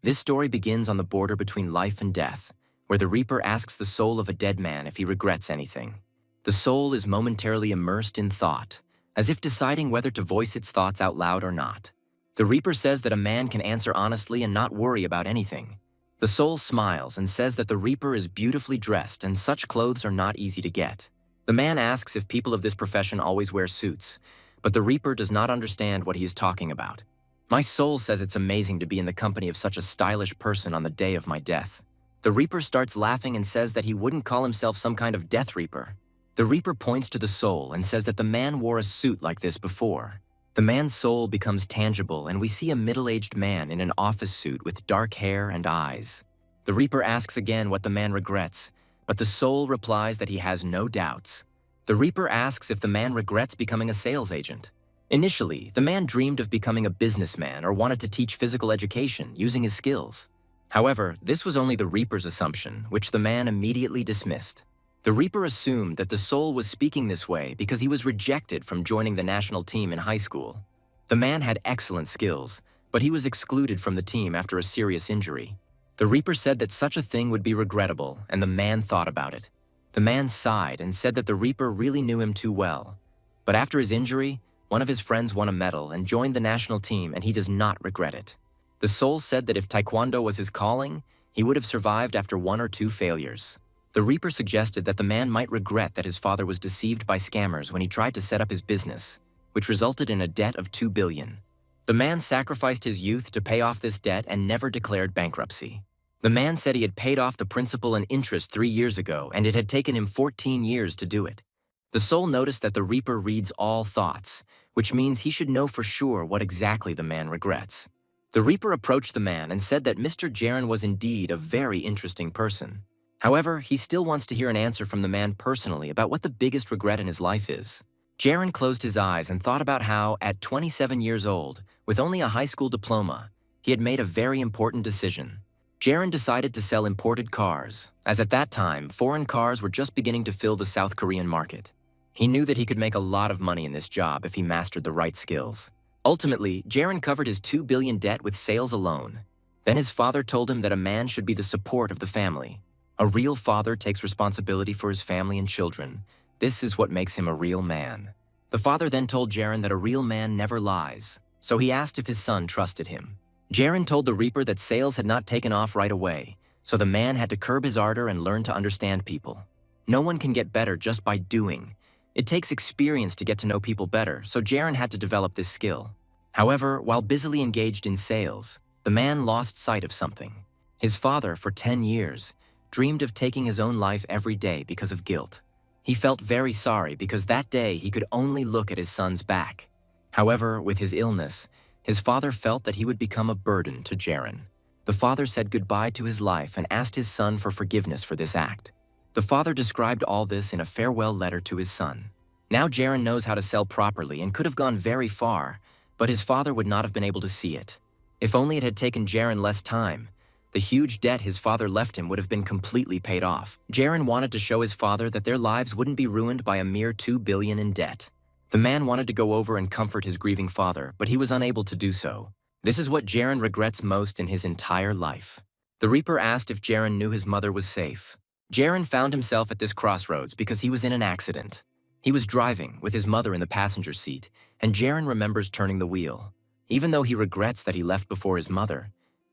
This story begins on the border between life and death, where the Reaper asks the soul of a dead man if he regrets anything. The soul is momentarily immersed in thought, as if deciding whether to voice its thoughts out loud or not. The Reaper says that a man can answer honestly and not worry about anything. The soul smiles and says that the Reaper is beautifully dressed and such clothes are not easy to get. The man asks if people of this profession always wear suits, but the Reaper does not understand what he is talking about. My soul says it's amazing to be in the company of such a stylish person on the day of my death. The Reaper starts laughing and says that he wouldn't call himself some kind of Death Reaper. The Reaper points to the soul and says that the man wore a suit like this before. The man's soul becomes tangible and we see a middle-aged man in an office suit with dark hair and eyes. The Reaper asks again what the man regrets, but the soul replies that he has no doubts. The Reaper asks if the man regrets becoming a sales agent. Initially, the man dreamed of becoming a businessman or wanted to teach physical education using his skills. However, this was only the Reaper's assumption, which the man immediately dismissed. The Reaper assumed that the soul was speaking this way because he was rejected from joining the national team in high school. The man had excellent skills, but he was excluded from the team after a serious injury. The Reaper said that such a thing would be regrettable, and the man thought about it. The man sighed and said that the Reaper really knew him too well. But after his injury, one of his friends won a medal and joined the national team, and he does not regret it. The soul said that if Taekwondo was his calling, he would have survived after 1 or 2 failures. The Reaper suggested that the man might regret that his father was deceived by scammers when he tried to set up his business, which resulted in a debt of $2 billion. The man sacrificed his youth to pay off this debt and never declared bankruptcy. The man said he had paid off the principal and interest 3 years ago, and it had taken him 14 years to do it. The soul noticed that the Reaper reads all thoughts, which means he should know for sure what exactly the man regrets. The Reaper approached the man and said that Mr. Jaren was indeed a very interesting person. However, he still wants to hear an answer from the man personally about what the biggest regret in his life is. Jaren closed his eyes and thought about how, at 27 years old, with only a high school diploma, he had made a very important decision. Jaren decided to sell imported cars, as at that time, foreign cars were just beginning to fill the South Korean market. He knew that he could make a lot of money in this job if he mastered the right skills. Ultimately, Jaren covered his $2 billion debt with sales alone. Then his father told him that a man should be the support of the family. A real father takes responsibility for his family and children. This is what makes him a real man. The father then told Jaren that a real man never lies, so he asked if his son trusted him. Jaren told the Reaper that sales had not taken off right away, so the man had to curb his ardor and learn to understand people. No one can get better just by doing. It takes experience to get to know people better, so Jaren had to develop this skill. However, while busily engaged in sales, the man lost sight of something. His father, for 10 years, dreamed of taking his own life every day because of guilt. He felt very sorry because that day he could only look at his son's back. However, with his illness, his father felt that he would become a burden to Jaren. The father said goodbye to his life and asked his son for forgiveness for this act. The father described all this in a farewell letter to his son. Now Jaren knows how to sell properly and could have gone very far, but his father would not have been able to see it. If only it had taken Jaren less time, the huge debt his father left him would have been completely paid off. Jaren wanted to show his father that their lives wouldn't be ruined by a mere $2 billion in debt. The man wanted to go over and comfort his grieving father, but he was unable to do so. This is what Jaren regrets most in his entire life. The Reaper asked if Jaren knew his mother was safe. Jaren found himself at this crossroads because he was in an accident. He was driving with his mother in the passenger seat, and Jaren remembers turning the wheel. Even though he regrets that he left before his mother,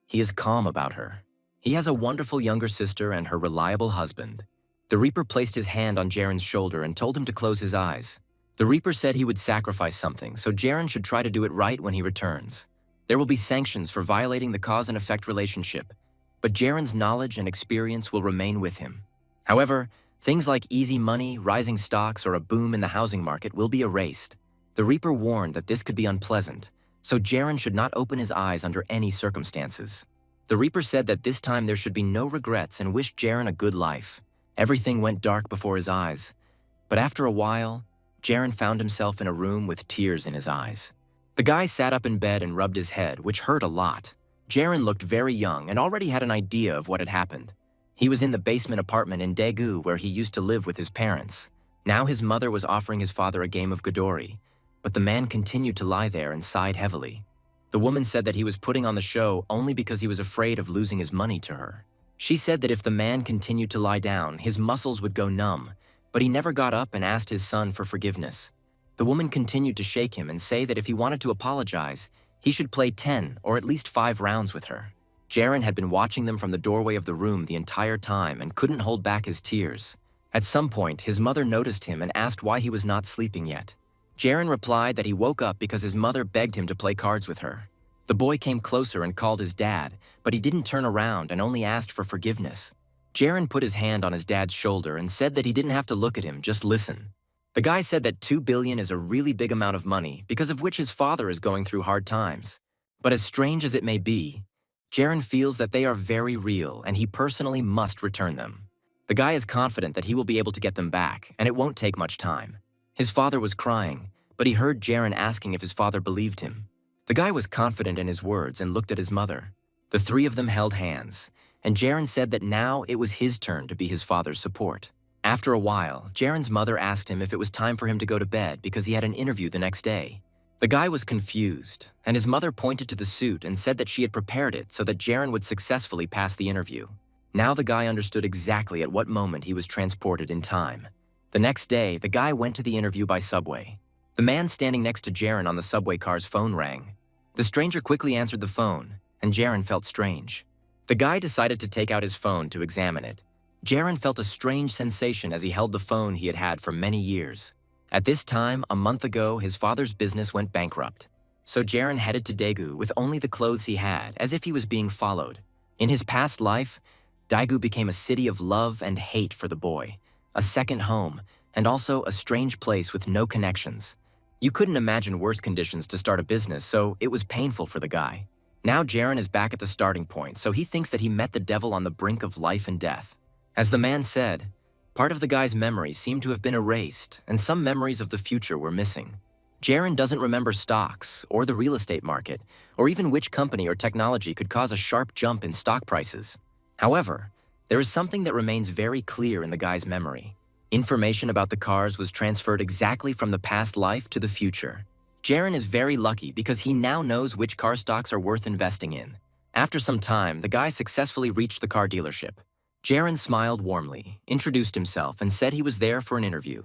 he is calm about her. He has a wonderful younger sister and her reliable husband. The Reaper placed his hand on Jaren's shoulder and told him to close his eyes. The Reaper said he would sacrifice something, so Jaren should try to do it right when he returns. There will be sanctions for violating the cause and effect relationship, but Jaren's knowledge and experience will remain with him. However, things like easy money, rising stocks, or a boom in the housing market will be erased. The Reaper warned that this could be unpleasant, so Jaren should not open his eyes under any circumstances. The Reaper said that this time there should be no regrets and wished Jaren a good life. Everything went dark before his eyes, but after a while, Jaren found himself in a room with tears in his eyes. The guy sat up in bed and rubbed his head, which hurt a lot. Jaren looked very young and already had an idea of what had happened. He was in the basement apartment in Daegu where he used to live with his parents. Now his mother was offering his father a game of Godori, but the man continued to lie there and sighed heavily. The woman said that he was putting on the show only because he was afraid of losing his money to her. She said that if the man continued to lie down, his muscles would go numb, but he never got up and asked his son for forgiveness. The woman continued to shake him and say that if he wanted to apologize, he should play 10 or at least 5 rounds with her. Jaren had been watching them from the doorway of the room the entire time and couldn't hold back his tears. At some point, his mother noticed him and asked why he was not sleeping yet. Jaren replied that he woke up because his mother begged him to play cards with her. The boy came closer and called his dad, but he didn't turn around and only asked for forgiveness. Jaren put his hand on his dad's shoulder and said that he didn't have to look at him, just listen. The guy said that $2 billion is a really big amount of money because of which his father is going through hard times. But as strange as it may be, Jaren feels that they are very real and he personally must return them. The guy is confident that he will be able to get them back, and it won't take much time. His father was crying, but he heard Jaren asking if his father believed him. The guy was confident in his words and looked at his mother. The three of them held hands, and Jaren said that now it was his turn to be his father's support. After a while, Jaren's mother asked him if it was time for him to go to bed because he had an interview the next day. The guy was confused, and his mother pointed to the suit and said that she had prepared it so that Jaren would successfully pass the interview. Now the guy understood exactly at what moment he was transported in time. The next day, the guy went to the interview by subway. The man standing next to Jaren on the subway car's phone rang. The stranger quickly answered the phone, and Jaren felt strange. The guy decided to take out his phone to examine it. Jaren felt a strange sensation as he held the phone he had had for many years. At this time, a month ago, his father's business went bankrupt. So Jaren headed to Daegu with only the clothes he had, as if he was being followed. In his past life, Daegu became a city of love and hate for the boy, a second home, and also a strange place with no connections. You couldn't imagine worse conditions to start a business, so it was painful for the guy. Now Jaren is back at the starting point, so he thinks that he met the devil on the brink of life and death. As the man said, part of the guy's memories seemed to have been erased, and some memories of the future were missing. Jaren doesn't remember stocks, or the real estate market, or even which company or technology could cause a sharp jump in stock prices. However, there is something that remains very clear in the guy's memory. Information about the cars was transferred exactly from the past life to the future. Jaren is very lucky because he now knows which car stocks are worth investing in. After some time, the guy successfully reached the car dealership. Jaren smiled warmly, introduced himself, and said he was there for an interview.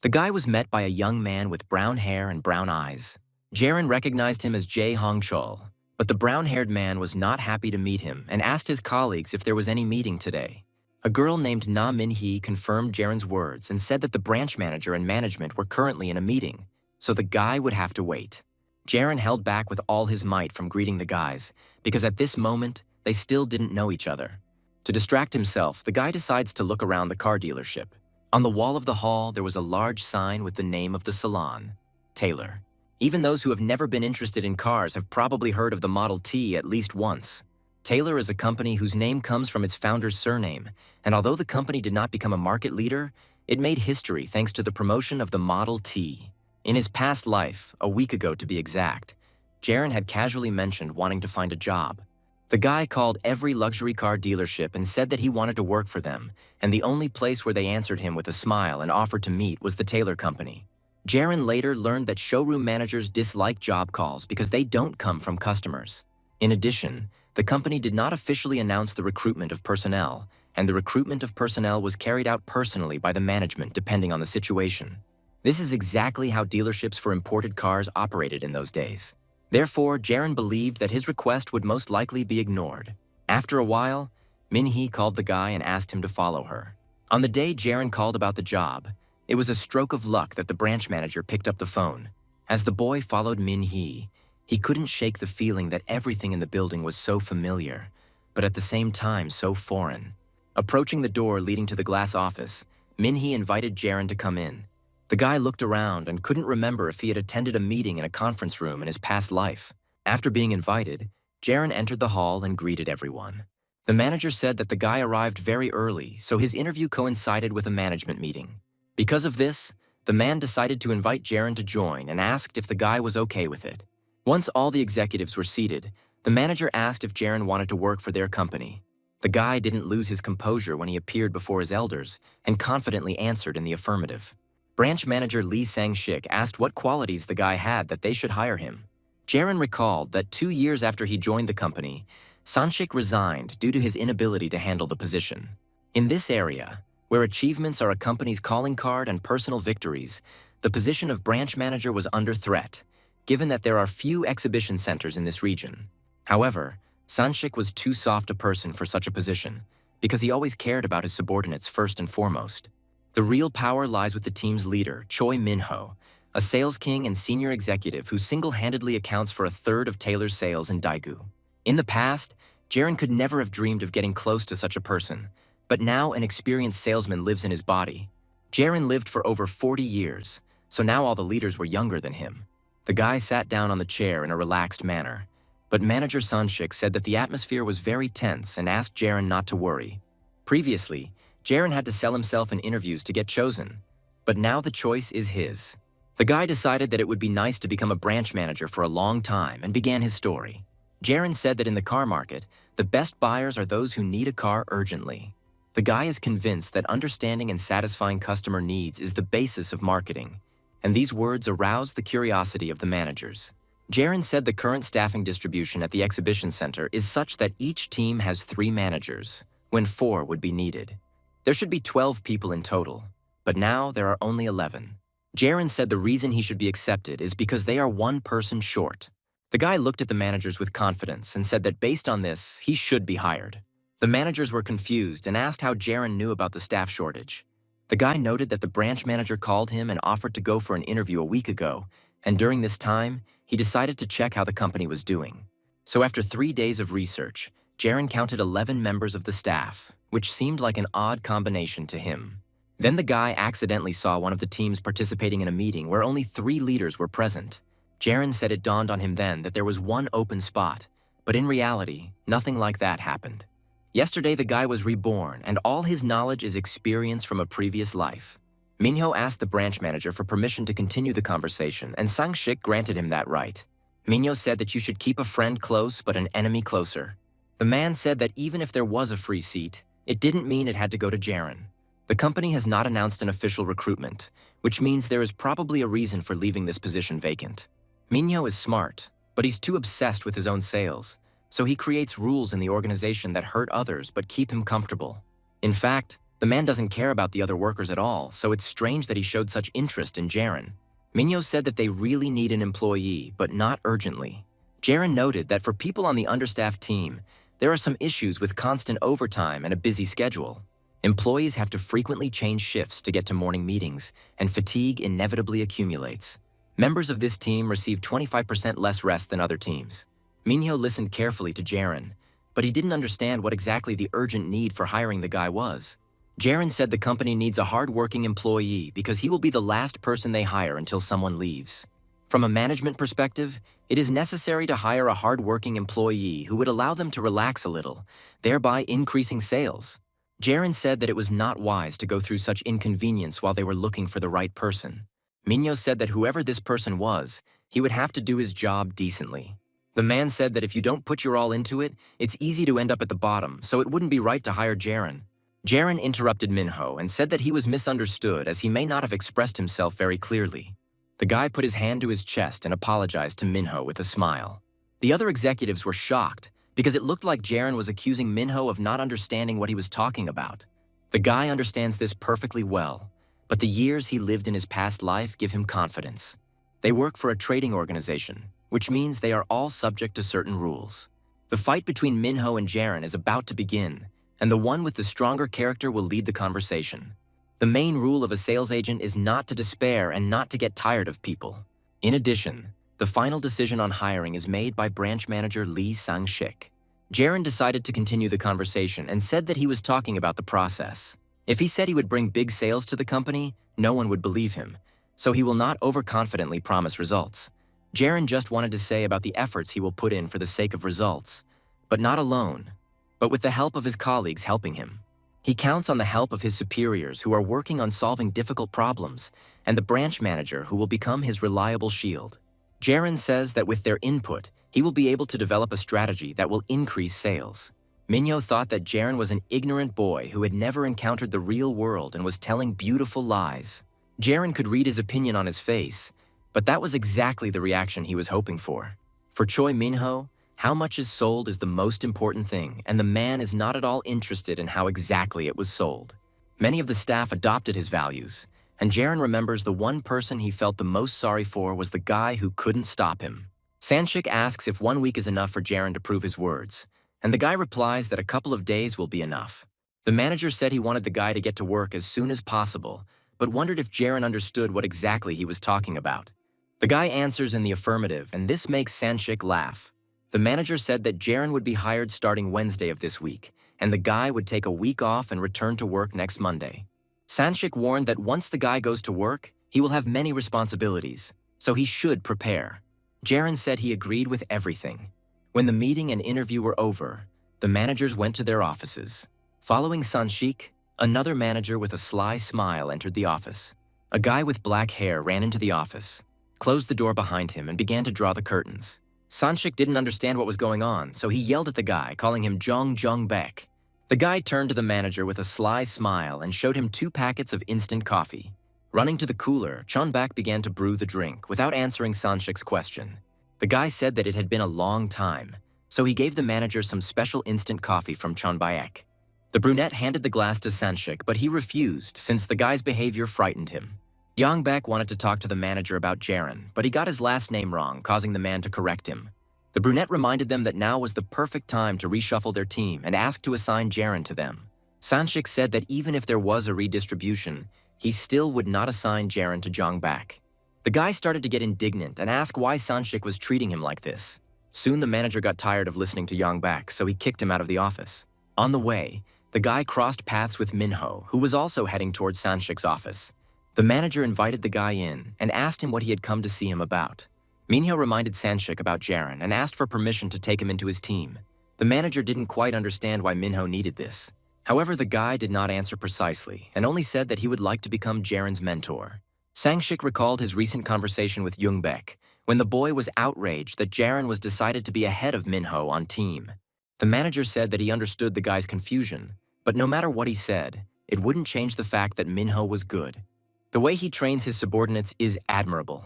The guy was met by a young man with brown hair and brown eyes. Jaren recognized him as Jae Hong-chol, but the brown-haired man was not happy to meet him and asked his colleagues if there was any meeting today. A girl named Na Min-hee confirmed Jaren's words and said that the branch manager and management were currently in a meeting, so the guy would have to wait. Jaren held back with all his might from greeting the guys, because at this moment, they still didn't know each other. To distract himself, the guy decides to look around the car dealership. On the wall of the hall, there was a large sign with the name of the salon, Taylor. Even those who have never been interested in cars have probably heard of the Model T at least once. Taylor is a company whose name comes from its founder's surname, and although the company did not become a market leader, it made history thanks to the promotion of the Model T. In his past life, a week ago to be exact, Jaren had casually mentioned wanting to find a job. The guy called every luxury car dealership and said that he wanted to work for them, and the only place where they answered him with a smile and offered to meet was the Taylor Company. Jaren later learned that showroom managers dislike job calls because they don't come from customers. In addition, the company did not officially announce the recruitment of personnel, and the recruitment of personnel was carried out personally by the management depending on the situation. This is exactly how dealerships for imported cars operated in those days. Therefore, Jaren believed that his request would most likely be ignored. After a while, Min-hee called the guy and asked him to follow her. On the day Jaren called about the job, it was a stroke of luck that the branch manager picked up the phone. As the boy followed Min-hee, he couldn't shake the feeling that everything in the building was so familiar, but at the same time so foreign. Approaching the door leading to the glass office, Min-hee invited Jaren to come in. The guy looked around and couldn't remember if he had attended a meeting in a conference room in his past life. After being invited, Jaren entered the hall and greeted everyone. The manager said that the guy arrived very early, so his interview coincided with a management meeting. Because of this, the man decided to invite Jaren to join and asked if the guy was okay with it. Once all the executives were seated, the manager asked if Jaren wanted to work for their company. The guy didn't lose his composure when he appeared before his elders and confidently answered in the affirmative. Branch manager Lee Sang-shik asked what qualities the guy had that they should hire him. Jaren recalled that 2 years after he joined the company, Sanshik resigned due to his inability to handle the position. In this area, where achievements are a company's calling card and personal victories, the position of branch manager was under threat, given that there are few exhibition centers in this region. However, Sanshik was too soft a person for such a position, because he always cared about his subordinates first and foremost. The real power lies with the team's leader, Choi Minho, a sales king and senior executive who single-handedly accounts for a third of Taylor's sales in Daegu. In the past, Jaren could never have dreamed of getting close to such a person, but now an experienced salesman lives in his body. Jaren lived for over 40 years, so now all the leaders were younger than him. The guy sat down on the chair in a relaxed manner, but manager Sanshik said that the atmosphere was very tense and asked Jaren not to worry. Previously, Jaren had to sell himself in interviews to get chosen, but now the choice is his. The guy decided that it would be nice to become a branch manager for a long time and began his story. Jaren said that in the car market, the best buyers are those who need a car urgently. The guy is convinced that understanding and satisfying customer needs is the basis of marketing, and these words aroused the curiosity of the managers. Jaren said the current staffing distribution at the exhibition center is such that each team has 3 managers, when 4 would be needed. There should be 12 people in total, but now there are only 11. Jaren said the reason he should be accepted is because they are 1 person short. The guy looked at the managers with confidence and said that based on this, he should be hired. The managers were confused and asked how Jaren knew about the staff shortage. The guy noted that the branch manager called him and offered to go for an interview a week ago, and during this time, he decided to check how the company was doing. So after 3 days of research, Jaren counted 11 members of the staff, which seemed like an odd combination to him. Then the guy accidentally saw one of the teams participating in a meeting where only 3 leaders were present. Jaren said it dawned on him then that there was 1 open spot, but in reality, nothing like that happened. Yesterday, the guy was reborn, and all his knowledge is experience from a previous life. Minho asked the branch manager for permission to continue the conversation, and Sang-shik granted him that right. Minho said that you should keep a friend close but an enemy closer. The man said that even if there was a free seat, it didn't mean it had to go to Jaren. The company has not announced an official recruitment, which means there is probably a reason for leaving this position vacant. Minho is smart, but he's too obsessed with his own sales, so he creates rules in the organization that hurt others but keep him comfortable. In fact, the man doesn't care about the other workers at all, so it's strange that he showed such interest in Jaren. Minho said that they really need an employee, but not urgently. Jaren noted that for people on the understaffed team, there are some issues with constant overtime and a busy schedule. Employees have to frequently change shifts to get to morning meetings, and fatigue inevitably accumulates. Members of this team receive 25% less rest than other teams. Minho listened carefully to Jaren, but he didn't understand what exactly the urgent need for hiring the guy was. Jaren said the company needs a hard-working employee because he will be the last person they hire until someone leaves. From a management perspective, it is necessary to hire a hard-working employee who would allow them to relax a little, thereby increasing sales. Jaren said that it was not wise to go through such inconvenience while they were looking for the right person. Minho said that whoever this person was, he would have to do his job decently. The man said that if you don't put your all into it, it's easy to end up at the bottom, so it wouldn't be right to hire Jaren. Jaren interrupted Minho and said that he was misunderstood as he may not have expressed himself very clearly. The guy put his hand to his chest and apologized to Minho with a smile. The other executives were shocked because it looked like Jaren was accusing Minho of not understanding what he was talking about. The guy understands this perfectly well, but the years he lived in his past life give him confidence. They work for a trading organization, which means they are all subject to certain rules. The fight between Minho and Jaren is about to begin, and the one with the stronger character will lead the conversation. The main rule of a sales agent is not to despair and not to get tired of people. In addition, the final decision on hiring is made by branch manager Lee Sang-shik. Jaren decided to continue the conversation and said that he was talking about the process. If he said he would bring big sales to the company, no one would believe him, so he will not overconfidently promise results. Jaren just wanted to say about the efforts he will put in for the sake of results, but not alone, but with the help of his colleagues helping him. He counts on the help of his superiors who are working on solving difficult problems, and the branch manager who will become his reliable shield. Jaren says that with their input, he will be able to develop a strategy that will increase sales. Minho thought that Jaren was an ignorant boy who had never encountered the real world and was telling beautiful lies. Jaren could read his opinion on his face, but that was exactly the reaction he was hoping for. For Choi Minho, how much is sold is the most important thing, and the man is not at all interested in how exactly it was sold. Many of the staff adopted his values, and Jaren remembers the one person he felt the most sorry for was the guy who couldn't stop him. Sanshik asks if 1 week is enough for Jaren to prove his words, and the guy replies that a couple of days will be enough. The manager said he wanted the guy to get to work as soon as possible, but wondered if Jaren understood what exactly he was talking about. The guy answers in the affirmative, and this makes Sanshik laugh. The manager said that Jaren would be hired starting Wednesday of this week, and the guy would take a week off and return to work next Monday. Sanshik warned that once the guy goes to work, he will have many responsibilities, so he should prepare. Jaren said he agreed with everything. When the meeting and interview were over, the managers went to their offices. Following Sanshik, another manager with a sly smile entered the office. A guy with black hair ran into the office, closed the door behind him, and began to draw the curtains. Sanshik didn't understand what was going on, so he yelled at the guy, calling him Jong Baek. The guy turned to the manager with a sly smile and showed him 2 packets of instant coffee. Running to the cooler, Chon Baek began to brew the drink without answering Sanshik's question. The guy said that it had been a long time, so he gave the manager some special instant coffee from Chon Baek. The brunette handed the glass to Sanshik, but he refused since the guy's behavior frightened him. Yang Baek wanted to talk to the manager about Jaren, but he got his last name wrong, causing the man to correct him. The brunette reminded them that now was the perfect time to reshuffle their team and asked to assign Jaren to them. Sanshik said that even if there was a redistribution, he still would not assign Jaren to Jong Baek. The guy started to get indignant and asked why Sanshik was treating him like this. Soon the manager got tired of listening to Yang Baek, so he kicked him out of the office. On the way, the guy crossed paths with Minho, who was also heading towards Sanshik's office. The manager invited the guy in and asked him what he had come to see him about. Minho reminded Sanshik about Jaren and asked for permission to take him into his team. The manager didn't quite understand why Minho needed this. However, the guy did not answer precisely and only said that he would like to become Jaren's mentor. Sanshik recalled his recent conversation with Jung Baek when the boy was outraged that Jaren was decided to be ahead of Minho on team. The manager said that he understood the guy's confusion, but no matter what he said, it wouldn't change the fact that Minho was good. The way he trains his subordinates is admirable.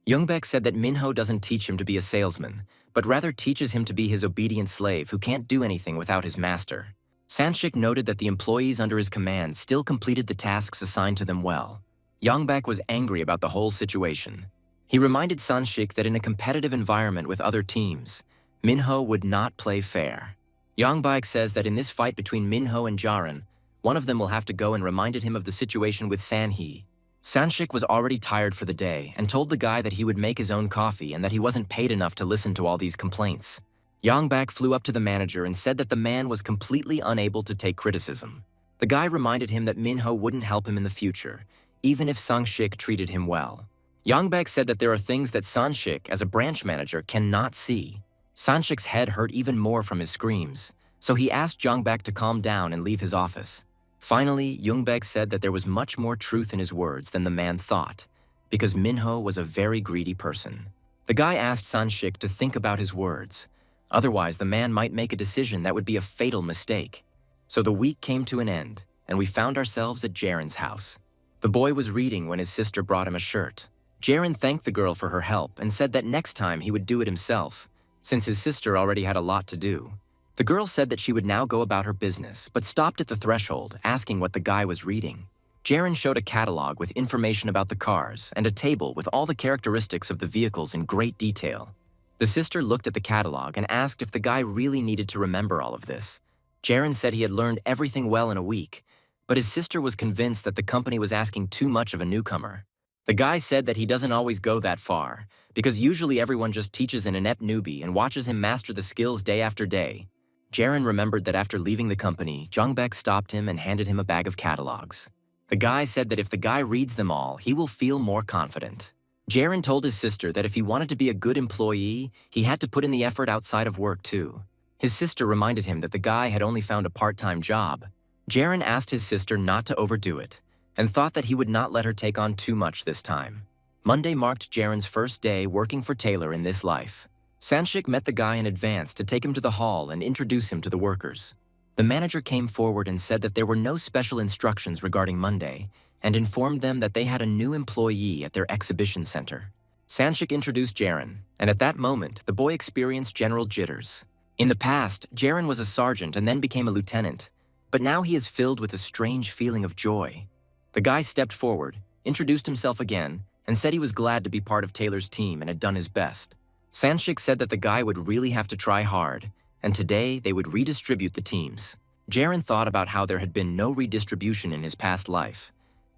Jungbaek said that Minho doesn't teach him to be a salesman, but rather teaches him to be his obedient slave who can't do anything without his master. Sanshik noted that the employees under his command still completed the tasks assigned to them well. Jungbaek was angry about the whole situation. He reminded Sanshik that in a competitive environment with other teams, Minho would not play fair. Jungbaek says that in this fight between Minho and Jaren, one of them will have to go, and reminded him of the situation with Sanhee. Sanshik was already tired for the day and told the guy that he would make his own coffee and that he wasn't paid enough to listen to all these complaints. Jongbaek flew up to the manager and said that the man was completely unable to take criticism. The guy reminded him that Minho wouldn't help him in the future, even if Sanshik treated him well. Jongbaek said that there are things that Sanshik, as a branch manager, cannot see. Sanshik's head hurt even more from his screams, so he asked Jongbaek to calm down and leave his office. Finally, Jungbaek said that there was much more truth in his words than the man thought, because Minho was a very greedy person. The guy asked Sanshik to think about his words, otherwise the man might make a decision that would be a fatal mistake. So the week came to an end, and we found ourselves at Jaren's house. The boy was reading when his sister brought him a shirt. Jaren thanked the girl for her help and said that next time he would do it himself, since his sister already had a lot to do. The girl said that she would now go about her business, but stopped at the threshold, asking what the guy was reading. Jaren showed a catalog with information about the cars and a table with all the characteristics of the vehicles in great detail. The sister looked at the catalog and asked if the guy really needed to remember all of this. Jaren said he had learned everything well in a week, but his sister was convinced that the company was asking too much of a newcomer. The guy said that he doesn't always go that far, because usually everyone just teaches an inept newbie and watches him master the skills day after day. Jaren remembered that after leaving the company, Jungbaek stopped him and handed him a bag of catalogs. The guy said that if the guy reads them all, he will feel more confident. Jaren told his sister that if he wanted to be a good employee, he had to put in the effort outside of work too. His sister reminded him that the guy had only found a part-time job. Jaren asked his sister not to overdo it, and thought that he would not let her take on too much this time. Monday marked Jaren's first day working for Taylor in this life. Sanshik met the guy in advance to take him to the hall and introduce him to the workers. The manager came forward and said that there were no special instructions regarding Monday, and informed them that they had a new employee at their exhibition center. Sanshik introduced Jaren, and at that moment, the boy experienced general jitters. In the past, Jaren was a sergeant and then became a lieutenant, but now he is filled with a strange feeling of joy. The guy stepped forward, introduced himself again, and said he was glad to be part of Taylor's team and had done his best. Sanshik said that the guy would really have to try hard, and today they would redistribute the teams. Jaren thought about how there had been no redistribution in his past life,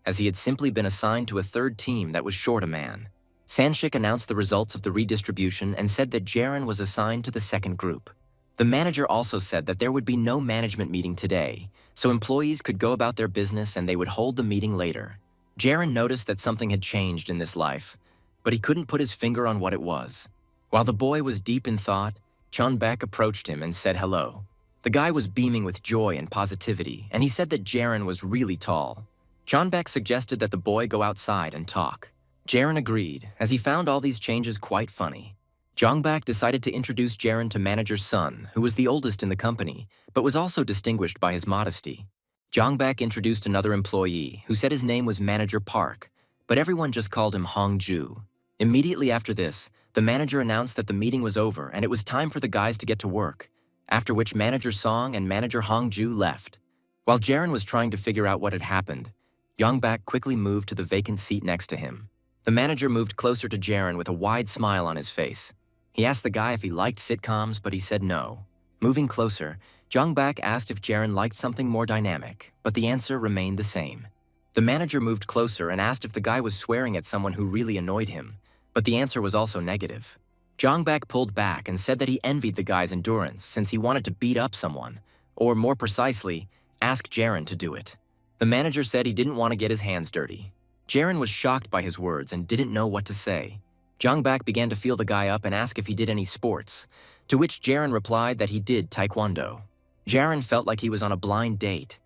as he had simply been assigned to a third team that was short a man. Sanshik announced the results of the redistribution and said that Jaren was assigned to the second group. The manager also said that there would be no management meeting today, so employees could go about their business and they would hold the meeting later. Jaren noticed that something had changed in this life, but he couldn't put his finger on what it was. While the boy was deep in thought, Chunbek approached him and said hello. The guy was beaming with joy and positivity, and he said that Jaren was really tall. Chunbek suggested that the boy go outside and talk. Jaren agreed, as he found all these changes quite funny. Jongbak decided to introduce Jaren to manager's son, who was the oldest in the company, but was also distinguished by his modesty. Jongbak introduced another employee, who said his name was Manager Park, but everyone just called him Hongju. Immediately after this, the manager announced that the meeting was over and it was time for the guys to get to work, after which Manager Song and Manager Hongju left. While Jaren was trying to figure out what had happened, Jongbak quickly moved to the vacant seat next to him. The manager moved closer to Jaren with a wide smile on his face. He asked the guy if he liked sitcoms, but he said no. Moving closer, Jongbak asked if Jaren liked something more dynamic, but the answer remained the same. The manager moved closer and asked if the guy was swearing at someone who really annoyed him, but the answer was also negative. Jongbak pulled back and said that he envied the guy's endurance since he wanted to beat up someone, or more precisely, ask Jaren to do it. The manager said he didn't want to get his hands dirty. Jaren was shocked by his words and didn't know what to say. Jongbak began to feel the guy up and ask if he did any sports, to which Jaren replied that he did taekwondo. Jaren felt like he was on a blind date,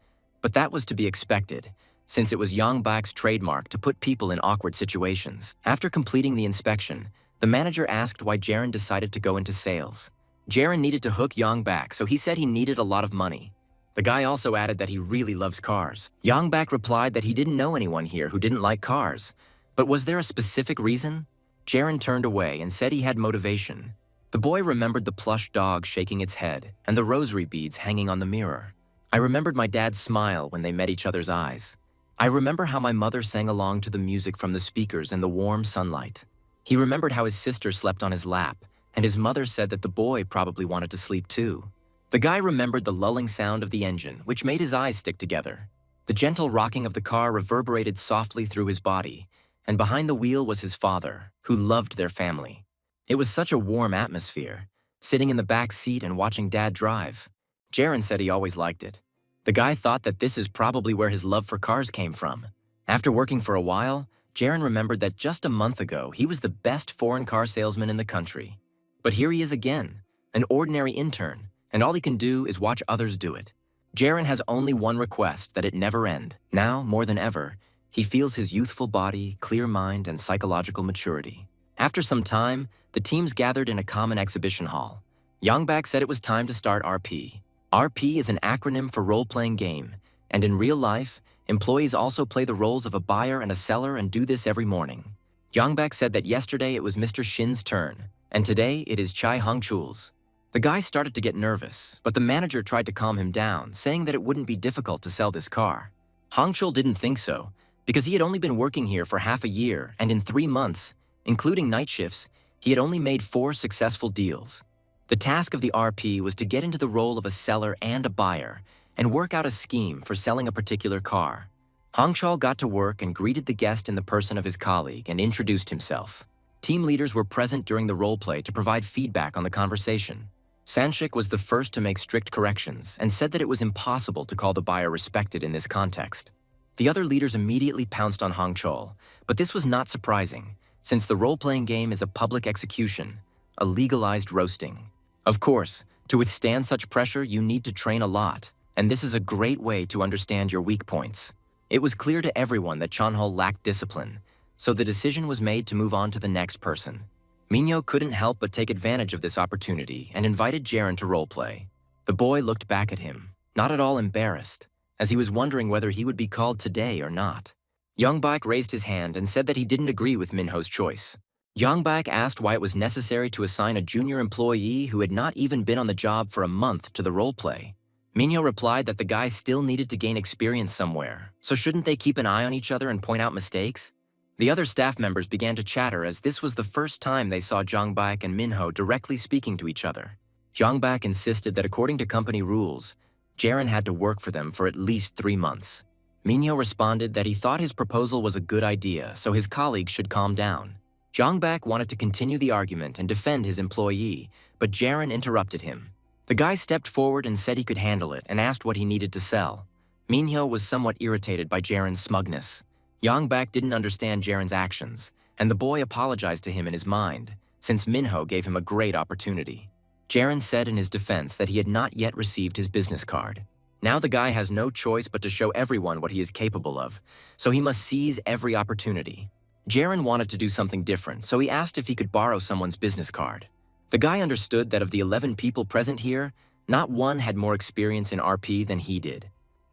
but that was to be expected, since it was Jongbak's trademark to put people in awkward situations. After completing the inspection, the manager asked why Jaren decided to go into sales. Jaren needed to hook Jongbak, so he said he needed a lot of money. The guy also added that he really loves cars. Jongbak replied that he didn't know anyone here who didn't like cars, but was there a specific reason? Jaren turned away and said he had motivation. The boy remembered the plush dog shaking its head and the rosary beads hanging on the mirror. I remembered my dad's smile when they met each other's eyes. I remember how my mother sang along to the music from the speakers in the warm sunlight. He remembered how his sister slept on his lap, and his mother said that the boy probably wanted to sleep too. The guy remembered the lulling sound of the engine, which made his eyes stick together. The gentle rocking of the car reverberated softly through his body, and behind the wheel was his father, who loved their family. It was such a warm atmosphere, sitting in the back seat and watching Dad drive. Jaren said he always liked it. The guy thought that this is probably where his love for cars came from. After working for a while, Jaren remembered that just a month ago, he was the best foreign car salesman in the country. But here he is again, an ordinary intern, and all he can do is watch others do it. Jaren has only one request, that it never end. Now, more than ever, he feels his youthful body, clear mind, and psychological maturity. After some time, the teams gathered in a common exhibition hall. Jongbak said it was time to start RP. RP is an acronym for role-playing game, and in real life, employees also play the roles of a buyer and a seller and do this every morning. Jongbak said that yesterday it was Mr. Shin's turn, and today it is Chai Hongchul's. The guy started to get nervous, but the manager tried to calm him down, saying that it wouldn't be difficult to sell this car. Hongchul didn't think so, because he had only been working here for half a year, and in 3 months, including night shifts, he had only made 4 successful deals. The task of the RP was to get into the role of a seller and a buyer, and work out a scheme for selling a particular car. Hongchul got to work and greeted the guest in the person of his colleague and introduced himself. Team leaders were present during the roleplay to provide feedback on the conversation. Sanshik was the first to make strict corrections and said that it was impossible to call the buyer respected in this context. The other leaders immediately pounced on Hongchul, but this was not surprising, since the role-playing game is a public execution, a legalized roasting. Of course, to withstand such pressure, you need to train a lot, and this is a great way to understand your weak points. It was clear to everyone that Chunhul lacked discipline, so the decision was made to move on to the next person. Minyo couldn't help but take advantage of this opportunity and invited Jaren to roleplay. The boy looked back at him, not at all embarrassed, as he was wondering whether he would be called today or not. Jongbak raised his hand and said that he didn't agree with Minho's choice. Yongbak asked why it was necessary to assign a junior employee who had not even been on the job for a month to the roleplay. Minho replied that the guy still needed to gain experience somewhere, so shouldn't they keep an eye on each other and point out mistakes? The other staff members began to chatter as this was the first time they saw Yongbak and Minho directly speaking to each other. Yongbak insisted that according to company rules, Jaren had to work for them for at least 3 months. Minho responded that he thought his proposal was a good idea, so his colleagues should calm down. Yongbak wanted to continue the argument and defend his employee, but Jaren interrupted him. The guy stepped forward and said he could handle it and asked what he needed to sell. Minho was somewhat irritated by Jaren's smugness. Yongbak didn't understand Jaren's actions, and the boy apologized to him in his mind, since Minho gave him a great opportunity. Jaren said in his defense that he had not yet received his business card. Now the guy has no choice but to show everyone what he is capable of, so he must seize every opportunity. Jaren wanted to do something different, so he asked if he could borrow someone's business card. The guy understood that of the 11 people present here, not one had more experience in RP than he did.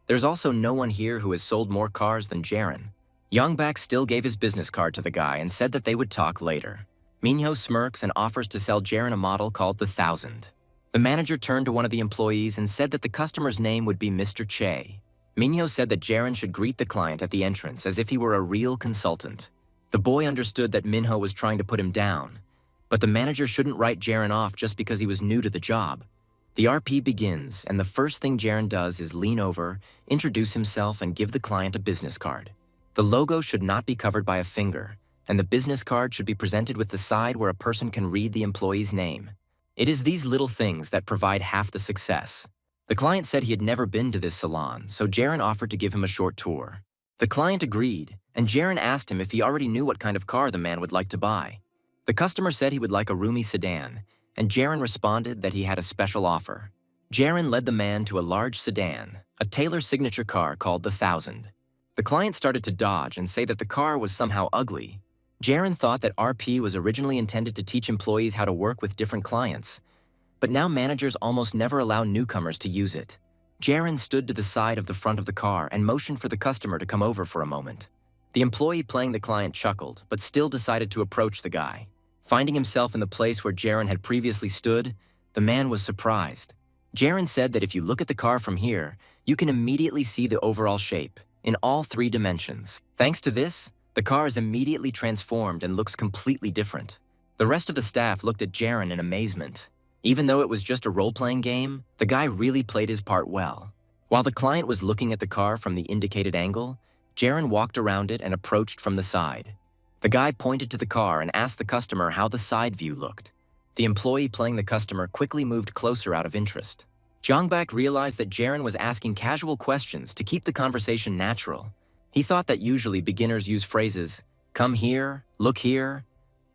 There's also no one here who has sold more cars than Jaren. Yongbak still gave his business card to the guy and said that they would talk later. Minho smirks and offers to sell Jaren a model called the 1000. The manager turned to one of the employees and said that the customer's name would be Mr. Che. Minho said that Jaren should greet the client at the entrance as if he were a real consultant. The boy understood that Minho was trying to put him down, but the manager shouldn't write Jaren off just because he was new to the job. The RP begins, and the first thing Jaren does is lean over, introduce himself, and give the client a business card. The logo should not be covered by a finger, and the business card should be presented with the side where a person can read the employee's name. It is these little things that provide half the success. The client said he had never been to this salon, so Jaren offered to give him a short tour. The client agreed, and Jaren asked him if he already knew what kind of car the man would like to buy. The customer said he would like a roomy sedan, and Jaren responded that he had a special offer. Jaren led the man to a large sedan, a Taylor signature car called the 1000. The client started to dodge and say that the car was somehow ugly. Jaren thought that RP was originally intended to teach employees how to work with different clients, but now managers almost never allow newcomers to use it. Jaren stood to the side of the front of the car and motioned for the customer to come over for a moment. The employee playing the client chuckled, but still decided to approach the guy. Finding himself in the place where Jaren had previously stood, the man was surprised. Jaren said that if you look at the car from here, you can immediately see the overall shape, in all 3 dimensions. Thanks to this, the car is immediately transformed and looks completely different. The rest of the staff looked at Jaren in amazement. Even though it was just a role-playing game, the guy really played his part well. While the client was looking at the car from the indicated angle, Jaren walked around it and approached from the side. The guy pointed to the car and asked the customer how the side view looked. The employee playing the customer quickly moved closer out of interest. Yongbak realized that Jaren was asking casual questions to keep the conversation natural. He thought that usually beginners use phrases, "come here," "look here,"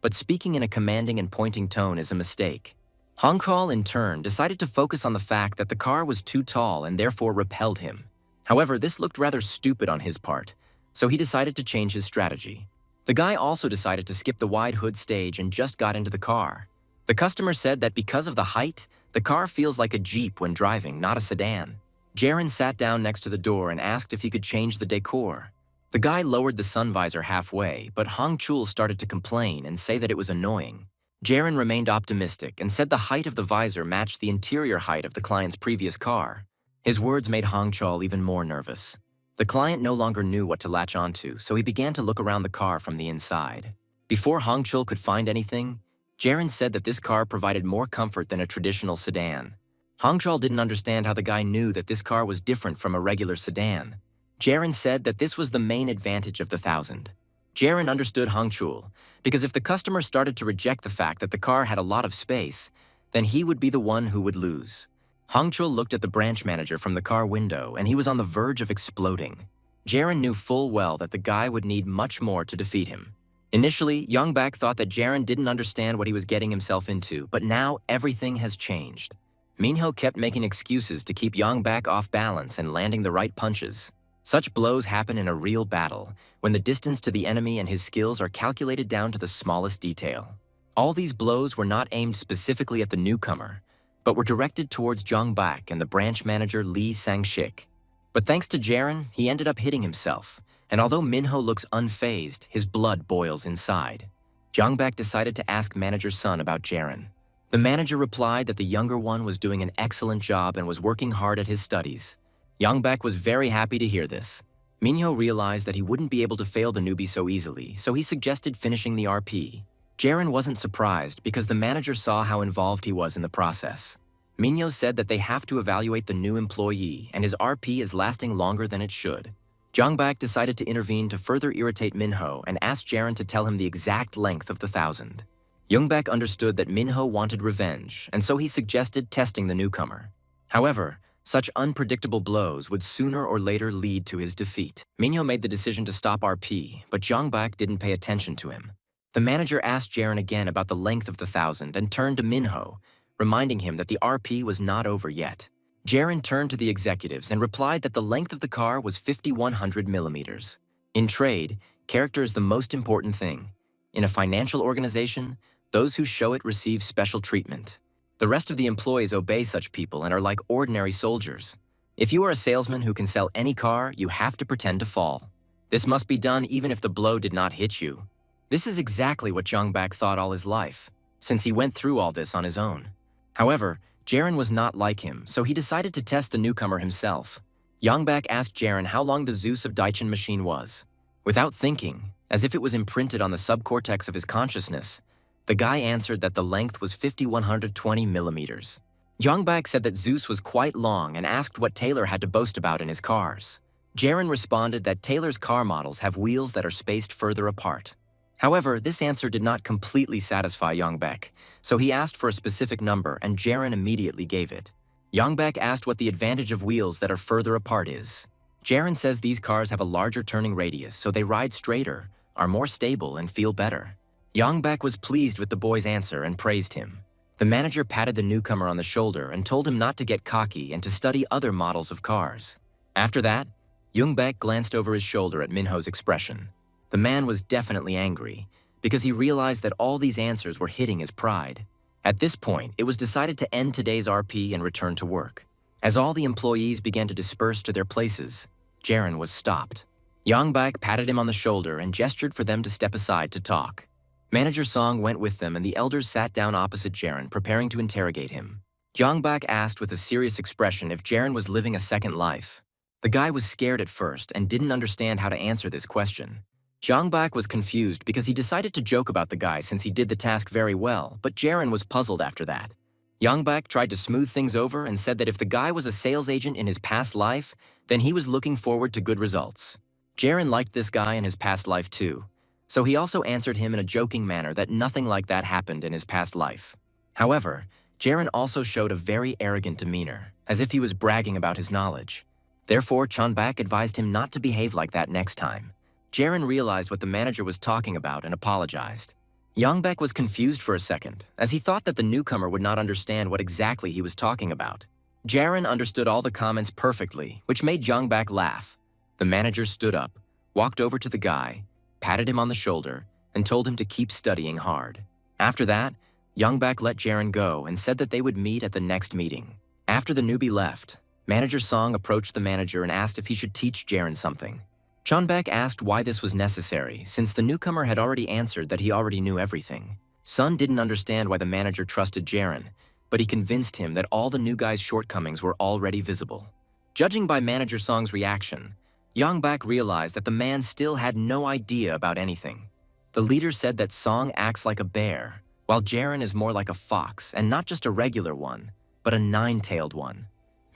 but speaking in a commanding and pointing tone is a mistake. Hongkal, in turn, decided to focus on the fact that the car was too tall and therefore repelled him. However, this looked rather stupid on his part, so he decided to change his strategy. The guy also decided to skip the wide hood stage and just got into the car. The customer said that because of the height, the car feels like a Jeep when driving, not a sedan. Jaren sat down next to the door and asked if he could change the decor. The guy lowered the sun visor halfway, but Hong Chul started to complain and say that it was annoying. Jaren remained optimistic and said the height of the visor matched the interior height of the client's previous car. His words made Hong Chul even more nervous. The client no longer knew what to latch onto, so he began to look around the car from the inside. Before Hong Chul could find anything, Jaren said that this car provided more comfort than a traditional sedan. Hong Chul didn't understand how the guy knew that this car was different from a regular sedan. Jaren said that this was the main advantage of the 1000. Jaren understood Hong Chul, because if the customer started to reject the fact that the car had a lot of space, then he would be the one who would lose. Hong Chul looked at the branch manager from the car window, and he was on the verge of exploding. Jaren knew full well that the guy would need much more to defeat him. Initially, Yongbak thought that Jaren didn't understand what he was getting himself into, but now everything has changed. Minho kept making excuses to keep Yongbak off balance and landing the right punches. Such blows happen in a real battle, when the distance to the enemy and his skills are calculated down to the smallest detail. All these blows were not aimed specifically at the newcomer, but were directed towards Yongbak and the branch manager Lee Sang-shik. But thanks to Jaren, he ended up hitting himself, and although Minho looks unfazed, his blood boils inside. Jongbak decided to ask manager Sun about Jaren. The manager replied that the younger one was doing an excellent job and was working hard at his studies. Jongbak was very happy to hear this. Minho realized that he wouldn't be able to fail the newbie so easily, so he suggested finishing the RP. Jaren wasn't surprised because the manager saw how involved he was in the process. Minho said that they have to evaluate the new employee and his RP is lasting longer than it should. Jongbak decided to intervene to further irritate Minho and asked Jaren to tell him the exact length of the 1,000. Jongbak understood that Minho wanted revenge, and so he suggested testing the newcomer. However, such unpredictable blows would sooner or later lead to his defeat. Minho made the decision to stop RP, but Jongbak didn't pay attention to him. The manager asked Jaren again about the length of the 1,000 and turned to Minho, reminding him that the RP was not over yet. Jaren turned to the executives and replied that the length of the car was 5,100 millimeters. In trade, character is the most important thing. In a financial organization, those who show it receive special treatment. The rest of the employees obey such people and are like ordinary soldiers. If you are a salesman who can sell any car, you have to pretend to fall. This must be done even if the blow did not hit you. This is exactly what Jongbak thought all his life, since he went through all this on his own. However, Jaren was not like him, so he decided to test the newcomer himself. Jongbak asked Jaren how long the Zeus of Daichin machine was. Without thinking, as if it was imprinted on the subcortex of his consciousness, the guy answered that the length was 5,120 millimeters. Jongbak said that Zeus was quite long and asked what Taylor had to boast about in his cars. Jaren responded that Taylor's car models have wheels that are spaced further apart. However, this answer did not completely satisfy Jongbak, so he asked for a specific number and Jaren immediately gave it. Jongbak asked what the advantage of wheels that are further apart is. Jaren says these cars have a larger turning radius, so they ride straighter, are more stable, and feel better. Jongbak was pleased with the boy's answer and praised him. The manager patted the newcomer on the shoulder and told him not to get cocky and to study other models of cars. After that, Jongbak glanced over his shoulder at Minho's expression. The man was definitely angry, because he realized that all these answers were hitting his pride. At this point, it was decided to end today's RP and return to work. As all the employees began to disperse to their places, Jaren was stopped. Jongbak patted him on the shoulder and gestured for them to step aside to talk. Manager Song went with them and the elders sat down opposite Jaren, preparing to interrogate him. Jongbak asked with a serious expression if Jaren was living a second life. The guy was scared at first and didn't understand how to answer this question. Jongbak was confused because he decided to joke about the guy since he did the task very well, but Jaren was puzzled after that. Jongbak tried to smooth things over and said that if the guy was a sales agent in his past life, then he was looking forward to good results. Jaren liked this guy in his past life too, so he also answered him in a joking manner that nothing like that happened in his past life. However, Jaren also showed a very arrogant demeanor, as if he was bragging about his knowledge. Therefore, Jongbak advised him not to behave like that next time. Jaren realized what the manager was talking about and apologized. Jongbak was confused for a second, as he thought that the newcomer would not understand what exactly he was talking about. Jaren understood all the comments perfectly, which made Jongbak laugh. The manager stood up, walked over to the guy, patted him on the shoulder, and told him to keep studying hard. After that, Jongbak let Jaren go and said that they would meet at the next meeting. After the newbie left, Manager Song approached the manager and asked if he should teach Jaren something. Jongbak asked why this was necessary, since the newcomer had already answered that he already knew everything. Sun didn't understand why the manager trusted Jaren, but he convinced him that all the new guy's shortcomings were already visible. Judging by Manager Song's reaction, Jongbak realized that the man still had no idea about anything. The leader said that Song acts like a bear, while Jaren is more like a fox, and not just a regular one, but a nine-tailed one.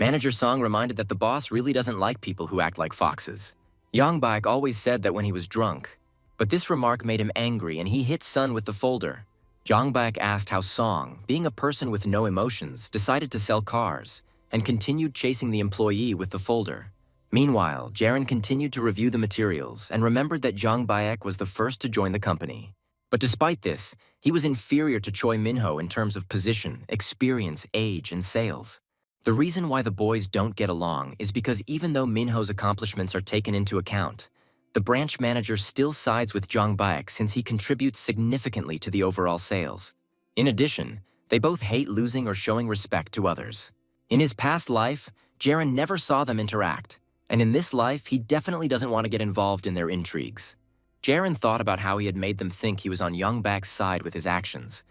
Manager Song reminded that the boss really doesn't like people who act like foxes. Jongbak always said that when he was drunk, but this remark made him angry and he hit Sun with the folder. Jongbak asked how Song, being a person with no emotions, decided to sell cars and continued chasing the employee with the folder. Meanwhile, Jaren continued to review the materials and remembered that Jongbak was the first to join the company. But despite this, he was inferior to Choi Minho in terms of position, experience, age, and sales. The reason why the boys don't get along is because even though Minho's accomplishments are taken into account, the branch manager still sides with Jongbak since he contributes significantly to the overall sales. In addition, they both hate losing or showing respect to others. In his past life, Jaren never saw them interact, and in this life, he definitely doesn't want to get involved in their intrigues. Jaron thought about how he had made them think he was on Youngbak's side with his actions,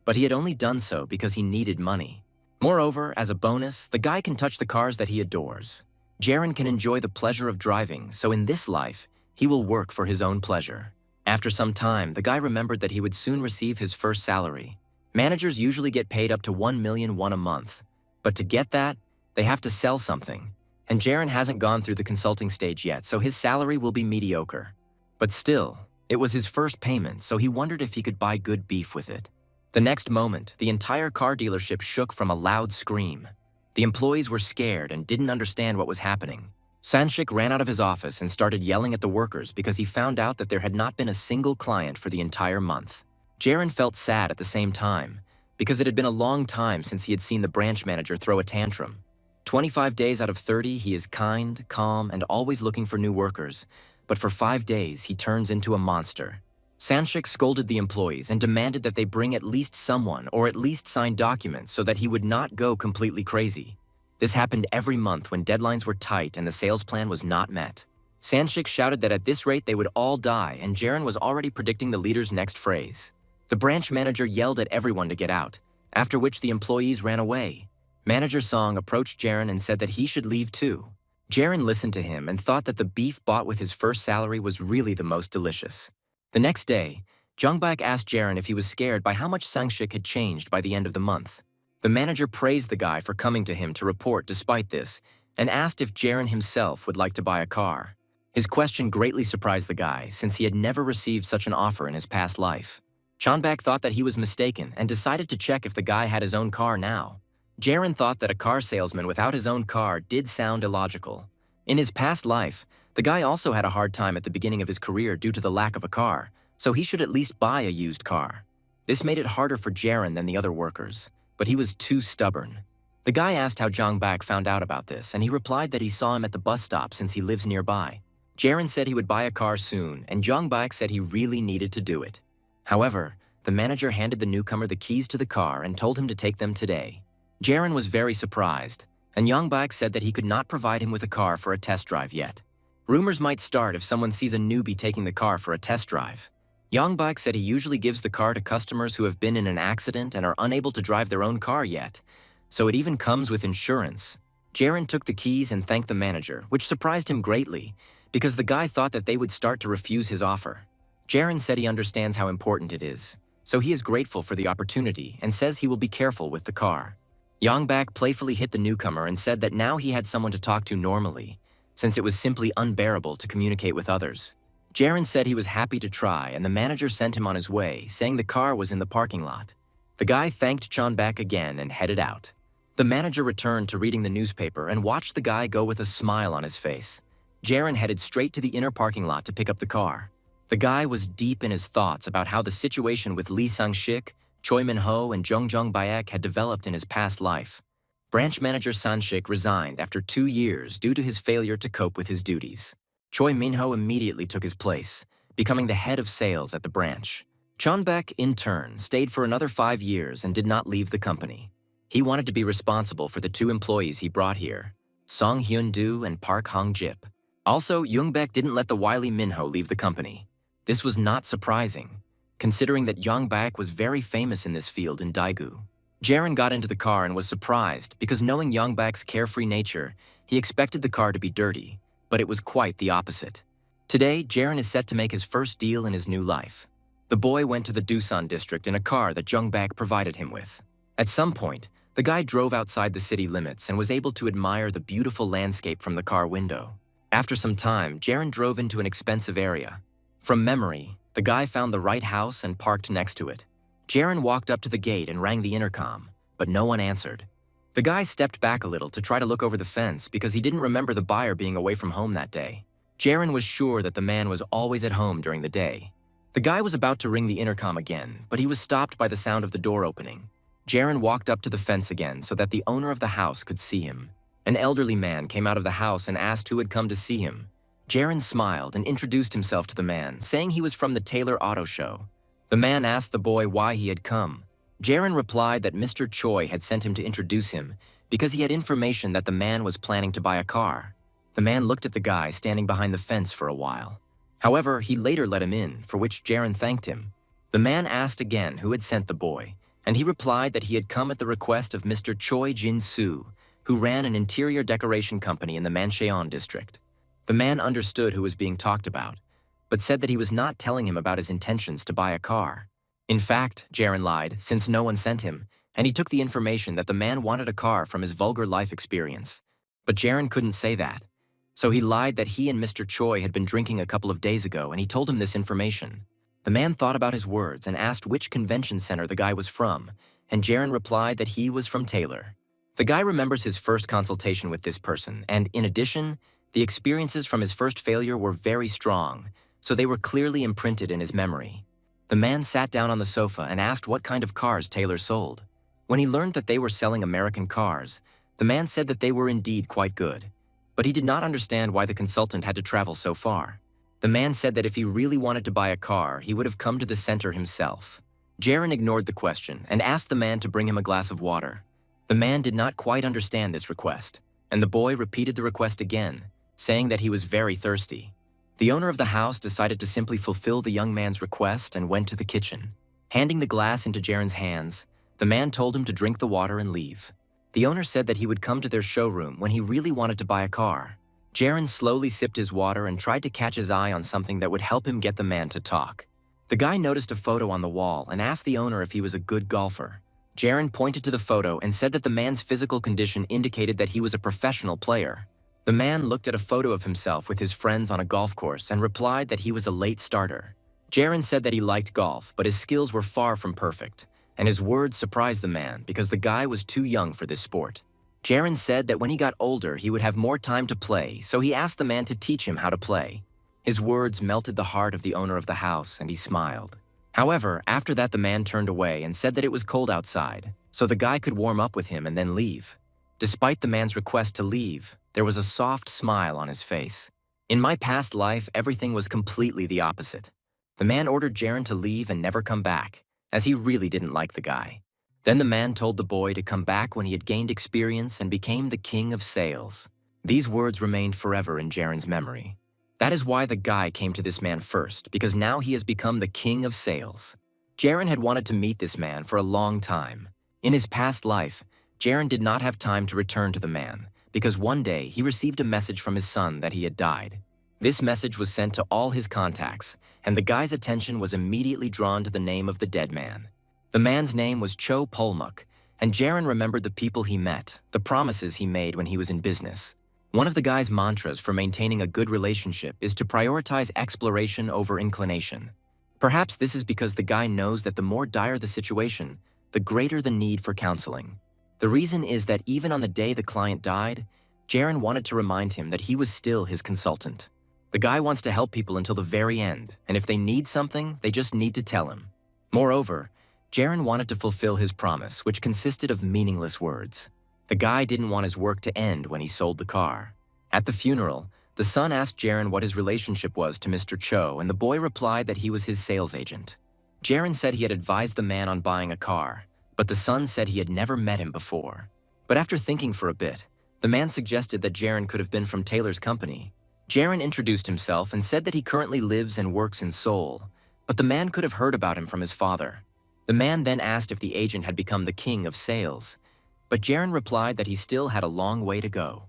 but he had only done so because he needed money. Moreover, as a bonus, the guy can touch the cars that he adores. Jaron can enjoy the pleasure of driving, so in this life, he will work for his own pleasure. After some time, the guy remembered that he would soon receive his first salary. Managers usually get paid up to 1,000,000 won a month, but to get that, they have to sell something. And Jaron hasn't gone through the consulting stage yet, so his salary will be mediocre. But still, it was his first payment, so he wondered if he could buy good beef with it. The next moment, the entire car dealership shook from a loud scream. The employees were scared and didn't understand what was happening. Sanshik ran out of his office and started yelling at the workers because he found out that there had not been a single client for the entire month. Jaron felt sad at the same time, because it had been a long time since he had seen the branch manager throw a tantrum. 25 days out of 30, he is kind, calm, and always looking for new workers, but for 5 days, he turns into a monster. Sanshik scolded the employees and demanded that they bring at least someone or at least sign documents so that he would not go completely crazy. This happened every month when deadlines were tight and the sales plan was not met. Sanshik shouted that at this rate they would all die, and Jaron was already predicting the leader's next phrase. The branch manager yelled at everyone to get out, after which the employees ran away. Manager Song approached Jaron and said that he should leave too. Jaron listened to him and thought that the beef bought with his first salary was really the most delicious. The next day, Jongbak asked Jaron if he was scared by how much Sanshik had changed by the end of the month. The manager praised the guy for coming to him to report despite this, and asked if Jaron himself would like to buy a car. His question greatly surprised the guy, since he had never received such an offer in his past life. Chonbak thought that he was mistaken and decided to check if the guy had his own car now. Jaron thought that a car salesman without his own car did sound illogical. In his past life, the guy also had a hard time at the beginning of his career due to the lack of a car, so he should at least buy a used car. This made it harder for Jaron than the other workers, but he was too stubborn. The guy asked how Jongbak found out about this, and he replied that he saw him at the bus stop since he lives nearby. Jaron said he would buy a car soon, and Jongbak said he really needed to do it. However, the manager handed the newcomer the keys to the car and told him to take them today. Jaron was very surprised, and Jongbak said that he could not provide him with a car for a test drive yet. Rumors might start if someone sees a newbie taking the car for a test drive. Jongbak said he usually gives the car to customers who have been in an accident and are unable to drive their own car yet, so it even comes with insurance. Jaron took the keys and thanked the manager, which surprised him greatly, because the guy thought that they would start to refuse his offer. Jaron said he understands how important it is, so he is grateful for the opportunity and says he will be careful with the car. Jongbak playfully hit the newcomer and said that now he had someone to talk to normally, since it was simply unbearable to communicate with others. Jaron said he was happy to try, and the manager sent him on his way, saying the car was in the parking lot. The guy thanked Chonbak again and headed out. The manager returned to reading the newspaper and watched the guy go with a smile on his face. Jaron headed straight to the inner parking lot to pick up the car. The guy was deep in his thoughts about how the situation with Lee Sang-shik, Choi Min-ho, and Jung Baek had developed in his past life. Branch manager Sanshik resigned after 2 years due to his failure to cope with his duties. Choi Min-ho immediately took his place, becoming the head of sales at the branch. Chonbak, in turn, stayed for another 5 years and did not leave the company. He wanted to be responsible for the 2 employees he brought here, Song Hyun-do and Park Hong-jip. Also, Yoongbak didn't let the wily Min-ho leave the company. This was not surprising, considering that Jongbak was very famous in this field in Daegu. Jaron got into the car and was surprised because, knowing Jongbak's carefree nature, he expected the car to be dirty, but it was quite the opposite. Today, Jaron is set to make his first deal in his new life. The boy went to the Doosan district in a car that Jongbak provided him with. At some point, the guy drove outside the city limits and was able to admire the beautiful landscape from the car window. After some time, Jaron drove into an expensive area. From memory, the guy found the right house and parked next to it. Jaron walked up to the gate and rang the intercom, but no one answered. The guy stepped back a little to try to look over the fence because he didn't remember the buyer being away from home that day. Jaron was sure that the man was always at home during the day. The guy was about to ring the intercom again, but he was stopped by the sound of the door opening. Jaron walked up to the fence again so that the owner of the house could see him. An elderly man came out of the house and asked who had come to see him. Jaron smiled and introduced himself to the man, saying he was from the Taylor Auto Show. The man asked the boy why he had come. Jaron replied that Mr. Choi had sent him to introduce him because he had information that the man was planning to buy a car. The man looked at the guy standing behind the fence for a while. However, he later let him in, for which Jaren thanked him. The man asked again who had sent the boy, and he replied that he had come at the request of Mr. Choi Jin-soo, who ran an interior decoration company in the Mancheon district. The man understood who was being talked about, but said that he was not telling him about his intentions to buy a car. In fact, Jaren lied, since no one sent him, and he took the information that the man wanted a car from his vulgar life experience. But Jaren couldn't say that. So he lied that he and Mr. Choi had been drinking a couple of days ago, and he told him this information. The man thought about his words and asked which convention center the guy was from, and Jaren replied that he was from Taylor. The guy remembers his first consultation with this person, and in addition, the experiences from his first failure were very strong, so they were clearly imprinted in his memory. The man sat down on the sofa and asked what kind of cars Taylor sold. When he learned that they were selling American cars, the man said that they were indeed quite good, but he did not understand why the consultant had to travel so far. The man said that if he really wanted to buy a car, he would have come to the center himself. Jaren ignored the question and asked the man to bring him a glass of water. The man did not quite understand this request, and the boy repeated the request again, saying that he was very thirsty. The owner of the house decided to simply fulfill the young man's request and went to the kitchen. Handing the glass into Jaren's hands, the man told him to drink the water and leave. The owner said that he would come to their showroom when he really wanted to buy a car. Jaren slowly sipped his water and tried to catch his eye on something that would help him get the man to talk. The guy noticed a photo on the wall and asked the owner if he was a good golfer. Jaren pointed to the photo and said that the man's physical condition indicated that he was a professional player. The man looked at a photo of himself with his friends on a golf course and replied that he was a late starter. Jaren said that he liked golf, but his skills were far from perfect, and his words surprised the man because the guy was too young for this sport. Jaren said that when he got older, he would have more time to play, so he asked the man to teach him how to play. His words melted the heart of the owner of the house, and he smiled. However, after that the man turned away and said that it was cold outside, so the guy could warm up with him and then leave. Despite the man's request to leave, there was a soft smile on his face. In my past life, everything was completely the opposite. The man ordered Jaren to leave and never come back, as he really didn't like the guy. Then the man told the boy to come back when he had gained experience and became the king of sales. These words remained forever in Jaren's memory. That is why the guy came to this man first, because now he has become the king of sales. Jaren had wanted to meet this man for a long time. In his past life, Jaren did not have time to return to the man, because one day he received a message from his son that he had died. This message was sent to all his contacts, and the guy's attention was immediately drawn to the name of the dead man. The man's name was Cho Polmuk, and Jaren remembered the people he met, the promises he made when he was in business. One of the guy's mantras for maintaining a good relationship is to prioritize exploration over inclination. Perhaps this is because the guy knows that the more dire the situation, the greater the need for counseling. The reason is that even on the day the client died, Jaren wanted to remind him that he was still his consultant. The guy wants to help people until the very end, and if they need something, they just need to tell him. Moreover, Jaren wanted to fulfill his promise, which consisted of meaningless words. The guy didn't want his work to end when he sold the car. At the funeral, the son asked Jaren what his relationship was to Mr. Cho, and the boy replied that he was his sales agent. Jaren said he had advised the man on buying a car, but the son said he had never met him before. But after thinking for a bit, the man suggested that Jaren could have been from Taylor's company. Jaren introduced himself and said that he currently lives and works in Seoul, but the man could have heard about him from his father. The man then asked if the agent had become the king of sales, but Jaren replied that he still had a long way to go.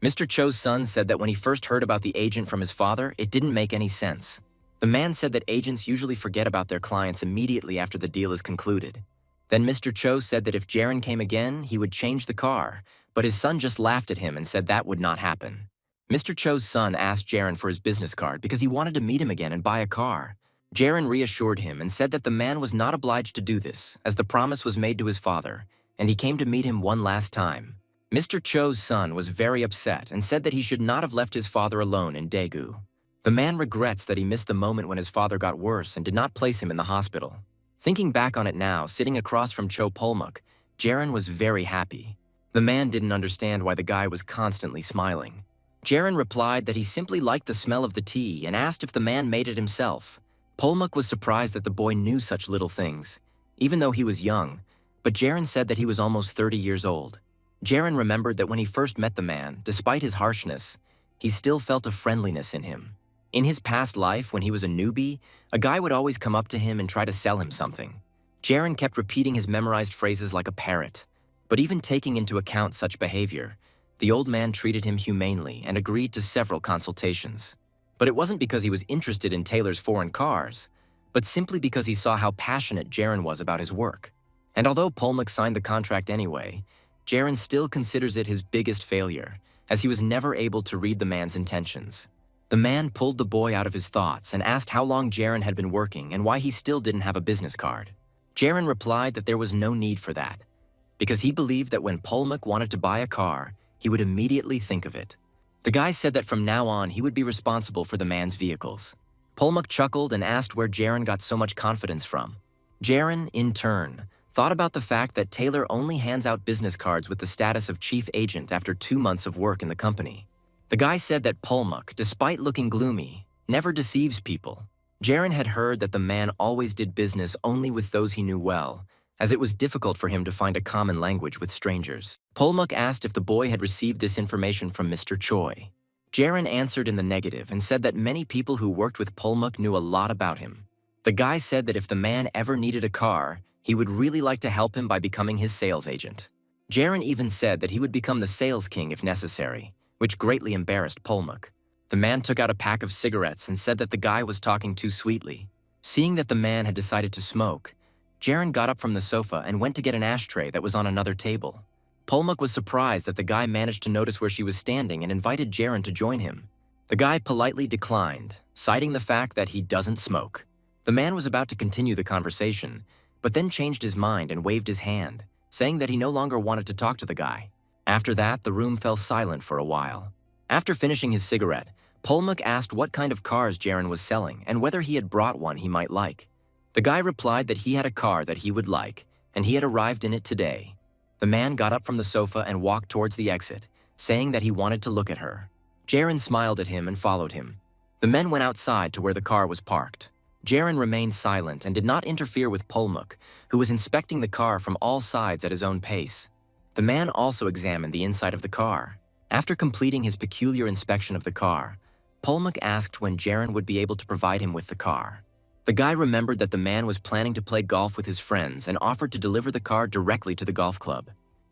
Mr. Cho's son said that when he first heard about the agent from his father, it didn't make any sense. The man said that agents usually forget about their clients immediately after the deal is concluded. Then Mr. Cho said that if Jaren came again, he would change the car, but his son just laughed at him and said that would not happen. Mr. Cho's son asked Jaren for his business card because he wanted to meet him again and buy a car. Jaren reassured him and said that the man was not obliged to do this, as the promise was made to his father, and he came to meet him one last time. Mr. Cho's son was very upset and said that he should not have left his father alone in Daegu. The man regrets that he missed the moment when his father got worse and did not place him in the hospital. Thinking back on it now, sitting across from Cho Polmuk, Jaren was very happy. The man didn't understand why the guy was constantly smiling. Jaren replied that he simply liked the smell of the tea and asked if the man made it himself. Polmuk was surprised that the boy knew such little things, even though he was young, but Jaren said that he was almost 30 years old. Jaren remembered that when he first met the man, despite his harshness, he still felt a friendliness in him. In his past life, when he was a newbie, a guy would always come up to him and try to sell him something. Jaren kept repeating his memorized phrases like a parrot. But even taking into account such behavior, the old man treated him humanely and agreed to several consultations. But it wasn't because he was interested in Taylor's foreign cars, but simply because he saw how passionate Jaren was about his work. And although Polmak signed the contract anyway, Jaren still considers it his biggest failure, as he was never able to read the man's intentions. The man pulled the boy out of his thoughts and asked how long Jaren had been working and why he still didn't have a business card. Jaren replied that there was no need for that, because he believed that when Polmak wanted to buy a car, he would immediately think of it. The guy said that from now on he would be responsible for the man's vehicles. Polmak chuckled and asked where Jaren got so much confidence from. Jaren, in turn, thought about the fact that Taylor only hands out business cards with the status of chief agent after 2 months of work in the company. The guy said that Polmak, despite looking gloomy, never deceives people. Jaren had heard that the man always did business only with those he knew well, as it was difficult for him to find a common language with strangers. Polmak asked if the boy had received this information from Mr. Choi. Jaren answered in the negative and said that many people who worked with Polmak knew a lot about him. The guy said that if the man ever needed a car, he would really like to help him by becoming his sales agent. Jaren even said that he would become the sales king if necessary, which greatly embarrassed Polmak. The man took out a pack of cigarettes and said that the guy was talking too sweetly. Seeing that the man had decided to smoke, Jaren got up from the sofa and went to get an ashtray that was on another table. Polmak was surprised that the guy managed to notice where she was standing and invited Jaren to join him. The guy politely declined, citing the fact that he doesn't smoke. The man was about to continue the conversation, but then changed his mind and waved his hand, saying that he no longer wanted to talk to the guy. After that, the room fell silent for a while. After finishing his cigarette, Polmak asked what kind of cars Jaren was selling and whether he had brought one he might like. The guy replied that he had a car that he would like, and he had arrived in it today. The man got up from the sofa and walked towards the exit, saying that he wanted to look at her. Jaren smiled at him and followed him. The men went outside to where the car was parked. Jaren remained silent and did not interfere with Polmak, who was inspecting the car from all sides at his own pace. The man also examined the inside of the car. After completing his peculiar inspection of the car, Polmak asked when Jaren would be able to provide him with the car. The guy remembered that the man was planning to play golf with his friends and offered to deliver the car directly to the golf club.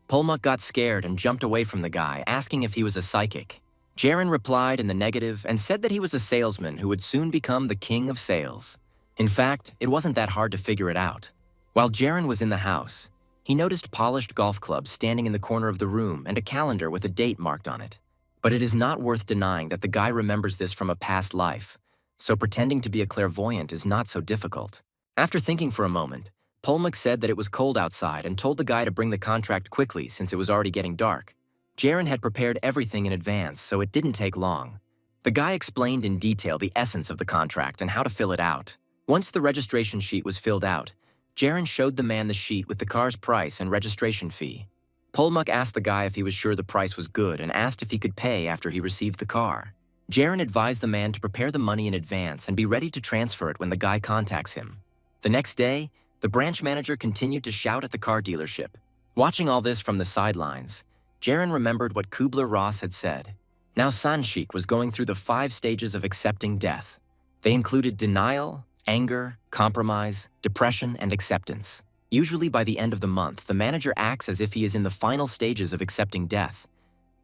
Polmak got scared and jumped away from the guy, asking if he was a psychic. Jaren replied in the negative and said that he was a salesman who would soon become the king of sales. In fact, it wasn't that hard to figure it out. While Jaren was in the house, he noticed polished golf clubs standing in the corner of the room and a calendar with a date marked on it. But it is not worth denying that the guy remembers this from a past life, so pretending to be a clairvoyant is not so difficult. After thinking for a moment, Polmak said that it was cold outside and told the guy to bring the contract quickly since it was already getting dark. Jaren had prepared everything in advance, so it didn't take long. The guy explained in detail the essence of the contract and how to fill it out. Once the registration sheet was filled out, Jaren showed the man the sheet with the car's price and registration fee. Polmak asked the guy if he was sure the price was good and asked if he could pay after he received the car. Jaren advised the man to prepare the money in advance and be ready to transfer it when the guy contacts him. The next day, the branch manager continued to shout at the car dealership. Watching all this from the sidelines, Jaren remembered what Kubler-Ross had said. Now Sanshik was going through the 5 stages of accepting death. They included denial, anger, compromise, depression, and acceptance. Usually by the end of the month, the manager acts as if he is in the final stages of accepting death.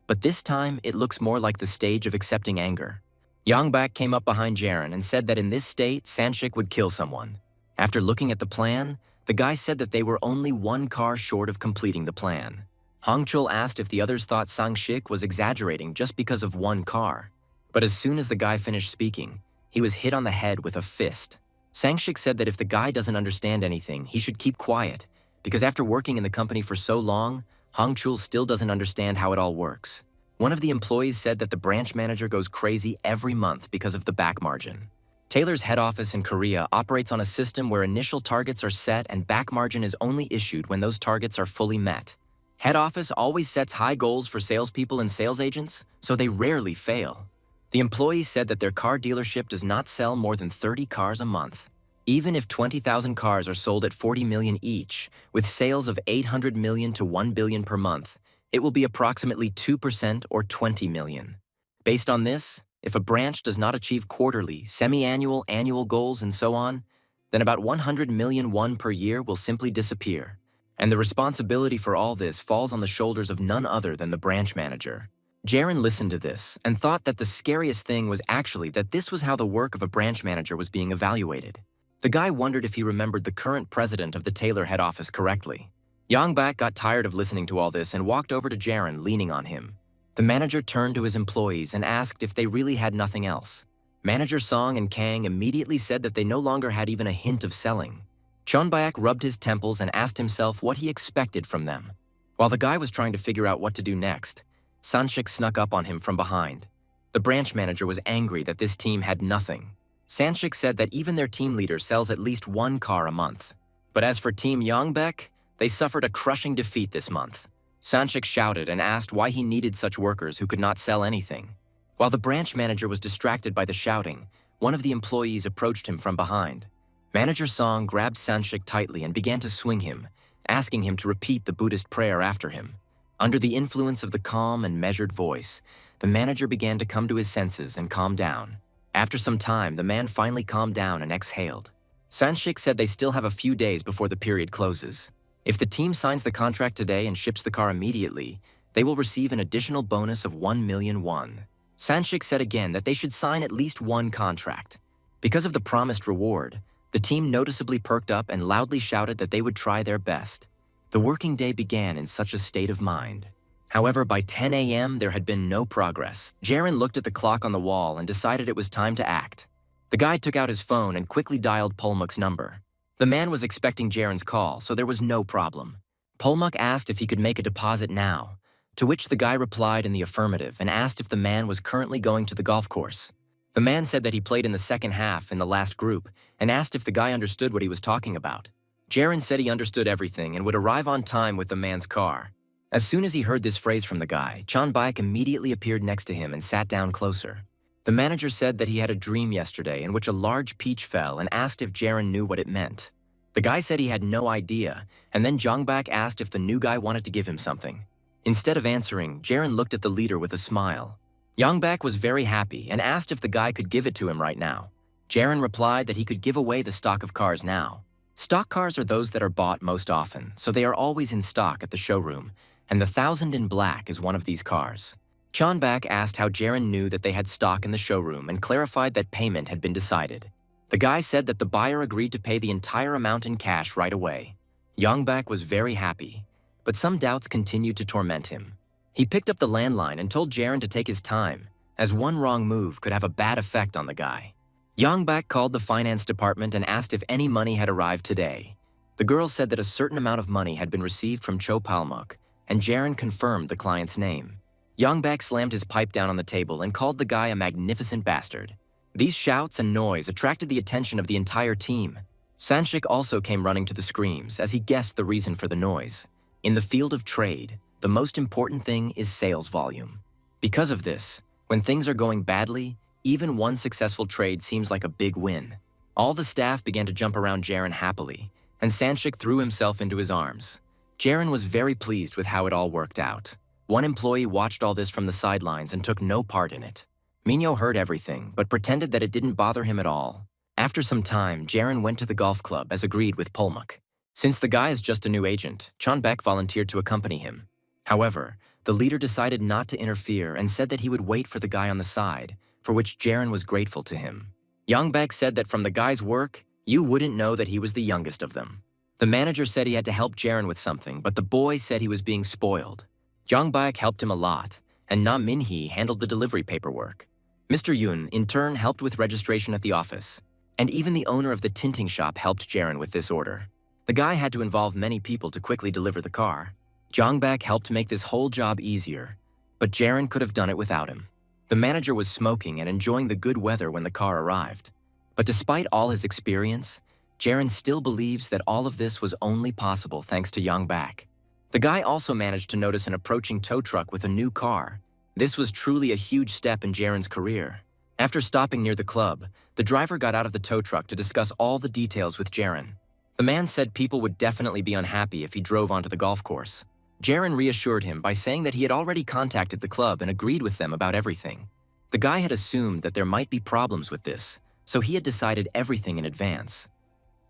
But this time, it looks more like the stage of accepting anger. Yongbak came up behind Jaren and said that in this state, Sanshik would kill someone. After looking at the plan, the guy said that they were only 1 car short of completing the plan. Hongchul asked if the others thought Sanshik was exaggerating just because of 1 car. But as soon as the guy finished speaking, he was hit on the head with a fist. Sangshik said that if the guy doesn't understand anything, he should keep quiet, because after working in the company for so long, Hongchul still doesn't understand how it all works. One of the employees said that the branch manager goes crazy every month because of the back margin. Taylor's head office in Korea operates on a system where initial targets are set and back margin is only issued when those targets are fully met. Head office always sets high goals for salespeople and sales agents, so they rarely fail. The employee said that their car dealership does not sell more than 30 cars a month. Even if 20,000 cars are sold at 40 million each, with sales of 800 million to 1 billion per month, it will be approximately 2% or 20 million. Based on this, If a branch does not achieve quarterly, semi-annual, annual goals and so on, then about 100 million won per year will simply disappear. And the responsibility for all this falls on the shoulders of none other than the branch manager. Jaren listened to this and thought that the scariest thing was actually that this was how the work of a branch manager was being evaluated. The guy wondered if he remembered the current president of the Taylor head office correctly. Yongbak got tired of listening to all this and walked over to Jaren, leaning on him. The manager turned to his employees and asked if they really had nothing else. Manager Song and Kang immediately said that they no longer had even a hint of selling. Chonbyak rubbed his temples and asked himself what he expected from them. While the guy was trying to figure out what to do next, Sanshik snuck up on him from behind. The branch manager was angry that this team had nothing. Sanshik said that even their team leader sells at least one car a month. But as for Team Yongbak, they suffered a crushing defeat this month. Sanshik shouted and asked why he needed such workers who could not sell anything. While the branch manager was distracted by the shouting, one of the employees approached him from behind. Manager Song grabbed Sanshik tightly and began to swing him, asking him to repeat the Buddhist prayer after him. Under the influence of the calm and measured voice, the manager began to come to his senses and calm down. After some time, the man finally calmed down and exhaled. Sanshik said they still have a few days before the period closes. If the team signs the contract today and ships the car immediately, they will receive an additional bonus of 1 million won. Sanshik said again that they should sign at least one contract. Because of the promised reward, the team noticeably perked up and loudly shouted that they would try their best. The working day began in such a state of mind. However, by 10 a.m., there had been no progress. Jaren looked at the clock on the wall and decided it was time to act. The guy took out his phone and quickly dialed Polmuk's number. The man was expecting Jaren's call, so there was no problem. Polmuk asked if he could make a deposit now, to which the guy replied in the affirmative and asked if the man was currently going to the golf course. The man said that he played in the second half in the last group and asked if the guy understood what he was talking about. Jaren said he understood everything and would arrive on time with the man's car. As soon as he heard this phrase from the guy, Chonbyak immediately appeared next to him and sat down closer. The manager said that he had a dream yesterday in which a large peach fell and asked if Jaren knew what it meant. The guy said he had no idea, and then Jongbak asked if the new guy wanted to give him something. Instead of answering, Jaren looked at the leader with a smile. Yongbak was very happy and asked if the guy could give it to him right now. Jaren replied that he could give away the stock of cars now. Stock cars are those that are bought most often, so they are always in stock at the showroom, and the 1000 in black is one of these cars. Chonbak asked how Jaren knew that they had stock in the showroom and clarified that payment had been decided. The guy said that the buyer agreed to pay the entire amount in cash right away. Yongbak was very happy, but some doubts continued to torment him. He picked up the landline and told Jaren to take his time, as one wrong move could have a bad effect on the guy. Yongbak called the finance department and asked if any money had arrived today. The girl said that a certain amount of money had been received from Cho Palmuk, and Jaren confirmed the client's name. Yongbak slammed his pipe down on the table and called the guy a magnificent bastard. These shouts and noise attracted the attention of the entire team. Sanshik also came running to the screams as he guessed the reason for the noise. In the field of trade, the most important thing is sales volume. Because of this, when things are going badly, even one successful trade seems like a big win. All the staff began to jump around Jaren happily, and Sanshik threw himself into his arms. Jaren was very pleased with how it all worked out. One employee watched all this from the sidelines and took no part in it. Minyo heard everything, but pretended that it didn't bother him at all. After some time, Jaren went to the golf club as agreed with Polmuk. Since the guy is just a new agent, Chonbek volunteered to accompany him. However, the leader decided not to interfere and said that he would wait for the guy on the side, for which Jaren was grateful to him. Yongbak said that from the guy's work, you wouldn't know that he was the youngest of them. The manager said he had to help Jaren with something, but the boy said he was being spoiled. Yongbak helped him a lot, and Na Minhee handled the delivery paperwork. Mr. Yun, in turn, helped with registration at the office, and even the owner of the tinting shop helped Jaren with this order. The guy had to involve many people to quickly deliver the car. Jongbak helped make this whole job easier, but Jaren could have done it without him. The manager was smoking and enjoying the good weather when the car arrived. But despite all his experience, Jaren still believes that all of this was only possible thanks to Yongbak. The guy also managed to notice an approaching tow truck with a new car. This was truly a huge step in Jaren's career. After stopping near the club, the driver got out of the tow truck to discuss all the details with Jaren. The man said people would definitely be unhappy if he drove onto the golf course. Jaren reassured him by saying that he had already contacted the club and agreed with them about everything. The guy had assumed that there might be problems with this, so he had decided everything in advance.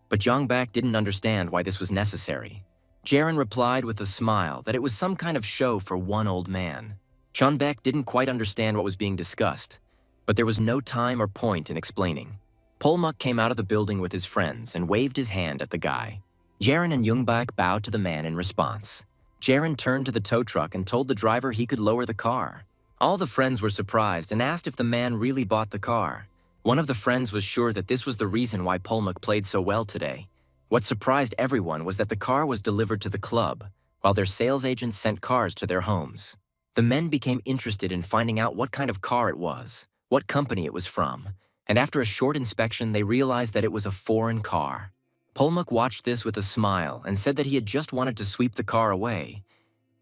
But Jongbak didn't understand why this was necessary. Jaren replied with a smile that it was some kind of show for one old man. Jongbak didn't quite understand what was being discussed, but there was no time or point in explaining. Polmuk came out of the building with his friends and waved his hand at the guy. Jaren and Jongbak bowed to the man in response. Jaren turned to the tow truck and told the driver he could lower the car. All the friends were surprised and asked if the man really bought the car. One of the friends was sure that this was the reason why Polmuk played so well today. What surprised everyone was that the car was delivered to the club, while their sales agents sent cars to their homes. The men became interested in finding out what kind of car it was, what company it was from, and after a short inspection, they realized that it was a foreign car. Polmuk watched this with a smile and said that he had just wanted to sweep the car away.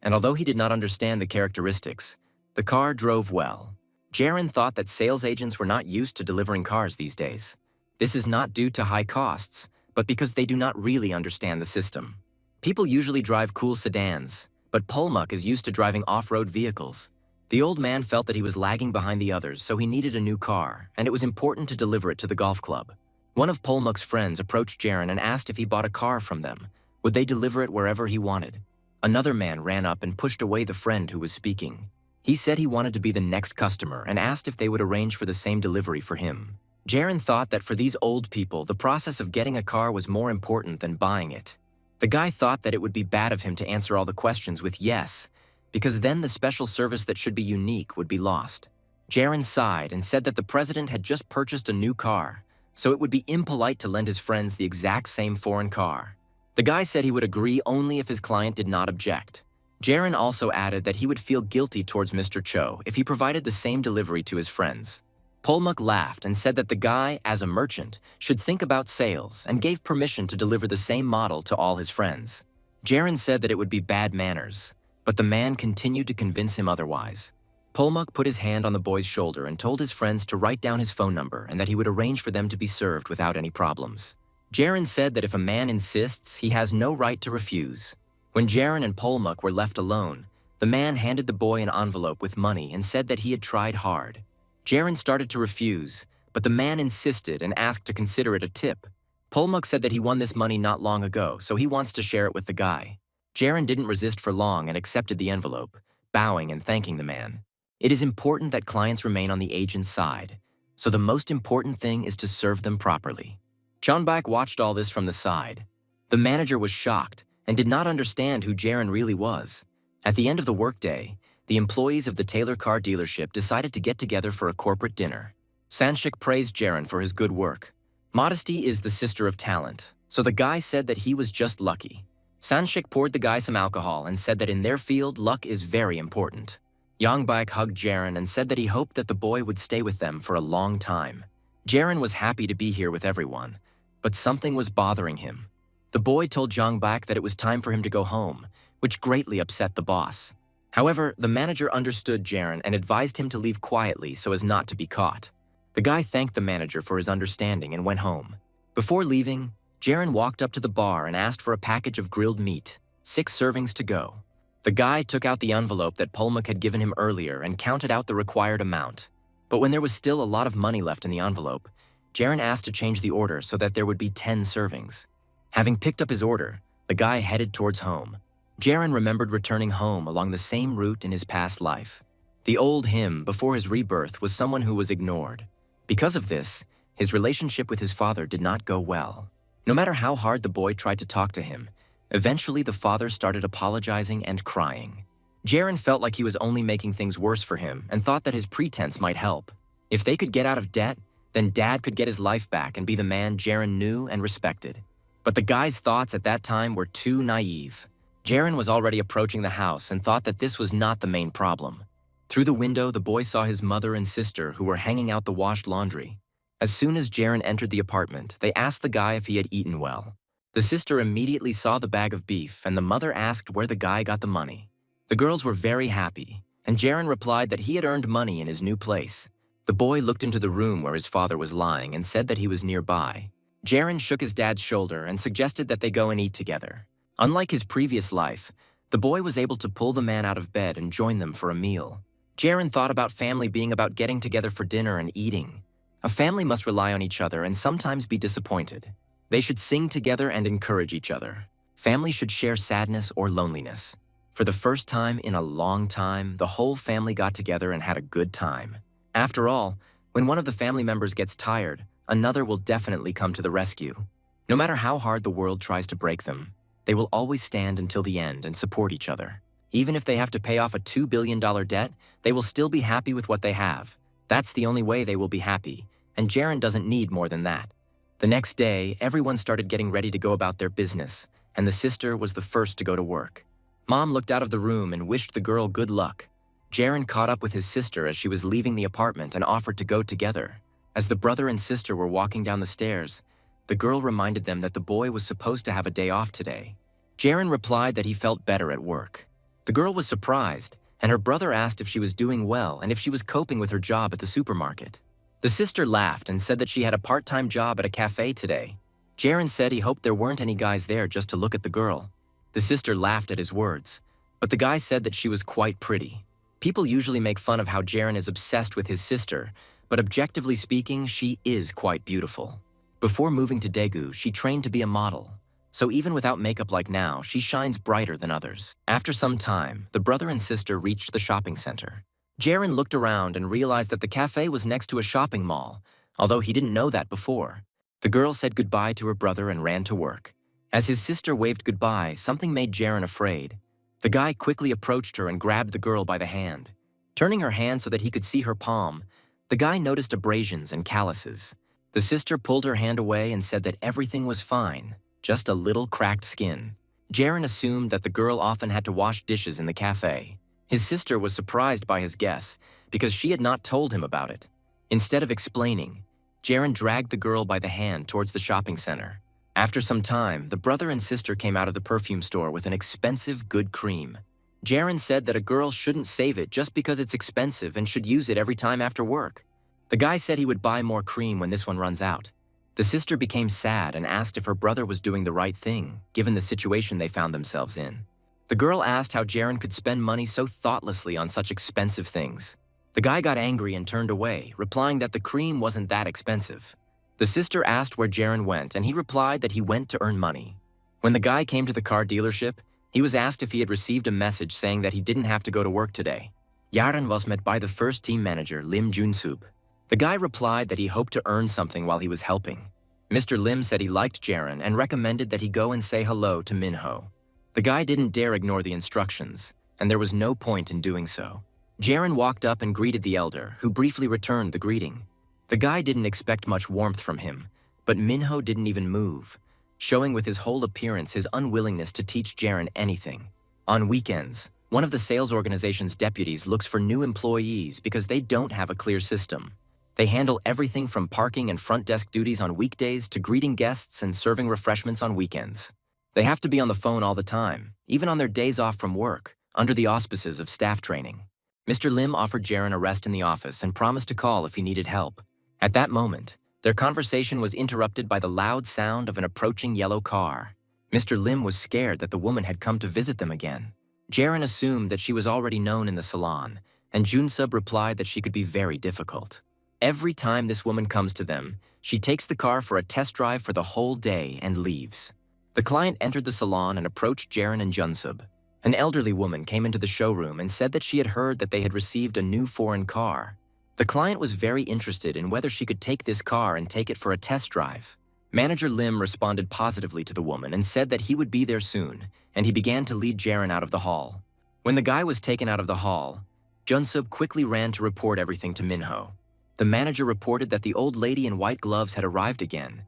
And although he did not understand the characteristics, the car drove well. Jaren thought that sales agents were not used to delivering cars these days. This is not due to high costs, but because they do not really understand the system. People usually drive cool sedans, but Polmuk is used to driving off-road vehicles. The old man felt that he was lagging behind the others, so he needed a new car, and it was important to deliver it to the golf club. One of Polmuk's friends approached Jaren and asked if he bought a car from them. Would they deliver it wherever he wanted? Another man ran up and pushed away the friend who was speaking. He said he wanted to be the next customer and asked if they would arrange for the same delivery for him. Jaren thought that for these old people, the process of getting a car was more important than buying it. The guy thought that it would be bad of him to answer all the questions with yes, because then the special service that should be unique would be lost. Jaren sighed and said that the president had just purchased a new car, so it would be impolite to lend his friends the exact same foreign car. The guy said he would agree only if his client did not object. Jaren also added that he would feel guilty towards Mr. Cho if he provided the same delivery to his friends. Polmuk laughed and said that the guy, as a merchant, should think about sales and gave permission to deliver the same model to all his friends. Jaren said that it would be bad manners, but the man continued to convince him otherwise. Polmuk put his hand on the boy's shoulder and told his friends to write down his phone number and that he would arrange for them to be served without any problems. Jaren said that if a man insists, he has no right to refuse. When Jaren and Polmuk were left alone, the man handed the boy an envelope with money and said that he had tried hard. Jaren started to refuse, but the man insisted and asked to consider it a tip. Polmuk said that he won this money not long ago, so he wants to share it with the guy. Jaren didn't resist for long and accepted the envelope, bowing and thanking the man. It is important that clients remain on the agent's side, so the most important thing is to serve them properly. Chonbak watched all this from the side. The manager was shocked and did not understand who Jaren really was. At the end of the workday, the employees of the Taylor car dealership decided to get together for a corporate dinner. Sanshik praised Jaren for his good work. Modesty is the sister of talent, so the guy said that he was just lucky. Sanshik poured the guy some alcohol and said that in their field, luck is very important. Yongbak hugged Jaren and said that he hoped that the boy would stay with them for a long time. Jaren was happy to be here with everyone, but something was bothering him. The boy told Jongbak that it was time for him to go home, which greatly upset the boss. However, the manager understood Jaren and advised him to leave quietly so as not to be caught. The guy thanked the manager for his understanding and went home. Before leaving, Jaren walked up to the bar and asked for a package of grilled meat, 6 servings to go. The guy took out the envelope that Polmuk had given him earlier and counted out the required amount. But when there was still a lot of money left in the envelope, Jaren asked to change the order so that there would be 10 servings. Having picked up his order, the guy headed towards home. Jaren remembered returning home along the same route in his past life. The old him, before his rebirth, was someone who was ignored. Because of this, his relationship with his father did not go well. No matter how hard the boy tried to talk to him, eventually the father started apologizing and crying. Jaren felt like he was only making things worse for him and thought that his pretense might help. If they could get out of debt, then Dad could get his life back and be the man Jaren knew and respected. But the guy's thoughts at that time were too naive. Jaren was already approaching the house and thought that this was not the main problem. Through the window, the boy saw his mother and sister who were hanging out the washed laundry. As soon as Jaren entered the apartment, they asked the guy if he had eaten well. The sister immediately saw the bag of beef, and the mother asked where the guy got the money. The girls were very happy, and Jaren replied that he had earned money in his new place. The boy looked into the room where his father was lying and said that he was nearby. Jaren shook his dad's shoulder and suggested that they go and eat together. Unlike his previous life, the boy was able to pull the man out of bed and join them for a meal. Jaren thought about family being about getting together for dinner and eating. A family must rely on each other and sometimes be disappointed. They should sing together and encourage each other. Family should share sadness or loneliness. For the first time in a long time, the whole family got together and had a good time. After all, when one of the family members gets tired, another will definitely come to the rescue. No matter how hard the world tries to break them, they will always stand until the end and support each other. Even if they have to pay off a $2 billion debt, they will still be happy with what they have. That's the only way they will be happy, and Jaren doesn't need more than that. The next day, everyone started getting ready to go about their business, and the sister was the first to go to work. Mom looked out of the room and wished the girl good luck. Jaren caught up with his sister as she was leaving the apartment and offered to go together. As the brother and sister were walking down the stairs, the girl reminded them that the boy was supposed to have a day off today. Jaren replied that he felt better at work. The girl was surprised, and her brother asked if she was doing well and if she was coping with her job at the supermarket. The sister laughed and said that she had a part-time job at a cafe today. Jaren said he hoped there weren't any guys there just to look at the girl. The sister laughed at his words, but the guy said that she was quite pretty. People usually make fun of how Jaren is obsessed with his sister, but objectively speaking, she is quite beautiful. Before moving to Daegu, she trained to be a model. So even without makeup like now, she shines brighter than others. After some time, the brother and sister reached the shopping center. Jaren looked around and realized that the cafe was next to a shopping mall, although he didn't know that before. The girl said goodbye to her brother and ran to work. As his sister waved goodbye, something made Jaren afraid. The guy quickly approached her and grabbed the girl by the hand. Turning her hand so that he could see her palm, the guy noticed abrasions and calluses. The sister pulled her hand away and said that everything was fine, just a little cracked skin. Jaren assumed that the girl often had to wash dishes in the cafe. His sister was surprised by his guess because she had not told him about it. Instead of explaining, Jaren dragged the girl by the hand towards the shopping center. After some time, the brother and sister came out of the perfume store with an expensive good cream. Jaren said that a girl shouldn't save it just because it's expensive and should use it every time after work. The guy said he would buy more cream when this one runs out. The sister became sad and asked if her brother was doing the right thing, given the situation they found themselves in. The girl asked how Jaren could spend money so thoughtlessly on such expensive things. The guy got angry and turned away, replying that the cream wasn't that expensive. The sister asked where Jaren went, and he replied that he went to earn money. When the guy came to the car dealership, he was asked if he had received a message saying that he didn't have to go to work today. Jaren was met by the first team manager, Lim Jun-sub. The guy replied that he hoped to earn something while he was helping. Mr. Lim said he liked Jaren and recommended that he go and say hello to Minho. The guy didn't dare ignore the instructions, and there was no point in doing so. Jaren walked up and greeted the elder, who briefly returned the greeting. The guy didn't expect much warmth from him, but Minho didn't even move, showing with his whole appearance his unwillingness to teach Jaren anything. On weekends, one of the sales organization's deputies looks for new employees because they don't have a clear system. They handle everything from parking and front desk duties on weekdays to greeting guests and serving refreshments on weekends. They have to be on the phone all the time, even on their days off from work, under the auspices of staff training. Mr. Lim offered Jaren a rest in the office and promised to call if he needed help. At that moment, their conversation was interrupted by the loud sound of an approaching yellow car. Mr. Lim was scared that the woman had come to visit them again. Jaren assumed that she was already known in the salon, and Jun-sub replied that she could be very difficult. Every time this woman comes to them, she takes the car for a test drive for the whole day and leaves. The client entered the salon and approached Jaren and Jun-sub. An elderly woman came into the showroom and said that she had heard that they had received a new foreign car. The client was very interested in whether she could take this car and take it for a test drive. Manager Lim responded positively to the woman and said that he would be there soon, and he began to lead Jaren out of the hall. When the guy was taken out of the hall, Jun-sub quickly ran to report everything to Minho. The manager reported that the old lady in white gloves had arrived again,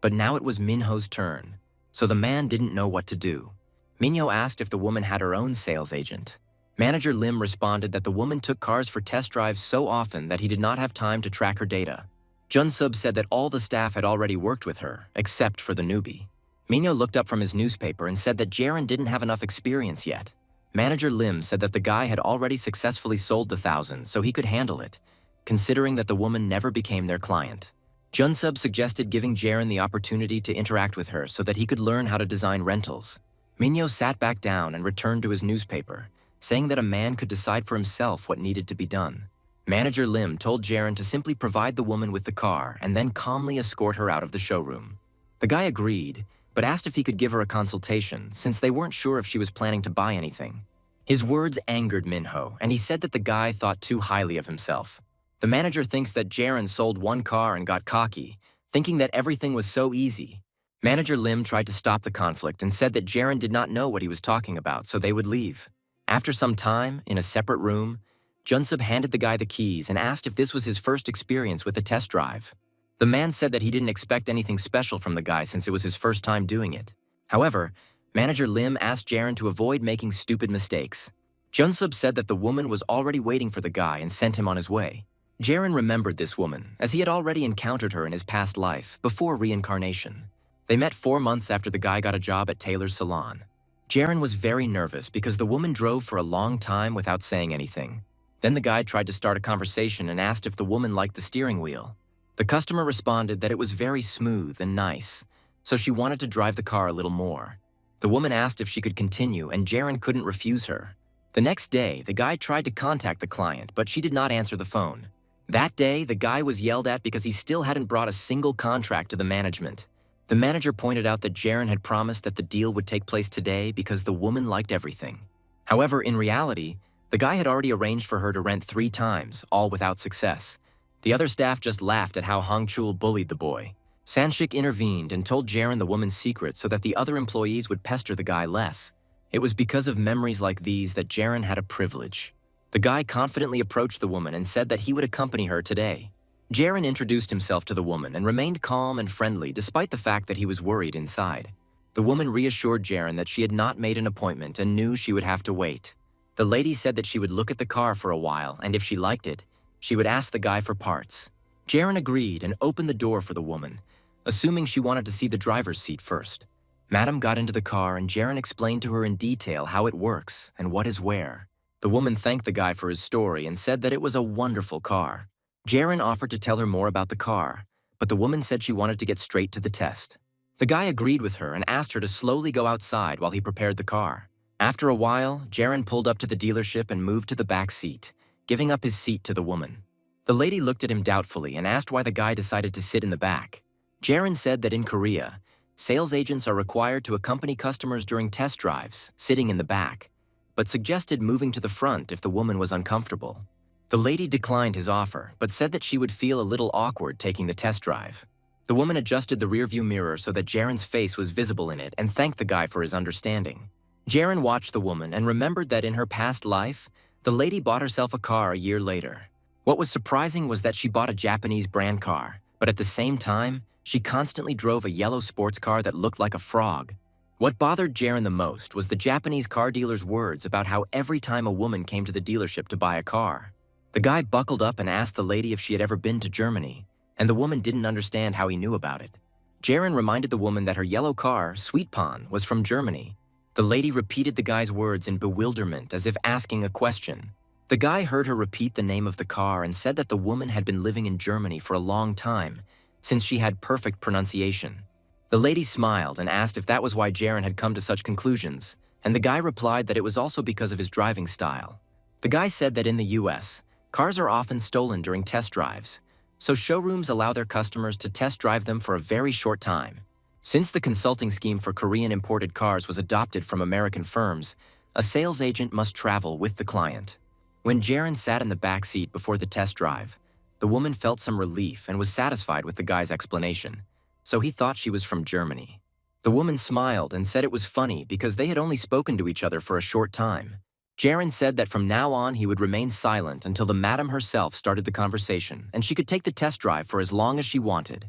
but now it was Minho's turn, so the man didn't know what to do. Minho asked if the woman had her own sales agent. Manager Lim responded that the woman took cars for test drives so often that he did not have time to track her data. Jun-sub said that all the staff had already worked with her, except for the newbie. Minho looked up from his newspaper and said that Jaren didn't have enough experience yet. Manager Lim said that the guy had already successfully sold the 1,000, so he could handle it, considering that the woman never became their client. Jun-sub suggested giving Jaren the opportunity to interact with her so that he could learn how to design rentals. Minho sat back down and returned to his newspaper, saying that a man could decide for himself what needed to be done. Manager Lim told Jaren to simply provide the woman with the car and then calmly escort her out of the showroom. The guy agreed, but asked if he could give her a consultation since they weren't sure if she was planning to buy anything. His words angered Minho, and he said that the guy thought too highly of himself. The manager thinks that Jaren sold one car and got cocky, thinking that everything was so easy. Manager Lim tried to stop the conflict and said that Jaren did not know what he was talking about, so they would leave. After some time, in a separate room, Junsub handed the guy the keys and asked if this was his first experience with a test drive. The man said that he didn't expect anything special from the guy since it was his first time doing it. However, Manager Lim asked Jaren to avoid making stupid mistakes. Junsub said that the woman was already waiting for the guy and sent him on his way. Jaren remembered this woman, as he had already encountered her in his past life, before reincarnation. They met 4 months after the guy got a job at Taylor's salon. Jaren was very nervous because the woman drove for a long time without saying anything. Then the guy tried to start a conversation and asked if the woman liked the steering wheel. The customer responded that it was very smooth and nice, so she wanted to drive the car a little more. The woman asked if she could continue, and Jaren couldn't refuse her. The next day, the guy tried to contact the client, but she did not answer the phone. That day, the guy was yelled at because he still hadn't brought a single contract to the management. The manager pointed out that Jaren had promised that the deal would take place today because the woman liked everything. However, in reality, the guy had already arranged for her to rent 3 times, all without success. The other staff just laughed at how Hongchul bullied the boy. Sanshik intervened and told Jaren the woman's secret so that the other employees would pester the guy less. It was because of memories like these that Jaren had a privilege. The guy confidently approached the woman and said that he would accompany her today. Jaren introduced himself to the woman and remained calm and friendly despite the fact that he was worried inside. The woman reassured Jaren that she had not made an appointment and knew she would have to wait. The lady said that she would look at the car for a while, and if she liked it, she would ask the guy for parts. Jaren agreed and opened the door for the woman, assuming she wanted to see the driver's seat first. Madam got into the car and Jaren explained to her in detail how it works and what is where. The woman thanked the guy for his story and said that it was a wonderful car. Jaren offered to tell her more about the car, but the woman said she wanted to get straight to the test. The guy agreed with her and asked her to slowly go outside while he prepared the car. After a while, Jaren pulled up to the dealership and moved to the back seat, giving up his seat to the woman. The lady looked at him doubtfully and asked why the guy decided to sit in the back. Jaren said that in Korea, sales agents are required to accompany customers during test drives, sitting in the back, but suggested moving to the front if the woman was uncomfortable. The lady declined his offer, but said that she would feel a little awkward taking the test drive. The woman adjusted the rearview mirror so that Jaren's face was visible in it and thanked the guy for his understanding. Jaren watched the woman and remembered that in her past life, the lady bought herself a car a year later. What was surprising was that she bought a Japanese brand car, but at the same time, she constantly drove a yellow sports car that looked like a frog. What bothered Jaren the most was the Japanese car dealer's words about how every time a woman came to the dealership to buy a car, the guy buckled up and asked the lady if she had ever been to Germany, and the woman didn't understand how he knew about it. Jaren reminded the woman that her yellow car, Sweet Pond, was from Germany. The lady repeated the guy's words in bewilderment as if asking a question. The guy heard her repeat the name of the car and said that the woman had been living in Germany for a long time, since she had perfect pronunciation. The lady smiled and asked if that was why Jaren had come to such conclusions, and the guy replied that it was also because of his driving style. The guy said that in the US, cars are often stolen during test drives, so showrooms allow their customers to test drive them for a very short time. Since the consulting scheme for Korean imported cars was adopted from American firms, a sales agent must travel with the client. When Jaren sat in the back seat before the test drive, the woman felt some relief and was satisfied with the guy's explanation, so he thought she was from Germany. The woman smiled and said it was funny because they had only spoken to each other for a short time. Jaren said that from now on he would remain silent until the madam herself started the conversation and she could take the test drive for as long as she wanted.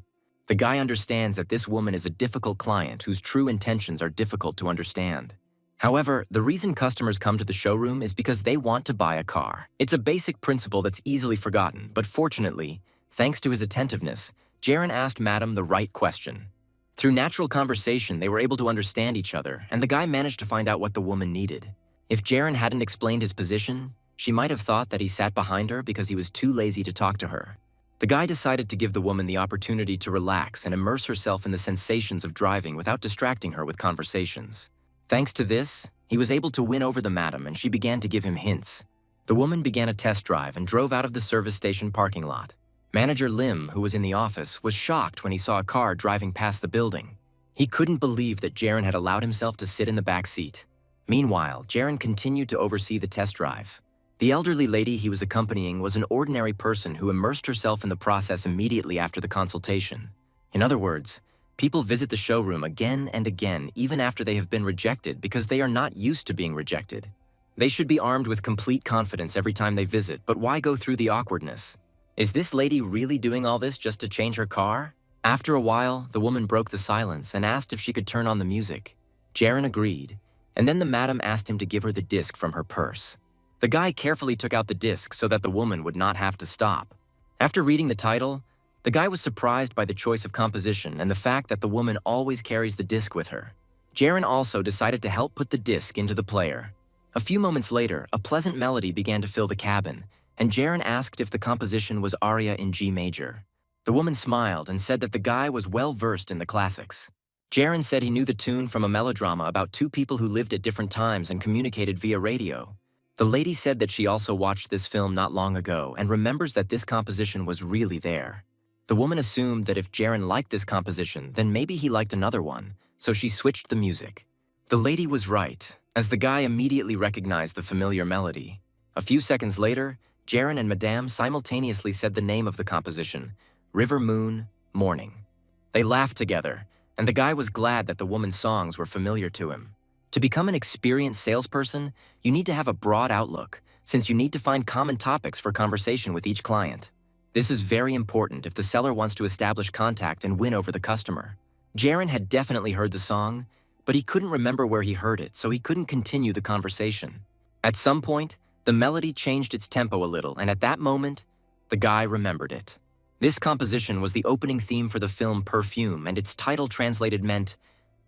The guy understands that this woman is a difficult client whose true intentions are difficult to understand. However, the reason customers come to the showroom is because they want to buy a car. It's a basic principle that's easily forgotten, but fortunately, thanks to his attentiveness, Jaren asked Madam the right question. Through natural conversation, they were able to understand each other, and the guy managed to find out what the woman needed. If Jaren hadn't explained his position, she might have thought that he sat behind her because he was too lazy to talk to her. The guy decided to give the woman the opportunity to relax and immerse herself in the sensations of driving without distracting her with conversations. Thanks to this, He was able to win over the madam and she began to give him hints. The woman began a test drive and drove out of the service station parking lot. Manager Lim, who was in the office, was shocked when he saw a car driving past the building. He couldn't believe that Jaren had allowed himself to sit in the back seat. Meanwhile, Jaren continued to oversee the test drive. The elderly lady he was accompanying was an ordinary person who immersed herself in the process immediately after the consultation. In other words, people visit the showroom again and again even after they have been rejected because they are not used to being rejected. They should be armed with complete confidence every time they visit, but why go through the awkwardness? Is this lady really doing all this just to change her car? After a while, the woman broke the silence and asked if she could turn on the music. Jaren agreed, and then the madam asked him to give her the disc from her purse. The guy carefully took out the disc so that the woman would not have to stop. After reading the title, the guy was surprised by the choice of composition and the fact that the woman always carries the disc with her. Jaren also decided to help put the disc into the player. A few moments later, a pleasant melody began to fill the cabin, and Jaren asked if the composition was aria in G major. The woman smiled and said that the guy was well-versed in the classics. Jaren said he knew the tune from a melodrama about two people who lived at different times and communicated via radio. The lady said that she also watched this film not long ago and remembers that this composition was really there. The woman assumed that if Jaren liked this composition, then maybe he liked another one, so she switched the music. The lady was right, as the guy immediately recognized the familiar melody. A few seconds later, Jaren and Madame simultaneously said the name of the composition, River Moon, Morning. They laughed together, and the guy was glad that the woman's songs were familiar to him. To become an experienced salesperson, you need to have a broad outlook, since you need to find common topics for conversation with each client. This is very important if the seller wants to establish contact and win over the customer. Jaren had definitely heard the song, but he couldn't remember where he heard it, so he couldn't continue the conversation. At some point, the melody changed its tempo a little, and at that moment, the guy remembered it. This composition was the opening theme for the film Perfume, and its title translated meant,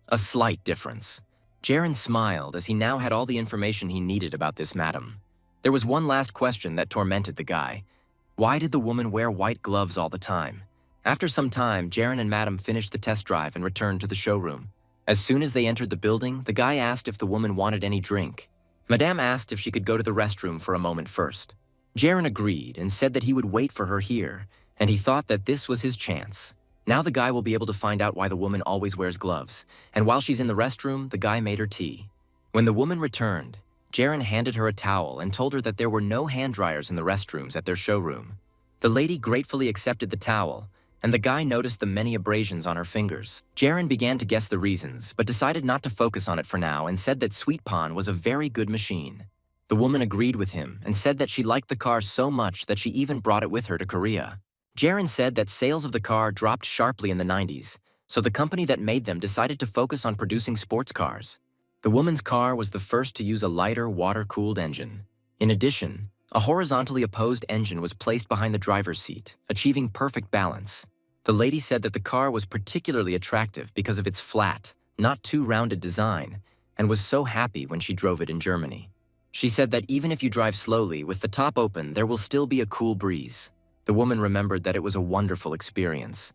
a slight difference. Jaren smiled as he now had all the information he needed about this madam. There was one last question that tormented the guy. Why did the woman wear white gloves all the time? After some time, Jaren and Madam finished the test drive and returned to the showroom. As soon as they entered the building, the guy asked if the woman wanted any drink. Madame asked if she could go to the restroom for a moment first. Jaren agreed and said that he would wait for her here, and he thought that this was his chance. Now the guy will be able to find out why the woman always wears gloves, and while she's in the restroom, the guy made her tea. When the woman returned, Jaren handed her a towel and told her that there were no hand dryers in the restrooms at their showroom. The lady gratefully accepted the towel, and the guy noticed the many abrasions on her fingers. Jaren began to guess the reasons, but decided not to focus on it for now and said that Sweet Pond was a very good machine. The woman agreed with him and said that she liked the car so much that she even brought it with her to Korea. Jaren said that sales of the car dropped sharply in the 90s, so the company that made them decided to focus on producing sports cars. The woman's car was the first to use a lighter, water-cooled engine. In addition, a horizontally opposed engine was placed behind the driver's seat, achieving perfect balance. The lady said that the car was particularly attractive because of its flat, not too rounded design, and was so happy when she drove it in Germany. She said that even if you drive slowly, with the top open, there will still be a cool breeze. The woman remembered that it was a wonderful experience,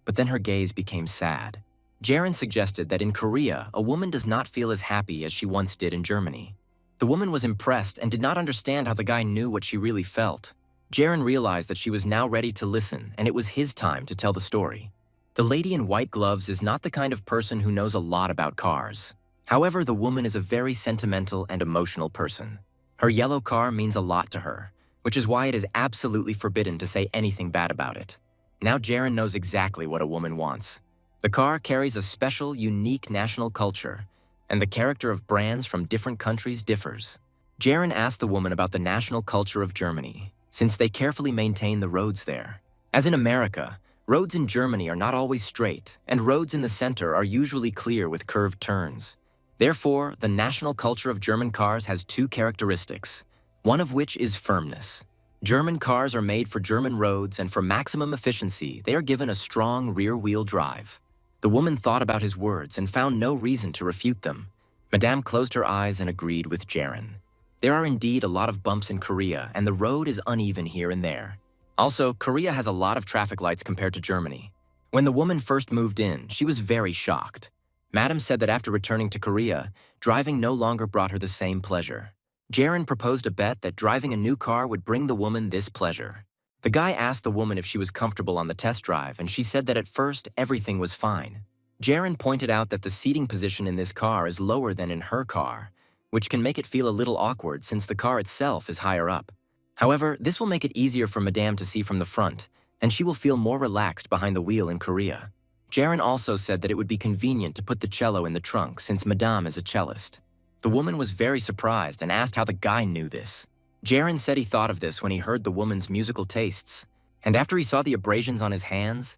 but then her gaze became sad. Jaren suggested that in Korea, a woman does not feel as happy as she once did in Germany. The woman was impressed and did not understand how the guy knew what she really felt. Jaren realized that she was now ready to listen, and it was his time to tell the story. The lady in white gloves is not the kind of person who knows a lot about cars. However, the woman is a very sentimental and emotional person. Her yellow car means a lot to her, which is why it is absolutely forbidden to say anything bad about it. Now Jaren knows exactly what a woman wants. The car carries a special, unique national culture, and the character of brands from different countries differs. Jaren asked the woman about the national culture of Germany, since they carefully maintain the roads there. As in America, roads in Germany are not always straight, and roads in the center are usually clear with curved turns. Therefore, the national culture of German cars has two characteristics, one of which is firmness. German cars are made for German roads, and for maximum efficiency, they are given a strong rear-wheel drive. The woman thought about his words and found no reason to refute them. Madame closed her eyes and agreed with Jaren. There are indeed a lot of bumps in Korea, and the road is uneven here and there. Also, Korea has a lot of traffic lights compared to Germany. When the woman first moved in, she was very shocked. Madam said that after returning to Korea, driving no longer brought her the same pleasure. Jaren proposed a bet that driving a new car would bring the woman this pleasure. The guy asked the woman if she was comfortable on the test drive, and she said that at first everything was fine. Jaren pointed out that the seating position in this car is lower than in her car, which can make it feel a little awkward since the car itself is higher up. However, this will make it easier for Madame to see from the front, and she will feel more relaxed behind the wheel in Korea. Jaren also said that it would be convenient to put the cello in the trunk since Madame is a cellist. The woman was very surprised and asked how the guy knew this. Jaren said he thought of this when he heard the woman's musical tastes, and after he saw the abrasions on his hands,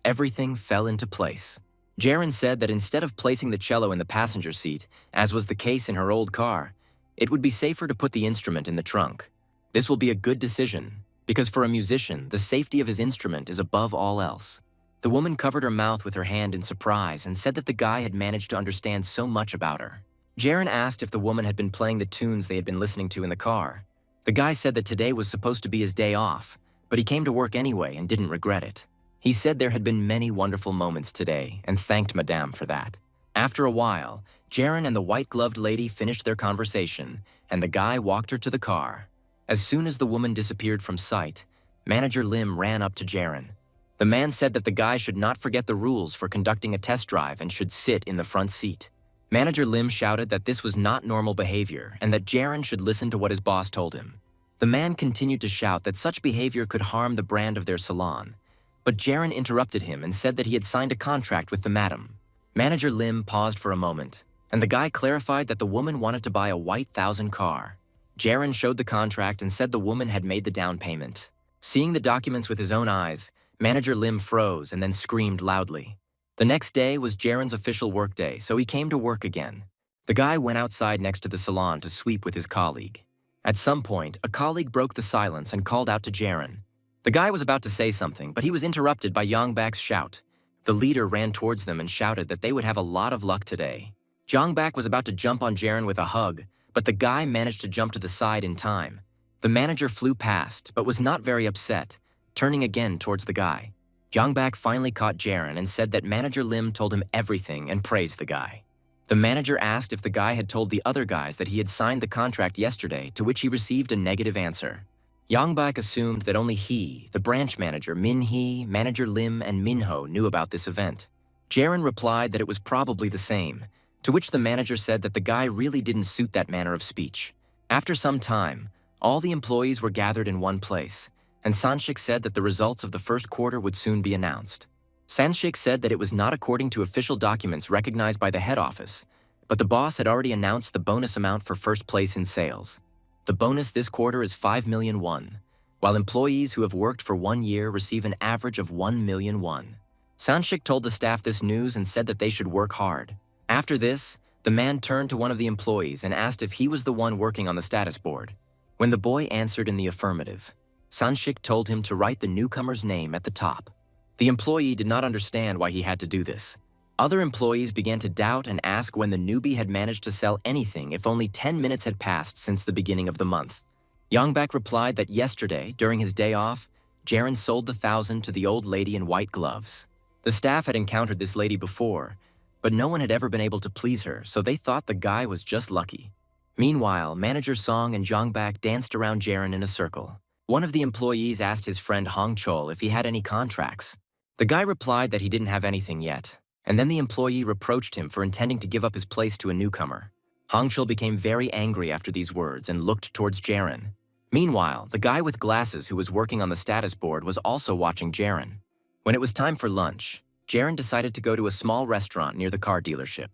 everything fell into place. Jaren said that instead of placing the cello in the passenger seat, as was the case in her old car, it would be safer to put the instrument in the trunk. This will be a good decision, because for a musician, the safety of his instrument is above all else. The woman covered her mouth with her hand in surprise and said that the guy had managed to understand so much about her. Jaren asked if the woman had been playing the tunes they had been listening to in the car. The guy said that today was supposed to be his day off, but he came to work anyway and didn't regret it. He said there had been many wonderful moments today and thanked Madame for that. After a while, Jaren and the white-gloved lady finished their conversation, and the guy walked her to the car. As soon as the woman disappeared from sight, Manager Lim ran up to Jaren. The man said that the guy should not forget the rules for conducting a test drive and should sit in the front seat. Manager Lim shouted that this was not normal behavior and that Jaren should listen to what his boss told him. The man continued to shout that such behavior could harm the brand of their salon, but Jaren interrupted him and said that he had signed a contract with the madam. Manager Lim paused for a moment, and the guy clarified that the woman wanted to buy a white 1000 car. Jaren showed the contract and said the woman had made the down payment. Seeing the documents with his own eyes, Manager Lim froze and then screamed loudly. The next day was Jaren's official workday, so he came to work again. The guy went outside next to the salon to sweep with his colleague. At some point, a colleague broke the silence and called out to Jaren. The guy was about to say something, but he was interrupted by Yongbak's shout. The leader ran towards them and shouted that they would have a lot of luck today. Yongbak was about to jump on Jaren with a hug, but the guy managed to jump to the side in time. The manager flew past, but was not very upset, turning again towards the guy. Yongbak finally caught Jaren and said that Manager Lim told him everything and praised the guy. The manager asked if the guy had told the other guys that he had signed the contract yesterday, to which he received a negative answer. Yongbak assumed that only he, the branch manager Min-hee, Manager Lim, and Minho knew about this event. Jaren replied that it was probably the same, to which the manager said that the guy really didn't suit that manner of speech. After some time, all the employees were gathered in one place, and Sanshik said that the results of the first quarter would soon be announced. Sanshik said that it was not according to official documents recognized by the head office, but the boss had already announced the bonus amount for first place in sales. The bonus this quarter is 5 million won, while employees who have worked for 1 year receive an average of 1 million won. Sanshik told the staff this news and said that they should work hard. After this, the man turned to one of the employees and asked if he was the one working on the status board. When the boy answered in the affirmative, Sanshik told him to write the newcomer's name at the top. The employee did not understand why he had to do this. Other employees began to doubt and ask when the newbie had managed to sell anything if only 10 minutes had passed since the beginning of the month. Yongbak replied that yesterday, during his day off, Jaren sold the 1000 to the old lady in white gloves. The staff had encountered this lady before, but no one had ever been able to please her, so they thought the guy was just lucky. Meanwhile, Manager Song and Yongbak danced around Jaren in a circle. One of the employees asked his friend Hong Chol if he had any contracts. The guy replied that he didn't have anything yet, and then the employee reproached him for intending to give up his place to a newcomer. Hong Chol became very angry after these words and looked towards Jaren. Meanwhile, the guy with glasses who was working on the status board was also watching Jaren. When it was time for lunch, Jaren decided to go to a small restaurant near the car dealership.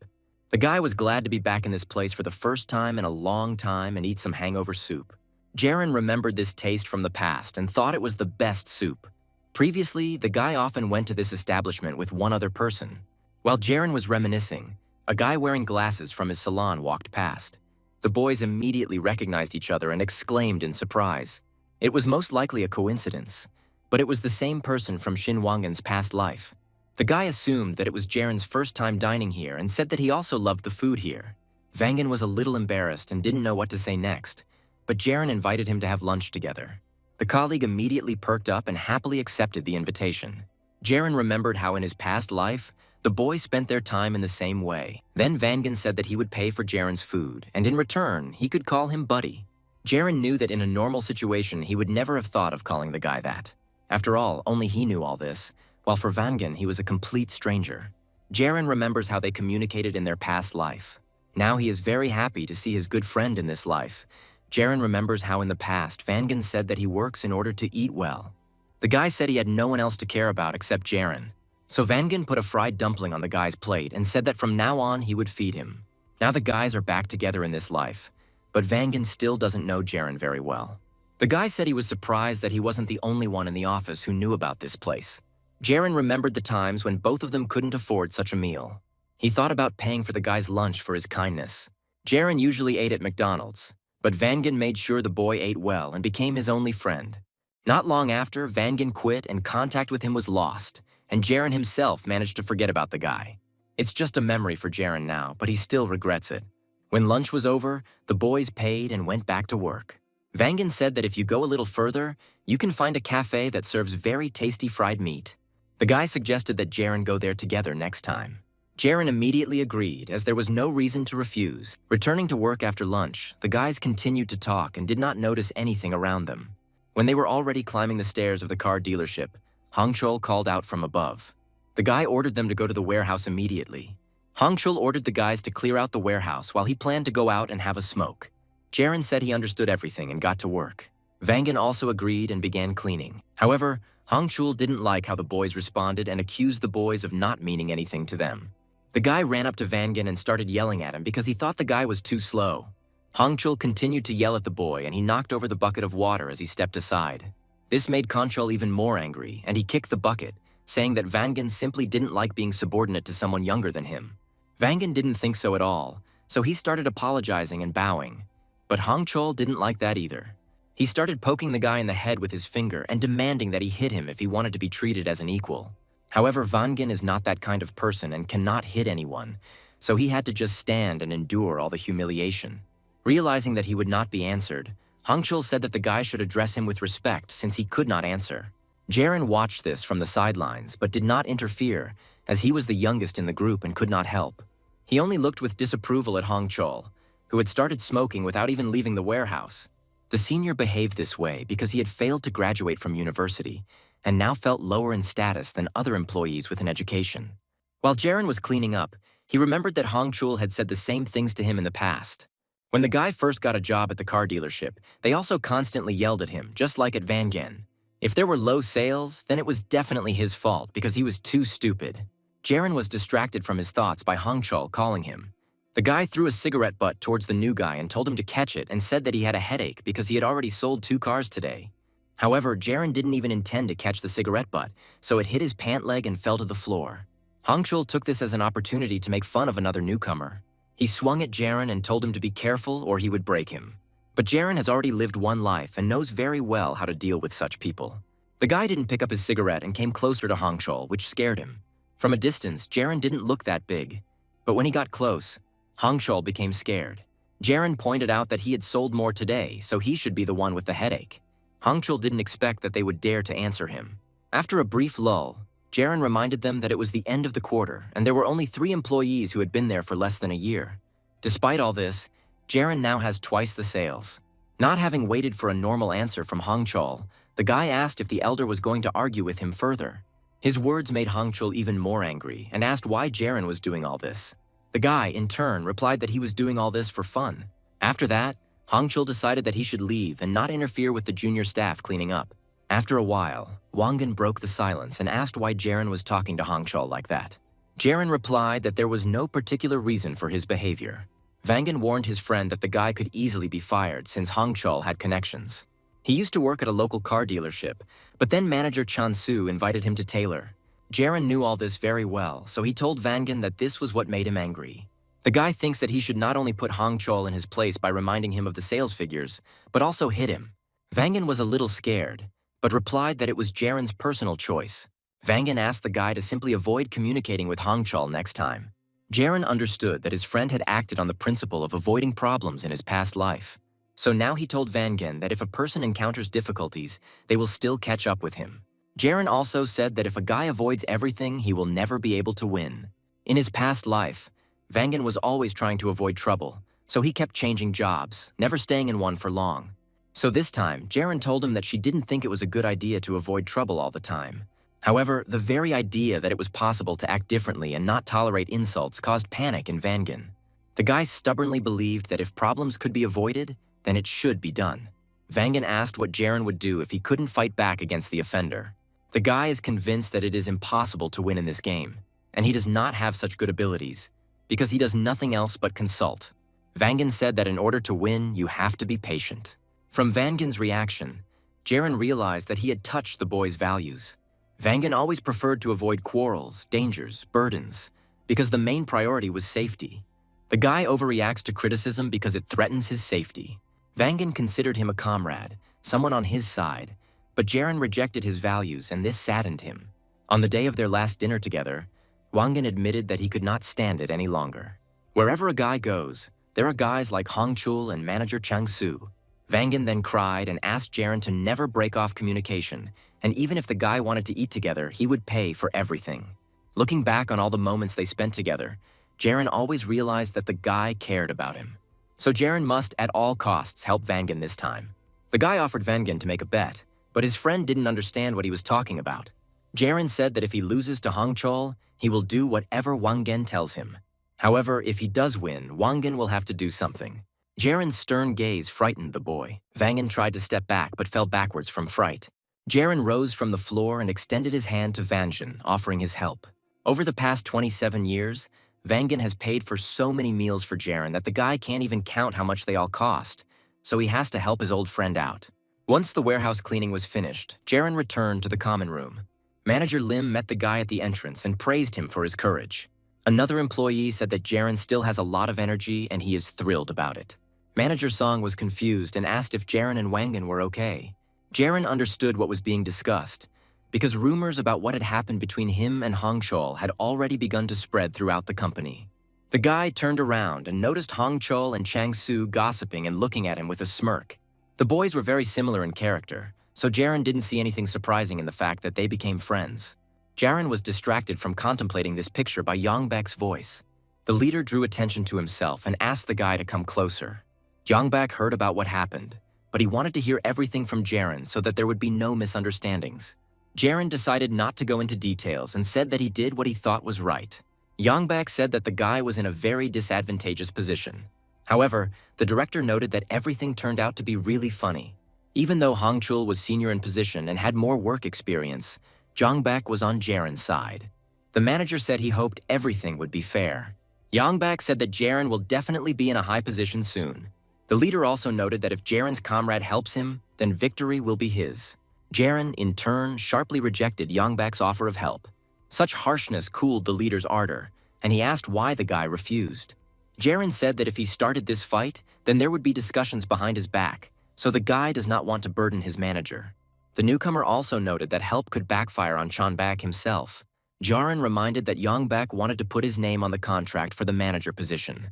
The guy was glad to be back in this place for the first time in a long time and eat some hangover soup. Jaren remembered this taste from the past and thought it was the best soup. Previously, the guy often went to this establishment with one other person. While Jaren was reminiscing, a guy wearing glasses from his salon walked past. The boys immediately recognized each other and exclaimed in surprise. It was most likely a coincidence, but it was the same person from Shin Wangan's past life. The guy assumed that it was Jaren's first time dining here and said that he also loved the food here. Vangan was a little embarrassed and didn't know what to say next, but Jaren invited him to have lunch together. The colleague immediately perked up and happily accepted the invitation. Jaren remembered how in his past life, The boys spent their time in the same way. Then Vangan said that he would pay for Jaren's food, and in return, he could call him Buddy. Jaren knew that in a normal situation, he would never have thought of calling the guy that. After all, only he knew all this, while for Vangan, he was a complete stranger. Jaren remembers how they communicated in their past life. Now he is very happy to see his good friend in this life. Jaren remembers how in the past, Vangan said that he works in order to eat well. The guy said he had no one else to care about except Jaren. So Vangan put a fried dumpling on the guy's plate and said that from now on he would feed him. Now the guys are back together in this life, but Vangan still doesn't know Jaren very well. The guy said he was surprised that he wasn't the only one in the office who knew about this place. Jaren remembered the times when both of them couldn't afford such a meal. He thought about paying for the guy's lunch for his kindness. Jaren usually ate at McDonald's, but Vangan made sure the boy ate well and became his only friend. Not long after, Vangan quit and contact with him was lost, and Jaren himself managed to forget about the guy. It's just a memory for Jaren now, but he still regrets it. When lunch was over, the boys paid and went back to work. Vangan said that if you go a little further, you can find a cafe that serves very tasty fried meat. The guy suggested that Jaren go there together next time. Jaren immediately agreed, as there was no reason to refuse. Returning to work after lunch, the guys continued to talk and did not notice anything around them. When they were already climbing the stairs of the car dealership, Hongchul called out from above. The guy ordered them to go to the warehouse immediately. Hongchul ordered the guys to clear out the warehouse while he planned to go out and have a smoke. Jaren said he understood everything and got to work. Vangan also agreed and began cleaning. However, Hongchul didn't like how the boys responded and accused the boys of not meaning anything to them. The guy ran up to Vangan and started yelling at him because he thought the guy was too slow. Hongchul continued to yell at the boy and he knocked over the bucket of water as he stepped aside. This made Hongchul even more angry and he kicked the bucket, saying that Vangan simply didn't like being subordinate to someone younger than him. Vangan didn't think so at all, so he started apologizing and bowing. But Hongchul didn't like that either. He started poking the guy in the head with his finger and demanding that he hit him if he wanted to be treated as an equal. However, Vangan is not that kind of person and cannot hit anyone, so he had to just stand and endure all the humiliation. Realizing that he would not be answered, Hongchul said that the guy should address him with respect since he could not answer. Jaren watched this from the sidelines but did not interfere, as he was the youngest in the group and could not help. He only looked with disapproval at Hongchul, who had started smoking without even leaving the warehouse. The senior behaved this way because he had failed to graduate from university and now felt lower in status than other employees with an education. While Jaren was cleaning up, he remembered that Hongchul had said the same things to him in the past. When the guy first got a job at the car dealership, they also constantly yelled at him, just like at Vangan. If there were low sales, then it was definitely his fault because he was too stupid. Jaren was distracted from his thoughts by Hongchul calling him. The guy threw a cigarette butt towards the new guy and told him to catch it and said that he had a headache because he had already sold 2 cars today. However, Jaren didn't even intend to catch the cigarette butt, so it hit his pant leg and fell to the floor. Hongchul took this as an opportunity to make fun of another newcomer. He swung at Jaren and told him to be careful or he would break him. But Jaren has already lived one life and knows very well how to deal with such people. The guy didn't pick up his cigarette and came closer to Hongchul, which scared him. From a distance, Jaren didn't look that big. But when he got close, Hongchul became scared. Jaren pointed out that he had sold more today, so he should be the one with the headache. Hongchul didn't expect that they would dare to answer him. After a brief lull, Jaren reminded them that it was the end of the quarter and there were only 3 employees who had been there for less than a year. Despite all this, Jaren now has twice the sales. Not having waited for a normal answer from Hongchul, the guy asked if the elder was going to argue with him further. His words made Hongchul even more angry and asked why Jaren was doing all this. The guy, in turn, replied that he was doing all this for fun. After that, Hongchul decided that he should leave and not interfere with the junior staff cleaning up. After a while, Wangan broke the silence and asked why Jaren was talking to Hongchul like that. Jaren replied that there was no particular reason for his behavior. Vangan warned his friend that the guy could easily be fired since Hongchul had connections. He used to work at a local car dealership, but then manager Chansu invited him to Taylor. Jaren knew all this very well, so he told Vangan that this was what made him angry. The guy thinks that he should not only put Hongchul in his place by reminding him of the sales figures, but also hit him. Vangan was a little scared, but replied that it was Jaren's personal choice. Vangan asked the guy to simply avoid communicating with Hongchul next time. Jaren understood that his friend had acted on the principle of avoiding problems in his past life. So now he told Vangan that if a person encounters difficulties, they will still catch up with him. Jaren also said that if a guy avoids everything, he will never be able to win. In his past life, Vangan was always trying to avoid trouble, so he kept changing jobs, never staying in one for long. So this time, Jaren told him that she didn't think it was a good idea to avoid trouble all the time. However, the very idea that it was possible to act differently and not tolerate insults caused panic in Vangan. The guy stubbornly believed that if problems could be avoided, then it should be done. Vangan asked what Jaren would do if he couldn't fight back against the offender. The guy is convinced that it is impossible to win in this game, and he does not have such good abilities, because he does nothing else but consult. Vangan said that in order to win, you have to be patient. From Vangan's reaction, Jaren realized that he had touched the boy's values. Vangan always preferred to avoid quarrels, dangers, burdens, because the main priority was safety. The guy overreacts to criticism because it threatens his safety. Vangan considered him a comrade, someone on his side, but Jaren rejected his values and this saddened him. On the day of their last dinner together, Wangan admitted that he could not stand it any longer. Wherever a guy goes, there are guys like Hongchul and manager Chang-Su. Vangan then cried and asked Jaren to never break off communication, and even if the guy wanted to eat together, he would pay for everything. Looking back on all the moments they spent together, Jaren always realized that the guy cared about him. So Jaren must, at all costs, help Vangan this time. The guy offered Vangan to make a bet, but his friend didn't understand what he was talking about. Jaren said that if he loses to Hongchul, he will do whatever Wangan tells him. However, if he does win, Wangan will have to do something. Jaren's stern gaze frightened the boy. Vangan tried to step back but fell backwards from fright. Jaren rose from the floor and extended his hand to Vangan, offering his help. Over the past 27 years, Vangan has paid for so many meals for Jaren that the guy can't even count how much they all cost, so he has to help his old friend out. Once the warehouse cleaning was finished, Jaren returned to the common room. Manager Lim met the guy at the entrance and praised him for his courage. Another employee said that Jaren still has a lot of energy and he is thrilled about it. Manager Song was confused and asked if Jaren and Wangan were okay. Jaren understood what was being discussed, because rumors about what had happened between him and Hongchul had already begun to spread throughout the company. The guy turned around and noticed Hongchul and Chang-Su gossiping and looking at him with a smirk. The boys were very similar in character, so Jaren didn't see anything surprising in the fact that they became friends. Jaren was distracted from contemplating this picture by Yongbak's voice. The leader drew attention to himself and asked the guy to come closer. Yongbak heard about what happened, but he wanted to hear everything from Jaren so that there would be no misunderstandings. Jaren decided not to go into details and said that he did what he thought was right. Yongbak said that the guy was in a very disadvantageous position. However, the director noted that everything turned out to be really funny. Even though Hongchul was senior in position and had more work experience, Yongbak was on Jaren's side. The manager said he hoped everything would be fair. Yongbak said that Jaren will definitely be in a high position soon. The leader also noted that if Jaren's comrade helps him, then victory will be his. Jaren, in turn, sharply rejected Yongbak's offer of help. Such harshness cooled the leader's ardor, and he asked why the guy refused. Jaren said that if he started this fight, then there would be discussions behind his back, so the guy does not want to burden his manager. The newcomer also noted that help could backfire on Chonbak himself. Jaren reminded that Yongbak wanted to put his name on the contract for the manager position,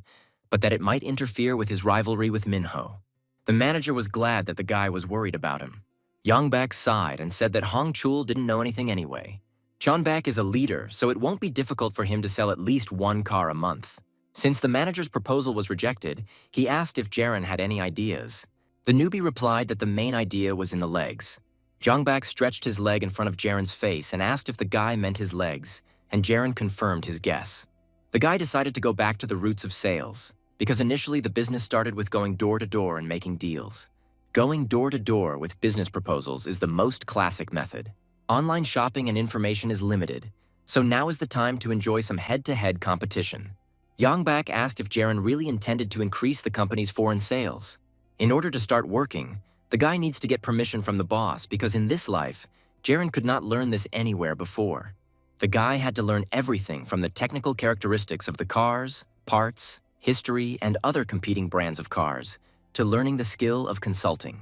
but that it might interfere with his rivalry with Minho. The manager was glad that the guy was worried about him. Yongbak sighed and said that Hongchul didn't know anything anyway. Chonbak is a leader, so it won't be difficult for him to sell at least one car a month. Since the manager's proposal was rejected, he asked if Jaren had any ideas. The newbie replied that the main idea was in the legs. Yongbak stretched his leg in front of Jaren's face and asked if the guy meant his legs, and Jaren confirmed his guess. The guy decided to go back to the roots of sales, because initially the business started with going door to door and making deals. Going door to door with business proposals is the most classic method. Online shopping and information is limited, so now is the time to enjoy some head-to-head competition. Yongbak asked if Jaren really intended to increase the company's foreign sales. In order to start working, the guy needs to get permission from the boss because in this life, Jaren could not learn this anywhere before. The guy had to learn everything from the technical characteristics of the cars, parts, history, and other competing brands of cars, to learning the skill of consulting.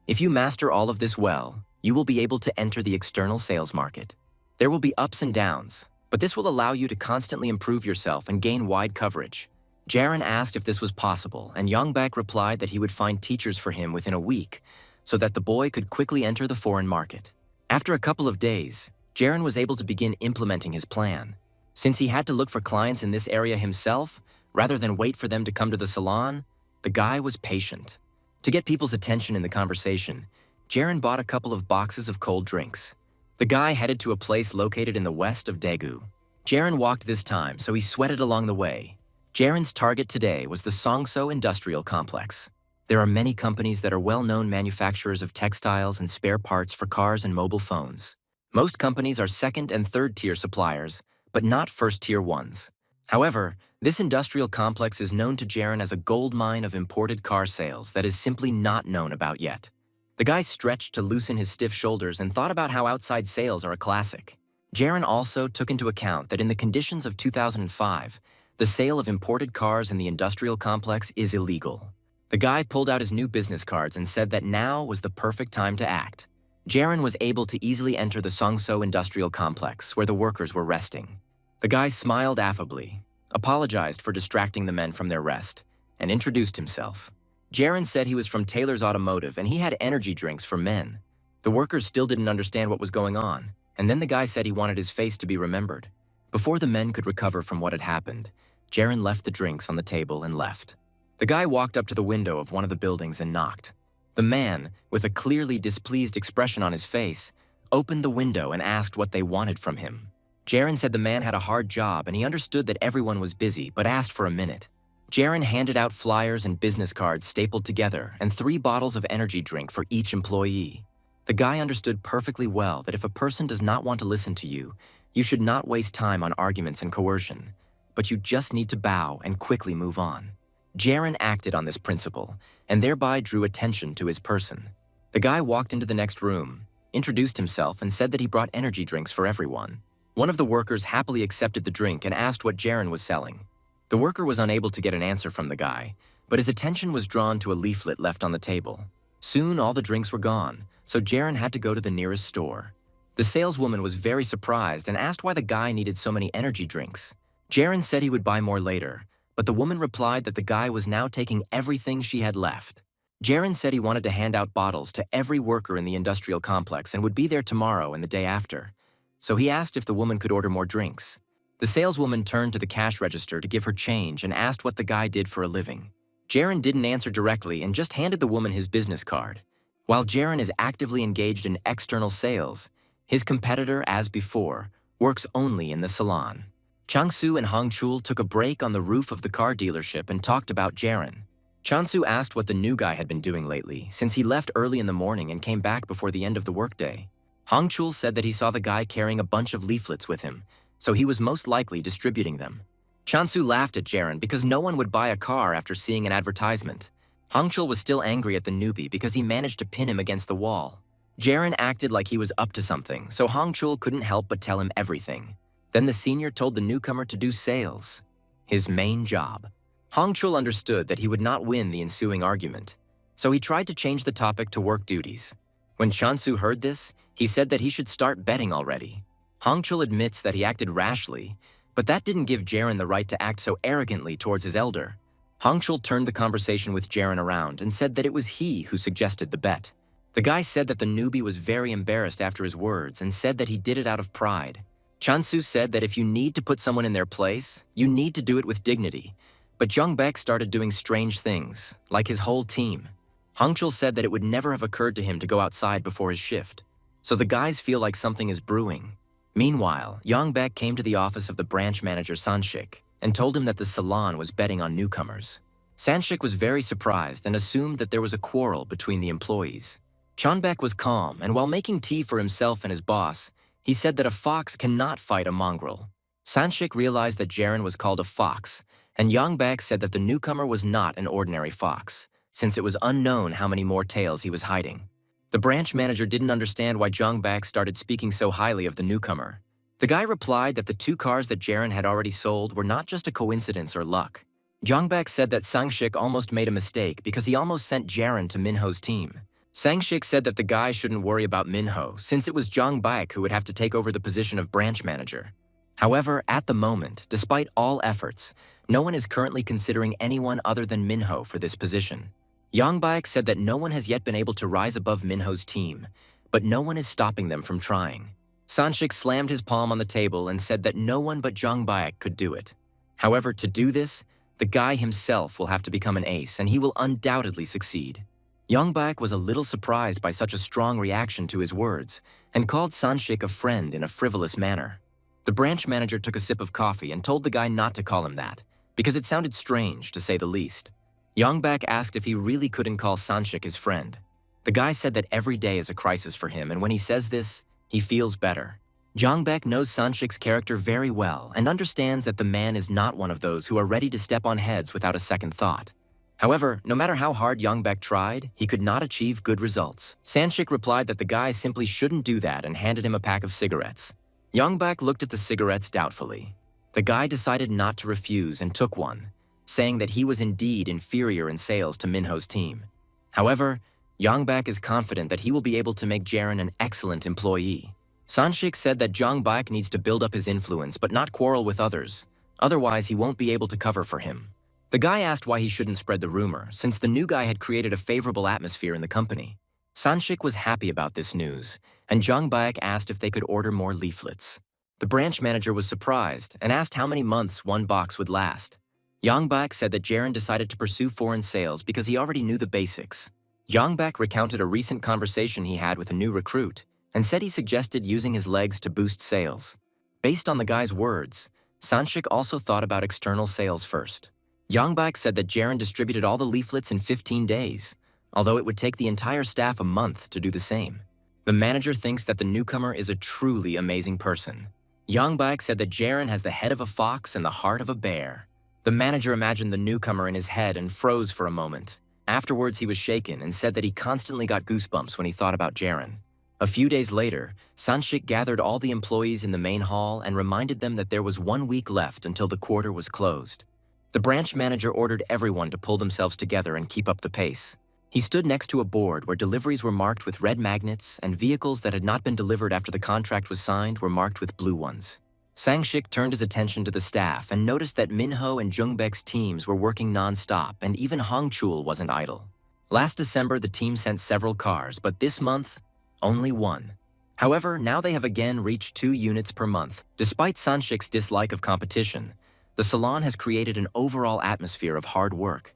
If you master all of this well, you will be able to enter the external sales market. There will be ups and downs, but this will allow you to constantly improve yourself and gain wide coverage. Jaren asked if this was possible, and Yongbak replied that he would find teachers for him within a week so that the boy could quickly enter the foreign market. After a couple of days, Jaren was able to begin implementing his plan. Since he had to look for clients in this area himself, rather than wait for them to come to the salon, the guy was patient. To get people's attention in the conversation, Jaren bought a couple of boxes of cold drinks. The guy headed to a place located in the west of Daegu. Jaren walked this time, so he sweated along the way. Jaren's target today was the Songso Industrial Complex. There are many companies that are well-known manufacturers of textiles and spare parts for cars and mobile phones. Most companies are second- and third-tier suppliers, but not first-tier ones. However, this industrial complex is known to Jaren as a gold mine of imported car sales that is simply not known about yet. The guy stretched to loosen his stiff shoulders and thought about how outside sales are a classic. Jaren also took into account that in the conditions of 2005, the sale of imported cars in the industrial complex is illegal. The guy pulled out his new business cards and said that now was the perfect time to act. Jaren was able to easily enter the Songso Industrial Complex where the workers were resting. The guy smiled affably, apologized for distracting the men from their rest, and introduced himself. Jaren said he was from Taylor's Automotive and he had energy drinks for men. The workers still didn't understand what was going on, and then the guy said he wanted his face to be remembered. Before the men could recover from what had happened, Jaren left the drinks on the table and left. The guy walked up to the window of one of the buildings and knocked. The man, with a clearly displeased expression on his face, opened the window and asked what they wanted from him. Jaren said the man had a hard job and he understood that everyone was busy, but asked for a minute. Jaren handed out flyers and business cards stapled together and 3 bottles of energy drink for each employee. The guy understood perfectly well that if a person does not want to listen to you, you should not waste time on arguments and coercion, but you just need to bow and quickly move on. Jaren acted on this principle and thereby drew attention to his person. The guy walked into the next room, introduced himself, and said that he brought energy drinks for everyone. One of the workers happily accepted the drink and asked what Jaren was selling. The worker was unable to get an answer from the guy, but his attention was drawn to a leaflet left on the table. Soon all the drinks were gone, so Jaren had to go to the nearest store. The saleswoman was very surprised and asked why the guy needed so many energy drinks. Jaren said he would buy more later, but the woman replied that the guy was now taking everything she had left. Jaren said he wanted to hand out bottles to every worker in the industrial complex and would be there tomorrow and the day after. So he asked if the woman could order more drinks. The saleswoman turned to the cash register to give her change and asked what the guy did for a living. Jaren didn't answer directly and just handed the woman his business card. While Jaren is actively engaged in external sales, his competitor, as before, works only in the salon. Changsu and Hongchul took a break on the roof of the car dealership and talked about Jaren. Changsu asked what the new guy had been doing lately, since he left early in the morning and came back before the end of the workday. Hongchul said that he saw the guy carrying a bunch of leaflets with him, so he was most likely distributing them. Changsu laughed at Jaren because no one would buy a car after seeing an advertisement. Hongchul was still angry at the newbie because he managed to pin him against the wall. Jaren acted like he was up to something, so Hongchul couldn't help but tell him everything. Then the senior told the newcomer to do sales, his main job. Hongchul understood that he would not win the ensuing argument, so he tried to change the topic to work duties. When Changsu heard this, he said that he should start betting already. Hongchul admits that he acted rashly, but that didn't give Jaren the right to act so arrogantly towards his elder. Hongchul turned the conversation with Jaren around and said that it was he who suggested the bet. The guy said that the newbie was very embarrassed after his words and said that he did it out of pride. Changsu said that if you need to put someone in their place, you need to do it with dignity. But Jungbaek started doing strange things, like his whole team. Hongchul said that it would never have occurred to him to go outside before his shift. So the guys feel like something is brewing. Meanwhile, Jungbaek came to the office of the branch manager Sanshik and told him that the salon was betting on newcomers. Sanshik was very surprised and assumed that there was a quarrel between the employees. Chonbaek was calm, and while making tea for himself and his boss, he said that a fox cannot fight a mongrel. Sanshik realized that Jaren was called a fox, and Jungbaek said that the newcomer was not an ordinary fox, since it was unknown how many more tails he was hiding. The branch manager didn't understand why Jungbaek started speaking so highly of the newcomer. The guy replied that the 2 cars that Jaren had already sold were not just a coincidence or luck. Jungbaek said that Sanshik almost made a mistake because he almost sent Jaren to Minho's team. Sanshik said that the guy shouldn't worry about Minho, since it was Jungbaek who would have to take over the position of branch manager. However, at the moment, despite all efforts, no one is currently considering anyone other than Minho for this position. Jungbaek said that no one has yet been able to rise above Minho's team, but no one is stopping them from trying. Sanshik slammed his palm on the table and said that no one but Jung Baek could do it. However, to do this, the guy himself will have to become an ace, and he will undoubtedly succeed. Jung Baek was a little surprised by such a strong reaction to his words and called Sanshik a friend in a frivolous manner. The branch manager took a sip of coffee and told the guy not to call him that, because it sounded strange, to say the least. Jung Baek asked if he really couldn't call Sanshik his friend. The guy said that every day is a crisis for him, and when he says this, he feels better. Jung Baek knows Sanshik's character very well and understands that the man is not one of those who are ready to step on heads without a second thought. However, no matter how hard Jung Baek tried, he could not achieve good results. Sanshik replied that the guy simply shouldn't do that and handed him a pack of cigarettes. Jung Baek looked at the cigarettes doubtfully. The guy decided not to refuse and took one, saying that he was indeed inferior in sales to Minho's team. However, Jung Baek is confident that he will be able to make Jaren an excellent employee. Sanshik said that Jung Baek needs to build up his influence but not quarrel with others, otherwise he won't be able to cover for him. The guy asked why he shouldn't spread the rumor, since the new guy had created a favorable atmosphere in the company. Sanshik was happy about this news, and Jung Baek asked if they could order more leaflets. The branch manager was surprised and asked how many months one box would last. Jung Baek said that Jaren decided to pursue foreign sales because he already knew the basics. Jung Baek recounted a recent conversation he had with a new recruit and said he suggested using his legs to boost sales. Based on the guy's words, Sanshik also thought about external sales first. Jung Baek said that Jaren distributed all the leaflets in 15 days, although it would take the entire staff a month to do the same. The manager thinks that the newcomer is a truly amazing person. Jung Baek said that Jaren has the head of a fox and the heart of a bear. The manager imagined the newcomer in his head and froze for a moment. Afterwards, he was shaken and said that he constantly got goosebumps when he thought about Jaren. A few days later, Sanshik gathered all the employees in the main hall and reminded them that there was 1 week left until the quarter was closed. The branch manager ordered everyone to pull themselves together and keep up the pace. He stood next to a board where deliveries were marked with red magnets and vehicles that had not been delivered after the contract was signed were marked with blue ones. Sanshik turned his attention to the staff and noticed that Minho and Jung Baek's teams were working non-stop, and even Hongchul wasn't idle. Last December, the team sent several cars, but this month, only one. However, now they have again reached 2 units per month. Despite Sanshik's dislike of competition, the salon has created an overall atmosphere of hard work.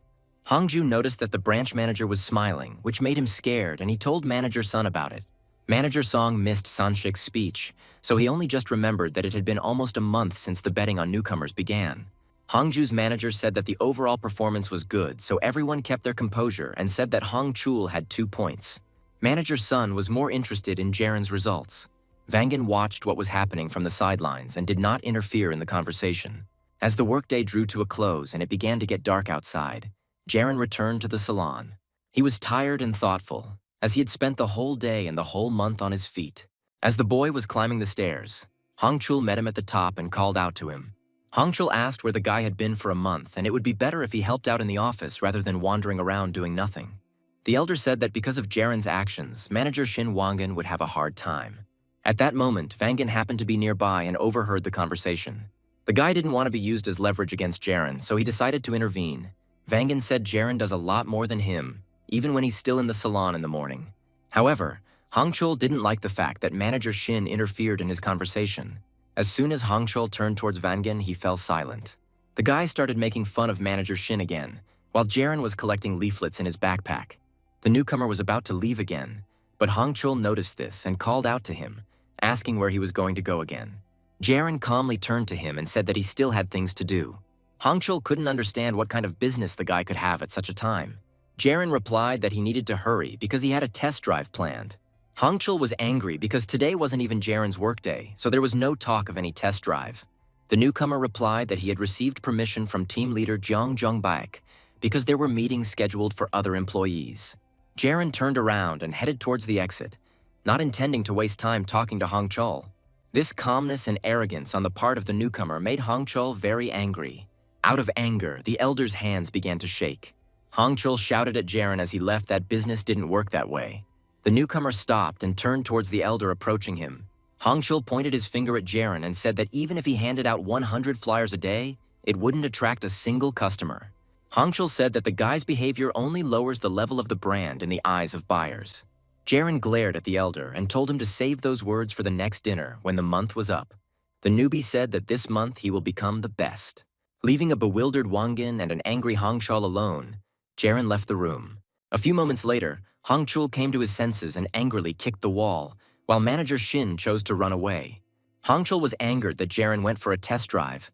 Hongju noticed that the branch manager was smiling, which made him scared, and he told Manager Sun about it. Manager Song missed Sanshik's speech, so he only just remembered that it had been almost a month since the betting on newcomers began. Hongju's manager said that the overall performance was good, so everyone kept their composure and said that Hongchul had 2 points. Manager Sun was more interested in Jaren's results. Vangan watched what was happening from the sidelines and did not interfere in the conversation. As the workday drew to a close and it began to get dark outside, Jaren returned to the salon. He was tired and thoughtful, as he had spent the whole day and the whole month on his feet. As the boy was climbing the stairs, Hongchul met him at the top and called out to him. Hongchul asked where the guy had been for a month, and it would be better if he helped out in the office rather than wandering around doing nothing. The elder said that because of Jaren's actions, Manager Shin Wangan would have a hard time. At that moment, Vangan happened to be nearby and overheard the conversation. The guy didn't want to be used as leverage against Jaren, so he decided to intervene. Vangan said Jaren does a lot more than him, even when he's still in the salon in the morning. However, Hongchul didn't like the fact that Manager Shin interfered in his conversation. As soon as Hongchul turned towards Vangan, he fell silent. The guy started making fun of Manager Shin again, while Jaren was collecting leaflets in his backpack. The newcomer was about to leave again, but Hongchul noticed this and called out to him, asking where he was going to go again. Jaren calmly turned to him and said that he still had things to do. Hongchul couldn't understand what kind of business the guy could have at such a time. Jaren replied that he needed to hurry because he had a test drive planned. Hongchul was angry because today wasn't even Jaren's workday, so there was no talk of any test drive. The newcomer replied that he had received permission from team leader Jung Baek because there were meetings scheduled for other employees. Jaren turned around and headed towards the exit, not intending to waste time talking to Hongchul. This calmness and arrogance on the part of the newcomer made Hongchul very angry. Out of anger, the elder's hands began to shake. Hongchul shouted at Jaren as he left that business didn't work that way. The newcomer stopped and turned towards the elder approaching him. Hongchul pointed his finger at Jaren and said that even if he handed out 100 flyers a day, it wouldn't attract a single customer. Hongchul said that the guy's behavior only lowers the level of the brand in the eyes of buyers. Jaren glared at the elder and told him to save those words for the next dinner when the month was up. The newbie said that this month he will become the best. Leaving a bewildered Wangin and an angry Hongchul alone, Jaren left the room. A few moments later, Hongchul came to his senses and angrily kicked the wall, while manager Shin chose to run away. Hongchul was angered that Jaren went for a test drive,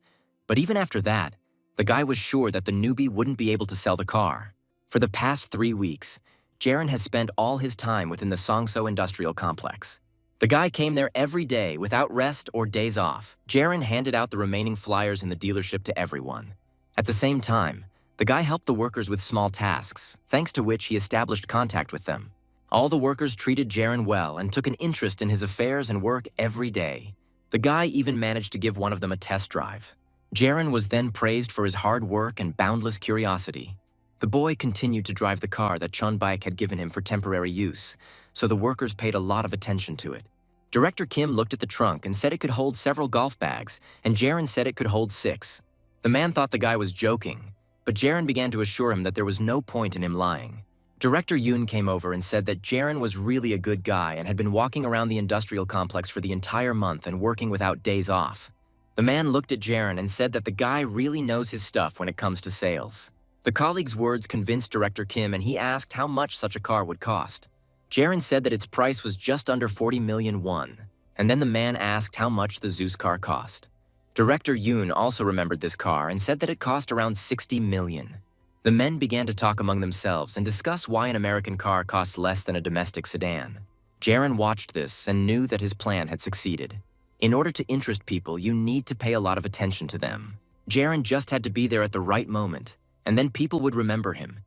but even after that, the guy was sure that the newbie wouldn't be able to sell the car. For the past 3 weeks, Jaren has spent all his time within the Songso Industrial Complex. The guy came there every day without rest or days off. Jaren handed out the remaining flyers in the dealership to everyone. At the same time, the guy helped the workers with small tasks, thanks to which he established contact with them. All the workers treated Jaren well and took an interest in his affairs and work every day. The guy even managed to give one of them a test drive. Jaren was then praised for his hard work and boundless curiosity. The boy continued to drive the car that Chun-baek had given him for temporary use, so the workers paid a lot of attention to it. Director Kim looked at the trunk and said it could hold several golf bags, and Jaren said it could hold 6. The man thought the guy was joking, but Jaren began to assure him that there was no point in him lying. Director Yoon came over and said that Jaren was really a good guy and had been walking around the industrial complex for the entire month and working without days off. The man looked at Jaren and said that the guy really knows his stuff when it comes to sales. The colleague's words convinced Director Kim, and he asked how much such a car would cost. Jaren said that its price was just under 40 million won, and then the man asked how much the Zeus car cost. Director Yoon also remembered this car and said that it cost around 60 million. The men began to talk among themselves and discuss why an American car costs less than a domestic sedan. Jaren watched this and knew that his plan had succeeded. In order to interest people, you need to pay a lot of attention to them. Jaren just had to be there at the right moment, and then people would remember him,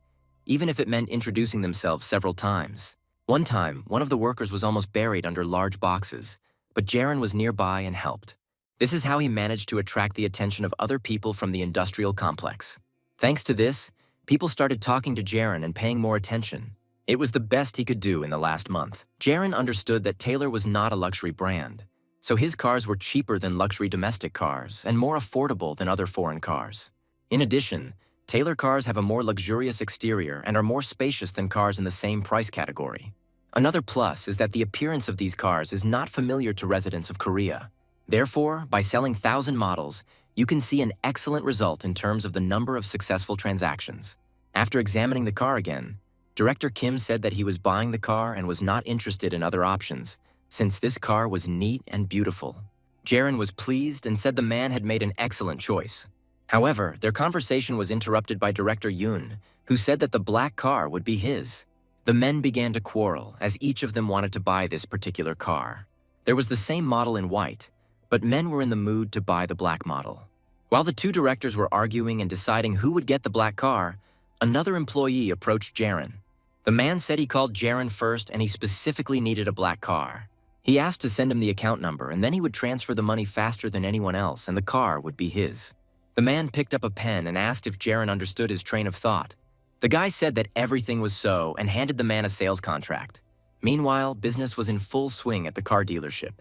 even if it meant introducing themselves several times. One time, one of the workers was almost buried under large boxes, but Jaren was nearby and helped. This is how he managed to attract the attention of other people from the industrial complex. Thanks to this, people started talking to Jaren and paying more attention. It was the best he could do in the last month. Jaren understood that Taylor was not a luxury brand, so his cars were cheaper than luxury domestic cars and more affordable than other foreign cars. In addition, Taylor cars have a more luxurious exterior and are more spacious than cars in the same price category. Another plus is that the appearance of these cars is not familiar to residents of Korea. Therefore, by selling 1,000 models, you can see an excellent result in terms of the number of successful transactions. After examining the car again, Director Kim said that he was buying the car and was not interested in other options, since this car was neat and beautiful. Jaren was pleased and said the man had made an excellent choice. However, their conversation was interrupted by Director Yoon, who said that the black car would be his. The men began to quarrel, as each of them wanted to buy this particular car. There was the same model in white, but men were in the mood to buy the black model. While the two directors were arguing and deciding who would get the black car, another employee approached Jaren. The man said he called Jaren first and he specifically needed a black car. He asked to send him the account number, and then he would transfer the money faster than anyone else and the car would be his. The man picked up a pen and asked if Jaren understood his train of thought. The guy said that everything was so and handed the man a sales contract. Meanwhile, business was in full swing at the car dealership.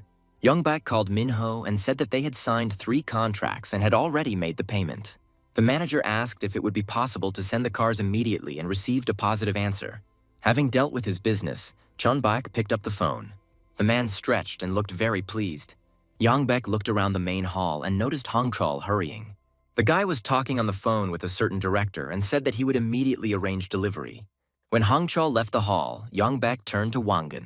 Youngbak called Minho and said that they had signed 3 contracts and had already made the payment. The manager asked if it would be possible to send the cars immediately and received a positive answer. Having dealt with his business, Chun-baek picked up the phone. The man stretched and looked very pleased. Youngbak looked around the main hall and noticed Hongchul hurrying. The guy was talking on the phone with a certain director and said that he would immediately arrange delivery. When Hongchul left the hall, Youngbak turned to Wangan.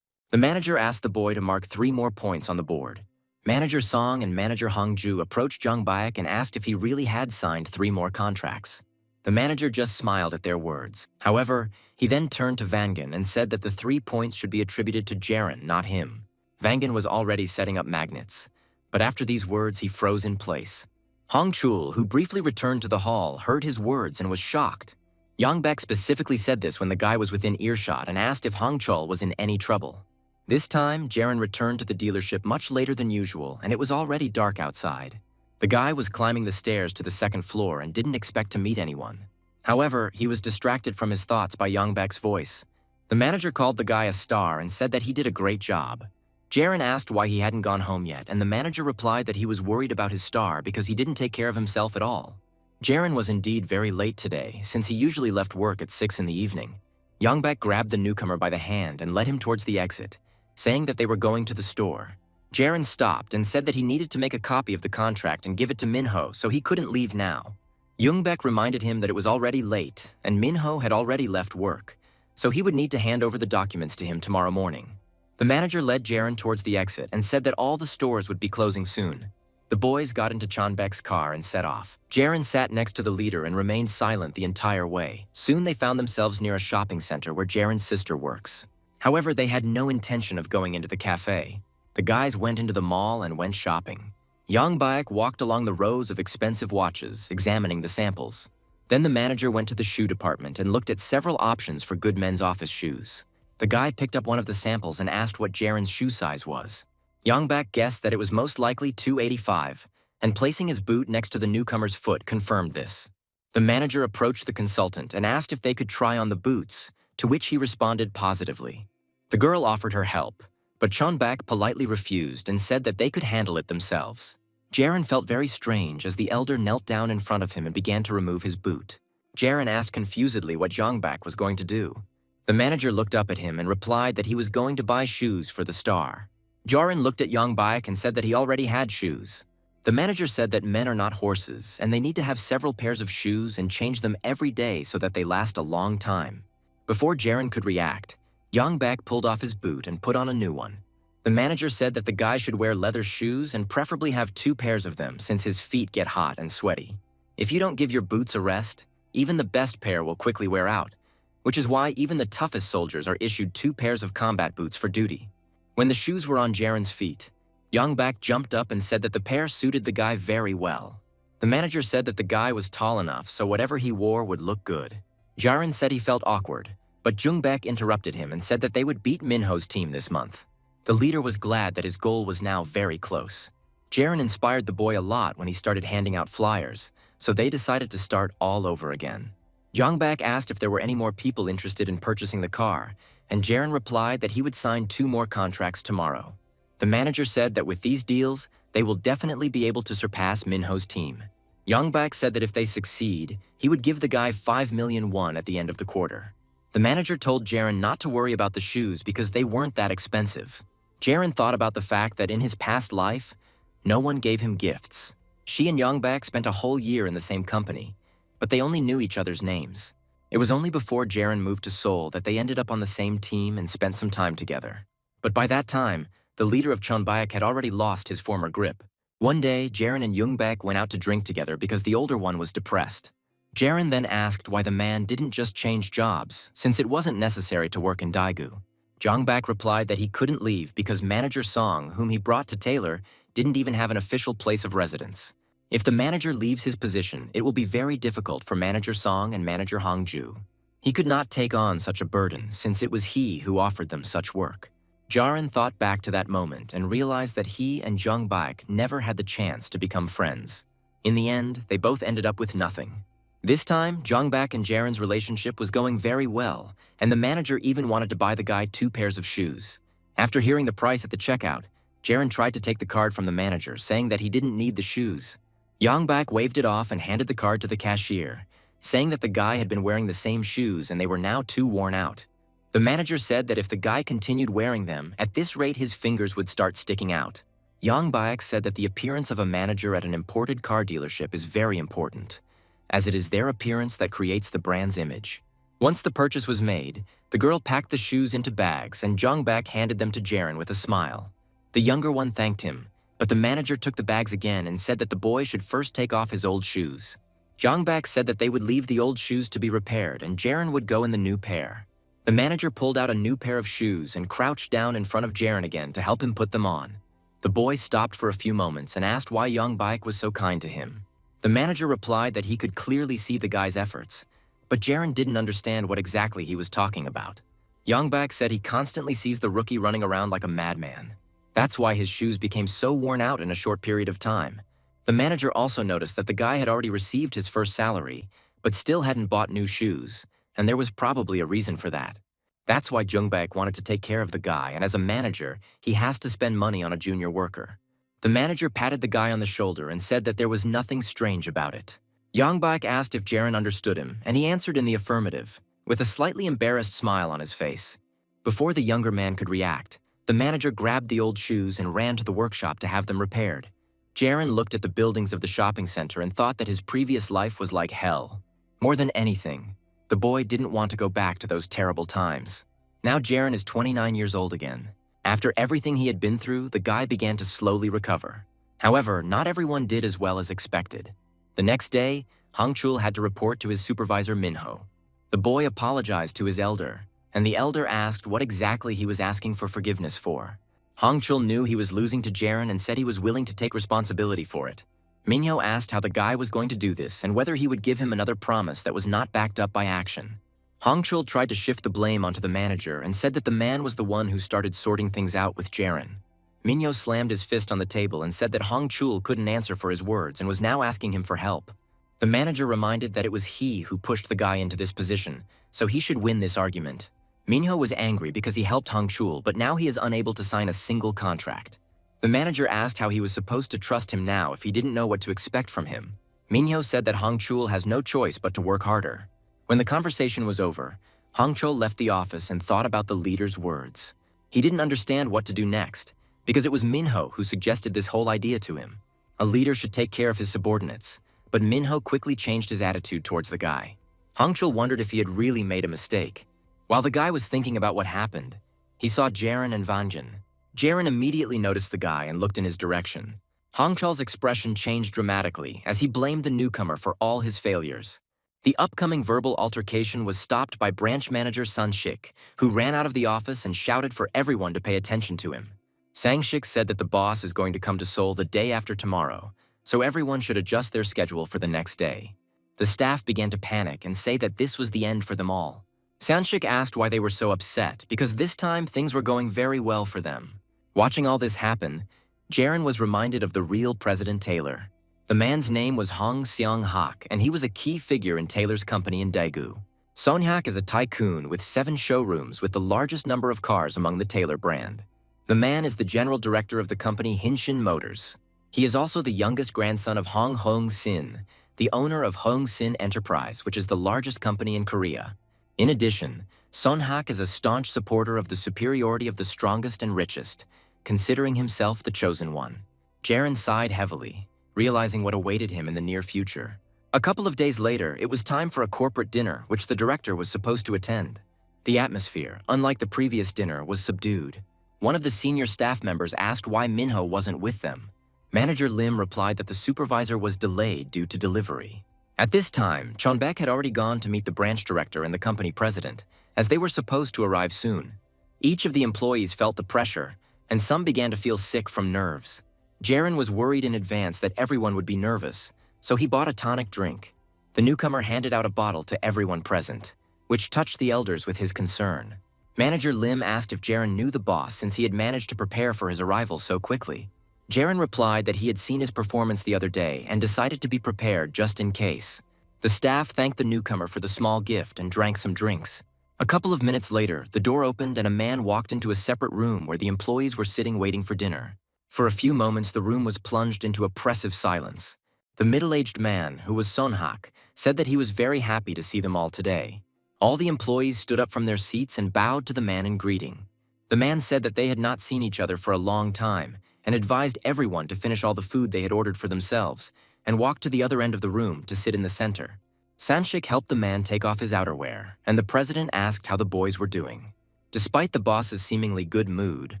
The manager asked the boy to mark 3 more points on the board. Manager Song and Manager Hongju approached Youngbak and asked if he really had signed 3 more contracts. The manager just smiled at their words. However, he then turned to Vangan and said that the 3 points should be attributed to Jaren, not him. Vangan was already setting up magnets, but after these words he froze in place. Hongchul, who briefly returned to the hall, heard his words and was shocked. Youngbak specifically said this when the guy was within earshot and asked if Hongchul was in any trouble. This time, Jaren returned to the dealership much later than usual, and it was already dark outside. The guy was climbing the stairs to the 2nd floor and didn't expect to meet anyone. However, he was distracted from his thoughts by Youngbak's voice. The manager called the guy a star and said that he did a great job. Jaren asked why he hadn't gone home yet, and the manager replied that he was worried about his star because he didn't take care of himself at all. Jaren was indeed very late today, since he usually left work at 6 in the evening. Yongbak grabbed the newcomer by the hand and led him towards the exit, saying that they were going to the store. Jaren stopped and said that he needed to make a copy of the contract and give it to Minho, so he couldn't leave now. Yongbak reminded him that it was already late and Minho had already left work, so he would need to hand over the documents to him tomorrow morning. The manager led Jaren towards the exit and said that all the stores would be closing soon. The boys got into Chonbek's car and set off. Jaren sat next to the leader and remained silent the entire way. Soon they found themselves near a shopping center where Jaren's sister works. However, they had no intention of going into the cafe. The guys went into the mall and went shopping. Yongbak walked along the rows of expensive watches, examining the samples. Then the manager went to the shoe department and looked at several options for good men's office shoes. The guy picked up one of the samples and asked what Jaren's shoe size was. Yongbak guessed that it was most likely 285, and placing his boot next to the newcomer's foot confirmed this. The manager approached the consultant and asked if they could try on the boots, to which he responded positively. The girl offered her help, but Chonbak politely refused and said that they could handle it themselves. Jaren felt very strange as the elder knelt down in front of him and began to remove his boot. Jaren asked confusedly what Yongbak was going to do. The manager looked up at him and replied that he was going to buy shoes for the star. Jaren looked at Yongbak and said that he already had shoes. The manager said that men are not horses and they need to have several pairs of shoes and change them every day so that they last a long time. Before Jaren could react, Yongbak pulled off his boot and put on a new one. The manager said that the guy should wear leather shoes and preferably have 2 pairs of them since his feet get hot and sweaty. If you don't give your boots a rest, even the best pair will quickly wear out, which is why even the toughest soldiers are issued 2 pairs of combat boots for duty. When the shoes were on Jaren's feet, Yongbak jumped up and said that the pair suited the guy very well. The manager said that the guy was tall enough so whatever he wore would look good. Jaren said he felt awkward, but Jungbak interrupted him and said that they would beat Minho's team this month. The leader was glad that his goal was now very close. Jaren inspired the boy a lot when he started handing out flyers, so they decided to start all over again. Yongbak asked if there were any more people interested in purchasing the car, and Jaren replied that he would sign 2 more contracts tomorrow. The manager said that with these deals, they will definitely be able to surpass Minho's team. Yongbak said that if they succeed, he would give the guy 5 million won at the end of the quarter. The manager told Jaren not to worry about the shoes because they weren't that expensive. Jaren thought about the fact that in his past life, no one gave him gifts. She and Yongbak spent a whole year in the same company, but they only knew each other's names. It was only before Jaren moved to Seoul that they ended up on the same team and spent some time together. But by that time, the leader of Chonbak had already lost his former grip. One day, Jaren and Yongbak went out to drink together because the older one was depressed. Jaren then asked why the man didn't just change jobs, since it wasn't necessary to work in Daegu. Yongbak replied that he couldn't leave because Manager Song, whom he brought to Taylor, didn't even have an official place of residence. If the manager leaves his position, it will be very difficult for Manager Song and Manager Hongju. He could not take on such a burden since it was he who offered them such work. Jaren thought back to that moment and realized that he and Yongbak never had the chance to become friends. In the end, they both ended up with nothing. This time, Yongbak and Jaren's relationship was going very well, and the manager even wanted to buy the guy 2 pairs of shoes. After hearing the price at the checkout, Jaren tried to take the card from the manager, saying that he didn't need the shoes. Yongbak waved it off and handed the card to the cashier, saying that the guy had been wearing the same shoes and they were now too worn out. The manager said that if the guy continued wearing them, at this rate his fingers would start sticking out. Yongbak said that the appearance of a manager at an imported car dealership is very important, as it is their appearance that creates the brand's image. Once the purchase was made, the girl packed the shoes into bags and Yongbak handed them to Jaren with a smile. The younger one thanked him, but the manager took the bags again and said that the boy should first take off his old shoes. Yongbak said that they would leave the old shoes to be repaired and Jaren would go in the new pair. The manager pulled out a new pair of shoes and crouched down in front of Jaren again to help him put them on. The boy stopped for a few moments and asked why Yongbak was so kind to him. The manager replied that he could clearly see the guy's efforts, but Jaren didn't understand what exactly he was talking about. Yongbak said he constantly sees the rookie running around like a madman. That's why his shoes became so worn out in a short period of time. The manager also noticed that the guy had already received his first salary, but still hadn't bought new shoes, and there was probably a reason for that. That's why Yongbak wanted to take care of the guy, and as a manager, he has to spend money on a junior worker. The manager patted the guy on the shoulder and said that there was nothing strange about it. Yongbak asked if Jaren understood him, and he answered in the affirmative. with a slightly embarrassed smile on his face. Before the younger man could react, the manager grabbed the old shoes and ran to the workshop to have them repaired. Jaren looked at the buildings of the shopping center and thought that his previous life was like hell. More than anything, the boy didn't want to go back to those terrible times. Now Jaren is 29 years old again. After everything he had been through, the guy began to slowly recover. However, not everyone did as well as expected. The next day, Hongchul had to report to his supervisor Minho. The boy apologized to his elder, and the elder asked what exactly he was asking for forgiveness for. Hongchul knew he was losing to Jaren and said he was willing to take responsibility for it. Minho asked how the guy was going to do this and whether he would give him another promise that was not backed up by action. Hongchul tried to shift the blame onto the manager and said that the man was the one who started sorting things out with Jaren. Minho slammed his fist on the table and said that Hongchul couldn't answer for his words and was now asking him for help. The manager reminded that it was he who pushed the guy into this position, so he should win this argument. Minho was angry because he helped Hongchul, but now he is unable to sign a single contract. The manager asked how he was supposed to trust him now if he didn't know what to expect from him. Minho said that Hongchul has no choice but to work harder. When the conversation was over, Hongchul left the office and thought about the leader's words. He didn't understand what to do next, because it was Minho who suggested this whole idea to him. A leader should take care of his subordinates, but Minho quickly changed his attitude towards the guy. Hongchul wondered if he had really made a mistake. While the guy was thinking about what happened, he saw Jaren and Vanjin. Jaren immediately noticed the guy and looked in his direction. Hongchul's expression changed dramatically as he blamed the newcomer for all his failures. The upcoming verbal altercation was stopped by branch manager Sanshik, who ran out of the office and shouted for everyone to pay attention to him. Sangshik said that the boss is going to come to Seoul the day after tomorrow, so everyone should adjust their schedule for the next day. The staff began to panic and say that this was the end for them all. Sanshik asked why they were so upset because this time things were going very well for them. Watching all this happen, Jaren was reminded of the real President Taylor. The man's name was Hong Seong-hak, and he was a key figure in Taylor's company in Daegu. Seong-hak is a tycoon with 7 showrooms with the largest number of cars among the Taylor brand. The man is the general director of the company Hinshin Motors. He is also the youngest grandson of Hong Hong-sin, the owner of Hong-sin Enterprise, which is the largest company in Korea. In addition, Seong-hak is a staunch supporter of the superiority of the strongest and richest, considering himself the chosen one. Jaren sighed heavily, realizing what awaited him in the near future. A couple of days later, it was time for a corporate dinner, which the director was supposed to attend. The atmosphere, unlike the previous dinner, was subdued. One of the senior staff members asked why Minho wasn't with them. Manager Lim replied that the supervisor was delayed due to delivery. At this time, Chonbaek had already gone to meet the branch director and the company president, as they were supposed to arrive soon. Each of the employees felt the pressure, and some began to feel sick from nerves. Jaren was worried in advance that everyone would be nervous, so he bought a tonic drink. The newcomer handed out a bottle to everyone present, which touched the elders with his concern. Manager Lim asked if Jaren knew the boss since he had managed to prepare for his arrival so quickly. Jaren replied that he had seen his performance the other day and decided to be prepared just in case. The staff thanked the newcomer for the small gift and drank some drinks. A couple of minutes later, the door opened and a man walked into a separate room where the employees were sitting waiting for dinner. For a few moments, the room was plunged into oppressive silence. The middle-aged man, who was Seong-hak, said that he was very happy to see them all today. All the employees stood up from their seats and bowed to the man in greeting. The man said that they had not seen each other for a long time and advised everyone to finish all the food they had ordered for themselves and walk to the other end of the room to sit in the center. Sanshik helped the man take off his outerwear, and the president asked how the boys were doing. Despite the boss's seemingly good mood,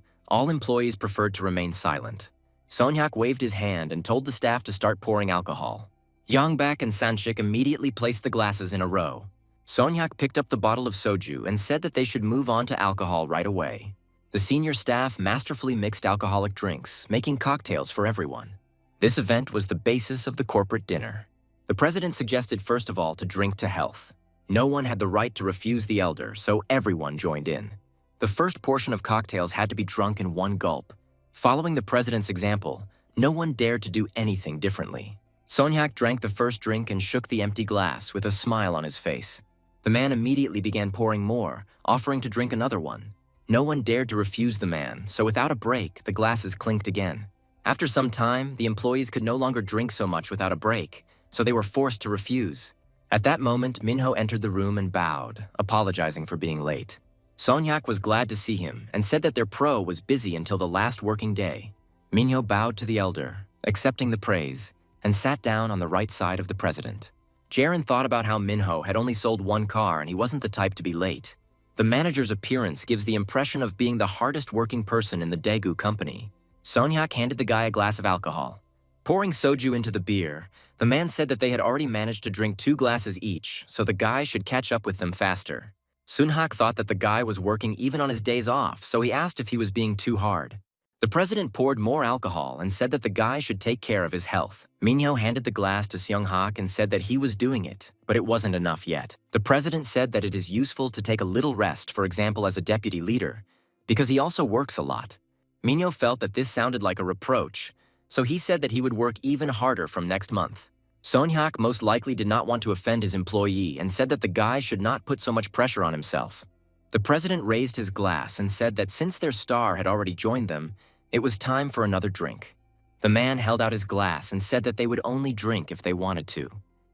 all employees preferred to remain silent. Seong-hak waved his hand and told the staff to start pouring alcohol. Yongbak and Sanshik immediately placed the glasses in a row. Seong-hak picked up the bottle of soju and said that they should move on to alcohol right away. The senior staff masterfully mixed alcoholic drinks, making cocktails for everyone. This event was the basis of the corporate dinner. The president suggested first of all to drink to health. No one had the right to refuse the elder, so everyone joined in. The first portion of cocktails had to be drunk in one gulp. Following the president's example, no one dared to do anything differently. Seong-hak drank the first drink and shook the empty glass with a smile on his face. The man immediately began pouring more, offering to drink another one. No one dared to refuse the man, so without a break, the glasses clinked again. After some time, the employees could no longer drink so much without a break, so they were forced to refuse. At that moment, Minho entered the room and bowed, apologizing for being late. Sonyak was glad to see him and said that their pro was busy until the last working day. Minho bowed to the elder, accepting the praise, and sat down on the right side of the president. Jaren thought about how Minho had only sold one car and he wasn't the type to be late. The manager's appearance gives the impression of being the hardest working person in the Daegu company. Sonyak handed the guy a glass of alcohol. Pouring soju into the beer, the man said that they had already managed to drink 2 glasses each, so the guy should catch up with them faster. Sunhak thought that the guy was working even on his days off, so he asked if he was being too hard. The president poured more alcohol and said that the guy should take care of his health. Minho handed the glass to Seonghak and said that he was doing it, but it wasn't enough yet. The president said that it is useful to take a little rest, for example as a deputy leader, because he also works a lot. Minho felt that this sounded like a reproach, so he said that he would work even harder from next month. Sonhak most likely did not want to offend his employee and said that the guy should not put so much pressure on himself. The president raised his glass and said that since their star had already joined them, it was time for another drink. The man held out his glass and said that they would only drink if they wanted to.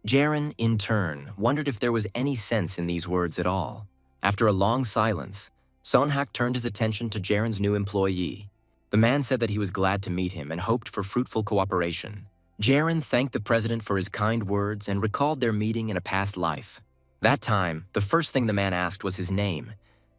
Jaren, in turn, wondered if there was any sense in these words at all. After a long silence, Sonhak turned his attention to Jaren's new employee. The man said that he was glad to meet him and hoped for fruitful cooperation. Jaren thanked the president for his kind words and recalled their meeting in a past life. That time, the first thing the man asked was his name,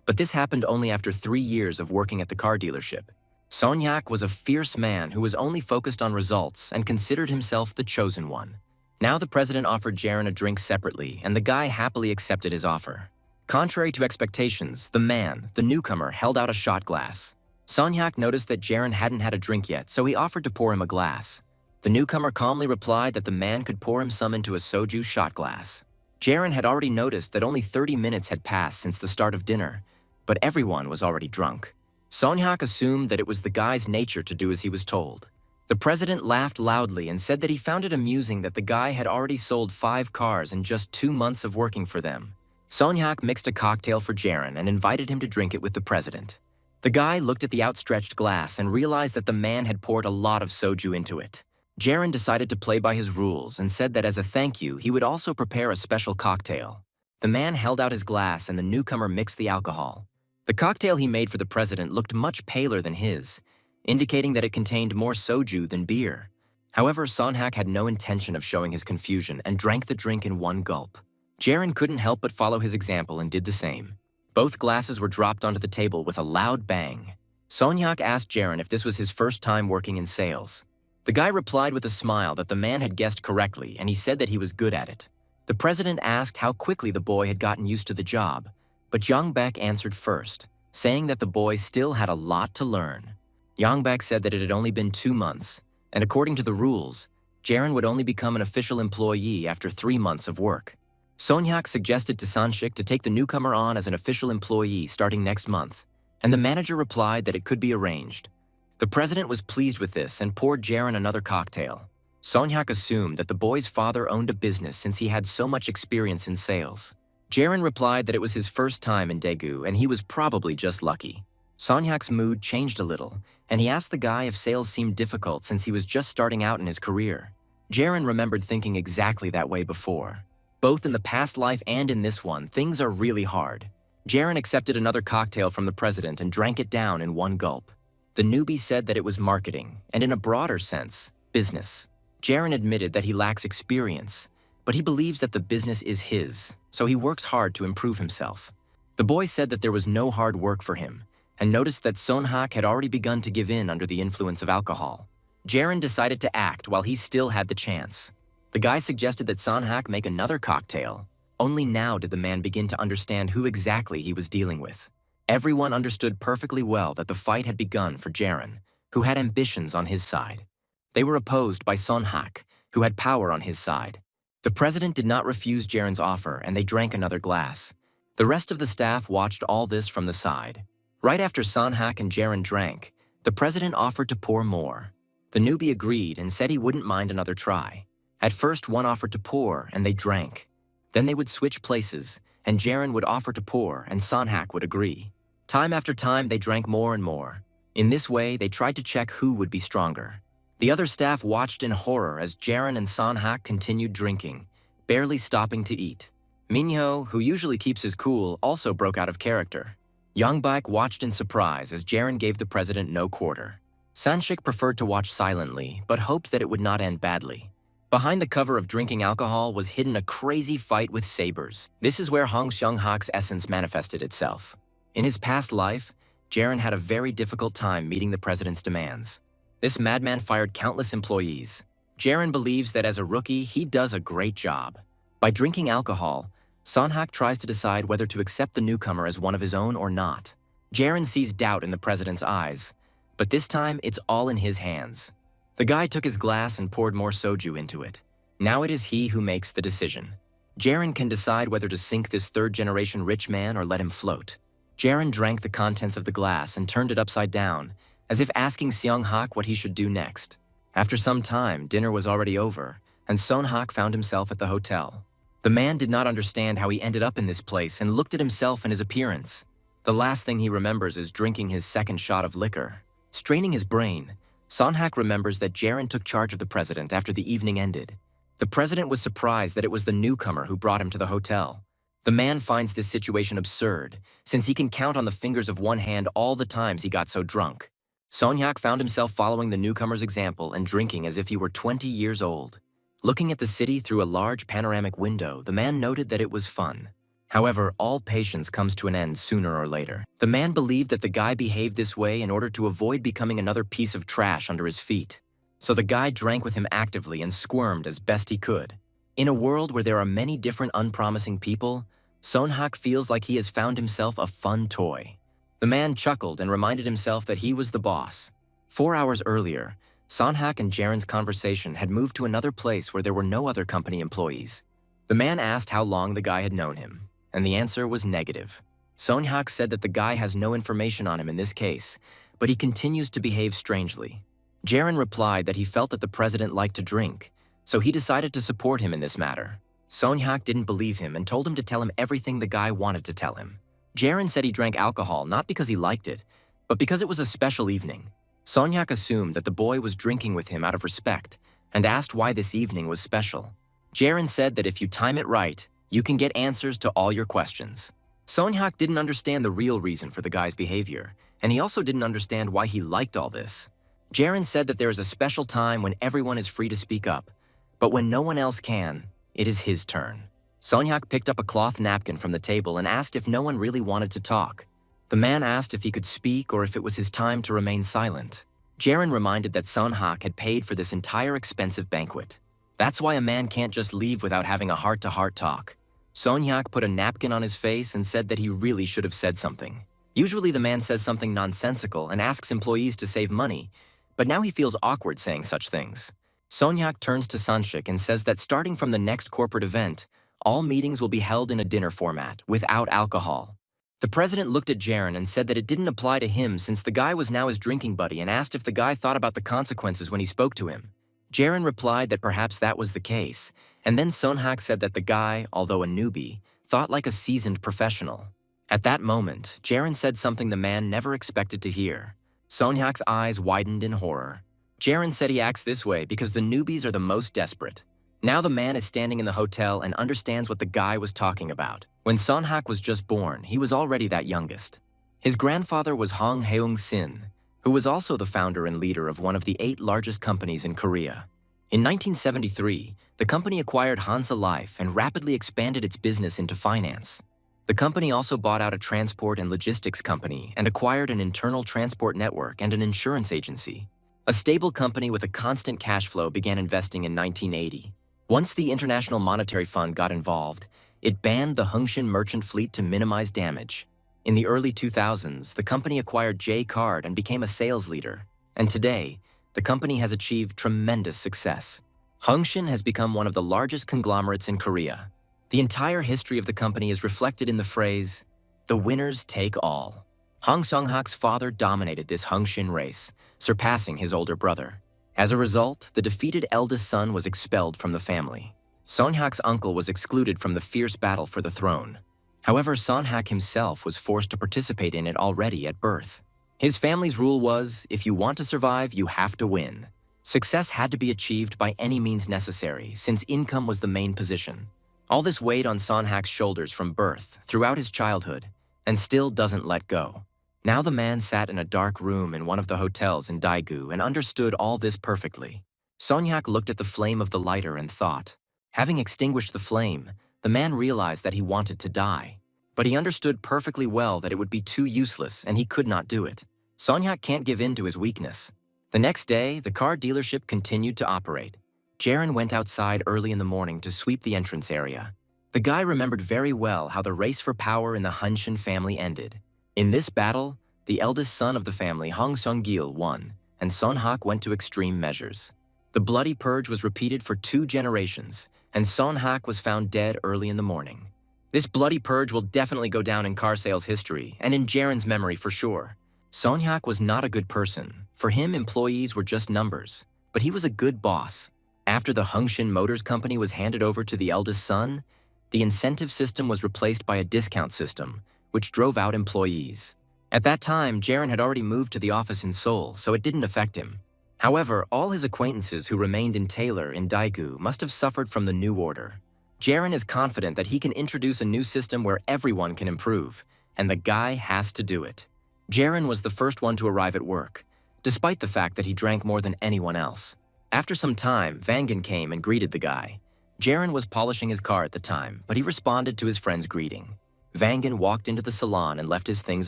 but this happened only after 3 years of working at the car dealership. Sonyak was a fierce man who was only focused on results and considered himself the chosen one. Now the president offered Jaren a drink separately, and the guy happily accepted his offer. Contrary to expectations, the newcomer, held out a shot glass. Sonyak noticed that Jaren hadn't had a drink yet, so he offered to pour him a glass. The newcomer calmly replied that the man could pour him some into a soju shot glass. Jaren had already noticed that only 30 minutes had passed since the start of dinner, but everyone was already drunk. Sonyak assumed that it was the guy's nature to do as he was told. The president laughed loudly and said that he found it amusing that the guy had already sold 5 cars in just 2 months of working for them. Sonyak mixed a cocktail for Jaren and invited him to drink it with the president. The guy looked at the outstretched glass and realized that the man had poured a lot of soju into it. Jaren decided to play by his rules and said that as a thank you, he would also prepare a special cocktail. The man held out his glass and the newcomer mixed the alcohol. The cocktail he made for the president looked much paler than his, indicating that it contained more soju than beer. However, Sonhak had no intention of showing his confusion and drank the drink in one gulp. Jaren couldn't help but follow his example and did the same. Both glasses were dropped onto the table with a loud bang. Sonyak asked Jaren if this was his first time working in sales. The guy replied with a smile that the man had guessed correctly, and he said that he was good at it. The president asked how quickly the boy had gotten used to the job, but Yongbek answered first, saying that the boy still had a lot to learn. Yongbek said that it had only been 2 months, and according to the rules, Jaren would only become an official employee after 3 months of work. Sonyak suggested to Sanshik to take the newcomer on as an official employee starting next month, and the manager replied that it could be arranged. The president was pleased with this and poured Jaren another cocktail. Sonyak assumed that the boy's father owned a business since he had so much experience in sales. Jaren replied that it was his first time in Daegu and he was probably just lucky. Sonyak's mood changed a little, and he asked the guy if sales seemed difficult since he was just starting out in his career. Jaren remembered thinking exactly that way before. Both in the past life and in this one, things are really hard. Jaren accepted another cocktail from the president and drank it down in one gulp. The newbie said that it was marketing, and in a broader sense, business. Jaren admitted that he lacks experience, but he believes that the business is his, so he works hard to improve himself. The boy said that there was no hard work for him, and noticed that Sonhak had already begun to give in under the influence of alcohol. Jaren decided to act while he still had the chance. The guy suggested that Sonhak make another cocktail. Only now did the man begin to understand who exactly he was dealing with. Everyone understood perfectly well that the fight had begun for Jaren, who had ambitions on his side. They were opposed by Sonhak, who had power on his side. The president did not refuse Jaren's offer, and they drank another glass. The rest of the staff watched all this from the side. Right after Sonhak and Jaren drank, the president offered to pour more. The newbie agreed and said he wouldn't mind another try. At first, one offered to pour, and they drank. Then they would switch places, and Jaren would offer to pour, and Sonhak would agree. Time after time, they drank more and more. In this way, they tried to check who would be stronger. The other staff watched in horror as Jaren and Sonhak continued drinking, barely stopping to eat. Minho, who usually keeps his cool, also broke out of character. Yongbak watched in surprise as Jaren gave the president no quarter. Sanshik preferred to watch silently, but hoped that it would not end badly. Behind the cover of drinking alcohol was hidden a crazy fight with sabers. This is where Hong Seong-hak's essence manifested itself. In his past life, Jaren had a very difficult time meeting the president's demands. This madman fired countless employees. Jaren believes that as a rookie, he does a great job. By drinking alcohol, Seong-hak tries to decide whether to accept the newcomer as one of his own or not. Jaren sees doubt in the president's eyes, but this time it's all in his hands. The guy took his glass and poured more soju into it. Now it is he who makes the decision. Jaren can decide whether to sink this third-generation rich man or let him float. Jaren drank the contents of the glass and turned it upside down, as if asking Seong-hak what he should do next. After some time, dinner was already over, and Seong-hak found himself at the hotel. The man did not understand how he ended up in this place and looked at himself and his appearance. The last thing he remembers is drinking his second shot of liquor. Straining his brain, Seong-hak remembers that Jaren took charge of the president after the evening ended. The president was surprised that it was the newcomer who brought him to the hotel. The man finds this situation absurd, since he can count on the fingers of one hand all the times he got so drunk. Seong-hak found himself following the newcomer's example and drinking as if he were 20 years old. Looking at the city through a large panoramic window, the man noted that it was fun. However, all patience comes to an end sooner or later. The man believed that the guy behaved this way in order to avoid becoming another piece of trash under his feet. So the guy drank with him actively and squirmed as best he could. In a world where there are many different unpromising people, Seong-hak feels like he has found himself a fun toy. The man chuckled and reminded himself that he was the boss. 4 hours earlier, Seong-hak and Jaren's conversation had moved to another place where there were no other company employees. The man asked how long the guy had known him, and the answer was negative. Seong-hak said that the guy has no information on him in this case, but he continues to behave strangely. Jaren replied that he felt that the president liked to drink, so he decided to support him in this matter. Seong-hak didn't believe him and told him to tell him everything the guy wanted to tell him. Jaren said he drank alcohol not because he liked it, but because it was a special evening. Seong-hak assumed that the boy was drinking with him out of respect and asked why this evening was special. Jaren said that if you time it right, you can get answers to all your questions. Seong-hak didn't understand the real reason for the guy's behavior, and he also didn't understand why he liked all this. Jaren said that there is a special time when everyone is free to speak up, but when no one else can, it is his turn. Seong-hak picked up a cloth napkin from the table and asked if no one really wanted to talk. The man asked if he could speak or if it was his time to remain silent. Jaren reminded that Seong-hak had paid for this entire expensive banquet. That's why a man can't just leave without having a heart-to-heart talk. Seong-hak put a napkin on his face and said that he really should have said something. Usually the man says something nonsensical and asks employees to save money, but now he feels awkward saying such things. Seong-hak turns to Sanshik and says that starting from the next corporate event, all meetings will be held in a dinner format, without alcohol. The president looked at Jaren and said that it didn't apply to him since the guy was now his drinking buddy and asked if the guy thought about the consequences when he spoke to him. Jaren replied that perhaps that was the case, and then Seong-hak said that the guy, although a newbie, thought like a seasoned professional. At that moment, Jaren said something the man never expected to hear. Seong-hak's eyes widened in horror. Jaren said he acts this way because the newbies are the most desperate. Now the man is standing in the hotel and understands what the guy was talking about. When Seong-hak was just born, he was already that youngest. His grandfather was Hong Heung-sin, who was also the founder and leader of one of the 8 largest companies in Korea. In 1973, the company acquired Hansa Life and rapidly expanded its business into finance. The company also bought out a transport and logistics company and acquired an internal transport network and an insurance agency. A stable company with a constant cash flow began investing in 1980. Once the International Monetary Fund got involved, it banned the Hungshin merchant fleet to minimize damage. In the early 2000s, the company acquired J-Card and became a sales leader. And today, the company has achieved tremendous success. Hungshin has become one of the largest conglomerates in Korea. The entire history of the company is reflected in the phrase, "The winners take all." Hong Seong-hak's father dominated this Hungshin race, surpassing his older brother. As a result, the defeated eldest son was expelled from the family. Seong-hak's uncle was excluded from the fierce battle for the throne. However, Seong-hak himself was forced to participate in it already at birth. His family's rule was, if you want to survive, you have to win. Success had to be achieved by any means necessary, since income was the main position. All this weighed on Sonhak's shoulders from birth, throughout his childhood, and still doesn't let go. Now the man sat in a dark room in one of the hotels in Daegu and understood all this perfectly. Sonhak looked at the flame of the lighter and thought. Having extinguished the flame, the man realized that he wanted to die. But he understood perfectly well that it would be too useless and he could not do it. Sonhak can't give in to his weakness. The next day, the car dealership continued to operate. Jaren went outside early in the morning to sweep the entrance area. The guy remembered very well how the race for power in the Hanshin family ended. In this battle, the eldest son of the family, Hong Seong-gil, won, and Sonhak went to extreme measures. The bloody purge was repeated for 2 generations, and Sonhak was found dead early in the morning. This bloody purge will definitely go down in car sales history, and in Jaren's memory for sure. Sonhak was not a good person. For him, employees were just numbers. But he was a good boss. After the Hanshin Motors Company was handed over to the eldest son, the incentive system was replaced by a discount system, which drove out employees. At that time, Jaren had already moved to the office in Seoul, so it didn't affect him. However, all his acquaintances who remained in Taylor in Daegu must have suffered from the new order. Jaren is confident that he can introduce a new system where everyone can improve, and the guy has to do it. Jaren was the first one to arrive at work, despite the fact that he drank more than anyone else. After some time, Vangan came and greeted the guy. Jaren was polishing his car at the time, but he responded to his friend's greeting. Vangan walked into the salon and left his things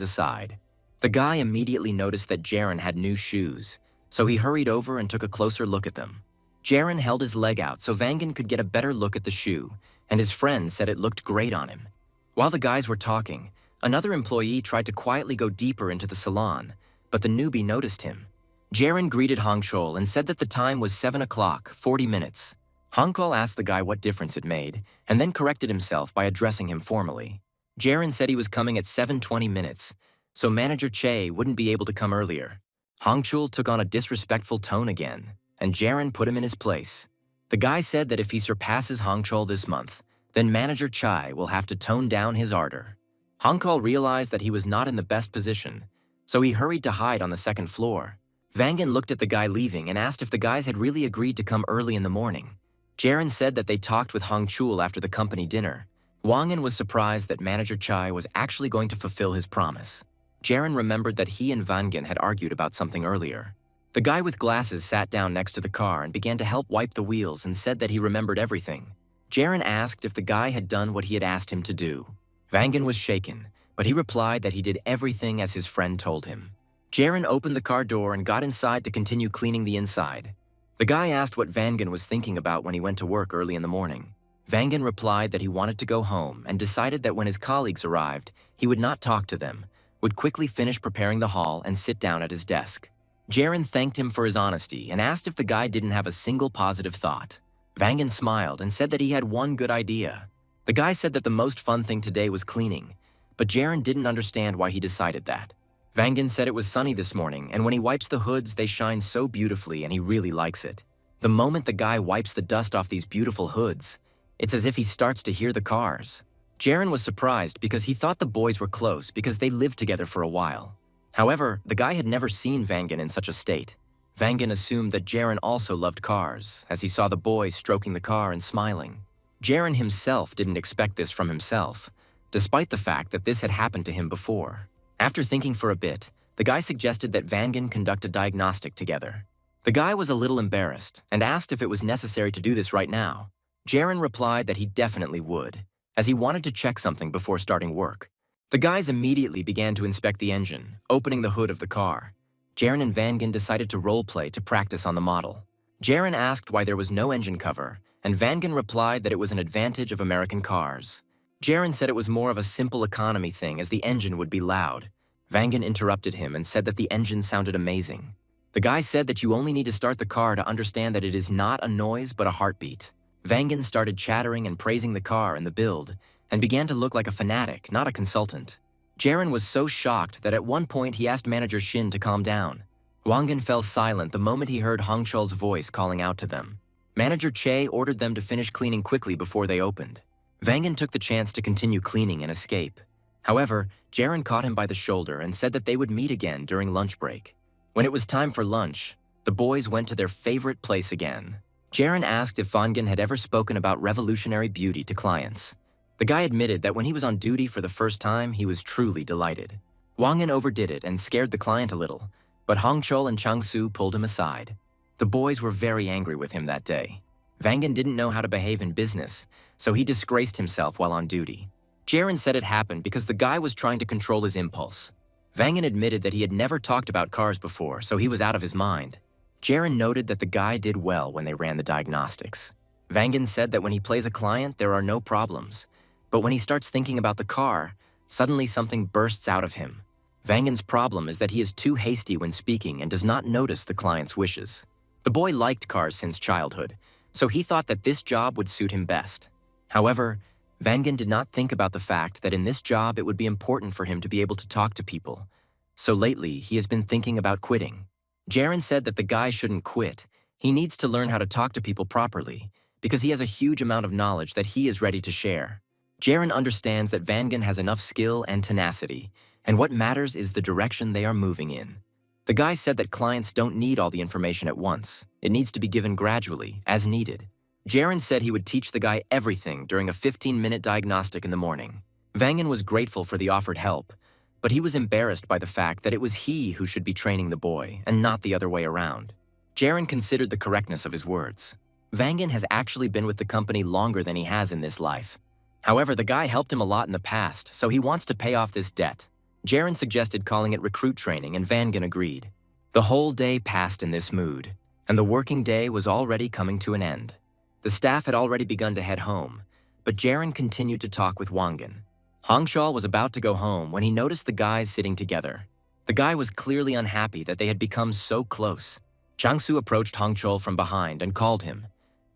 aside. The guy immediately noticed that Jaren had new shoes, so he hurried over and took a closer look at them. Jaren held his leg out so Vangan could get a better look at the shoe, and his friend said it looked great on him. While the guys were talking, another employee tried to quietly go deeper into the salon, but the newbie noticed him. Jaren greeted Hongchol and said that the time was 7 o'clock, 40 minutes. Hongchol asked the guy what difference it made, and then corrected himself by addressing him formally. Jaren said he was coming at 7:20 minutes, so manager Che wouldn't be able to come earlier. Hongchul took on a disrespectful tone again, and Jaren put him in his place. The guy said that if he surpasses Hongchul this month, then manager Chai will have to tone down his ardor. Hongchul realized that he was not in the best position, so he hurried to hide on the second floor. Vangan looked at the guy leaving and asked if the guys had really agreed to come early in the morning. Jaren said that they talked with Hongchul after the company dinner. Wangan was surprised that manager Chai was actually going to fulfill his promise. Jaren remembered that he and Vangan had argued about something earlier. The guy with glasses sat down next to the car and began to help wipe the wheels and said that he remembered everything. Jaren asked if the guy had done what he had asked him to do. Vangan was shaken, but he replied that he did everything as his friend told him. Jaren opened the car door and got inside to continue cleaning the inside. The guy asked what Vangan was thinking about when he went to work early in the morning. Vangan replied that he wanted to go home and decided that when his colleagues arrived, he would not talk to them, would quickly finish preparing the hall and sit down at his desk. Jaren thanked him for his honesty and asked if the guy didn't have a single positive thought. Vangan smiled and said that he had one good idea. The guy said that the most fun thing today was cleaning, but Jaren didn't understand why he decided that. Vangan said it was sunny this morning, and when he wipes the hoods, they shine so beautifully and he really likes it. The moment the guy wipes the dust off these beautiful hoods, it's as if he starts to hear the cars. Jaren was surprised because he thought the boys were close because they lived together for a while. However, the guy had never seen Vangan in such a state. Vangan assumed that Jaren also loved cars, as he saw the boys stroking the car and smiling. Jaren himself didn't expect this from himself, despite the fact that this had happened to him before. After thinking for a bit, the guy suggested that Vangan conduct a diagnostic together. The guy was a little embarrassed and asked if it was necessary to do this right now. Jaren replied that he definitely would, as he wanted to check something before starting work. The guys immediately began to inspect the engine, opening the hood of the car. Jaren and Vangan decided to role-play to practice on the model. Jaren asked why there was no engine cover, and Vangan replied that it was an advantage of American cars. Jaren said it was more of a simple economy thing as the engine would be loud. Vangan interrupted him and said that the engine sounded amazing. The guy said that you only need to start the car to understand that it is not a noise but a heartbeat. Vangan started chattering and praising the car and the build, and began to look like a fanatic, not a consultant. Jaren was so shocked that at one point he asked manager Shin to calm down. Wangan fell silent the moment he heard Hongchul's voice calling out to them. Manager Che ordered them to finish cleaning quickly before they opened. Vangan took the chance to continue cleaning and escape. However, Jaren caught him by the shoulder and said that they would meet again during lunch break. When it was time for lunch, the boys went to their favorite place again, Jaren asked if Vangan had ever spoken about revolutionary beauty to clients. The guy admitted that when he was on duty for the first time, he was truly delighted. Wangan overdid it and scared the client a little, but Hongchul and Changsu pulled him aside. The boys were very angry with him that day. Vangan didn't know how to behave in business, so he disgraced himself while on duty. Jaren said it happened because the guy was trying to control his impulse. Vangan admitted that he had never talked about cars before, so he was out of his mind. Jaren noted that the guy did well when they ran the diagnostics. Vangan said that when he plays a client, there are no problems. But when he starts thinking about the car, suddenly something bursts out of him. Vangan's problem is that he is too hasty when speaking and does not notice the client's wishes. The boy liked cars since childhood, so he thought that this job would suit him best. However, Vangan did not think about the fact that in this job it would be important for him to be able to talk to people. So lately, he has been thinking about quitting. Jaren said that the guy shouldn't quit. He needs to learn how to talk to people properly, because he has a huge amount of knowledge that he is ready to share. Jaren understands that Vangan has enough skill and tenacity, and what matters is the direction they are moving in. The guy said that clients don't need all the information at once. It needs to be given gradually, as needed. Jaren said he would teach the guy everything during a 15-minute diagnostic in the morning. Vangan was grateful for the offered help, but he was embarrassed by the fact that it was he who should be training the boy and not the other way around. Jaren considered the correctness of his words. Vangan has actually been with the company longer than he has in this life. However, the guy helped him a lot in the past, so he wants to pay off this debt. Jaren suggested calling it recruit training, and Vangan agreed. The whole day passed in this mood, and the working day was already coming to an end. The staff had already begun to head home, but Jaren continued to talk with Wangan. Hongchul was about to go home when he noticed the guys sitting together. The guy was clearly unhappy that they had become so close. Changsu approached Hongchul from behind and called him,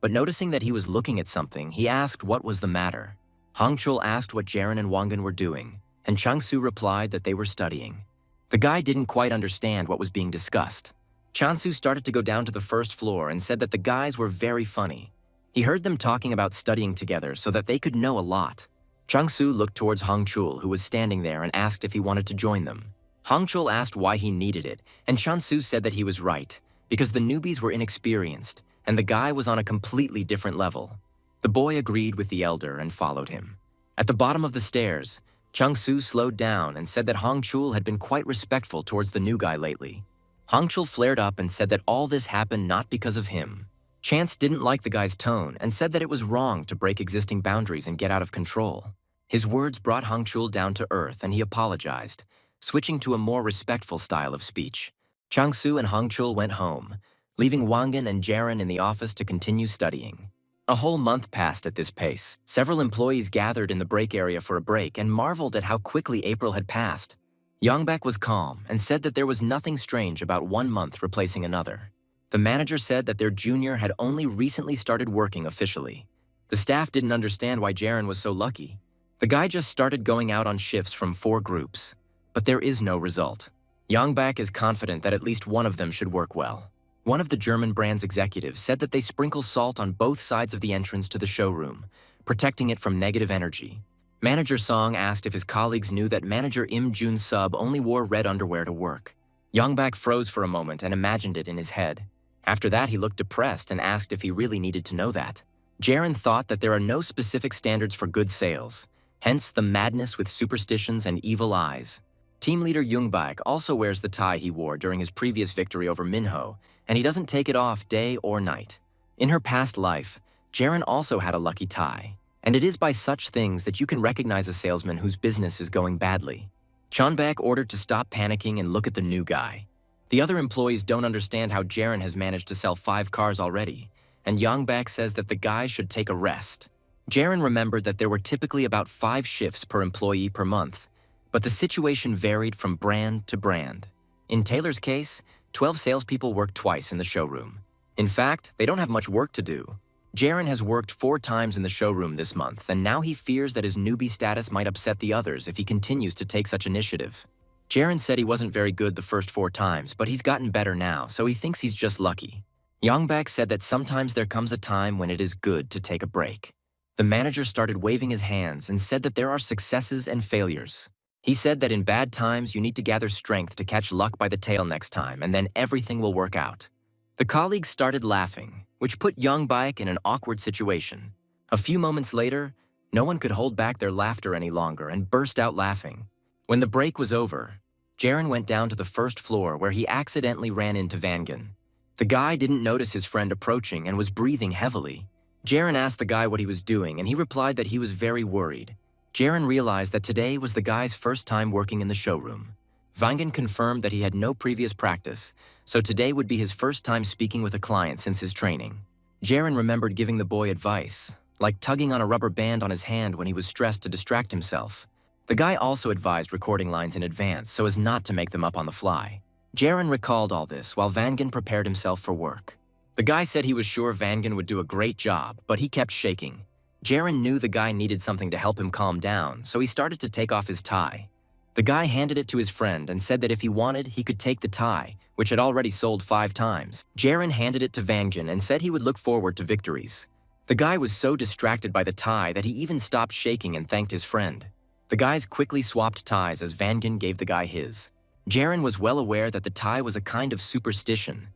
but noticing that he was looking at something, he asked what was the matter. Hongchul asked what Jaren and Wangan were doing, and Changsu replied that they were studying. The guy didn't quite understand what was being discussed. Changsu started to go down to the first floor and said that the guys were very funny. He heard them talking about studying together so that they could know a lot. Changsu looked towards Hongchul, who was standing there, and asked if he wanted to join them. Hongchul asked why he needed it, and Changsu said that he was right, because the newbies were inexperienced, and the guy was on a completely different level. The boy agreed with the elder and followed him. At the bottom of the stairs, Changsu slowed down and said that Hongchul had been quite respectful towards the new guy lately. Hongchul flared up and said that all this happened not because of him. Chance didn't like the guy's tone and said that it was wrong to break existing boundaries and get out of control. His words brought Hongchul down to earth and he apologized, switching to a more respectful style of speech. Changsu and Hongchul went home, leaving Wangan and Jaren in the office to continue studying. A whole month passed at this pace. Several employees gathered in the break area for a break and marveled at how quickly April had passed. Yongbak was calm and said that there was nothing strange about 1 month replacing another. The manager said that their junior had only recently started working officially. The staff didn't understand why Jaren was so lucky. The guy just started going out on shifts from 4 groups, but there is no result. Yongbak is confident that at least one of them should work well. One of the German brand's executives said that they sprinkle salt on both sides of the entrance to the showroom, protecting it from negative energy. Manager Song asked if his colleagues knew that manager Im Jun's sub only wore red underwear to work. Yongbak froze for a moment and imagined it in his head. After that, he looked depressed and asked if he really needed to know that. Jaren thought that there are no specific standards for good sales, hence the madness with superstitions and evil eyes. Team leader Yongbak also wears the tie he wore during his previous victory over Minho, and he doesn't take it off day or night. In her past life, Jaren also had a lucky tie, and it is by such things that you can recognize a salesman whose business is going badly. Chonbak ordered to stop panicking and look at the new guy. The other employees don't understand how Jaren has managed to sell 5 cars already, and Yongbak says that the guy should take a rest. Jaren remembered that there were typically about 5 shifts per employee per month, but the situation varied from brand to brand. In Taylor's case, 12 salespeople work twice in the showroom. In fact, they don't have much work to do. Jaren has worked 4 times in the showroom this month, and now he fears that his newbie status might upset the others if he continues to take such initiative. Jaren said he wasn't very good the first 4 times, but he's gotten better now, so he thinks he's just lucky. Yongbak said that sometimes there comes a time when it is good to take a break. The manager started waving his hands and said that there are successes and failures. He said that in bad times you need to gather strength to catch luck by the tail next time, and then everything will work out. The colleagues started laughing, which put Young Baek in an awkward situation. A few moments later, no one could hold back their laughter any longer and burst out laughing. When the break was over, Jaren went down to the first floor where he accidentally ran into Vangan. The guy didn't notice his friend approaching and was breathing heavily. Jaren asked the guy what he was doing, and he replied that he was very worried. Jaren realized that today was the guy's first time working in the showroom. Vangan confirmed that he had no previous practice, so today would be his first time speaking with a client since his training. Jaren remembered giving the boy advice, like tugging on a rubber band on his hand when he was stressed to distract himself. The guy also advised recording lines in advance so as not to make them up on the fly. Jaren recalled all this while Vangan prepared himself for work. The guy said he was sure Vangan would do a great job, but he kept shaking. Jaren knew the guy needed something to help him calm down, so he started to take off his tie. The guy handed it to his friend and said that if he wanted, he could take the tie, which had already sold 5 times. Jaren handed it to Vangan and said he would look forward to victories. The guy was so distracted by the tie that he even stopped shaking and thanked his friend. The guys quickly swapped ties as Vangan gave the guy his. Jaren was well aware that the tie was a kind of superstition,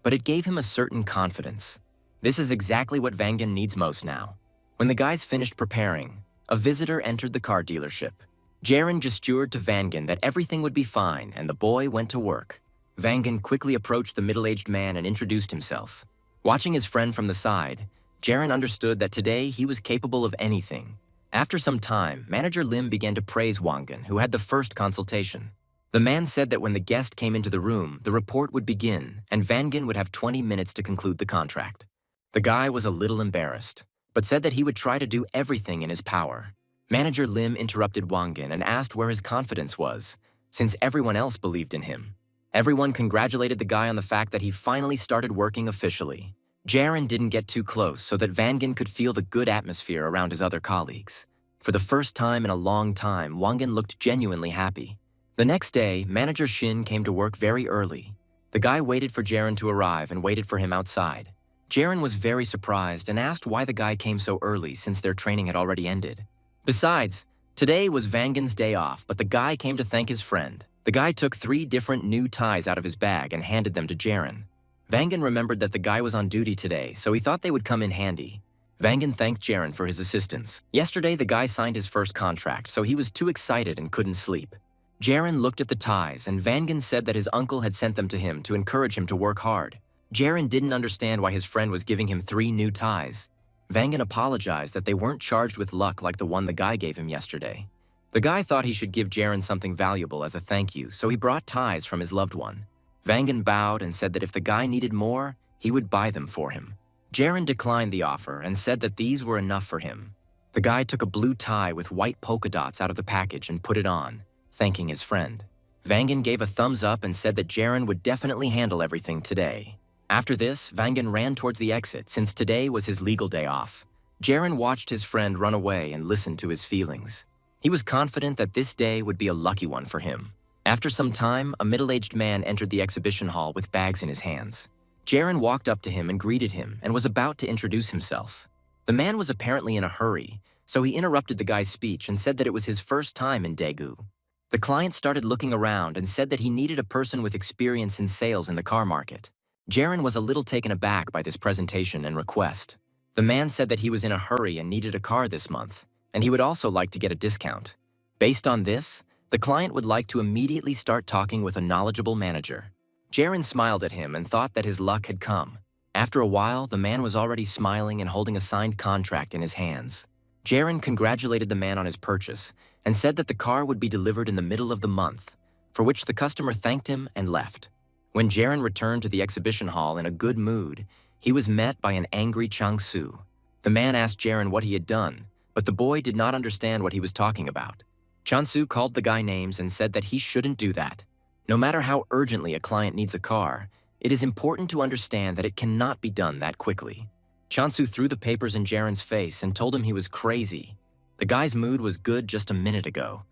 but it gave him a certain confidence. This is exactly what Vangan needs most now. When the guys finished preparing, a visitor entered the car dealership. Jaren gestured to Vangan that everything would be fine, and the boy went to work. Vangan quickly approached the middle-aged man and introduced himself. Watching his friend from the side, Jaren understood that today he was capable of anything. After some time, Manager Lim began to praise Wangan, who had the first consultation. The man said that when the guest came into the room, the report would begin, and Vangan would have 20 minutes to conclude the contract. The guy was a little embarrassed, but said that he would try to do everything in his power. Manager Lim interrupted Wangan and asked where his confidence was, since everyone else believed in him. Everyone congratulated the guy on the fact that he finally started working officially. Jaren didn't get too close so that Vangan could feel the good atmosphere around his other colleagues. For the first time in a long time, Wangan looked genuinely happy. The next day, Manager Shin came to work very early. The guy waited for Jaren to arrive and waited for him outside. Jaren was very surprised and asked why the guy came so early since their training had already ended. Besides, today was Vangan's day off, but the guy came to thank his friend. The guy took 3 different new ties out of his bag and handed them to Jaren. Vangan remembered that the guy was on duty today, so he thought they would come in handy. Vangan thanked Jaren for his assistance. Yesterday, the guy signed his first contract, so he was too excited and couldn't sleep. Jaren looked at the ties, and Vangan said that his uncle had sent them to him to encourage him to work hard. Jaren didn't understand why his friend was giving him 3 new ties. Vangan apologized that they weren't charged with luck like the one the guy gave him yesterday. The guy thought he should give Jaren something valuable as a thank you, so he brought ties from his loved one. Vangan bowed and said that if the guy needed more, he would buy them for him. Jaren declined the offer and said that these were enough for him. The guy took a blue tie with white polka dots out of the package and put it on, thanking his friend. Vangan gave a thumbs up and said that Jaren would definitely handle everything today. After this, Vangan ran towards the exit since today was his legal day off. Jaren watched his friend run away and listened to his feelings. He was confident that this day would be a lucky one for him. After some time, a middle-aged man entered the exhibition hall with bags in his hands. Jaren walked up to him and greeted him and was about to introduce himself. The man was apparently in a hurry, so he interrupted the guy's speech and said that it was his first time in Daegu. The client started looking around and said that he needed a person with experience in sales in the car market. Jaren was a little taken aback by this presentation and request. The man said that he was in a hurry and needed a car this month, and he would also like to get a discount. Based on this, the client would like to immediately start talking with a knowledgeable manager. Jaren smiled at him and thought that his luck had come. After a while, the man was already smiling and holding a signed contract in his hands. Jaren congratulated the man on his purchase and said that the car would be delivered in the middle of the month, for which the customer thanked him and left. When Jaren returned to the exhibition hall in a good mood, he was met by an angry Chang-soo. The man asked Jaren what he had done, but the boy did not understand what he was talking about. Chang-soo called the guy names and said that he shouldn't do that. No matter how urgently a client needs a car, it is important to understand that it cannot be done that quickly. Chang-soo threw the papers in Jaren's face and told him he was crazy. The guy's mood was good just a minute ago,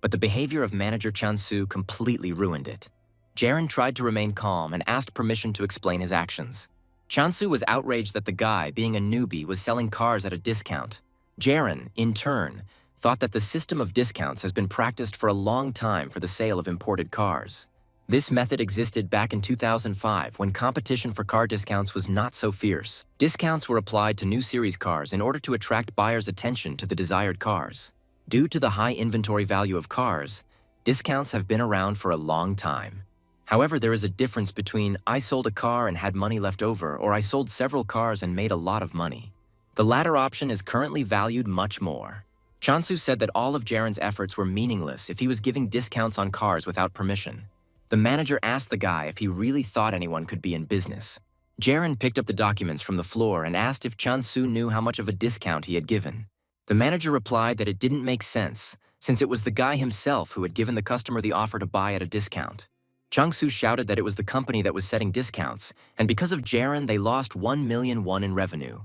but the behavior of manager Chang-soo completely ruined it. Jaren tried to remain calm and asked permission to explain his actions. Chang-soo was outraged that the guy, being a newbie, was selling cars at a discount. Jaren, in turn, thought that the system of discounts has been practiced for a long time for the sale of imported cars. This method existed back in 2005 when competition for car discounts was not so fierce. Discounts were applied to new series cars in order to attract buyers' attention to the desired cars. Due to the high inventory value of cars, discounts have been around for a long time. However, there is a difference between I sold a car and had money left over or I sold several cars and made a lot of money. The latter option is currently valued much more. Chansu said that all of Jaren's efforts were meaningless if he was giving discounts on cars without permission. The manager asked the guy if he really thought anyone could be in business. Jaren picked up the documents from the floor and asked if Chansu knew how much of a discount he had given. The manager replied that it didn't make sense, since it was the guy himself who had given the customer the offer to buy at a discount. Changsu shouted that it was the company that was setting discounts, and because of Jaren, they lost 1 million won in revenue.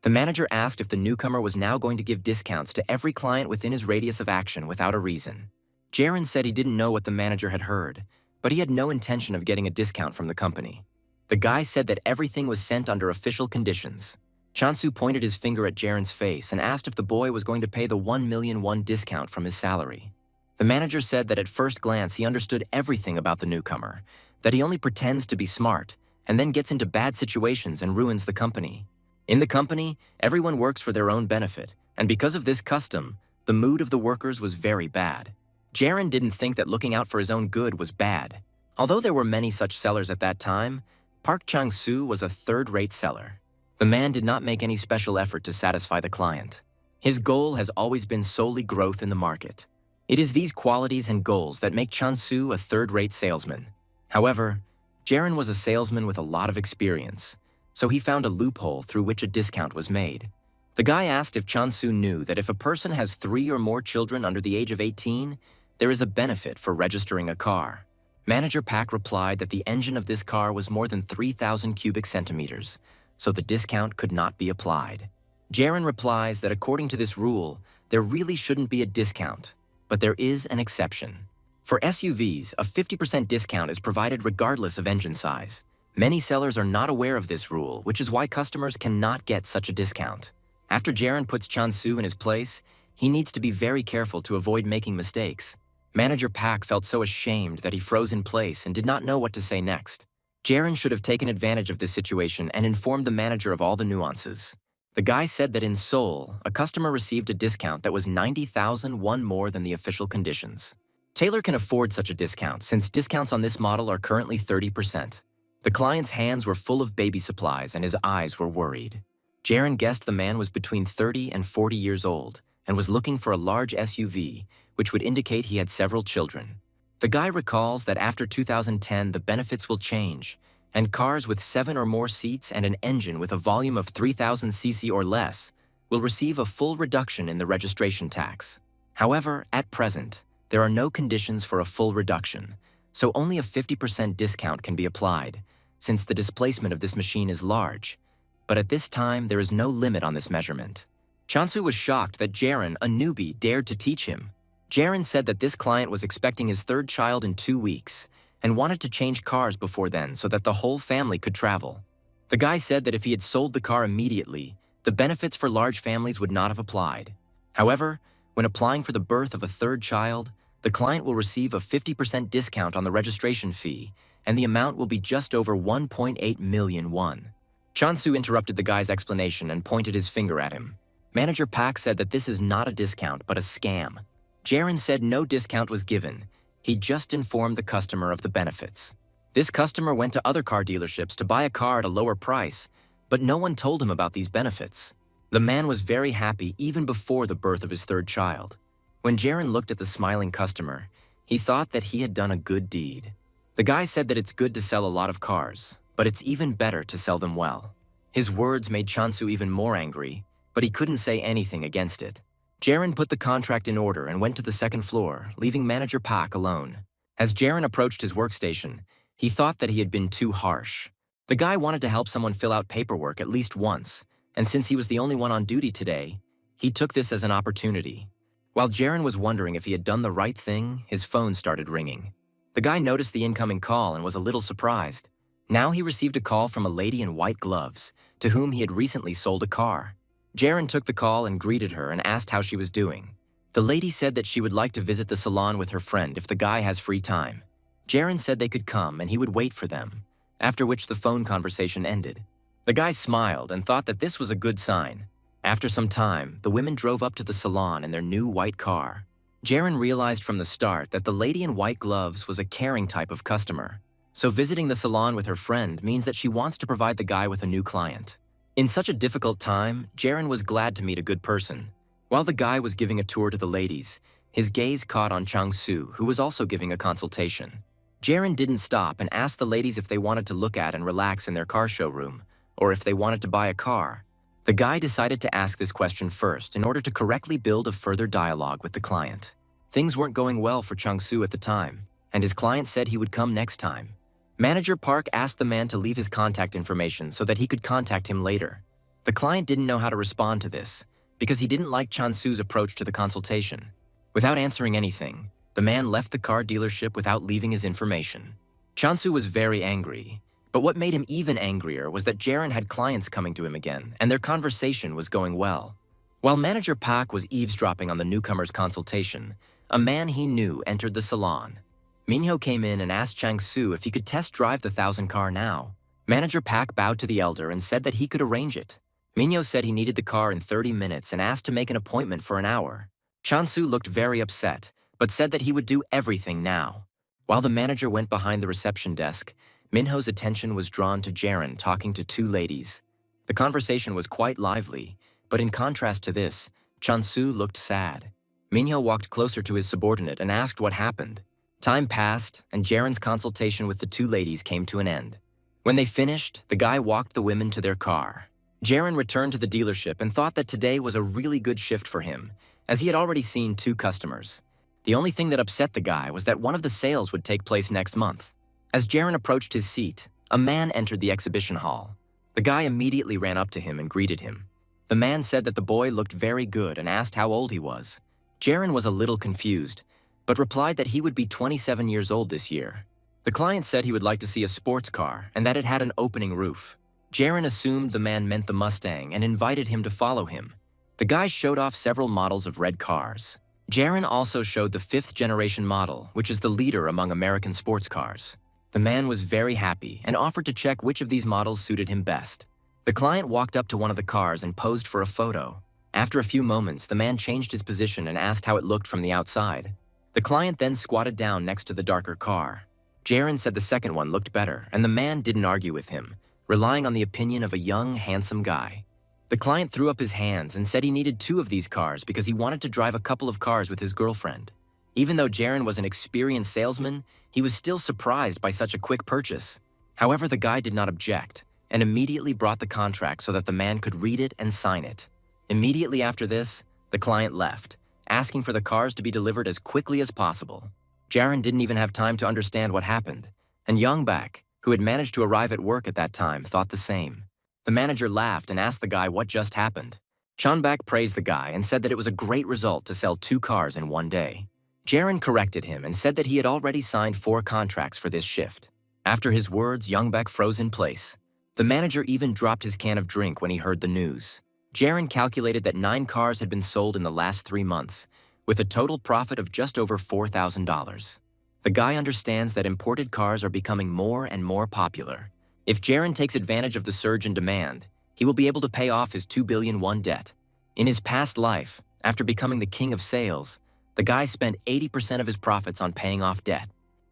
The manager asked if the newcomer was now going to give discounts to every client within his radius of action without a reason. Jaren said he didn't know what the manager had heard, but he had no intention of getting a discount from the company. The guy said that everything was sent under official conditions. Chansu pointed his finger at Jaren's face and asked if the boy was going to pay the 1 million won discount from his salary. The manager said that at first glance he understood everything about the newcomer, that he only pretends to be smart and then gets into bad situations and ruins the company. In the company, everyone works for their own benefit, and because of this custom, the mood of the workers was very bad. Jaren didn't think that looking out for his own good was bad. Although there were many such sellers at that time, Park Chang-soo was a third-rate seller. The man did not make any special effort to satisfy the client. His goal has always been solely growth in the market. It is these qualities and goals that make Chang-soo a third-rate salesman. However, Jaren was a salesman with a lot of experience, so he found a loophole through which a discount was made. The guy asked if Chang-soo knew that if a person has 3 or more children under the age of 18, there is a benefit for registering a car. Manager Pak replied that the engine of this car was more than 3,000 cubic centimeters, so the discount could not be applied. Jaren replies that according to this rule, there really shouldn't be a discount, but there is an exception. For SUVs, a 50% discount is provided regardless of engine size. Many sellers are not aware of this rule, which is why customers cannot get such a discount. After Jaren puts Chang-soo in his place, he needs to be very careful to avoid making mistakes. Manager Pak felt so ashamed that he froze in place and did not know what to say next. Jaren should have taken advantage of this situation and informed the manager of all the nuances. The guy said that in Seoul, a customer received a discount that was 90,000 won more than the official conditions. Taylor can afford such a discount since discounts on this model are currently 30%. The client's hands were full of baby supplies and his eyes were worried. Jaren guessed the man was between 30 and 40 years old and was looking for a large SUV, which would indicate he had several children. The guy recalls that after 2010, the benefits will change, and cars with 7 or more seats and an engine with a volume of 3,000 cc or less will receive a full reduction in the registration tax. However, at present, there are no conditions for a full reduction, so only a 50% discount can be applied, since the displacement of this machine is large. But at this time, there is no limit on this measurement. Chansu was shocked that Jaren, a newbie, dared to teach him. Jaren said that this client was expecting his 3rd child in 2 weeks and wanted to change cars before then so that the whole family could travel. The guy said that if he had sold the car immediately, the benefits for large families would not have applied. However, when applying for the birth of a 3rd child, the client will receive a 50% discount on the registration fee, and the amount will be just over 1.8 million won. Chansu interrupted the guy's explanation and pointed his finger at him. Manager Pak said that this is not a discount but a scam. Jaren said no discount was given. He just informed the customer of the benefits. This customer went to other car dealerships to buy a car at a lower price, but no one told him about these benefits. The man was very happy even before the birth of his 3rd child. When Jaren looked at the smiling customer, he thought that he had done a good deed. The guy said that it's good to sell a lot of cars, but it's even better to sell them well. His words made Chansu even more angry, but he couldn't say anything against it. Jaren put the contract in order and went to the 2nd floor, leaving Manager Pak alone. As Jaren approached his workstation, he thought that he had been too harsh. The guy wanted to help someone fill out paperwork at least once, and since he was the only one on duty today, he took this as an opportunity. While Jaren was wondering if he had done the right thing, his phone started ringing. The guy noticed the incoming call and was a little surprised. Now he received a call from a lady in white gloves, to whom he had recently sold a car. Jaren took the call and greeted her and asked how she was doing. The lady said that she would like to visit the salon with her friend if the guy has free time. Jaren said they could come and he would wait for them, after which the phone conversation ended. The guy smiled and thought that this was a good sign. After some time, the women drove up to the salon in their new white car. Jaren realized from the start that the lady in white gloves was a caring type of customer. So visiting the salon with her friend means that she wants to provide the guy with a new client. In such a difficult time, Jaren was glad to meet a good person. While the guy was giving a tour to the ladies, his gaze caught on Chang-Soo, who was also giving a consultation. Jaren didn't stop and asked the ladies if they wanted to look at and relax in their car showroom, or if they wanted to buy a car. The guy decided to ask this question first in order to correctly build a further dialogue with the client. Things weren't going well for Chang-Soo at the time, and his client said he would come next time. Manager Park asked the man to leave his contact information so that he could contact him later. The client didn't know how to respond to this, because he didn't like Chang-Soo's approach to the consultation. Without answering anything, the man left the car dealership without leaving his information. Chang-Soo was very angry, but what made him even angrier was that Jaren had clients coming to him again, and their conversation was going well. While Manager Park was eavesdropping on the newcomer's consultation, a man he knew entered the salon. Minho came in and asked Chang-Soo if he could test drive the 1000 car now. Manager Park bowed to the elder and said that he could arrange it. Minho said he needed the car in 30 minutes and asked to make an appointment for an hour. Chang-Soo looked very upset, but said that he would do everything now. While the manager went behind the reception desk, Minho's attention was drawn to Jaren talking to two ladies. The conversation was quite lively, but in contrast to this, Chang-Soo looked sad. Minho walked closer to his subordinate and asked what happened. Time passed, and Jaren's consultation with the two ladies came to an end. When they finished, the guy walked the women to their car. Jaren returned to the dealership and thought that today was a really good shift for him, as he had already seen 2 customers. The only thing that upset the guy was that one of the sales would take place next month. As Jaren approached his seat, a man entered the exhibition hall. The guy immediately ran up to him and greeted him. The man said that the boy looked very good and asked how old he was. Jaren was a little confused, but replied that he would be 27 years old this year. The client said he would like to see a sports car and that it had an opening roof. Jaren assumed the man meant the Mustang and invited him to follow him. The guy showed off several models of red cars. Jaren also showed the 5th generation model, which is the leader among American sports cars. The man was very happy and offered to check which of these models suited him best. The client walked up to one of the cars and posed for a photo. After a few moments, the man changed his position and asked how it looked from the outside. The client then squatted down next to the darker car. Jaren said the second one looked better, and the man didn't argue with him, relying on the opinion of a young, handsome guy. The client threw up his hands and said he needed 2 of these cars because he wanted to drive a couple of cars with his girlfriend. Even though Jaren was an experienced salesman, he was still surprised by such a quick purchase. However, the guy did not object and immediately brought the contract so that the man could read it and sign it. Immediately after this, the client left, asking for the cars to be delivered as quickly as possible. Jaren didn't even have time to understand what happened, and Youngbak, who had managed to arrive at work at that time, thought the same. The manager laughed and asked the guy what just happened. Chonbak praised the guy and said that it was a great result to sell 2 cars in one day. Jaren corrected him and said that he had already signed 4 contracts for this shift. After his words, Youngbak froze in place. The manager even dropped his can of drink when he heard the news. Jaren calculated that 9 cars had been sold in the last 3 months, with a total profit of just over $4,000. The guy understands that imported cars are becoming more and more popular. If Jaren takes advantage of the surge in demand, he will be able to pay off his $2 billion debt. In his past life, after becoming the king of sales, the guy spent 80% of his profits on paying off debt.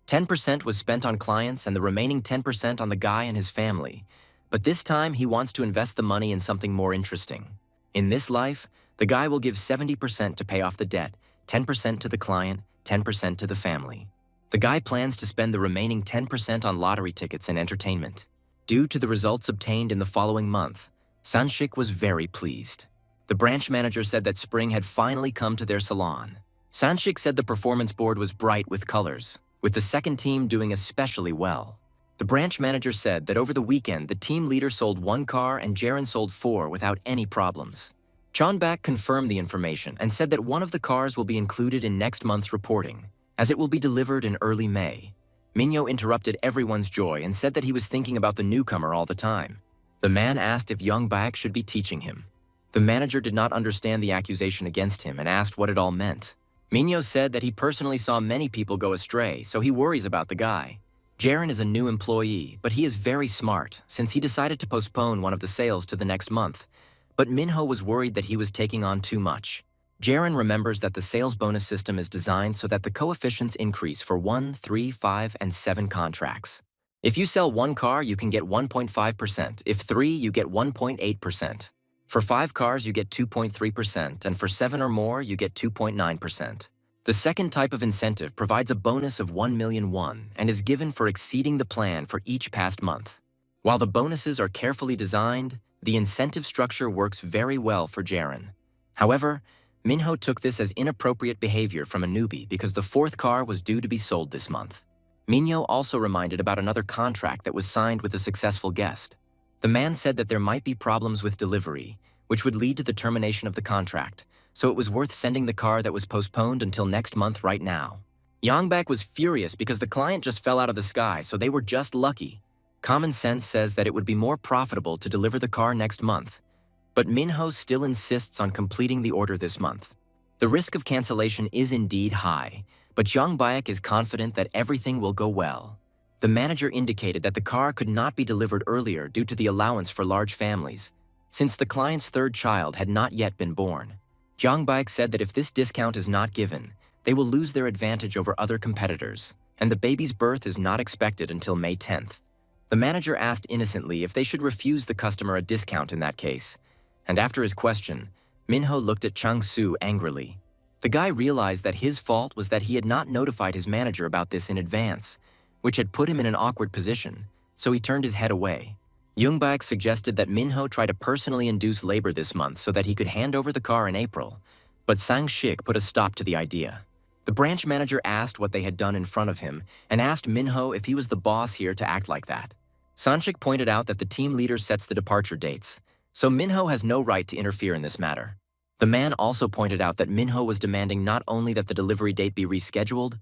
10% was spent on clients and the remaining 10% on the guy and his family. But this time, he wants to invest the money in something more interesting. In this life, the guy will give 70% to pay off the debt, 10% to the client, 10% to the family. The guy plans to spend the remaining 10% on lottery tickets and entertainment. Due to the results obtained in the following month, Sanshik was very pleased. The branch manager said that spring had finally come to their salon. Sanshik said the performance board was bright with colors, with the second team doing especially well. The branch manager said that over the weekend, the team leader sold 1 car and Jaren sold 4 without any problems. Chonbak confirmed the information and said that one of the cars will be included in next month's reporting, as it will be delivered in early May. Minho interrupted everyone's joy and said that he was thinking about the newcomer all the time. The man asked if Youngbak should be teaching him. The manager did not understand the accusation against him and asked what it all meant. Minho said that he personally saw many people go astray, so he worries about the guy. Jaren is a new employee, but he is very smart since he decided to postpone one of the sales to the next month. But Minho was worried that he was taking on too much. Jaren remembers that the sales bonus system is designed so that the coefficients increase for 1, 3, 5, and 7 contracts. If you sell 1 car, you can get 1.5%. If 3, you get 1.8%. For 5 cars, you get 2.3%, and for 7 or more, you get 2.9%. The second type of incentive provides a bonus of 1 million won and is given for exceeding the plan for each past month. While the bonuses are carefully designed, the incentive structure works very well for Jaren. However, Minho took this as inappropriate behavior from a newbie because the 4th car was due to be sold this month. Minho also reminded about another contract that was signed with a successful guest. The man said that there might be problems with delivery, which would lead to the termination of the contract, so it was worth sending the car that was postponed until next month right now. Yongbak was furious because the client just fell out of the sky, so they were just lucky. Common sense says that it would be more profitable to deliver the car next month, but Minho still insists on completing the order this month. The risk of cancellation is indeed high, but Yongbak is confident that everything will go well. The manager indicated that the car could not be delivered earlier due to the allowance for large families, since the client's 3rd child had not yet been born. Yongbak said that if this discount is not given, they will lose their advantage over other competitors, and the baby's birth is not expected until May 10th. The manager asked innocently if they should refuse the customer a discount in that case, and after his question, Minho looked at Chang-soo angrily. The guy realized that his fault was that he had not notified his manager about this in advance, which had put him in an awkward position, so he turned his head away. Yongbak suggested that Minho try to personally induce labor this month so that he could hand over the car in April, but Sang-shik put a stop to the idea. The branch manager asked what they had done in front of him and asked Minho if he was the boss here to act like that. Sang-shik pointed out that the team leader sets the departure dates, so Minho has no right to interfere in this matter. The man also pointed out that Minho was demanding not only that the delivery date be rescheduled,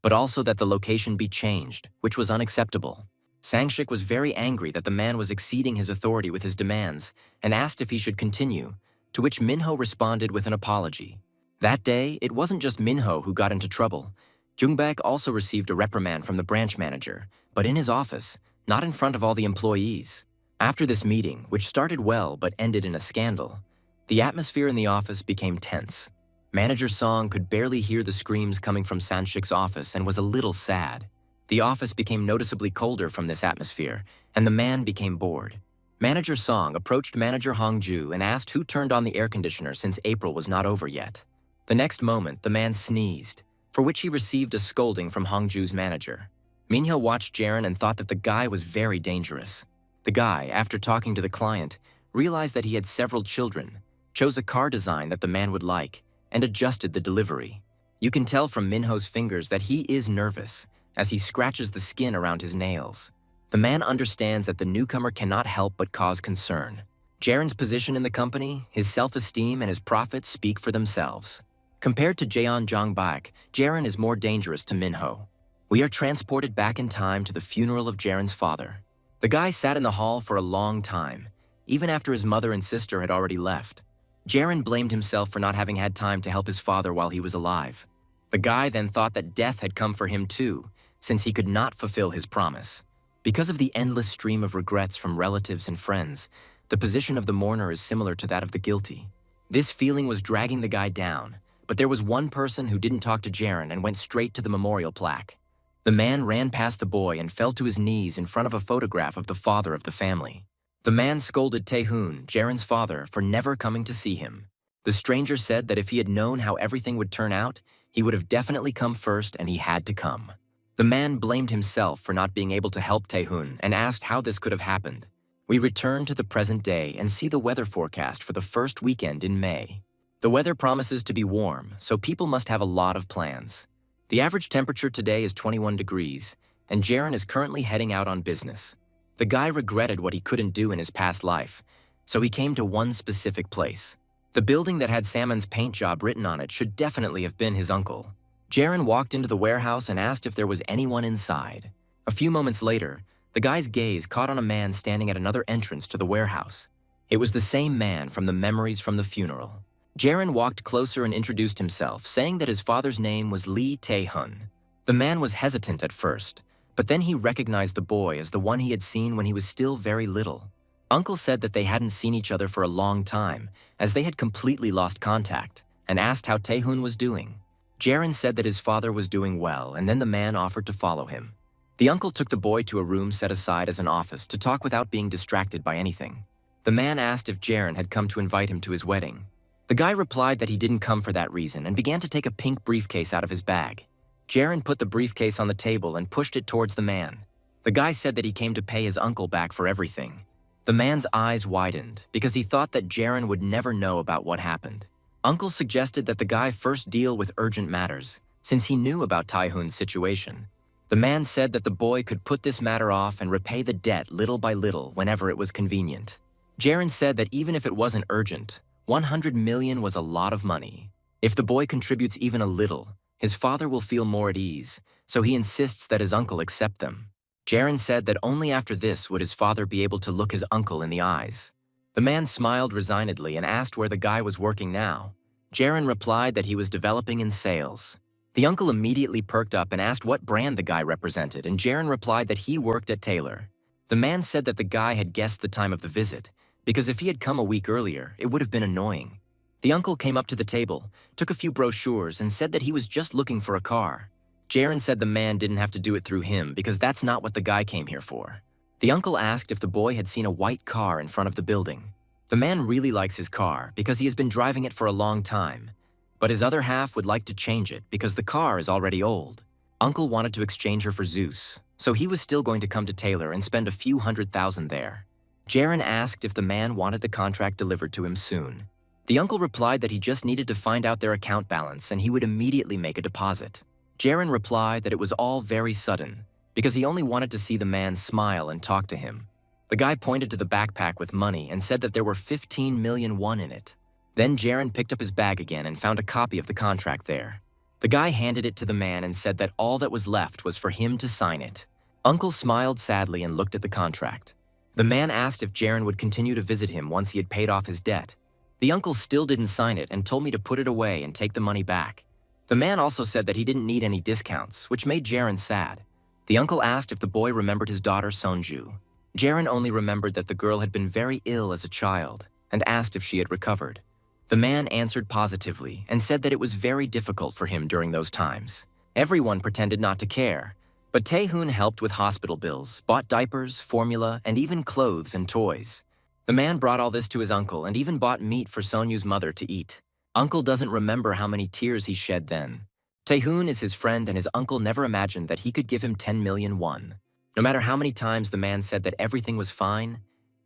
but also that the location be changed, which was unacceptable. Sang-shik was very angry that the man was exceeding his authority with his demands and asked if he should continue, to which Minho responded with an apology. That day, it wasn't just Minho who got into trouble. Yongbak also received a reprimand from the branch manager, but in his office, not in front of all the employees. After this meeting, which started well but ended in a scandal, the atmosphere in the office became tense. Manager Song could barely hear the screams coming from Sang-shik's office and was a little sad. The office became noticeably colder from this atmosphere, and the man became bored. Manager Song approached Manager Hongju and asked who turned on the air conditioner since April was not over yet. The next moment, the man sneezed, for which he received a scolding from Hongju's manager. Minho watched Jaren and thought that the guy was very dangerous. The guy, after talking to the client, realized that he had several children, chose a car design that the man would like, and adjusted the delivery. You can tell from Minho's fingers that he is nervous, as he scratches the skin around his nails. The man understands that the newcomer cannot help but cause concern. Jaren's position in the company, his self-esteem, and his profits speak for themselves. Compared to Jaeon Jongbak, Jaren is more dangerous to Minho. We are transported back in time to the funeral of Jaren's father. The guy sat in the hall for a long time, even after his mother and sister had already left. Jaren blamed himself for not having had time to help his father while he was alive. The guy then thought that death had come for him too, since he could not fulfill his promise. Because of the endless stream of regrets from relatives and friends, the position of the mourner is similar to that of the guilty. This feeling was dragging the guy down, but there was one person who didn't talk to Jaren and went straight to the memorial plaque. The man ran past the boy and fell to his knees in front of a photograph of the father of the family. The man scolded Taehoon, Jaren's father, for never coming to see him. The stranger said that if he had known how everything would turn out, he would have definitely come first and he had to come. The man blamed himself for not being able to help Taehoon and asked how this could have happened. We return to the present day and see the weather forecast for the first weekend in May. The weather promises to be warm, so people must have a lot of plans. The average temperature today is 21 degrees, and Jaren is currently heading out on business. The guy regretted what he couldn't do in his past life, so he came to one specific place. The building that had Salmon's paint job written on it should definitely have been his uncle. Jaren walked into the warehouse and asked if there was anyone inside. A few moments later, the guy's gaze caught on a man standing at another entrance to the warehouse. It was the same man from the memories from the funeral. Jaren walked closer and introduced himself, saying that his father's name was Lee Tae-hun. The man was hesitant at first, but then he recognized the boy as the one he had seen when he was still very little. Uncle said that they hadn't seen each other for a long time, as they had completely lost contact, and asked how Tae-hun was doing. Jaren said that his father was doing well, and then the man offered to follow him. The uncle took the boy to a room set aside as an office to talk without being distracted by anything. The man asked if Jaren had come to invite him to his wedding. The guy replied that he didn't come for that reason and began to take a pink briefcase out of his bag. Jaren put the briefcase on the table and pushed it towards the man. The guy said that he came to pay his uncle back for everything. The man's eyes widened because he thought that Jaren would never know about what happened. Uncle suggested that the guy first deal with urgent matters, since he knew about Tae-hun's situation. The man said that the boy could put this matter off and repay the debt little by little whenever it was convenient. Jaren said that even if it wasn't urgent, 100 million was a lot of money. If the boy contributes even a little, his father will feel more at ease, so he insists that his uncle accept them. Jaren said that only after this would his father be able to look his uncle in the eyes. The man smiled resignedly and asked where the guy was working now. Jaren replied that he was developing in sales. The uncle immediately perked up and asked what brand the guy represented, and Jaren replied that he worked at Taylor. The man said that the guy had guessed the time of the visit, because if he had come a week earlier, it would have been annoying. The uncle came up to the table, took a few brochures, and said that he was just looking for a car. Jaren said the man didn't have to do it through him because that's not what the guy came here for. The uncle asked if the boy had seen a white car in front of the building. The man really likes his car because he has been driving it for a long time, but his other half would like to change it because the car is already old. Uncle wanted to exchange her for Zeus, so he was still going to come to Taylor and spend a few $100,000 there. Jaren asked if the man wanted the contract delivered to him soon. The uncle replied that he just needed to find out their account balance and he would immediately make a deposit. Jaren replied that it was all very sudden because he only wanted to see the man smile and talk to him. The guy pointed to the backpack with money and said that there were 15 million won in it. Then Jaren picked up his bag again and found a copy of the contract there. The guy handed it to the man and said that all that was left was for him to sign it. Uncle smiled sadly and looked at the contract. The man asked if Jaren would continue to visit him once he had paid off his debt. The uncle still didn't sign it and told me to put it away and take the money back. The man also said that he didn't need any discounts, which made Jaren sad. The uncle asked if the boy remembered his daughter Sonju. Jaren only remembered that the girl had been very ill as a child and asked if she had recovered. The man answered positively and said that it was very difficult for him during those times. Everyone pretended not to care, but Tae-hun helped with hospital bills, bought diapers, formula, and even clothes and toys. The man brought all this to his uncle and even bought meat for Sonju's mother to eat. Uncle doesn't remember how many tears he shed then. Tae-hun is his friend and his uncle never imagined that he could give him 10 million won. No matter how many times the man said that everything was fine,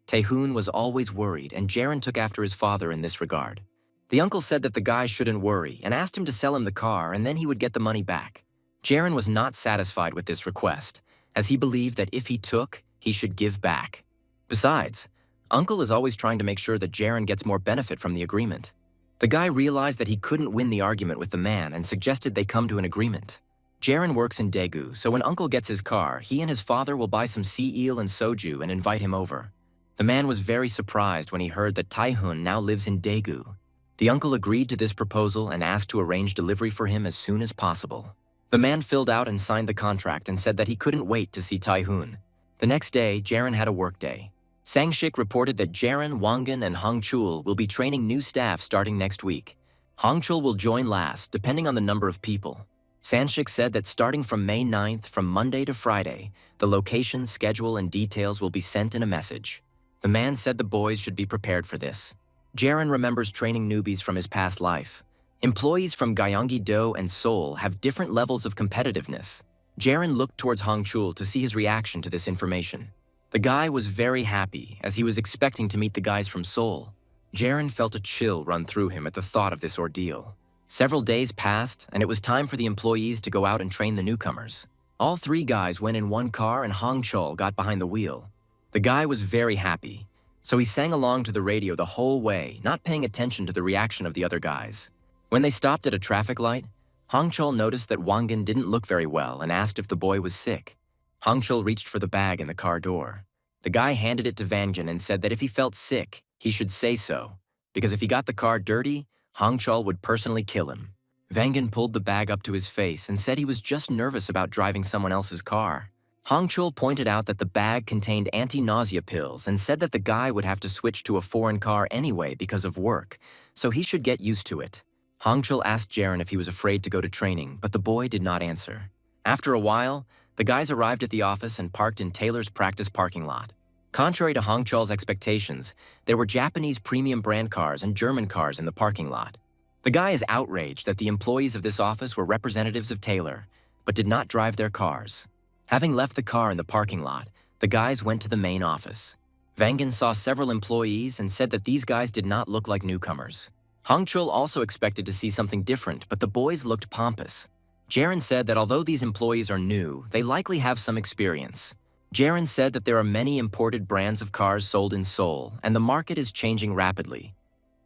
Tae-hun was always worried and Jaren took after his father in this regard. The uncle said that the guy shouldn't worry and asked him to sell him the car and then he would get the money back. Jaren was not satisfied with this request, as he believed that if he took, he should give back. Besides, Uncle is always trying to make sure that Jaren gets more benefit from the agreement. The guy realized that he couldn't win the argument with the man and suggested they come to an agreement. Jaren works in Daegu, so when Uncle gets his car, he and his father will buy some sea eel and soju and invite him over. The man was very surprised when he heard that Tae-hun now lives in Daegu. The uncle agreed to this proposal and asked to arrange delivery for him as soon as possible. The man filled out and signed the contract and said that he couldn't wait to see Tae-hun. The next day, Jaren had a work day. Sang-shik reported that Jaren, Wangan, and Hong-chul will be training new staff starting next week. Hong-chul will join last, depending on the number of people. Sang-shik said that starting from May 9th, from Monday to Friday, the location, schedule, and details will be sent in a message. The man said the boys should be prepared for this. Jaren remembers training newbies from his past life. Employees from Gyeonggi-do and Seoul have different levels of competitiveness. Jaren looked towards Hong-chul to see his reaction to this information. The guy was very happy, as he was expecting to meet the guys from Seoul. Jaren felt a chill run through him at the thought of this ordeal. Several days passed, and it was time for the employees to go out and train the newcomers. All three guys went in one car and Hong-chul got behind the wheel. The guy was very happy, so he sang along to the radio the whole way, not paying attention to the reaction of the other guys. When they stopped at a traffic light, Hong-chul noticed that Wangan didn't look very well and asked if the boy was sick. Hong-chul reached for the bag in the car door. The guy handed it to Wangan and said that if he felt sick, he should say so, because if he got the car dirty, Hongchul would personally kill him. Vangan pulled the bag up to his face and said he was just nervous about driving someone else's car. Hongchul pointed out that the bag contained anti-nausea pills and said that the guy would have to switch to a foreign car anyway because of work, so he should get used to it. Hongchul asked Jaren if he was afraid to go to training, but the boy did not answer. After a while, the guys arrived at the office and parked in Taylor's practice parking lot. Contrary to Hongchul's expectations, there were Japanese premium brand cars and German cars in the parking lot. The guy is outraged that the employees of this office were representatives of Taylor, but did not drive their cars. Having left the car in the parking lot, the guys went to the main office. Vangan saw several employees and said that these guys did not look like newcomers. Hongchul also expected to see something different, but the boys looked pompous. Jaren said that although these employees are new, they likely have some experience. Jaren said that there are many imported brands of cars sold in Seoul, and the market is changing rapidly.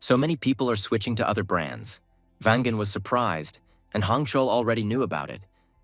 So many people are switching to other brands. Vangan was surprised, and Hongchul already knew about it,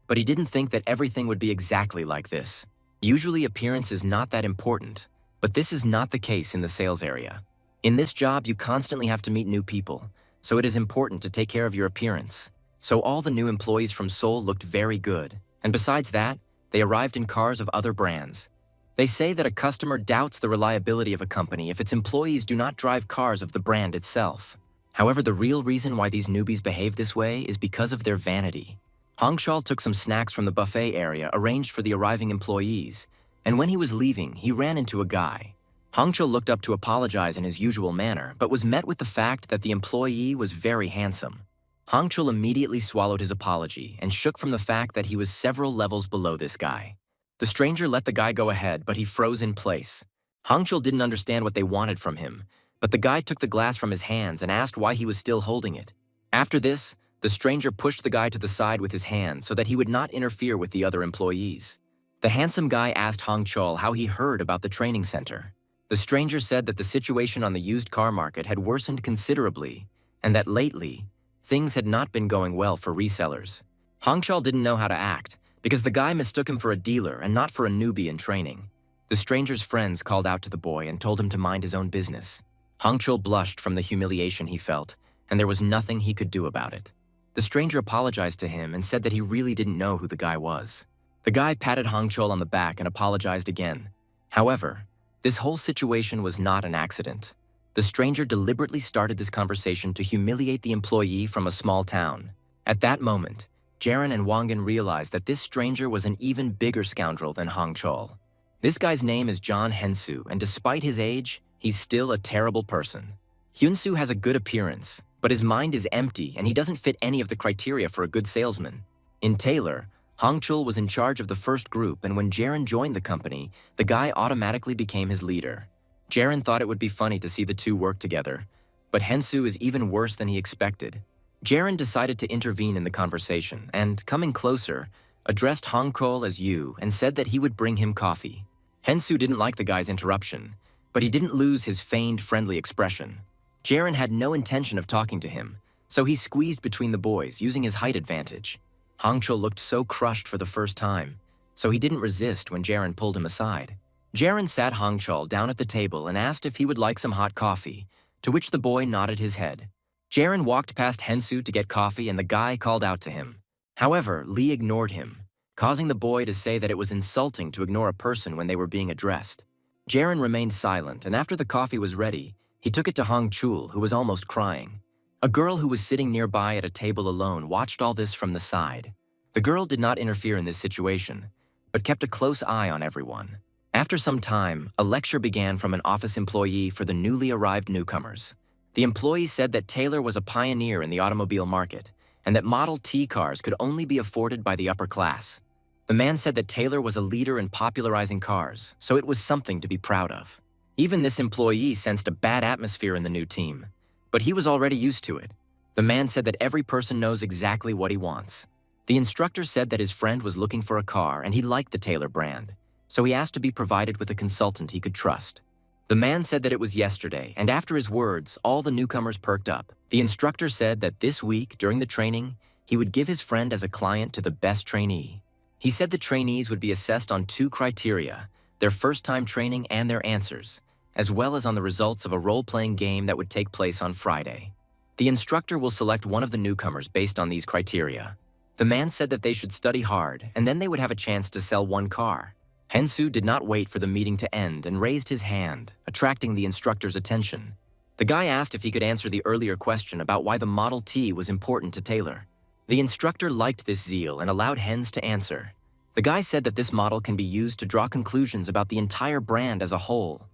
but he didn't think that everything would be exactly like this. Usually appearance is not that important, but this is not the case in the sales area. In this job, you constantly have to meet new people, so it is important to take care of your appearance. So all the new employees from Seoul looked very good, and besides that, they arrived in cars of other brands. They say that a customer doubts the reliability of a company if its employees do not drive cars of the brand itself. However, the real reason why these newbies behave this way is because of their vanity. Hongchul took some snacks from the buffet area arranged for the arriving employees, and when he was leaving, he ran into a guy. Hongchul looked up to apologize in his usual manner, but was met with the fact that the employee was very handsome. Hongchul immediately swallowed his apology and shook from the fact that he was several levels below this guy. The stranger let the guy go ahead, but he froze in place. Hongchul didn't understand what they wanted from him, but the guy took the glass from his hands and asked why he was still holding it. After this, the stranger pushed the guy to the side with his hand so that he would not interfere with the other employees. The handsome guy asked Hongchul how he heard about the training center. The stranger said that the situation on the used car market had worsened considerably, and that lately, things had not been going well for resellers. Hongchul didn't know how to act, because the guy mistook him for a dealer and not for a newbie in training. The stranger's friends called out to the boy and told him to mind his own business. Hongchul blushed from the humiliation he felt, and there was nothing he could do about it. The stranger apologized to him and said that he really didn't know who the guy was. The guy patted Hongchul on the back and apologized again. However, this whole situation was not an accident. The stranger deliberately started this conversation to humiliate the employee from a small town. At that moment, Jaren and Wangan realized that this stranger was an even bigger scoundrel than Hongchul. This guy's name is John Hensu, and despite his age, he's still a terrible person. Hyunsu has a good appearance, but his mind is empty and he doesn't fit any of the criteria for a good salesman. In Taylor, Hongchul was in charge of the first group, and when Jaren joined the company, the guy automatically became his leader. Jaren thought it would be funny to see the two work together, but Hensu is even worse than he expected. Jaren decided to intervene in the conversation and, coming closer, addressed Hongchul as you and said that he would bring him coffee. Hensu didn't like the guy's interruption, but he didn't lose his feigned friendly expression. Jaren had no intention of talking to him, so he squeezed between the boys using his height advantage. Hongchul looked so crushed for the first time, so he didn't resist when Jaren pulled him aside. Jaren sat Hongchul down at the table and asked if he would like some hot coffee, to which the boy nodded his head. Jaren walked past Hensu to get coffee and the guy called out to him. However, Lee ignored him, causing the boy to say that it was insulting to ignore a person when they were being addressed. Jaren remained silent, and after the coffee was ready, he took it to Hongchul, who was almost crying. A girl who was sitting nearby at a table alone watched all this from the side. The girl did not interfere in this situation, but kept a close eye on everyone. After some time, a lecture began from an office employee for the newly arrived newcomers. The employee said that Taylor was a pioneer in the automobile market, and that Model T cars could only be afforded by the upper class. The man said that Taylor was a leader in popularizing cars, so it was something to be proud of. Even this employee sensed a bad atmosphere in the new team, but he was already used to it. The man said that every person knows exactly what he wants. The instructor said that his friend was looking for a car and he liked the Taylor brand, so he asked to be provided with a consultant he could trust. The man said that it was yesterday, and after his words, all the newcomers perked up. The instructor said that this week, during the training, he would give his friend as a client to the best trainee. He said the trainees would be assessed on 2 criteria, their first-time training and their answers, as well as on the results of a role-playing game that would take place on Friday. The instructor will select one of the newcomers based on these criteria. The man said that they should study hard, and then they would have a chance to sell one car. Hensu did not wait for the meeting to end and raised his hand, attracting the instructor's attention. The guy asked if he could answer the earlier question about why the Model T was important to Taylor. The instructor liked this zeal and allowed Hens to answer. The guy said that this model can be used to draw conclusions about the entire brand as a whole,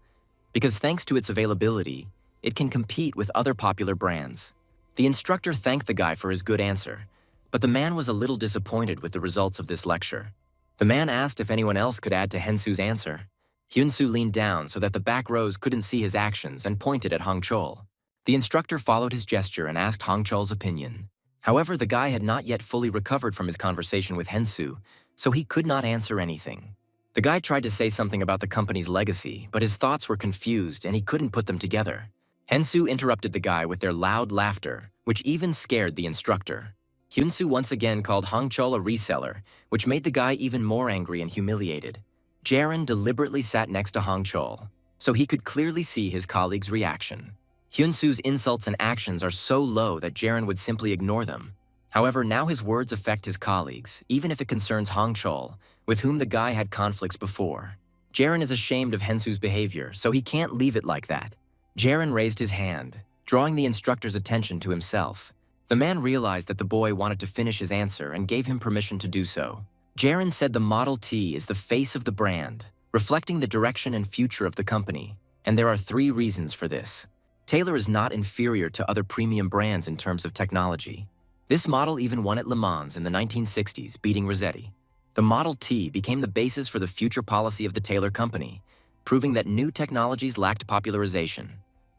because thanks to its availability, it can compete with other popular brands. The instructor thanked the guy for his good answer, but the man was a little disappointed with the results of this lecture. The man asked if anyone else could add to Hensu's answer. Hyunsu leaned down so that the back rows couldn't see his actions and pointed at Hongchol. The instructor followed his gesture and asked Hongchol's opinion. However, the guy had not yet fully recovered from his conversation with Hensu, so he could not answer anything. The guy tried to say something about the company's legacy, but his thoughts were confused and he couldn't put them together. Hensu interrupted the guy with their loud laughter, which even scared the instructor. Hyunsu once again called Hongchol a reseller, which made the guy even more angry and humiliated. Jaren deliberately sat next to Hongchol, so he could clearly see his colleague's reaction. Hyunsu's insults and actions are so low that Jaren would simply ignore them. However, now his words affect his colleagues, even if it concerns Hongchol, with whom the guy had conflicts before. Jaren is ashamed of Hensu's behavior, so he can't leave it like that. Jaren raised his hand, drawing the instructor's attention to himself. The man realized that the boy wanted to finish his answer and gave him permission to do so. Jaren said the Model T is the face of the brand, reflecting the direction and future of the company, and there are 3 reasons for this. Taylor is not inferior to other premium brands in terms of technology. This model even won at Le Mans in the 1960s, beating Rossetti. The Model T became the basis for the future policy of the Taylor company, proving that new technologies lacked popularization.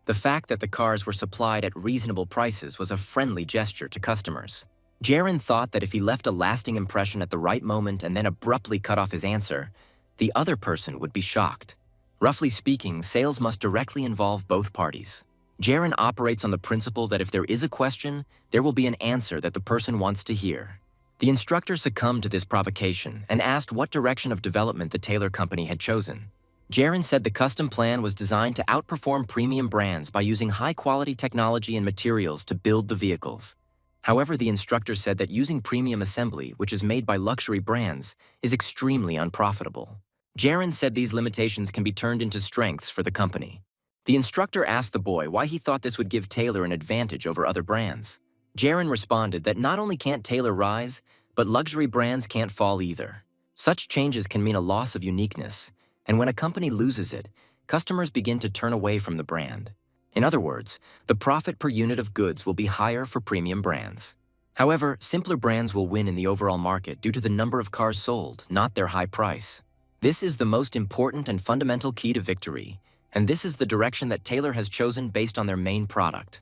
The fact that the cars were supplied at reasonable prices was a friendly gesture to customers. Jaren thought that if he left a lasting impression at the right moment and then abruptly cut off his answer, the other person would be shocked. Roughly speaking, sales must directly involve both parties. Jaren operates on the principle that if there is a question, there will be an answer that the person wants to hear. The instructor succumbed to this provocation and asked what direction of development the Taylor company had chosen. Jaren said the custom plan was designed to outperform premium brands by using high-quality technology and materials to build the vehicles. However, the instructor said that using premium assembly, which is made by luxury brands, is extremely unprofitable. Jaren said these limitations can be turned into strengths for the company. The instructor asked the boy why he thought this would give Taylor an advantage over other brands. Jaren responded that not only can't Taylor rise, but luxury brands can't fall either. Such changes can mean a loss of uniqueness, and when a company loses it, customers begin to turn away from the brand. In other words, the profit per unit of goods will be higher for premium brands. However, simpler brands will win in the overall market due to the number of cars sold, not their high price. This is the most important and fundamental key to victory, and this is the direction that Taylor has chosen based on their main product,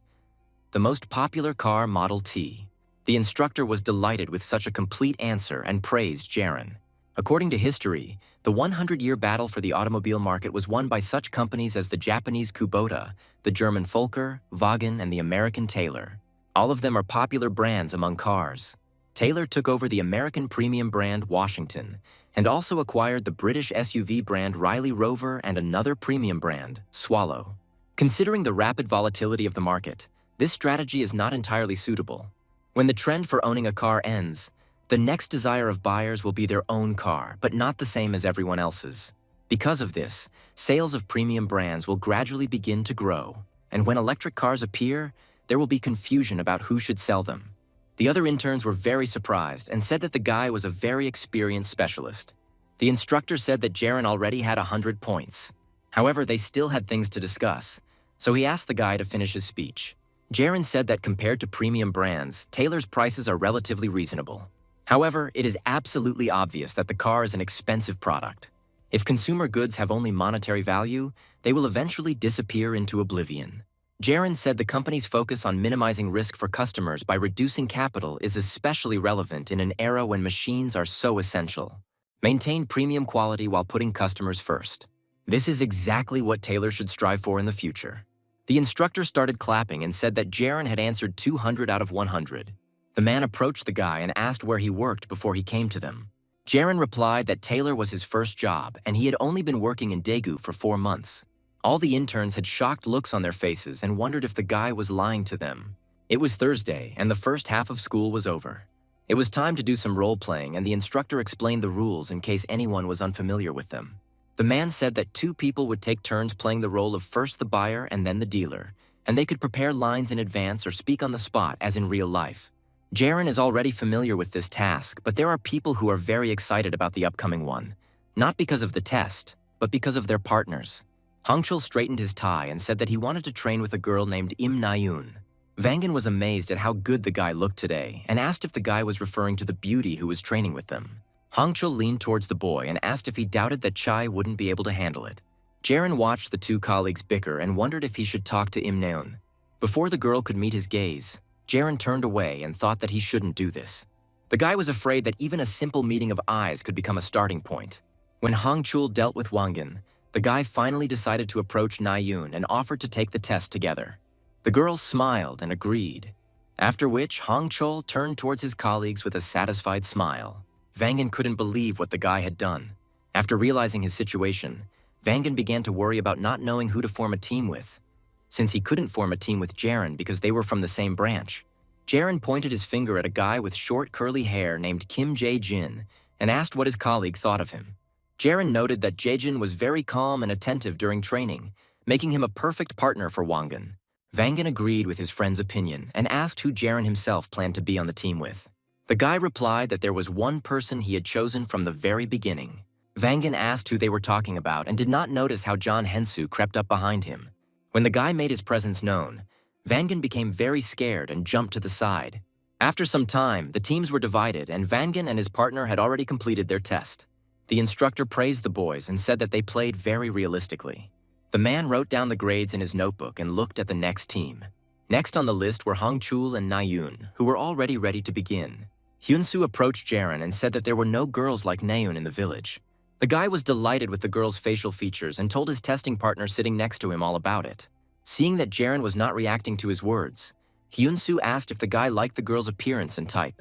the most popular car, Model T. The instructor was delighted with such a complete answer and praised Jaren. According to history, the 100-year battle for the automobile market was won by such companies as the Japanese Kubota, the German Volker, Wagen, and the American Taylor. All of them are popular brands among cars. Taylor took over the American premium brand Washington and also acquired the British SUV brand Riley Rover and another premium brand, Swallow. Considering the rapid volatility of the market, this strategy is not entirely suitable. When the trend for owning a car ends, the next desire of buyers will be their own car, but not the same as everyone else's. Because of this, sales of premium brands will gradually begin to grow, and when electric cars appear, there will be confusion about who should sell them. The other interns were very surprised and said that the guy was a very experienced specialist. The instructor said that Jaren already had 100 points. However, they still had things to discuss, so he asked the guy to finish his speech. Jaren said that compared to premium brands, Taylor's prices are relatively reasonable. However, it is absolutely obvious that the car is an expensive product. If consumer goods have only monetary value, they will eventually disappear into oblivion. Jaren said the company's focus on minimizing risk for customers by reducing capital is especially relevant in an era when machines are so essential. Maintain premium quality while putting customers first. This is exactly what Taylor should strive for in the future. The instructor started clapping and said that Jaren had answered 200 out of 100. The man approached the guy and asked where he worked before he came to them. Jaren replied that Taylor was his first job and he had only been working in Daegu for 4 months. All the interns had shocked looks on their faces and wondered if the guy was lying to them. It was Thursday, and the first half of school was over. It was time to do some role-playing, and the instructor explained the rules in case anyone was unfamiliar with them. The man said that 2 people would take turns playing the role of first the buyer and then the dealer, and they could prepare lines in advance or speak on the spot as in real life. Jaren is already familiar with this task, but there are people who are very excited about the upcoming one, not because of the test, but because of their partners. Hongchul straightened his tie and said that he wanted to train with a girl named Im Na-yoon. Vangan was amazed at how good the guy looked today and asked if the guy was referring to the beauty who was training with them. Hongchul leaned towards the boy and asked if he doubted that Chai wouldn't be able to handle it. Jaren watched the 2 colleagues bicker and wondered if he should talk to Im Na-yoon. Before the girl could meet his gaze, Jaren turned away and thought that he shouldn't do this. The guy was afraid that even a simple meeting of eyes could become a starting point. When Hongchul dealt with Wangan, the guy finally decided to approach Na-yoon and offered to take the test together. The girl smiled and agreed, after which Hongchul turned towards his colleagues with a satisfied smile. Vangan couldn't believe what the guy had done. After realizing his situation, Vangan began to worry about not knowing who to form a team with. Since he couldn't form a team with Jaren because they were from the same branch, Jaren pointed his finger at a guy with short curly hair named Kim Jae-jin and asked what his colleague thought of him. Jaren noted that Jae-jin was very calm and attentive during training, making him a perfect partner for Wangan. Vangan agreed with his friend's opinion and asked who Jaren himself planned to be on the team with. The guy replied that there was one person he had chosen from the very beginning. Vangan asked who they were talking about and did not notice how John Hensu crept up behind him. When the guy made his presence known, Vangan became very scared and jumped to the side. After some time, the teams were divided and Vangan and his partner had already completed their test. The instructor praised the boys and said that they played very realistically. The man wrote down the grades in his notebook and looked at the next team. Next on the list were Hongchul and Na-yoon, who were already ready to begin. Hyunsu approached Jaren and said that there were no girls like Na-yoon in the village. The guy was delighted with the girl's facial features and told his testing partner sitting next to him all about it. Seeing that Jaren was not reacting to his words, Hyunsu asked if the guy liked the girl's appearance and type.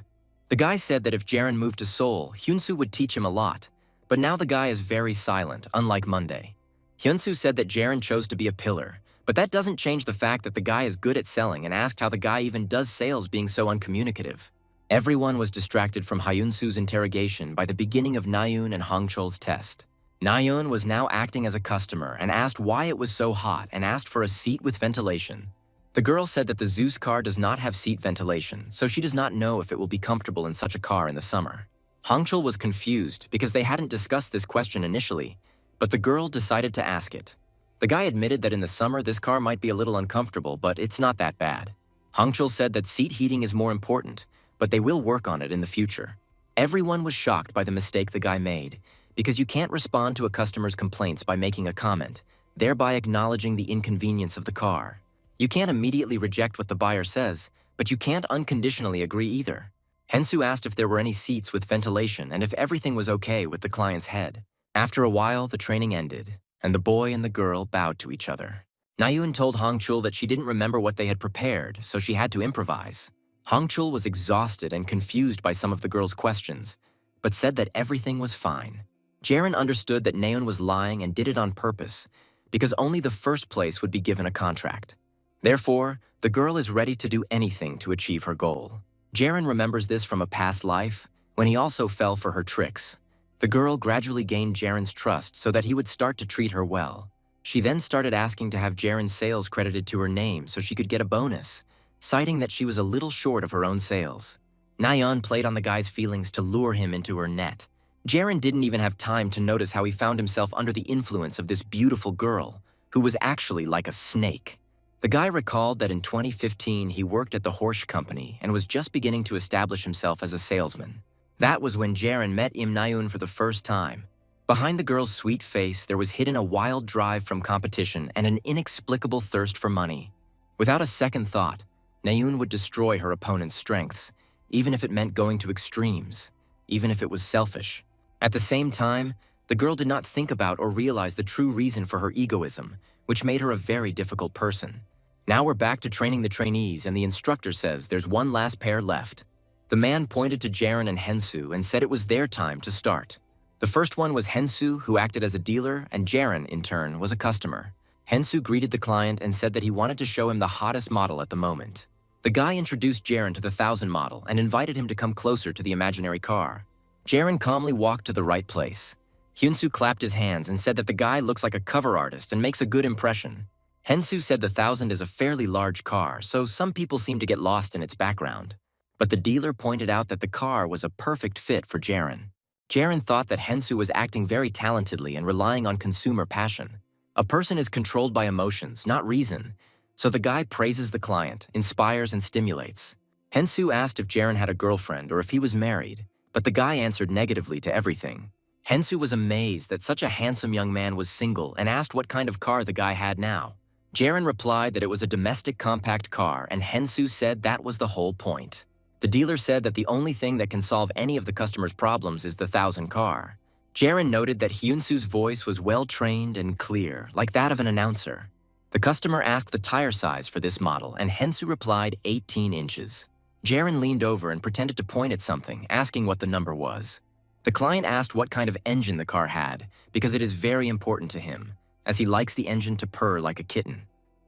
The guy said that if Jaren moved to Seoul, Hyunsu would teach him a lot, but now the guy is very silent, unlike Monday. Hyunsu said that Jaren chose to be a pillar, but that doesn't change the fact that the guy is good at selling and asked how the guy even does sales being so uncommunicative. Everyone was distracted from Hyunsu's interrogation by the beginning of Na-yoon and Hongchul's test. Na-yoon was now acting as a customer and asked why it was so hot and asked for a seat with ventilation. The girl said that the Zeus car does not have seat ventilation, so she does not know if it will be comfortable in such a car in the summer. Hongchul was confused because they hadn't discussed this question initially, but the girl decided to ask it. The guy admitted that in the summer this car might be a little uncomfortable, but it's not that bad. Hongchul said that seat heating is more important, but they will work on it in the future. Everyone was shocked by the mistake the guy made, because you can't respond to a customer's complaints by making a comment, thereby acknowledging the inconvenience of the car. You can't immediately reject what the buyer says, but you can't unconditionally agree either. Hensu asked if there were any seats with ventilation and if everything was okay with the client's head. After a while, the training ended, and the boy and the girl bowed to each other. Na-yoon told Hongchul that she didn't remember what they had prepared, so she had to improvise. Hongchul was exhausted and confused by some of the girl's questions, but said that everything was fine. Jaren understood that Na-yoon was lying and did it on purpose, because only the first place would be given a contract. Therefore, the girl is ready to do anything to achieve her goal. Jaren remembers this from a past life, when he also fell for her tricks. The girl gradually gained Jaren's trust so that he would start to treat her well. She then started asking to have Jaren's sales credited to her name so she could get a bonus, citing that she was a little short of her own sales. Na-yoon played on the guy's feelings to lure him into her net. Jaren didn't even have time to notice how he found himself under the influence of this beautiful girl, who was actually like a snake. The guy recalled that in 2015 he worked at the Horsch company and was just beginning to establish himself as a salesman. That was when Jaren met Im Na-yoon for the first time. Behind the girl's sweet face, there was hidden a wild drive from competition and an inexplicable thirst for money. Without a second thought, Na-yoon would destroy her opponent's strengths, even if it meant going to extremes, even if it was selfish. At the same time, the girl did not think about or realize the true reason for her egoism, which made her a very difficult person. Now we're back to training the trainees, and the instructor says there's one last pair left. The man pointed to Jaren and Hensu and said it was their time to start. The first one was Hensu, who acted as a dealer, and Jaren, in turn, was a customer. Hensu greeted the client and said that he wanted to show him the hottest model at the moment. The The guy introduced Jaren to the 1000 model and invited him to come closer to the imaginary car. Jaren calmly walked to the right place. Hyunsu clapped his hands and said that the guy looks like a cover artist and makes a good impression. Hensu said the 1000 is a fairly large car, so some people seem to get lost in its background. But the dealer pointed out that the car was a perfect fit for Jaren. Jaren thought that Hensu was acting very talentedly and relying on consumer passion. A person is controlled by emotions, not reason, so the guy praises the client, inspires and stimulates. Hensu asked if Jaren had a girlfriend or if he was married, but the guy answered negatively to everything. Hensu was amazed that such a handsome young man was single and asked what kind of car the guy had now. Jaren replied that it was a domestic compact car, and Hensu said that was the whole point. The dealer said that the only thing that can solve any of the customer's problems is the 1000 car. Jaren noted that Hyunsu's voice was well-trained and clear, like that of an announcer. The customer asked the tire size for this model, and Hensu replied 18 inches. Jaren leaned over and pretended to point at something, asking what the number was. The client asked what kind of engine the car had, because it is very important to him, as he likes the engine to purr like a kitten.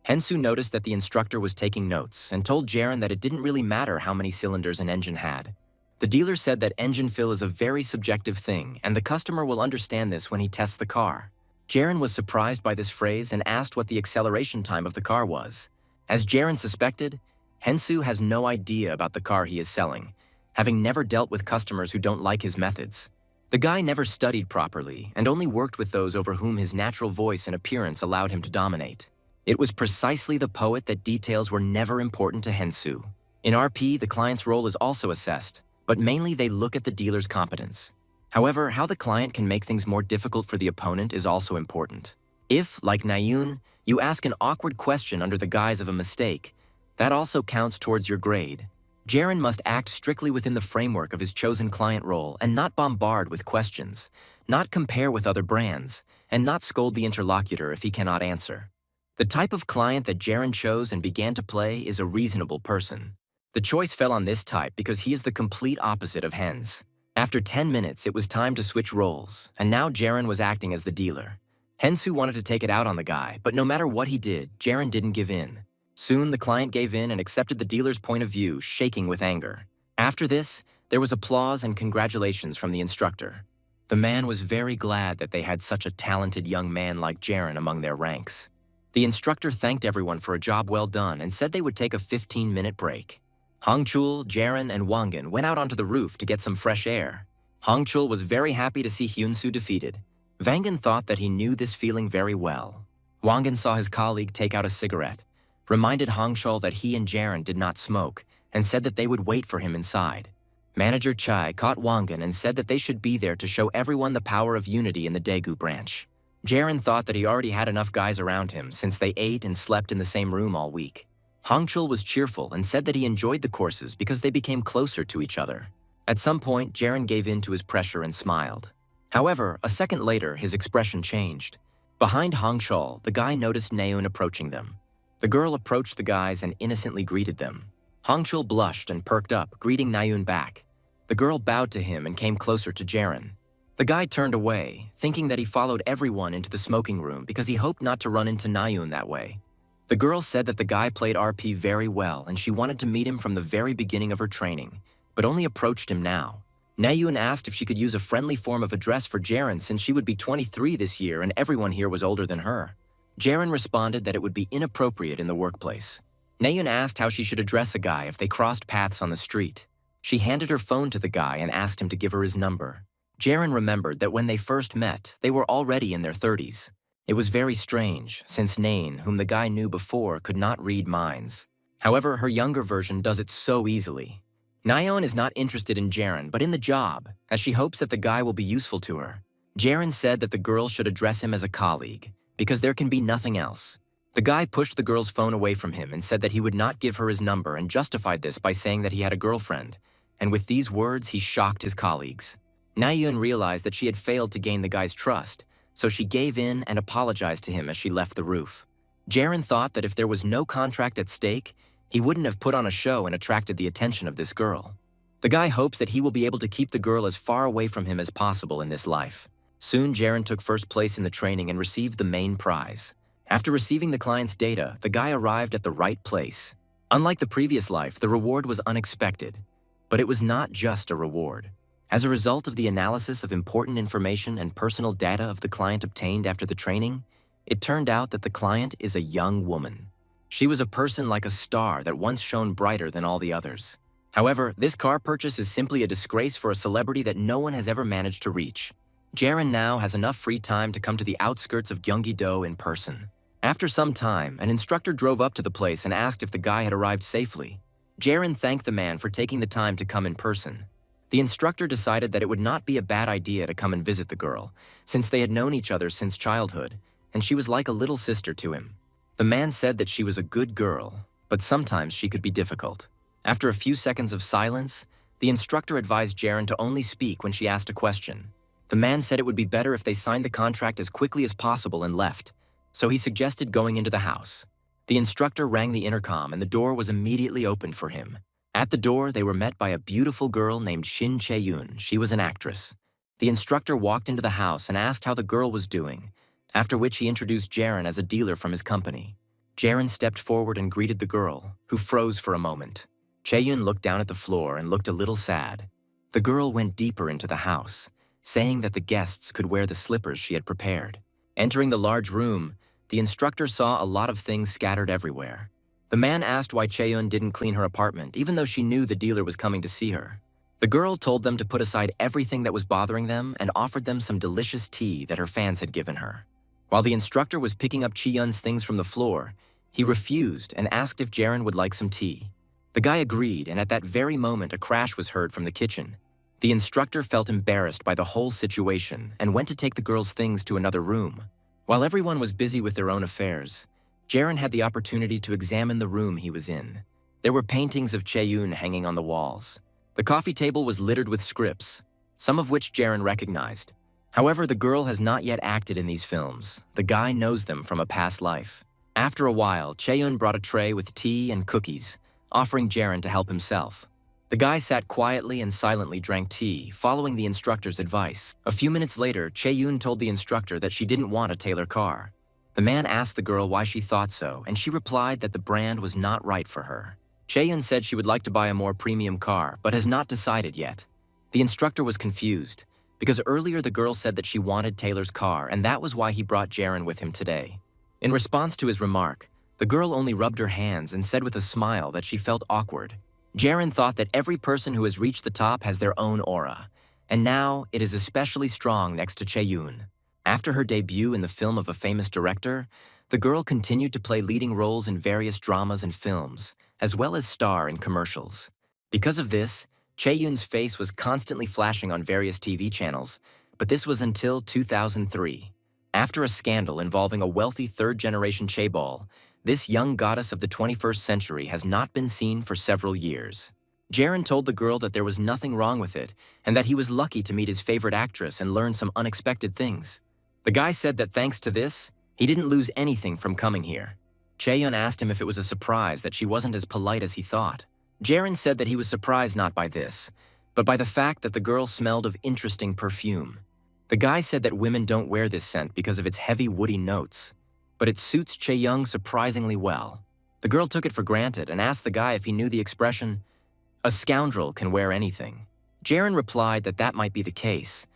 Hensu noticed that the instructor was taking notes and told Jaren that it didn't really matter how many cylinders an engine had. The dealer said that engine fill is a very subjective thing, and the customer will understand this when he tests the car. Jaren was surprised by this phrase and asked what the acceleration time of the car was. As Jaren suspected, Hensu has no idea about the car he is selling, having never dealt with customers who don't like his methods. The guy never studied properly and only worked with those over whom his natural voice and appearance allowed him to dominate. It was precisely the poet that details were never important to Hensu. In RP, the client's role is also assessed, but mainly they look at the dealer's competence. However, how the client can make things more difficult for the opponent is also important. If, like Nayun, you ask an awkward question under the guise of a mistake, that also counts towards your grade. Jaren must act strictly within the framework of his chosen client role and not bombard with questions, not compare with other brands, and not scold the interlocutor if he cannot answer. The type of client that Jaren chose and began to play is a reasonable person. The choice fell on this type because he is the complete opposite of Hens. After 10 minutes, it was time to switch roles, and now Jaren was acting as the dealer. Hensu wanted to take it out on the guy, but no matter what he did, Jaren didn't give in. Soon, the client gave in and accepted the dealer's point of view, shaking with anger. After this, there was applause and congratulations from the instructor. The man was very glad that they had such a talented young man like Jaren among their ranks. The instructor thanked everyone for a job well done and said they would take a 15-minute break. Hongchul, Jaren, and Wangan went out onto the roof to get some fresh air. Hongchul was very happy to see Hyunsu defeated. Wangan thought that he knew this feeling very well. Wangan saw his colleague take out a cigarette, reminded Hongchul that he and Jaren did not smoke, and said that they would wait for him inside. Manager Chai caught Wangan and said that they should be there to show everyone the power of unity in the Daegu branch. Jaren thought that he already had enough guys around him since they ate and slept in the same room all week. Hongchul was cheerful and said that he enjoyed the courses because they became closer to each other. At some point, Jaren gave in to his pressure and smiled. However, a second later, his expression changed. Behind Hongchul, the guy noticed Naeun approaching them. The girl approached the guys and innocently greeted them. Hongchul blushed and perked up, greeting Naeun back. The girl bowed to him and came closer to Jaren. The guy turned away, thinking that he followed everyone into the smoking room because he hoped not to run into Naeun that way. The girl said that the guy played RP very well and she wanted to meet him from the very beginning of her training, but only approached him now. Naeun asked if she could use a friendly form of address for Jaren since she would be 23 this year and everyone here was older than her. Jaren responded that it would be inappropriate in the workplace. Naeun asked how she should address a guy if they crossed paths on the street. She handed her phone to the guy and asked him to give her his number. Jaren remembered that when they first met, they were already in their 30s. It was very strange, since Naeun, whom the guy knew before, could not read minds. However, her younger version does it so easily. Naeun is not interested in Jaren, but in the job, as she hopes that the guy will be useful to her. Jaren said that the girl should address him as a colleague, because there can be nothing else. The guy pushed the girl's phone away from him and said that he would not give her his number and justified this by saying that he had a girlfriend, and with these words he shocked his colleagues. Naeun realized that she had failed to gain the guy's trust, so she gave in and apologized to him as she left the roof. Jaren thought that if there was no contract at stake, he wouldn't have put on a show and attracted the attention of this girl. The guy hopes that he will be able to keep the girl as far away from him as possible in this life. Soon, Jaren took first place in the training and received the main prize. After receiving the client's data, the guy arrived at the right place. Unlike the previous life, the reward was unexpected, but it was not just a reward. As a result of the analysis of important information and personal data of the client obtained after the training, it turned out that the client is a young woman. She was a person like a star that once shone brighter than all the others. However, this car purchase is simply a disgrace for a celebrity that no one has ever managed to reach. Jaren now has enough free time to come to the outskirts of Gyeonggi-do in person. After some time, an instructor drove up to the place and asked if the guy had arrived safely. Jaren thanked the man for taking the time to come in person. The instructor decided that it would not be a bad idea to come and visit the girl, since they had known each other since childhood, and she was like a little sister to him. The man said that she was a good girl, but sometimes she could be difficult. After a few seconds of silence, the instructor advised Jaren to only speak when she asked a question. The man said it would be better if they signed the contract as quickly as possible and left, so he suggested going into the house. The instructor rang the intercom and the door was immediately opened for him. At the door, they were met by a beautiful girl named Shin Chae-yoon. She was an actress. The instructor walked into the house and asked how the girl was doing, after which he introduced Jaren as a dealer from his company. Jaren stepped forward and greeted the girl, who froze for a moment. Chae-yoon looked down at the floor and looked a little sad. The girl went deeper into the house, saying that the guests could wear the slippers she had prepared. Entering the large room, the instructor saw a lot of things scattered everywhere. The man asked why Chae-yoon didn't clean her apartment, even though she knew the dealer was coming to see her. The girl told them to put aside everything that was bothering them and offered them some delicious tea that her fans had given her. While the instructor was picking up Chae-yoon's things from the floor, he refused and asked if Jaren would like some tea. The guy agreed, and at that very moment a crash was heard from the kitchen. The instructor felt embarrassed by the whole situation and went to take the girl's things to another room. While everyone was busy with their own affairs, Jaren had the opportunity to examine the room he was in. There were paintings of Chae-yoon hanging on the walls. The coffee table was littered with scripts, some of which Jaren recognized. However, the girl has not yet acted in these films. The guy knows them from a past life. After a while, Chae-yoon brought a tray with tea and cookies, offering Jaren to help himself. The guy sat quietly and silently drank tea, following the instructor's advice. A few minutes later, Chae-yoon told the instructor that she didn't want a Taylor car. The man asked the girl why she thought so, and she replied that the brand was not right for her. Chae-yoon said she would like to buy a more premium car, but has not decided yet. The instructor was confused, because earlier the girl said that she wanted Taylor's car, and that was why he brought Jaren with him today. In response to his remark, the girl only rubbed her hands and said with a smile that she felt awkward. Jaren thought that every person who has reached the top has their own aura, and now it is especially strong next to Chae-yoon. After her debut in the film of a famous director, the girl continued to play leading roles in various dramas and films, as well as star in commercials. Because of this, Chae-yoon's face was constantly flashing on various TV channels, but this was until 2003. After a scandal involving a wealthy third-generation chaebol, this young goddess of the 21st century has not been seen for several years. Jaren told the girl that there was nothing wrong with it, and that he was lucky to meet his favorite actress and learn some unexpected things. The guy said that thanks to this, he didn't lose anything from coming here. Chae-yoon asked him if it was a surprise that she wasn't as polite as he thought. Jaren said that he was surprised not by this, but by the fact that the girl smelled of interesting perfume. The guy said that women don't wear this scent because of its heavy woody notes, but it suits Chae-young surprisingly well. The girl took it for granted and asked the guy if he knew the expression, "A scoundrel can wear anything." Jaren replied that that might be the case,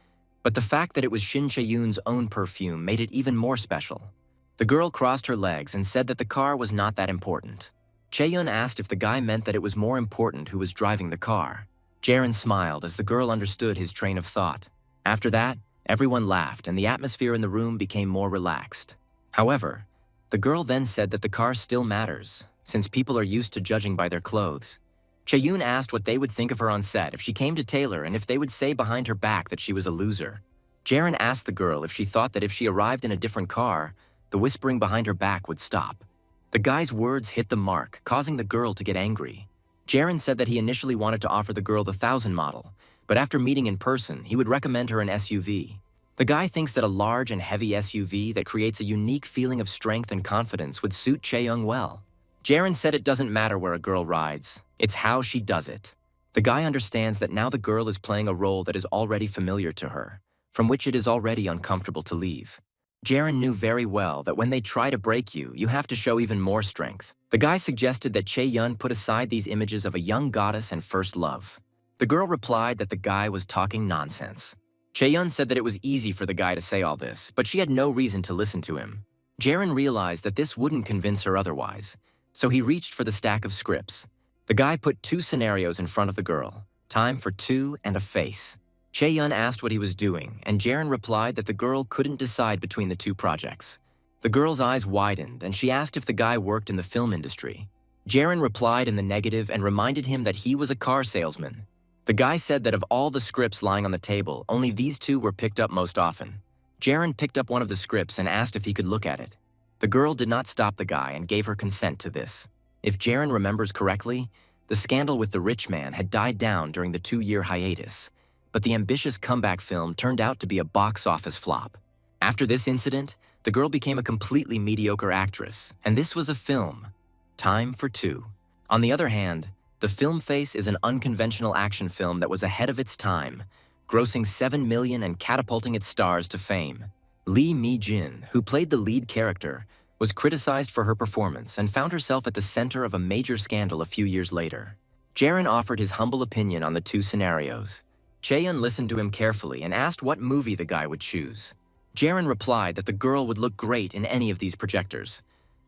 but the fact that it was Shin Chae-yoon's own perfume made it even more special. The girl crossed her legs and said that the car was not that important. Chae-yoon asked if the guy meant that it was more important who was driving the car. Jaren smiled as the girl understood his train of thought. After that, everyone laughed and the atmosphere in the room became more relaxed. However, the girl then said that the car still matters, since people are used to judging by their clothes. Chae-yoon asked what they would think of her on set if she came to Taylor and if they would say behind her back that she was a loser. Jaren asked the girl if she thought that if she arrived in a different car, the whispering behind her back would stop. The guy's words hit the mark, causing the girl to get angry. Jaren said that he initially wanted to offer the girl the 1000 model, but after meeting in person, he would recommend her an SUV. The guy thinks that a large and heavy SUV that creates a unique feeling of strength and confidence would suit Chae-young well. Jaren said it doesn't matter where a girl rides, it's how she does it. The guy understands that now the girl is playing a role that is already familiar to her, from which it is already uncomfortable to leave. Jaren knew very well that when they try to break you, you have to show even more strength. The guy suggested that Chae-yun put aside these images of a young goddess and first love. The girl replied that the guy was talking nonsense. Chae-yun said that it was easy for the guy to say all this, but she had no reason to listen to him. Jaren realized that this wouldn't convince her otherwise, so he reached for the stack of scripts. The guy put 2 scenarios in front of the girl, time for 2 and a face. Chae-yun asked what he was doing, and Jaren replied that the girl couldn't decide between the 2 projects. The girl's eyes widened, and she asked if the guy worked in the film industry. Jaren replied in the negative and reminded him that he was a car salesman. The guy said that of all the scripts lying on the table, only these 2 were picked up most often. Jaren picked up one of the scripts and asked if he could look at it. The girl did not stop the guy and gave her consent to this. If Jaren remembers correctly, the scandal with the rich man had died down during the 2-year hiatus, but the ambitious comeback film turned out to be a box office flop. After this incident, the girl became a completely mediocre actress, and this was a film. Time for 2. On the other hand, The Film Face is an unconventional action film that was ahead of its time, grossing $7 million and catapulting its stars to fame. Lee Mi-jin, who played the lead character, was criticized for her performance and found herself at the center of a major scandal a few years later. Jaren offered his humble opinion on the 2 scenarios. Chae-yun listened to him carefully and asked what movie the guy would choose. Jaren replied that the girl would look great in any of these projectors.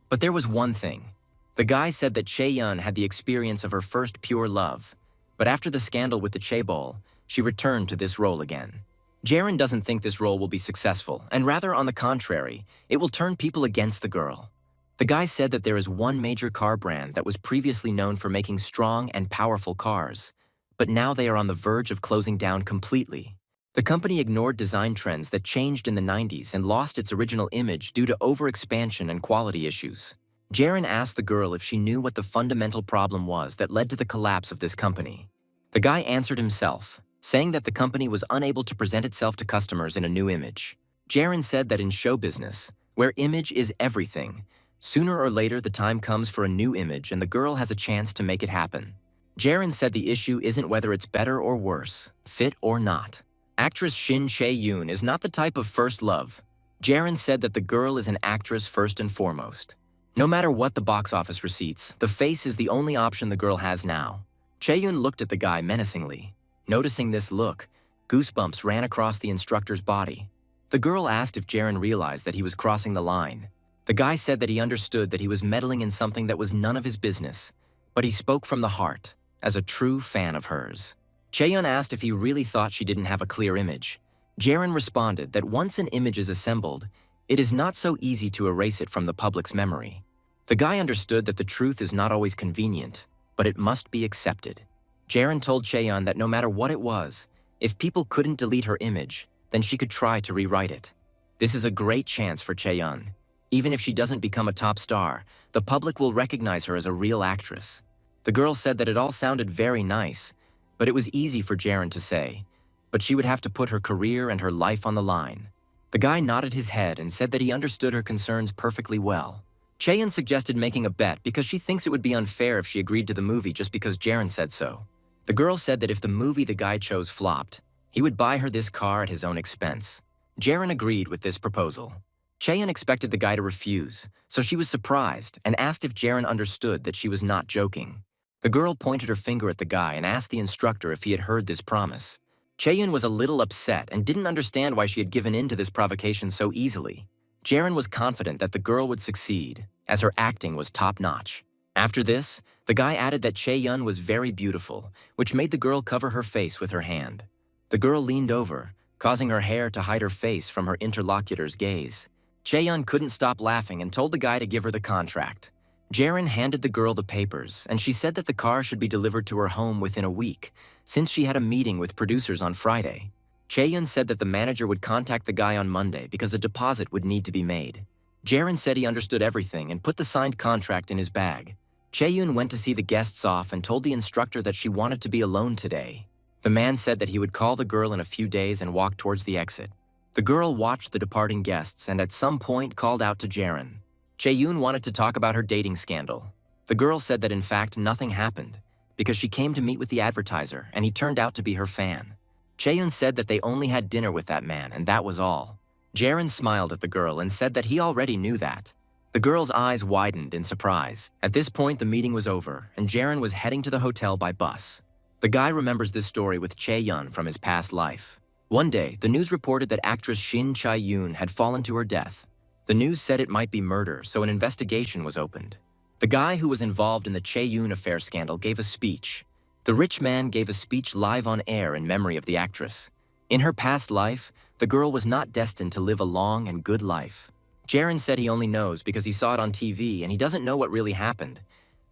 But there was one thing. The guy said that Chae-yun had the experience of her first pure love, but after the scandal with the chaebol, she returned to this role again. Jaren doesn't think this role will be successful, and rather on the contrary, it will turn people against the girl. The guy said that there is one major car brand that was previously known for making strong and powerful cars, but now they are on the verge of closing down completely. The company ignored design trends that changed in the 90s and lost its original image due to overexpansion and quality issues. Jaren asked the girl if she knew what the fundamental problem was that led to the collapse of this company. The guy answered himself, saying that the company was unable to present itself to customers in a new image. Jaren said that in show business, where image is everything, sooner or later the time comes for a new image and the girl has a chance to make it happen. Jaren said the issue isn't whether it's better or worse, fit or not. Actress Shin Chae-yoon is not the type of first love. Jaren said that the girl is an actress first and foremost. No matter what the box office receipts, the face is the only option the girl has now. Chae-yoon looked at the guy menacingly. Noticing this look, goosebumps ran across the instructor's body. The girl asked if Jaren realized that he was crossing the line. The guy said that he understood that he was meddling in something that was none of his business, but he spoke from the heart, as a true fan of hers. Chae-yoon asked if he really thought she didn't have a clear image. Jaren responded that once an image is assembled, it is not so easy to erase it from the public's memory. The guy understood that the truth is not always convenient, but it must be accepted. Jaren told Chae-yoon that no matter what it was, if people couldn't delete her image, then she could try to rewrite it. This is a great chance for Chae-yoon. Even if she doesn't become a top star, the public will recognize her as a real actress. The girl said that it all sounded very nice, but it was easy for Jaren to say, but she would have to put her career and her life on the line. The guy nodded his head and said that he understood her concerns perfectly well. Chae-yoon suggested making a bet because she thinks it would be unfair if she agreed to the movie just because Jaren said so. The girl said that if the movie the guy chose flopped, he would buy her this car at his own expense. Jaren agreed with this proposal. Chae-yoon expected the guy to refuse, so she was surprised and asked if Jaren understood that she was not joking. The girl pointed her finger at the guy and asked the instructor if he had heard this promise. Chae-yoon was a little upset and didn't understand why she had given in to this provocation so easily. Jaren was confident that the girl would succeed, as her acting was top-notch. After this, the guy added that Chae-yoon was very beautiful, which made the girl cover her face with her hand. The girl leaned over, causing her hair to hide her face from her interlocutor's gaze. Chae-yoon couldn't stop laughing and told the guy to give her the contract. Jaren handed the girl the papers, and she said that the car should be delivered to her home within a week, since she had a meeting with producers on Friday. Chae-yoon said that the manager would contact the guy on Monday because a deposit would need to be made. Jaren said he understood everything and put the signed contract in his bag. Chae-yoon went to see the guests off and told the instructor that she wanted to be alone today. The man said that he would call the girl in a few days and walk towards the exit. The girl watched the departing guests and at some point called out to Jaren. Chae-yoon wanted to talk about her dating scandal. The girl said that in fact nothing happened, because she came to meet with the advertiser and he turned out to be her fan. Chae-yoon said that they only had dinner with that man and that was all. Jaren smiled at the girl and said that he already knew that. The girl's eyes widened in surprise. At this point, the meeting was over, and Jaren was heading to the hotel by bus. The guy remembers this story with Chae-yun from his past life. One day, the news reported that actress Shin Chae-yoon had fallen to her death. The news said it might be murder, so an investigation was opened. The guy who was involved in the Chae-yoon affair scandal gave a speech. The rich man gave a speech live on air in memory of the actress. In her past life, the girl was not destined to live a long and good life. Jaren said he only knows because he saw it on TV and he doesn't know what really happened.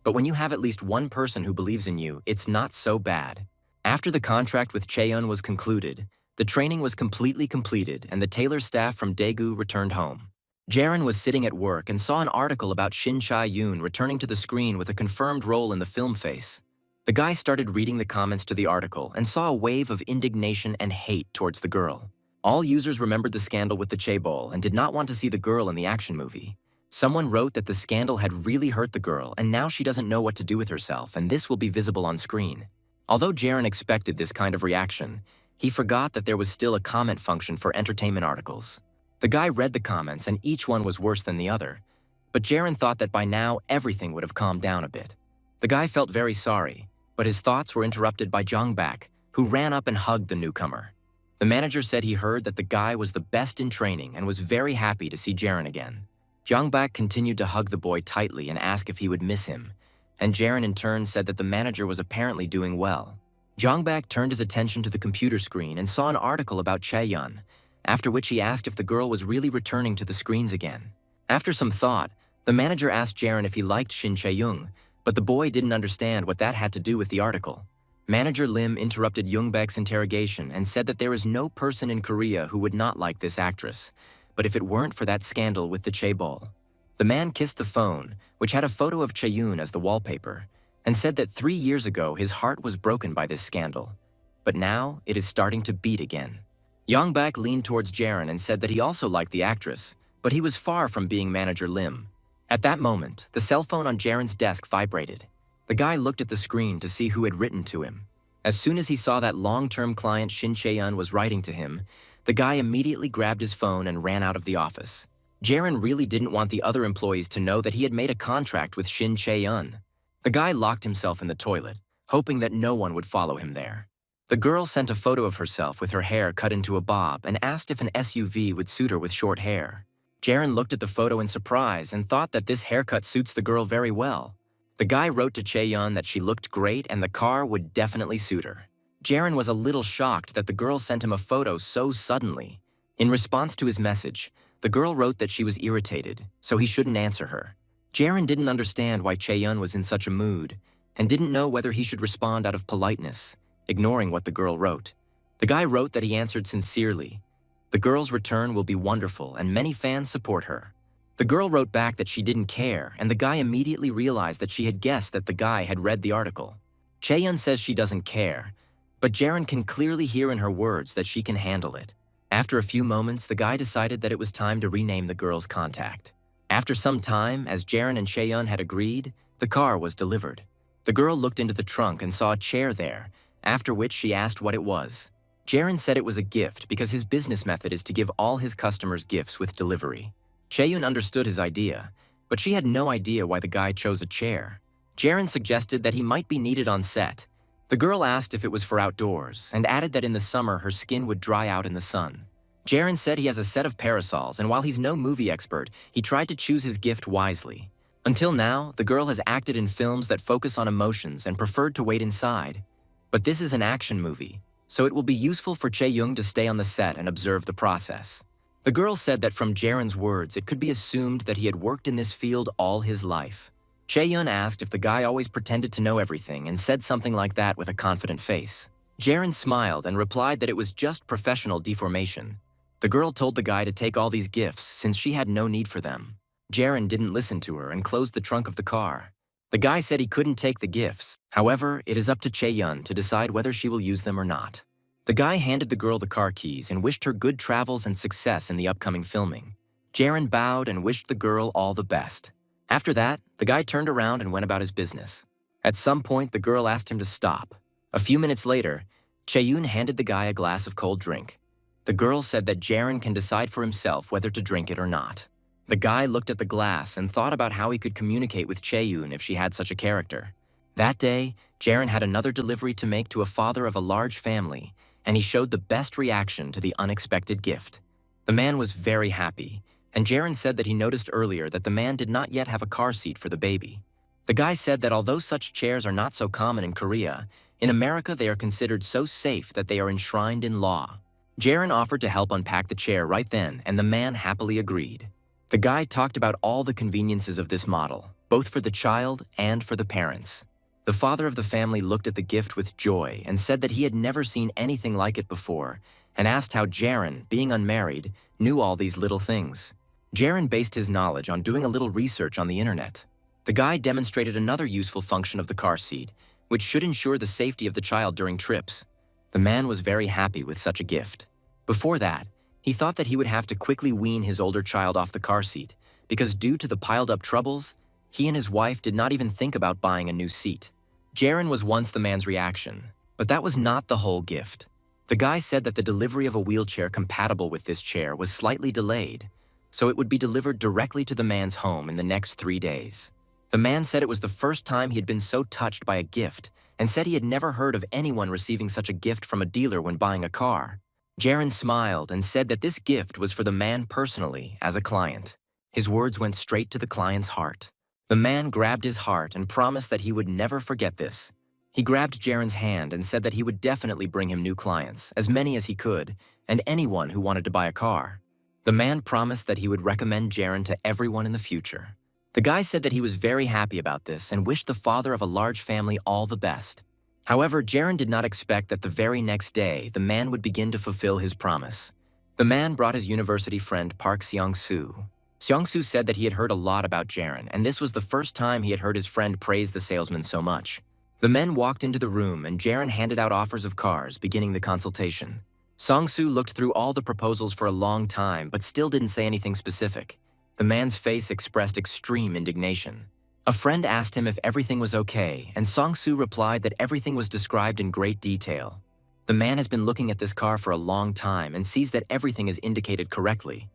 But when you have at least one person who believes in you, it's not so bad. After the contract with Chae-yun was concluded, the training was completely completed and the tailor staff from Daegu returned home. Jaren was sitting at work and saw an article about Shin Chae-yoon returning to the screen with a confirmed role in the film Face. The guy started reading the comments to the article and saw a wave of indignation and hate towards the girl. All users remembered the scandal with the chaebol and did not want to see the girl in the action movie. Someone wrote that the scandal had really hurt the girl and now she doesn't know what to do with herself and this will be visible on screen. Although Jaren expected this kind of reaction, he forgot that there was still a comment function for entertainment articles. The guy read the comments and each one was worse than the other, but Jaren thought that by now everything would have calmed down a bit. The guy felt very sorry, but his thoughts were interrupted by Jongbak, who ran up and hugged the newcomer. The manager said he heard that the guy was the best in training and was very happy to see Jaren again. Jongbak continued to hug the boy tightly and ask if he would miss him, and Jaren in turn said that the manager was apparently doing well. Jongbak turned his attention to the computer screen and saw an article about Chae-yun, after which he asked if the girl was really returning to the screens again. After some thought, the manager asked Jaren if he liked Shin Chae-yoon, but the boy didn't understand what that had to do with the article. Manager Lim interrupted Jongbak's interrogation and said that there is no person in Korea who would not like this actress, but if it weren't for that scandal with the chaebol. The man kissed the phone, which had a photo of Chae-yoon as the wallpaper, and said that 3 years ago his heart was broken by this scandal, but now it is starting to beat again. Jongbak leaned towards Jaren and said that he also liked the actress, but he was far from being Manager Lim. At that moment, the cell phone on Jaren's desk vibrated. The guy looked at the screen to see who had written to him. As soon as he saw that long-term client Shin Chae-yun was writing to him, the guy immediately grabbed his phone and ran out of the office. Jaren really didn't want the other employees to know that he had made a contract with Shin Chae-yun. The guy locked himself in the toilet, hoping that no one would follow him there. The girl sent a photo of herself with her hair cut into a bob and asked if an SUV would suit her with short hair. Jaren looked at the photo in surprise and thought that this haircut suits the girl very well. The guy wrote to Chae-yun that she looked great and the car would definitely suit her. Jaren was a little shocked that the girl sent him a photo so suddenly. In response to his message, the girl wrote that she was irritated, so he shouldn't answer her. Jaren didn't understand why Chae-yun was in such a mood and didn't know whether he should respond out of politeness, ignoring what the girl wrote. The guy wrote that he answered sincerely. The girl's return will be wonderful and many fans support her. The girl wrote back that she didn't care, and the guy immediately realized that she had guessed that the guy had read the article. Chae-yun says she doesn't care, but Jaren can clearly hear in her words that she can handle it. After a few moments, the guy decided that it was time to rename the girl's contact. After some time, as Jaren and Chae-yun had agreed, the car was delivered. The girl looked into the trunk and saw a chair there, after which she asked what it was. Jaren said it was a gift because his business method is to give all his customers gifts with delivery. Chae-yun understood his idea, but she had no idea why the guy chose a chair. Jaren suggested that he might be needed on set. The girl asked if it was for outdoors and added that in the summer her skin would dry out in the sun. Jaren said he has a set of parasols, and while he's no movie expert, he tried to choose his gift wisely. Until now, the girl has acted in films that focus on emotions and preferred to wait inside. But this is an action movie, so it will be useful for Chae-yun to stay on the set and observe the process. The girl said that from Jaren's words, it could be assumed that he had worked in this field all his life. Chae-yun asked if the guy always pretended to know everything and said something like that with a confident face. Jaren smiled and replied that it was just professional deformation. The girl told the guy to take all these gifts since she had no need for them. Jaren didn't listen to her and closed the trunk of the car. The guy said he couldn't take the gifts. However, it is up to Chae-yun to decide whether she will use them or not. The guy handed the girl the car keys and wished her good travels and success in the upcoming filming. Jaren bowed and wished the girl all the best. After that, the guy turned around and went about his business. At some point, the girl asked him to stop. A few minutes later, Chae-yun handed the guy a glass of cold drink. The girl said that Jaren can decide for himself whether to drink it or not. The guy looked at the glass and thought about how he could communicate with Chaeyoon if she had such a character. That day, Jaren had another delivery to make to a father of a large family, and he showed the best reaction to the unexpected gift. The man was very happy, and Jaren said that he noticed earlier that the man did not yet have a car seat for the baby. The guy said that although such chairs are not so common in Korea, in America they are considered so safe that they are enshrined in law. Jaren offered to help unpack the chair right then, and the man happily agreed. The guy talked about all the conveniences of this model, both for the child and for the parents. The father of the family looked at the gift with joy and said that he had never seen anything like it before, and asked how Jaren, being unmarried, knew all these little things. Jaren based his knowledge on doing a little research on the internet. The guy demonstrated another useful function of the car seat, which should ensure the safety of the child during trips. The man was very happy with such a gift. Before that, he thought that he would have to quickly wean his older child off the car seat, because due to the piled-up troubles, he and his wife did not even think about buying a new seat. Jaren was once the man's reaction, but that was not the whole gift. The guy said that the delivery of a wheelchair compatible with this chair was slightly delayed, so it would be delivered directly to the man's home in the next 3 days. The man said it was the first time he had been so touched by a gift, and said he had never heard of anyone receiving such a gift from a dealer when buying a car. Jaren smiled and said that this gift was for the man personally, as a client. His words went straight to the client's heart. The man grabbed his heart and promised that he would never forget this. He grabbed Jaren's hand and said that he would definitely bring him new clients, as many as he could, and anyone who wanted to buy a car. The man promised that he would recommend Jaren to everyone in the future. The guy said that he was very happy about this and wished the father of a large family all the best. However, Jaren did not expect that the very next day, the man would begin to fulfill his promise. The man brought his university friend Park Seong-soo. Seong-soo said that he had heard a lot about Jaren, and this was the first time he had heard his friend praise the salesman so much. The men walked into the room, and Jaren handed out offers of cars, beginning the consultation. Seong-soo looked through all the proposals for a long time, but still didn't say anything specific. The man's face expressed extreme indignation. A friend asked him if everything was okay, and Seong-soo replied that everything was described in great detail. The man has been looking at this car for a long time and sees that everything is indicated correctly,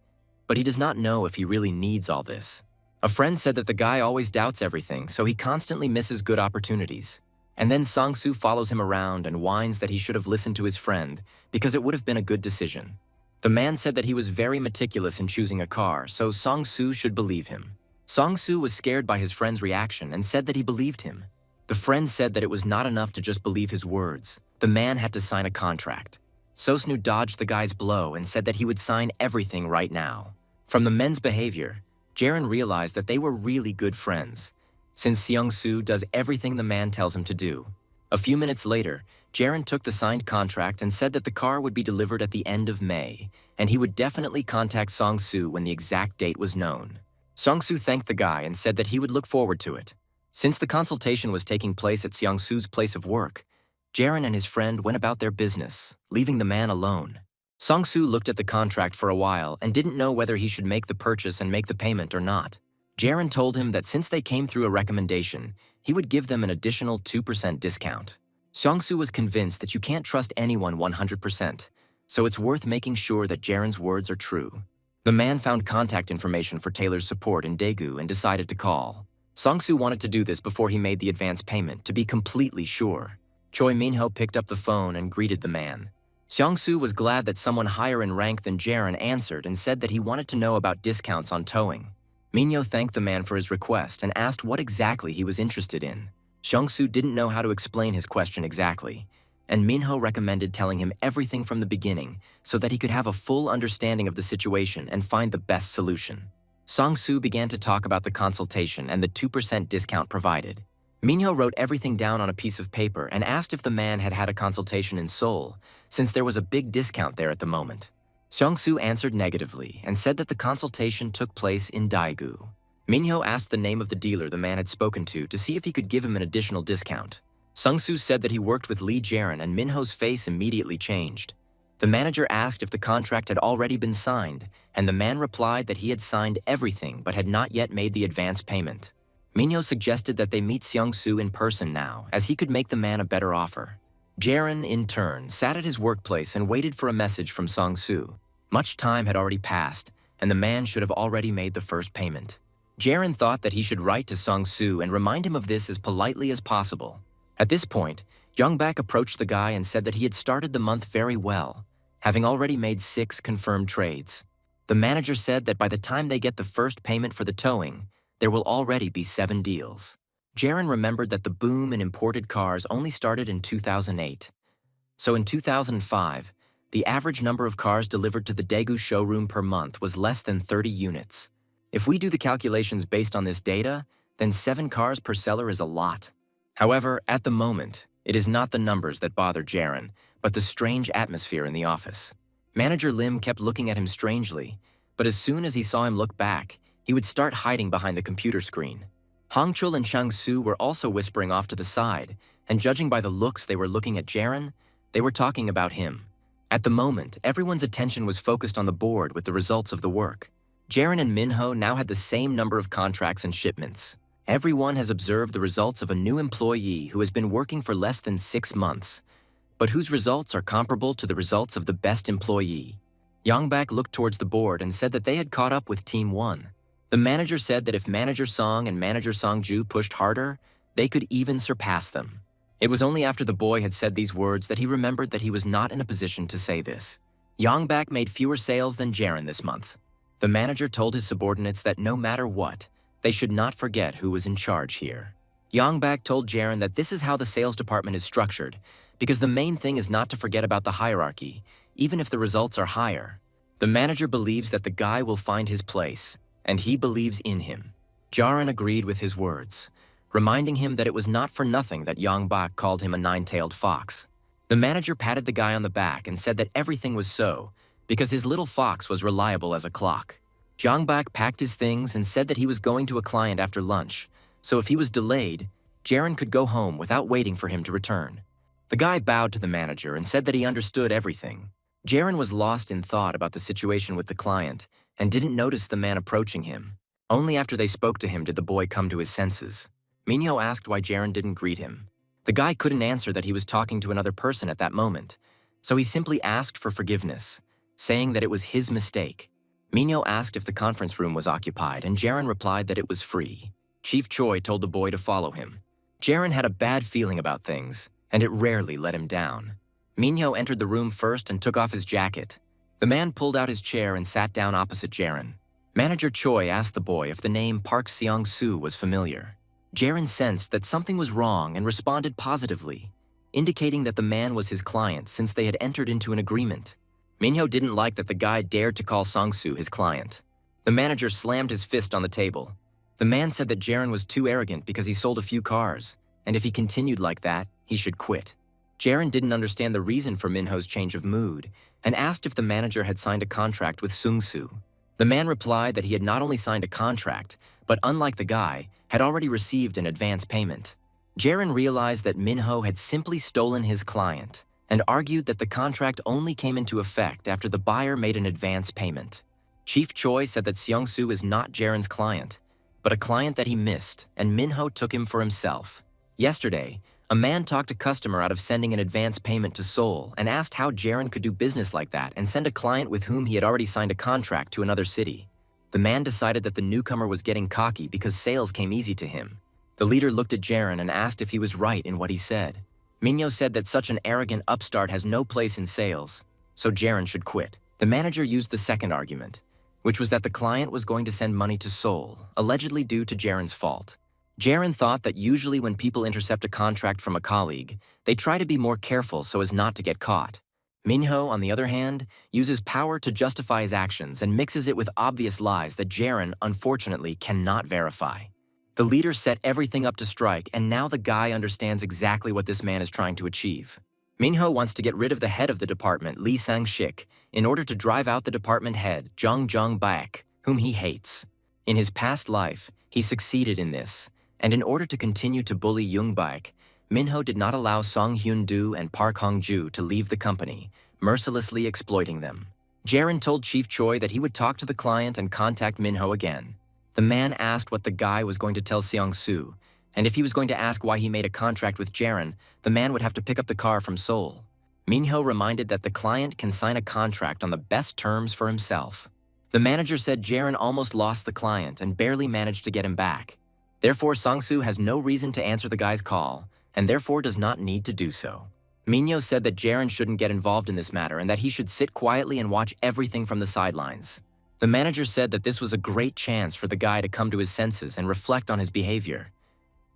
but he does not know if he really needs all this. A friend said that the guy always doubts everything, so he constantly misses good opportunities. And then Seong-soo follows him around and whines that he should have listened to his friend because it would have been a good decision. The man said that he was very meticulous in choosing a car, so Seong-soo should believe him. Seong-soo was scared by his friend's reaction and said that he believed him. The friend said that it was not enough to just believe his words. The man had to sign a contract. Sosnu dodged the guy's blow and said that he would sign everything right now. From the men's behavior, Jaren realized that they were really good friends, since Seong-soo does everything the man tells him to do. A few minutes later, Jaren took the signed contract and said that the car would be delivered at the end of May, and he would definitely contact Seong-soo when the exact date was known. Seong-soo thanked the guy and said that he would look forward to it. Since the consultation was taking place at Seong-soo's place of work, Jaren and his friend went about their business, leaving the man alone. Seong-soo looked at the contract for a while and didn't know whether he should make the purchase and make the payment or not. Jaren told him that since they came through a recommendation, he would give them an additional 2% discount. Seong-soo was convinced that you can't trust anyone 100%, so it's worth making sure that Jaren's words are true. The man found contact information for Taylor's support in Daegu and decided to call. Seong-soo wanted to do this before he made the advance payment to be completely sure. Choi Min-ho picked up the phone and greeted the man. Seong-soo was glad that someone higher in rank than Jaren answered and said that he wanted to know about discounts on towing. Min-ho thanked the man for his request and asked what exactly he was interested in. Seong-soo didn't know how to explain his question exactly, and Min-ho recommended telling him everything from the beginning so that he could have a full understanding of the situation and find the best solution. Seong-soo began to talk about the consultation and the 2% discount provided. Min-ho wrote everything down on a piece of paper and asked if the man had had a consultation in Seoul, since there was a big discount there at the moment. Seong-soo answered negatively and said that the consultation took place in Daegu. Min-ho asked the name of the dealer the man had spoken to see if he could give him an additional discount. Seong-soo said that he worked with Lee Jaren, and Min-ho's face immediately changed. The manager asked if the contract had already been signed, and the man replied that he had signed everything but had not yet made the advance payment. Min-ho suggested that they meet Seong-soo in person now, as he could make the man a better offer. Jaren, in turn, sat at his workplace and waited for a message from Seong-soo. Much time had already passed, and the man should have already made the first payment. Jaron thought that he should write to Song-soo and remind him of this as politely as possible. At this point, Youngbak approached the guy and said that he had started the month very well, having already made 6 confirmed trades. The manager said that by the time they get the first payment for the towing, there will already be 7 deals. Jaron remembered that the boom in imported cars only started in 2008. So in 2005, the average number of cars delivered to the Daegu showroom per month was less than 30 units. If we do the calculations based on this data, then 7 cars per seller is a lot. However, at the moment, it is not the numbers that bother Jaron, but the strange atmosphere in the office. Manager Lim kept looking at him strangely, but as soon as he saw him look back, he would start hiding behind the computer screen. Hongchul and Chang-soo were also whispering off to the side, and judging by the looks they were looking at Jaron, they were talking about him. At the moment, everyone's attention was focused on the board with the results of the work. Jaron and Minho now had the same number of contracts and shipments. Everyone has observed the results of a new employee who has been working for less than 6 months, but whose results are comparable to the results of the best employee. Youngbak looked towards the board and said that they had caught up with Team 1. The manager said that if Manager Song and Manager Songju pushed harder, they could even surpass them. It was only after the boy had said these words that he remembered that he was not in a position to say this. Youngbak made fewer sales than Jaron this month. The manager told his subordinates that no matter what, they should not forget who was in charge here. Youngbak told Jaron that this is how the sales department is structured, because the main thing is not to forget about the hierarchy, even if the results are higher. The manager believes that the guy will find his place, and he believes in him. Jaron agreed with his words, reminding him that it was not for nothing that Youngbak called him a 9-tailed fox. The manager patted the guy on the back and said that everything was so, because his little fox was reliable as a clock. Youngbak packed his things and said that he was going to a client after lunch, so if he was delayed, Jaron could go home without waiting for him to return. The guy bowed to the manager and said that he understood everything. Jaron was lost in thought about the situation with the client and didn't notice the man approaching him. Only after they spoke to him did the boy come to his senses. Minho asked why Jaron didn't greet him. The guy couldn't answer that he was talking to another person at that moment, so he simply asked for forgiveness, saying that it was his mistake. Minho asked if the conference room was occupied, and Jaron replied that it was free. Chief Choi told the boy to follow him. Jaron had a bad feeling about things, and it rarely let him down. Minho entered the room first and took off his jacket. The man pulled out his chair and sat down opposite Jaron. Manager Choi asked the boy if the name Park Seong-soo was familiar. Jaron sensed that something was wrong and responded positively, indicating that the man was his client since they had entered into an agreement. Minho didn't like that the guy dared to call Song-soo his client. The manager slammed his fist on the table. The man said that Jaron was too arrogant because he sold a few cars, and if he continued like that, he should quit. Jaron didn't understand the reason for Minho's change of mood and asked if the manager had signed a contract with Sung-soo. The man replied that he had not only signed a contract, but unlike the guy, had already received an advance payment. Jaron realized that Minho had simply stolen his client and argued that the contract only came into effect after the buyer made an advance payment. Chief Choi said that Seong-soo is not Jaron's client, but a client that he missed, and Minho took him for himself. Yesterday, a man talked a customer out of sending an advance payment to Seoul and asked how Jaron could do business like that and send a client with whom he had already signed a contract to another city. The man decided that the newcomer was getting cocky because sales came easy to him. The leader looked at Jaron and asked if he was right in what he said. Minho said that such an arrogant upstart has no place in sales, so Jaron should quit. The manager used the second argument, which was that the client was going to send money to Seoul, allegedly due to Jaron's fault. Jaron thought that usually when people intercept a contract from a colleague, they try to be more careful so as not to get caught. Minho, on the other hand, uses power to justify his actions and mixes it with obvious lies that Jaron, unfortunately, cannot verify. The leader set everything up to strike, and now the guy understands exactly what this man is trying to achieve. Minho wants to get rid of the head of the department, Lee Sang-shik, in order to drive out the department head, Jung Jung-baek, whom he hates. In his past life, he succeeded in this, and in order to continue to bully Jung-baek, Minho did not allow Song Hyun-doo and Park Hong-ju to leave the company, mercilessly exploiting them. Jaron told Chief Choi that he would talk to the client and contact Minho again. The man asked what the guy was going to tell Seong-soo, and if he was going to ask why he made a contract with Jaron, the man would have to pick up the car from Seoul. Minho reminded that the client can sign a contract on the best terms for himself. The manager said Jaren almost lost the client and barely managed to get him back. Therefore, Sangsu has no reason to answer the guy's call, and therefore does not need to do so. Minho said that Jaren shouldn't get involved in this matter and that he should sit quietly and watch everything from the sidelines. The manager said that this was a great chance for the guy to come to his senses and reflect on his behavior.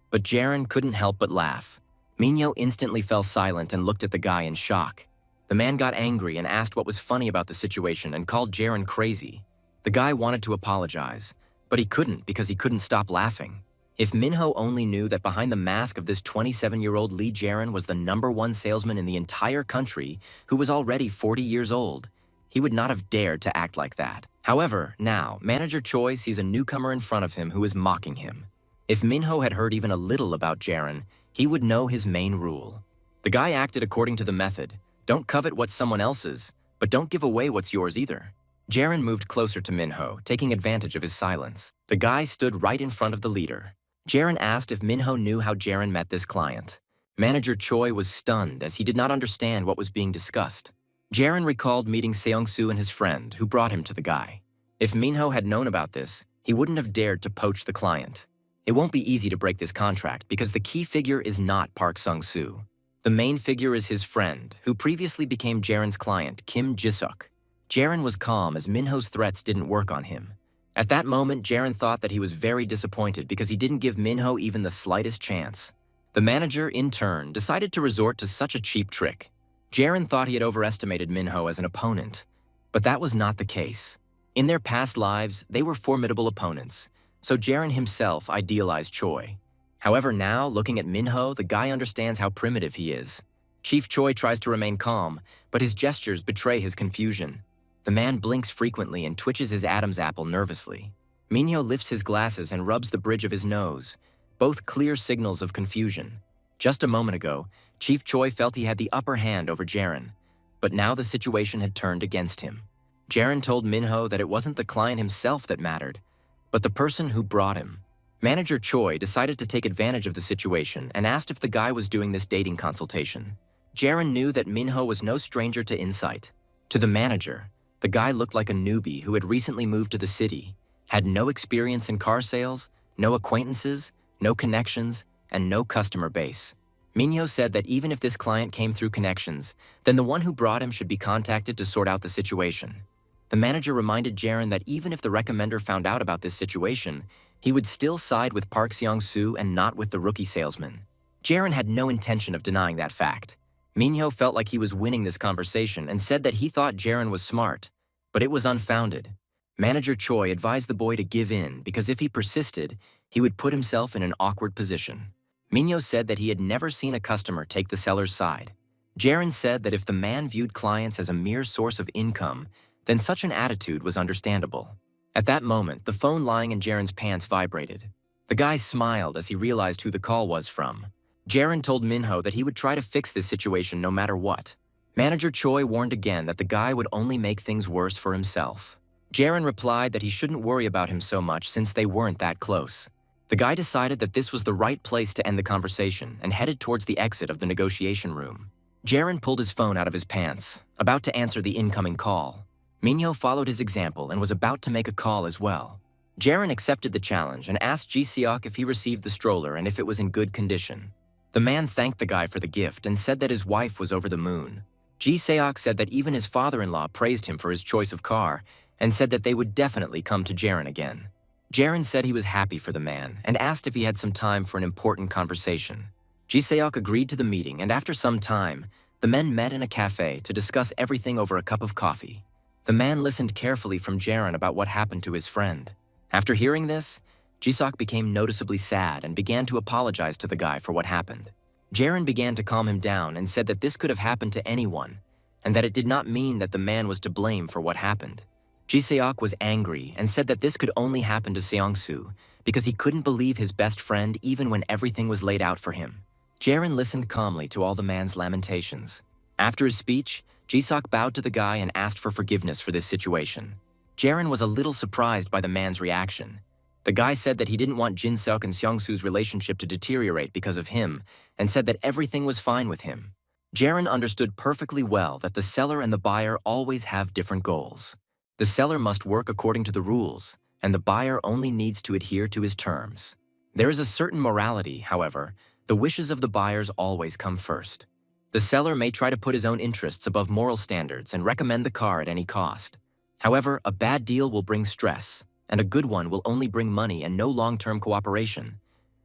But Jaren couldn't help but laugh. Minho instantly fell silent and looked at the guy in shock. The man got angry and asked what was funny about the situation and called Jaren crazy. The guy wanted to apologize, but he couldn't because he couldn't stop laughing. If Minho only knew that behind the mask of this 27-year-old Lee Jaren was the #1 salesman in the entire country who was already 40 years old, he would not have dared to act like that. However, now, Manager Choi sees a newcomer in front of him who is mocking him. If Minho had heard even a little about Jaren, he would know his main rule. The guy acted according to the method. Don't covet what's someone else's, but don't give away what's yours either. Jaren moved closer to Minho, taking advantage of his silence. The guy stood right in front of the leader. Jaren asked if Minho knew how Jaren met this client. Manager Choi was stunned as he did not understand what was being discussed. Jaren recalled meeting Seong-soo and his friend, who brought him to the guy. If Minho had known about this, he wouldn't have dared to poach the client. It won't be easy to break this contract because the key figure is not Park Sung-soo. The main figure is his friend, who previously became Jaren's client, Kim Ji-suk. Jaren was calm as Minho's threats didn't work on him. At that moment, Jaren thought that he was very disappointed because he didn't give Minho even the slightest chance. The manager, in turn, decided to resort to such a cheap trick. Jaren thought he had overestimated Minho as an opponent, but that was not the case. In their past lives, they were formidable opponents, so Jaren himself idealized Choi. However, now, looking at Minho, the guy understands how primitive he is. Chief Choi tries to remain calm, but his gestures betray his confusion. The man blinks frequently and twitches his Adam's apple nervously. Minho lifts his glasses and rubs the bridge of his nose, both clear signals of confusion. Just a moment ago, Chief Choi felt he had the upper hand over Jaren, but now the situation had turned against him. Jaren told Minho that it wasn't the client himself that mattered, but the person who brought him. Manager Choi decided to take advantage of the situation and asked if the guy was doing this dating consultation. Jaren knew that Minho was no stranger to insight. To the manager, the guy looked like a newbie who had recently moved to the city, had no experience in car sales, no acquaintances, no connections, and no customer base. Minho said that even if this client came through connections, then the one who brought him should be contacted to sort out the situation. The manager reminded Jaren that even if the recommender found out about this situation, he would still side with Park Seong-soo and not with the rookie salesman. Jaren had no intention of denying that fact. Minho felt like he was winning this conversation and said that he thought Jaren was smart, but it was unfounded. Manager Choi advised the boy to give in because if he persisted, he would put himself in an awkward position. Minho said that he had never seen a customer take the seller's side. Jaren said that if the man viewed clients as a mere source of income, then such an attitude was understandable. At that moment, the phone lying in Jaren's pants vibrated. The guy smiled as he realized who the call was from. Jaren told Minho that he would try to fix this situation no matter what. Manager Choi warned again that the guy would only make things worse for himself. Jaren replied that he shouldn't worry about him so much since they weren't that close. The guy decided that this was the right place to end the conversation and headed towards the exit of the negotiation room. Jaren pulled his phone out of his pants, about to answer the incoming call. Minho followed his example and was about to make a call as well. Jaren accepted the challenge and asked Ji-seok if he received the stroller and if it was in good condition. The man thanked the guy for the gift and said that his wife was over the moon. Ji-seok said that even his father-in-law praised him for his choice of car and said that they would definitely come to Jaren again. Jaren said he was happy for the man and asked if he had some time for an important conversation. Ji-seok agreed to the meeting, and after some time, the men met in a cafe to discuss everything over a cup of coffee. The man listened carefully from Jaren about what happened to his friend. After hearing this, Ji-seok became noticeably sad and began to apologize to the guy for what happened. Jaren began to calm him down and said that this could have happened to anyone, and that it did not mean that the man was to blame for what happened. Ji-seok was angry and said that this could only happen to Seong-soo because he couldn't believe his best friend even when everything was laid out for him. Jaren listened calmly to all the man's lamentations. After his speech, Ji-seok bowed to the guy and asked for forgiveness for this situation. Jaren was a little surprised by the man's reaction. The guy said that he didn't want Jin-seok and Seong-soo's relationship to deteriorate because of him and said that everything was fine with him. Jaren understood perfectly well that the seller and the buyer always have different goals. The seller must work according to the rules, and the buyer only needs to adhere to his terms. There is a certain morality, however. The wishes of the buyers always come first. The seller may try to put his own interests above moral standards and recommend the car at any cost. However, a bad deal will bring stress, and a good one will only bring money and no long-term cooperation.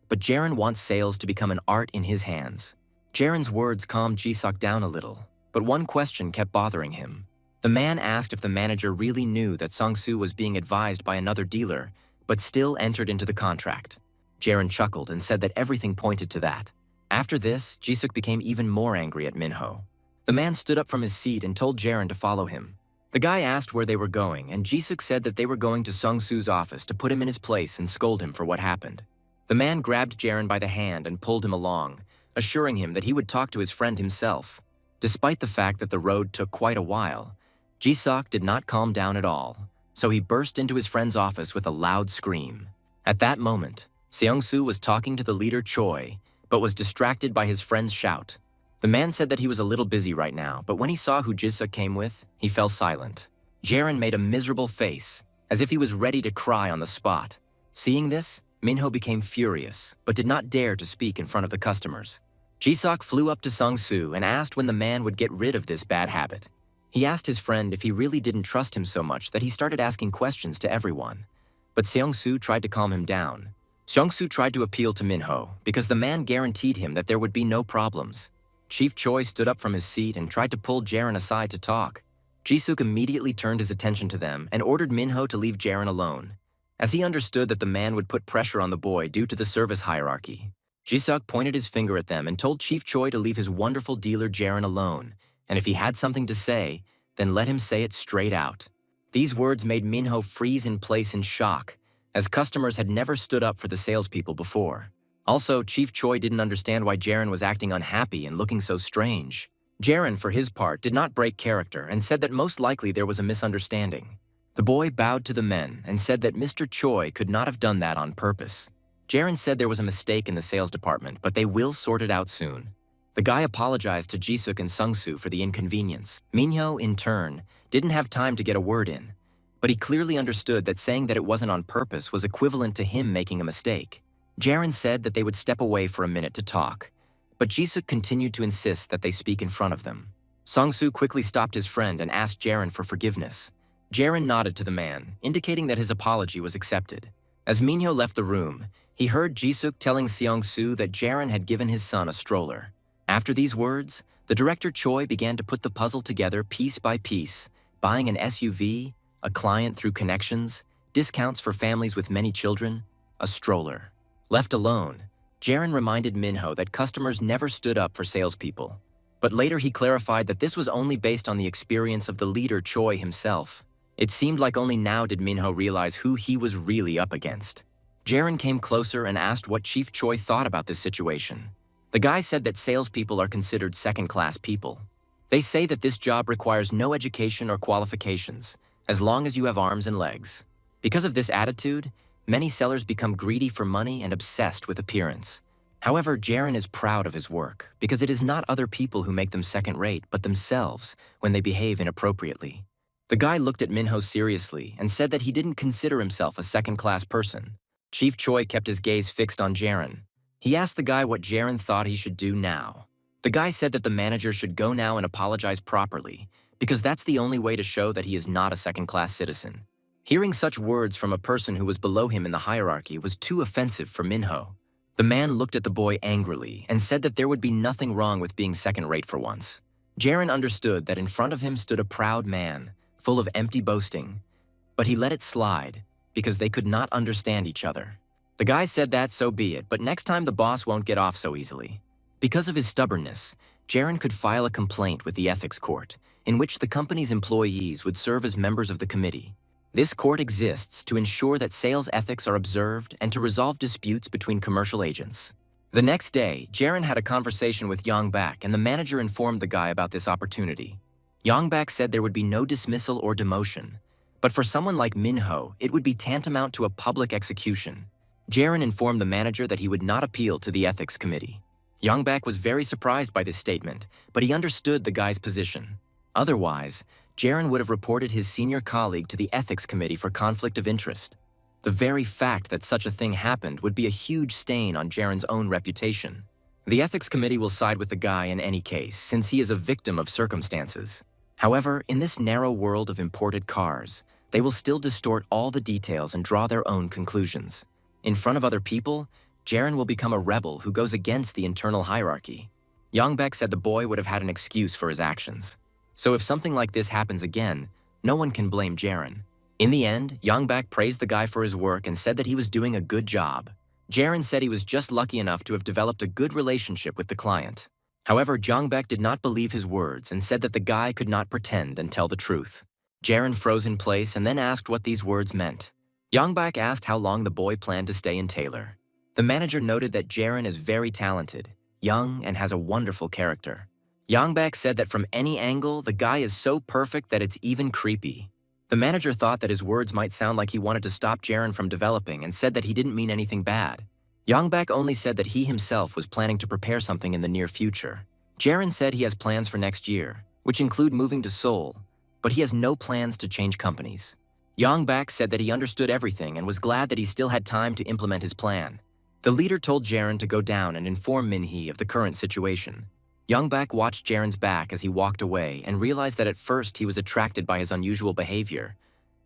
But Jaren wants sales to become an art in his hands. Jaren's words calmed Jisuk down a little, but one question kept bothering him. The man asked if the manager really knew that Song-soo was being advised by another dealer, but still entered into the contract. Jaren chuckled and said that everything pointed to that. After this, Jisuk became even more angry at Minho. The man stood up from his seat and told Jaren to follow him. The guy asked where they were going, and Jisuk said that they were going to Song-soo's office to put him in his place and scold him for what happened. The man grabbed Jaren by the hand and pulled him along, assuring him that he would talk to his friend himself. Despite the fact that the road took quite a while, Jisuk did not calm down at all, so he burst into his friend's office with a loud scream. At that moment, Seong-soo was talking to the leader Choi, but was distracted by his friend's shout. The man said that he was a little busy right now, but when he saw who Jisuk came with, he fell silent. Jaren made a miserable face, as if he was ready to cry on the spot. Seeing this, Minho became furious, but did not dare to speak in front of the customers. Jisuk flew up to Song-soo and asked when the man would get rid of this bad habit. He asked his friend if he really didn't trust him so much that he started asking questions to everyone. But Seong-soo tried to calm him down. Seong-soo tried to appeal to Minho because the man guaranteed him that there would be no problems. Chief Choi stood up from his seat and tried to pull Jaren aside to talk. Jisuk immediately turned his attention to them and ordered Minho to leave Jaren alone, as he understood that the man would put pressure on the boy due to the service hierarchy. Jisuk pointed his finger at them and told Chief Choi to leave his wonderful dealer Jaren alone, and if he had something to say, then let him say it straight out. These words made Minho freeze in place in shock, as customers had never stood up for the salespeople before. Also, Chief Choi didn't understand why Jaren was acting unhappy and looking so strange. Jaren, for his part, did not break character and said that most likely there was a misunderstanding. The boy bowed to the men and said that Mr. Choi could not have done that on purpose. Jaren said there was a mistake in the sales department, but they will sort it out soon. The guy apologized to Jisuk and Sung-soo for the inconvenience. Minho, in turn, didn't have time to get a word in, but he clearly understood that saying that it wasn't on purpose was equivalent to him making a mistake. Jaren said that they would step away for a minute to talk, but Jisuk continued to insist that they speak in front of them. Song-soo quickly stopped his friend and asked Jaren for forgiveness. Jaren nodded to the man, indicating that his apology was accepted. As Minho left the room, he heard Jisuk telling Seong-soo that Jaren had given his son a stroller. After these words, the director Choi began to put the puzzle together piece by piece, buying an SUV, a client through connections, discounts for families with many children, a stroller. Left alone, Jaren reminded Minho that customers never stood up for salespeople. But later he clarified that this was only based on the experience of the leader Choi himself. It seemed like only now did Minho realize who he was really up against. Jaren came closer and asked what Chief Choi thought about this situation. The guy said that salespeople are considered second-class people. They say that this job requires no education or qualifications, as long as you have arms and legs. Because of this attitude, many sellers become greedy for money and obsessed with appearance. However, Jaren is proud of his work because it is not other people who make them second-rate, but themselves when they behave inappropriately. The guy looked at Minho seriously and said that he didn't consider himself a second-class person. Chief Choi kept his gaze fixed on Jaren. He asked the guy what Jaren thought he should do now. The guy said that the manager should go now and apologize properly, because that's the only way to show that he is not a second-class citizen. Hearing such words from a person who was below him in the hierarchy was too offensive for Minho. The man looked at the boy angrily and said that there would be nothing wrong with being second-rate for once. Jaren understood that in front of him stood a proud man, full of empty boasting, but he let it slide because they could not understand each other. The guy said that so be it, but next time the boss won't get off so easily. Because of his stubbornness, Jaren could file a complaint with the ethics court, in which the company's employees would serve as members of the committee. This court exists to ensure that sales ethics are observed and to resolve disputes between commercial agents. The next day, Jaren had a conversation with Yongbak, and the manager informed the guy about this opportunity. Yongbak said there would be no dismissal or demotion, but for someone like Minho, it would be tantamount to a public execution. Jaren informed the manager that he would not appeal to the ethics committee. Yongbak was very surprised by this statement, but he understood the guy's position. Otherwise, Jaren would have reported his senior colleague to the ethics committee for conflict of interest. The very fact that such a thing happened would be a huge stain on Jaren's own reputation. The ethics committee will side with the guy in any case, since he is a victim of circumstances. However, in this narrow world of imported cars, they will still distort all the details and draw their own conclusions. In front of other people, Jaren will become a rebel who goes against the internal hierarchy. Yongbak said the boy would have had an excuse for his actions. So if something like this happens again, no one can blame Jaren. In the end, Yongbak praised the guy for his work and said that he was doing a good job. Jaren said he was just lucky enough to have developed a good relationship with the client. However, Yongbak did not believe his words and said that the guy could not pretend and tell the truth. Jaren froze in place and then asked what these words meant. Yongbak asked how long the boy planned to stay in Taylor. The manager noted that Jaren is very talented, young, and has a wonderful character. Yongbak said that from any angle, the guy is so perfect that it's even creepy. The manager thought that his words might sound like he wanted to stop Jaren from developing and said that he didn't mean anything bad. Yongbak only said that he himself was planning to prepare something in the near future. Jaren said he has plans for next year, which include moving to Seoul, but he has no plans to change companies. Yongbak said that he understood everything and was glad that he still had time to implement his plan. The leader told Jaren to go down and inform Minhee of the current situation. Yongbak watched Jaren's back as he walked away and realized that at first he was attracted by his unusual behavior.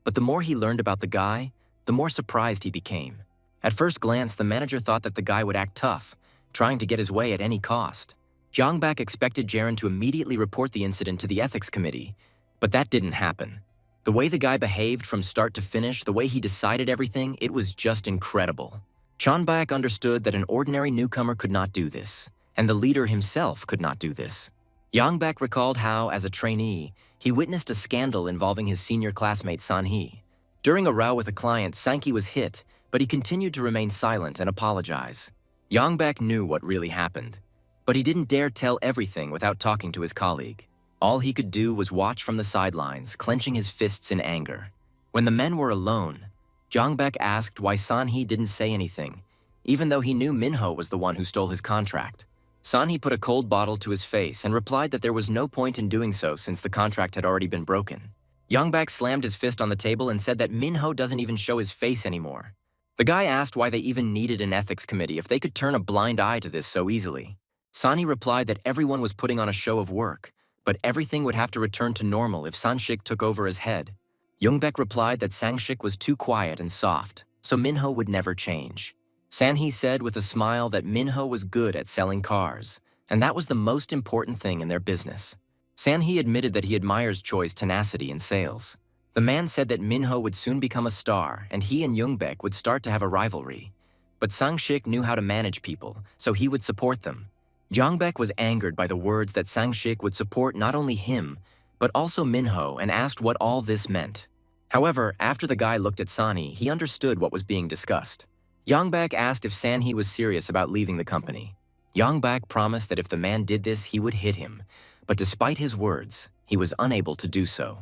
But the more he learned about the guy, the more surprised he became. At first glance, the manager thought that the guy would act tough, trying to get his way at any cost. Yongbak expected Jaren to immediately report the incident to the ethics committee, but that didn't happen. The way the guy behaved from start to finish, the way he decided everything, it was just incredible. Yongbak understood that an ordinary newcomer could not do this, and the leader himself could not do this. Yongbak recalled how, as a trainee, he witnessed a scandal involving his senior classmate Sanhee. During a row with a client, Sanhee was hit, but he continued to remain silent and apologize. Yongbak knew what really happened, but he didn't dare tell everything without talking to his colleague. All he could do was watch from the sidelines, clenching his fists in anger. When the men were alone, Yongbak asked why Sanhee didn't say anything, even though he knew Minho was the one who stole his contract. Sanhee put a cold bottle to his face and replied that there was no point in doing so since the contract had already been broken. Yongbak slammed his fist on the table and said that Minho doesn't even show his face anymore. The guy asked why they even needed an ethics committee if they could turn a blind eye to this so easily. Sanhee replied that everyone was putting on a show of work, but everything would have to return to normal if Sanshik took over as head. Yongbak replied that Sanshik was too quiet and soft, so Minho would never change. Sanhee said with a smile that Minho was good at selling cars, and that was the most important thing in their business. Sanhee admitted that he admires Choi's tenacity in sales. The man said that Minho would soon become a star, and he and Yongbak would start to have a rivalry. But Sangshik knew how to manage people, so he would support them. Yongbak was angered by the words that Sangshik would support not only him, but also Minho, and asked what all this meant. However, after the guy looked at Sanhee, he understood what was being discussed. Yongbak asked if Sanhee was serious about leaving the company. Yongbak promised that if the man did this, he would hit him, but despite his words, he was unable to do so.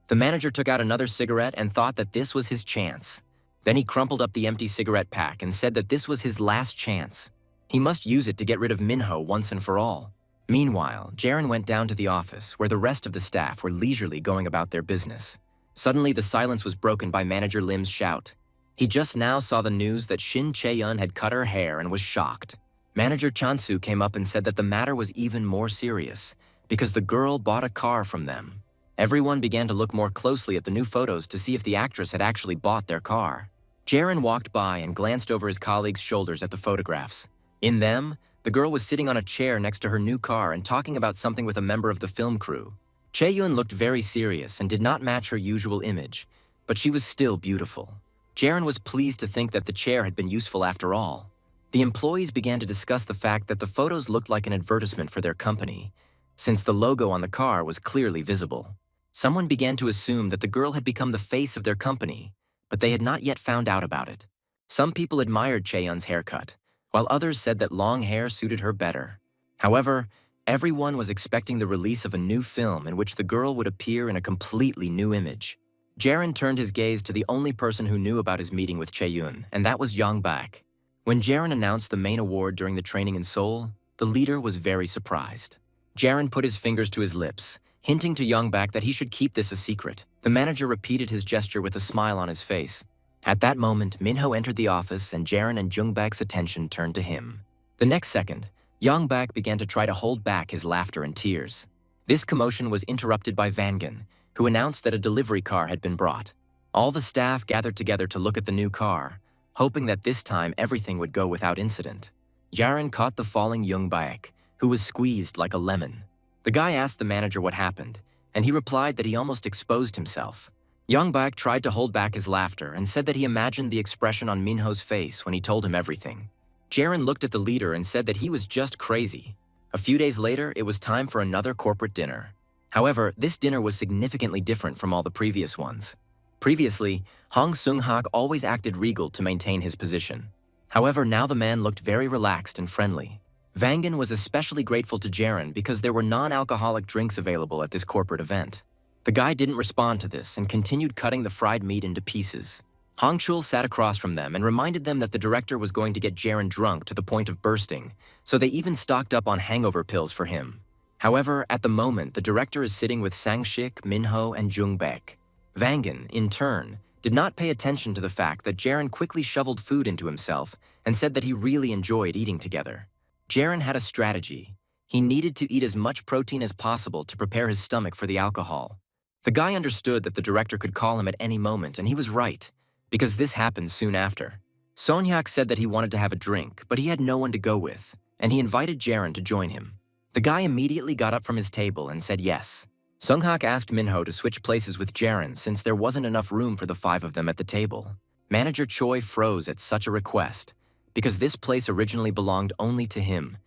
The manager took out another cigarette and thought that this was his chance. Then he crumpled up the empty cigarette pack and said that this was his last chance. He must use it to get rid of Minho once and for all. Meanwhile, Jaren went down to the office where the rest of the staff were leisurely going about their business. Suddenly, the silence was broken by Manager Lim's shout. He just now saw the news that Shin Chae-yun had cut her hair and was shocked. Manager Chansu came up and said that the matter was even more serious because the girl bought a car from them. Everyone began to look more closely at the new photos to see if the actress had actually bought their car. Jaren walked by and glanced over his colleagues' shoulders at the photographs. In them, the girl was sitting on a chair next to her new car and talking about something with a member of the film crew. Chae-yun looked very serious and did not match her usual image, but she was still beautiful. Jaren was pleased to think that the chair had been useful after all. The employees began to discuss the fact that the photos looked like an advertisement for their company, since the logo on the car was clearly visible. Someone began to assume that the girl had become the face of their company, but they had not yet found out about it. Some people admired Chae-yun's haircut, while others said that long hair suited her better. However, everyone was expecting the release of a new film in which the girl would appear in a completely new image. Jaren turned his gaze to the only person who knew about his meeting with Chae-yun, and that was Yongbak. When Jaren announced the main award during the training in Seoul, the leader was very surprised. Jaren put his fingers to his lips, hinting to Youngbak that he should keep this a secret. The manager repeated his gesture with a smile on his face. At that moment, Minho entered the office and Jaren and Jungbak's attention turned to him. The next second, Youngbak began to try to hold back his laughter and tears. This commotion was interrupted by Vangan, who announced that a delivery car had been brought. All the staff gathered together to look at the new car, hoping that this time everything would go without incident. Jaren caught the falling Youngbak, who was squeezed like a lemon. The guy asked the manager what happened, and he replied that he almost exposed himself. Youngbak tried to hold back his laughter and said that he imagined the expression on Minho's face when he told him everything. Jaren looked at the leader and said that he was just crazy. A few days later, it was time for another corporate dinner. However, this dinner was significantly different from all the previous ones. Previously, Hong Seung-hak always acted regal to maintain his position. However, now the man looked very relaxed and friendly. Vangan was especially grateful to Jaren because there were non-alcoholic drinks available at this corporate event. The guy didn't respond to this and continued cutting the fried meat into pieces. Hongchul sat across from them and reminded them that the director was going to get Jaren drunk to the point of bursting, so they even stocked up on hangover pills for him. However, at the moment, the director is sitting with Sang-shik, Minho, and Jungbak. Vangan, in turn, did not pay attention to the fact that Jaren quickly shoveled food into himself and said that he really enjoyed eating together. Jaren had a strategy. He needed to eat as much protein as possible to prepare his stomach for the alcohol. The guy understood that the director could call him at any moment, and he was right, because this happened soon after. Sonhyak said that he wanted to have a drink, but he had no one to go with, and he invited Jaren to join him. The guy immediately got up from his table and said yes. Sunghak asked Minho to switch places with Jaren since there wasn't enough room for the five of them at the table. Manager Choi froze at such a request, because this place originally belonged only to him,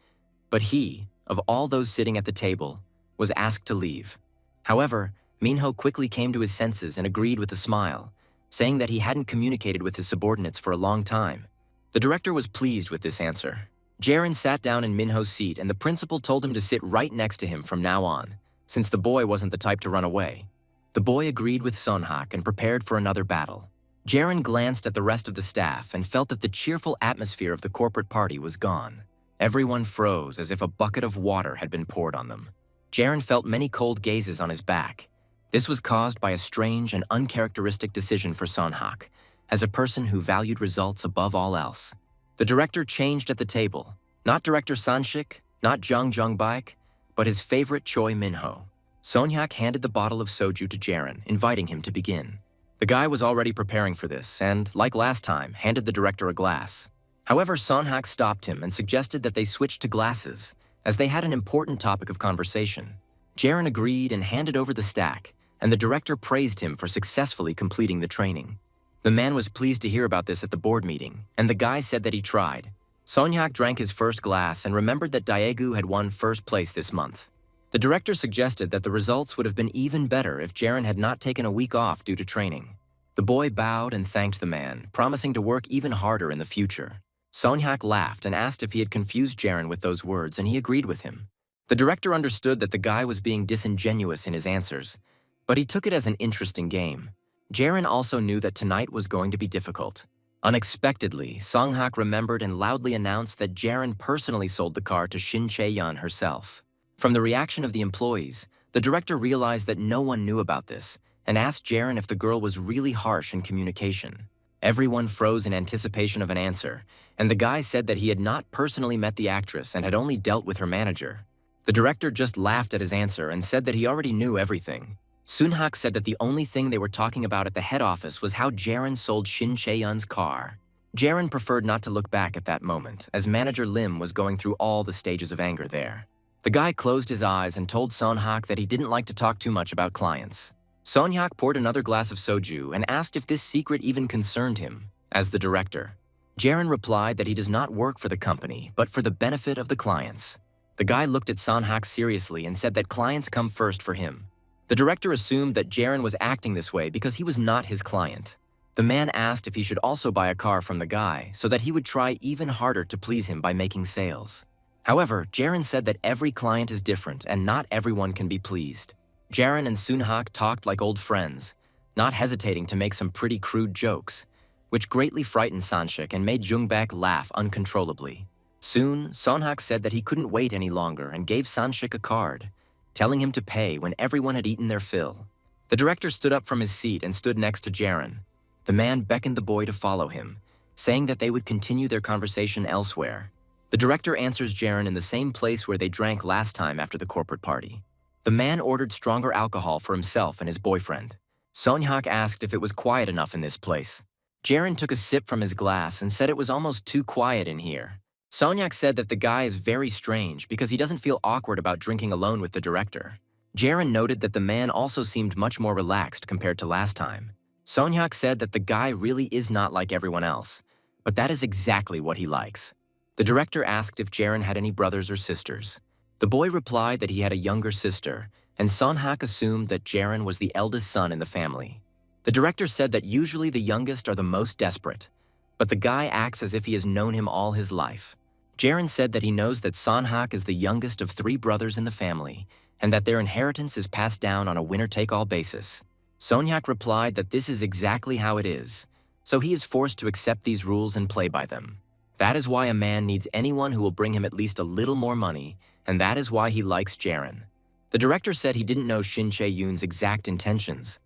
but he, of all those sitting at the table, was asked to leave. However, Minho quickly came to his senses and agreed with a smile, saying that he hadn't communicated with his subordinates for a long time. The director was pleased with this answer. Jaren sat down in Minho's seat and the principal told him to sit right next to him from now on, since the boy wasn't the type to run away. The boy agreed with Sonhak and prepared for another battle. Jaren glanced at the rest of the staff and felt that the cheerful atmosphere of the corporate party was gone. Everyone froze as if a bucket of water had been poured on them. Jaren felt many cold gazes on his back. This was caused by a strange and uncharacteristic decision for Sonhak, as a person who valued results above all else. The director changed at the table, not Director Sanshik, not Jung Jungbaek, but his favorite Choi Minho. Sonhyak handed the bottle of soju to Jaren, inviting him to begin. The guy was already preparing for this and, like last time, handed the director a glass. However, Sonhak stopped him and suggested that they switch to glasses, as they had an important topic of conversation. Jaren agreed and handed over the stack, and the director praised him for successfully completing the training. The man was pleased to hear about this at the board meeting, and the guy said that he tried. Sonhyak drank his first glass and remembered that Daegu had won first place this month. The director suggested that the results would have been even better if Jaren had not taken a week off due to training. The boy bowed and thanked the man, promising to work even harder in the future. Sonhyak laughed and asked if he had confused Jaren with those words, and he agreed with him. The director understood that the guy was being disingenuous in his answers, but he took it as an interesting game. Jaren also knew that tonight was going to be difficult. Unexpectedly, Songhak remembered and loudly announced that Jaren personally sold the car to Shin Chae-yeon herself. From the reaction of the employees, the director realized that no one knew about this and asked Jaren if the girl was really harsh in communication. Everyone froze in anticipation of an answer, and the guy said that he had not personally met the actress and had only dealt with her manager. The director just laughed at his answer and said that he already knew everything. Sunhak said that the only thing they were talking about at the head office was how Jaren sold Shin Chae-yeon's car. Jaren preferred not to look back at that moment, as manager Lim was going through all the stages of anger there. The guy closed his eyes and told Sonhak that he didn't like to talk too much about clients. Sonhak poured another glass of soju and asked if this secret even concerned him, as the director. Jaren replied that he does not work for the company, but for the benefit of the clients. The guy looked at Sonhak seriously and said that clients come first for him. The director assumed that Jaren was acting this way because he was not his client. The man asked if he should also buy a car from the guy so that he would try even harder to please him by making sales. However, Jaren said that every client is different and not everyone can be pleased. Jaren and Sunhak talked like old friends, not hesitating to make some pretty crude jokes, which greatly frightened Sanshik and made Jungbak laugh uncontrollably. Soon, Sonhak said that he couldn't wait any longer and gave Sanshik a card. telling him to pay when everyone had eaten their fill. The director stood up from his seat and stood next to Jaren. The man beckoned the boy to follow him, saying that they would continue their conversation elsewhere. The director answers Jaren in the same place where they drank last time after the corporate party. The man ordered stronger alcohol for himself and his boyfriend. Sonhak asked if it was quiet enough in this place. Jaren took a sip from his glass and said it was almost too quiet in here. Sonyak said that the guy is very strange because he doesn't feel awkward about drinking alone with the director. Jaren noted that the man also seemed much more relaxed compared to last time. Sonyak said that the guy really is not like everyone else, but that is exactly what he likes. The director asked if Jaren had any brothers or sisters. The boy replied that he had a younger sister, and Sonhak assumed that Jaren was the eldest son in the family. The director said that usually the youngest are the most desperate, but the guy acts as if he has known him all his life. Jaren said that he knows that Sonhak is the youngest of 3 brothers in the family, and that their inheritance is passed down on a winner-take-all basis. Sonyak replied that this is exactly how it is, so he is forced to accept these rules and play by them. That is why a man needs anyone who will bring him at least a little more money, and that is why he likes Jaren. The director said he didn't know Shin Chae-yoon's exact intentions,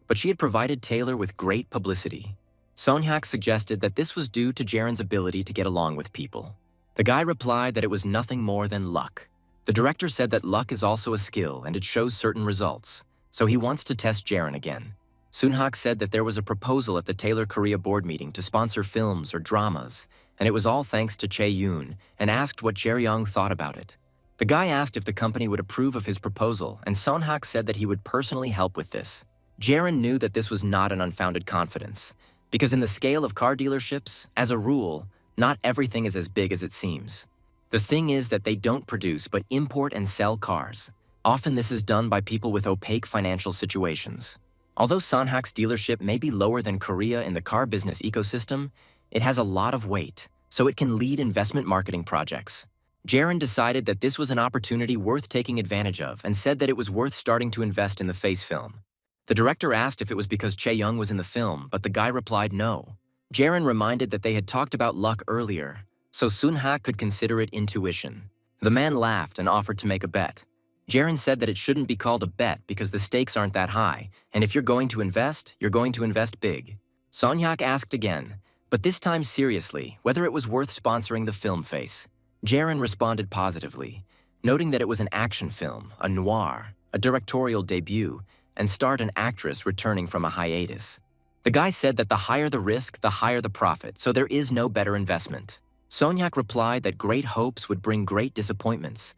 but she had provided Taylor with great publicity. Sonhak suggested that this was due to Jaren's ability to get along with people. The guy replied that it was nothing more than luck. The director said that luck is also a skill and it shows certain results, so he wants to test Jaren again. Sunhak said that there was a proposal at the Taylor Korea board meeting to sponsor films or dramas, and it was all thanks to Chae-yoon, and asked what Jae-young thought about it. The guy asked if the company would approve of his proposal, and Sonhak said that he would personally help with this. Jaren knew that this was not an unfounded confidence, because in the scale of car dealerships, as a rule, not everything is as big as it seems. The thing is that they don't produce but import and sell cars. Often this is done by people with opaque financial situations. Although Sonhak's dealership may be lower than Korea in the car business ecosystem, it has a lot of weight, so it can lead investment marketing projects. Jaren decided that this was an opportunity worth taking advantage of and said that it was worth starting to invest in the Face film. The director asked if it was because Chae-young was in the film, but the guy replied no. Jaren reminded that they had talked about luck earlier, so Sunhak could consider it intuition. The man laughed and offered to make a bet. Jaren said that it shouldn't be called a bet because the stakes aren't that high, and if you're going to invest, you're going to invest big. Sonhak asked again, but this time seriously, whether it was worth sponsoring the film Face. Jaren responded positively, noting that it was an action film, a noir, a directorial debut, and starred an actress returning from a hiatus. The guy said that the higher the risk, the higher the profit, so there is no better investment. Sonyak replied that great hopes would bring great disappointments,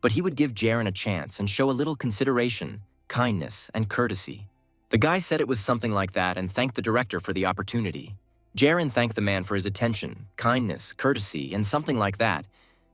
but he would give Jaren a chance and show a little consideration, kindness, and courtesy. The guy said it was something like that and thanked the director for the opportunity. Jaren thanked the man for his attention, kindness, courtesy, and something like that,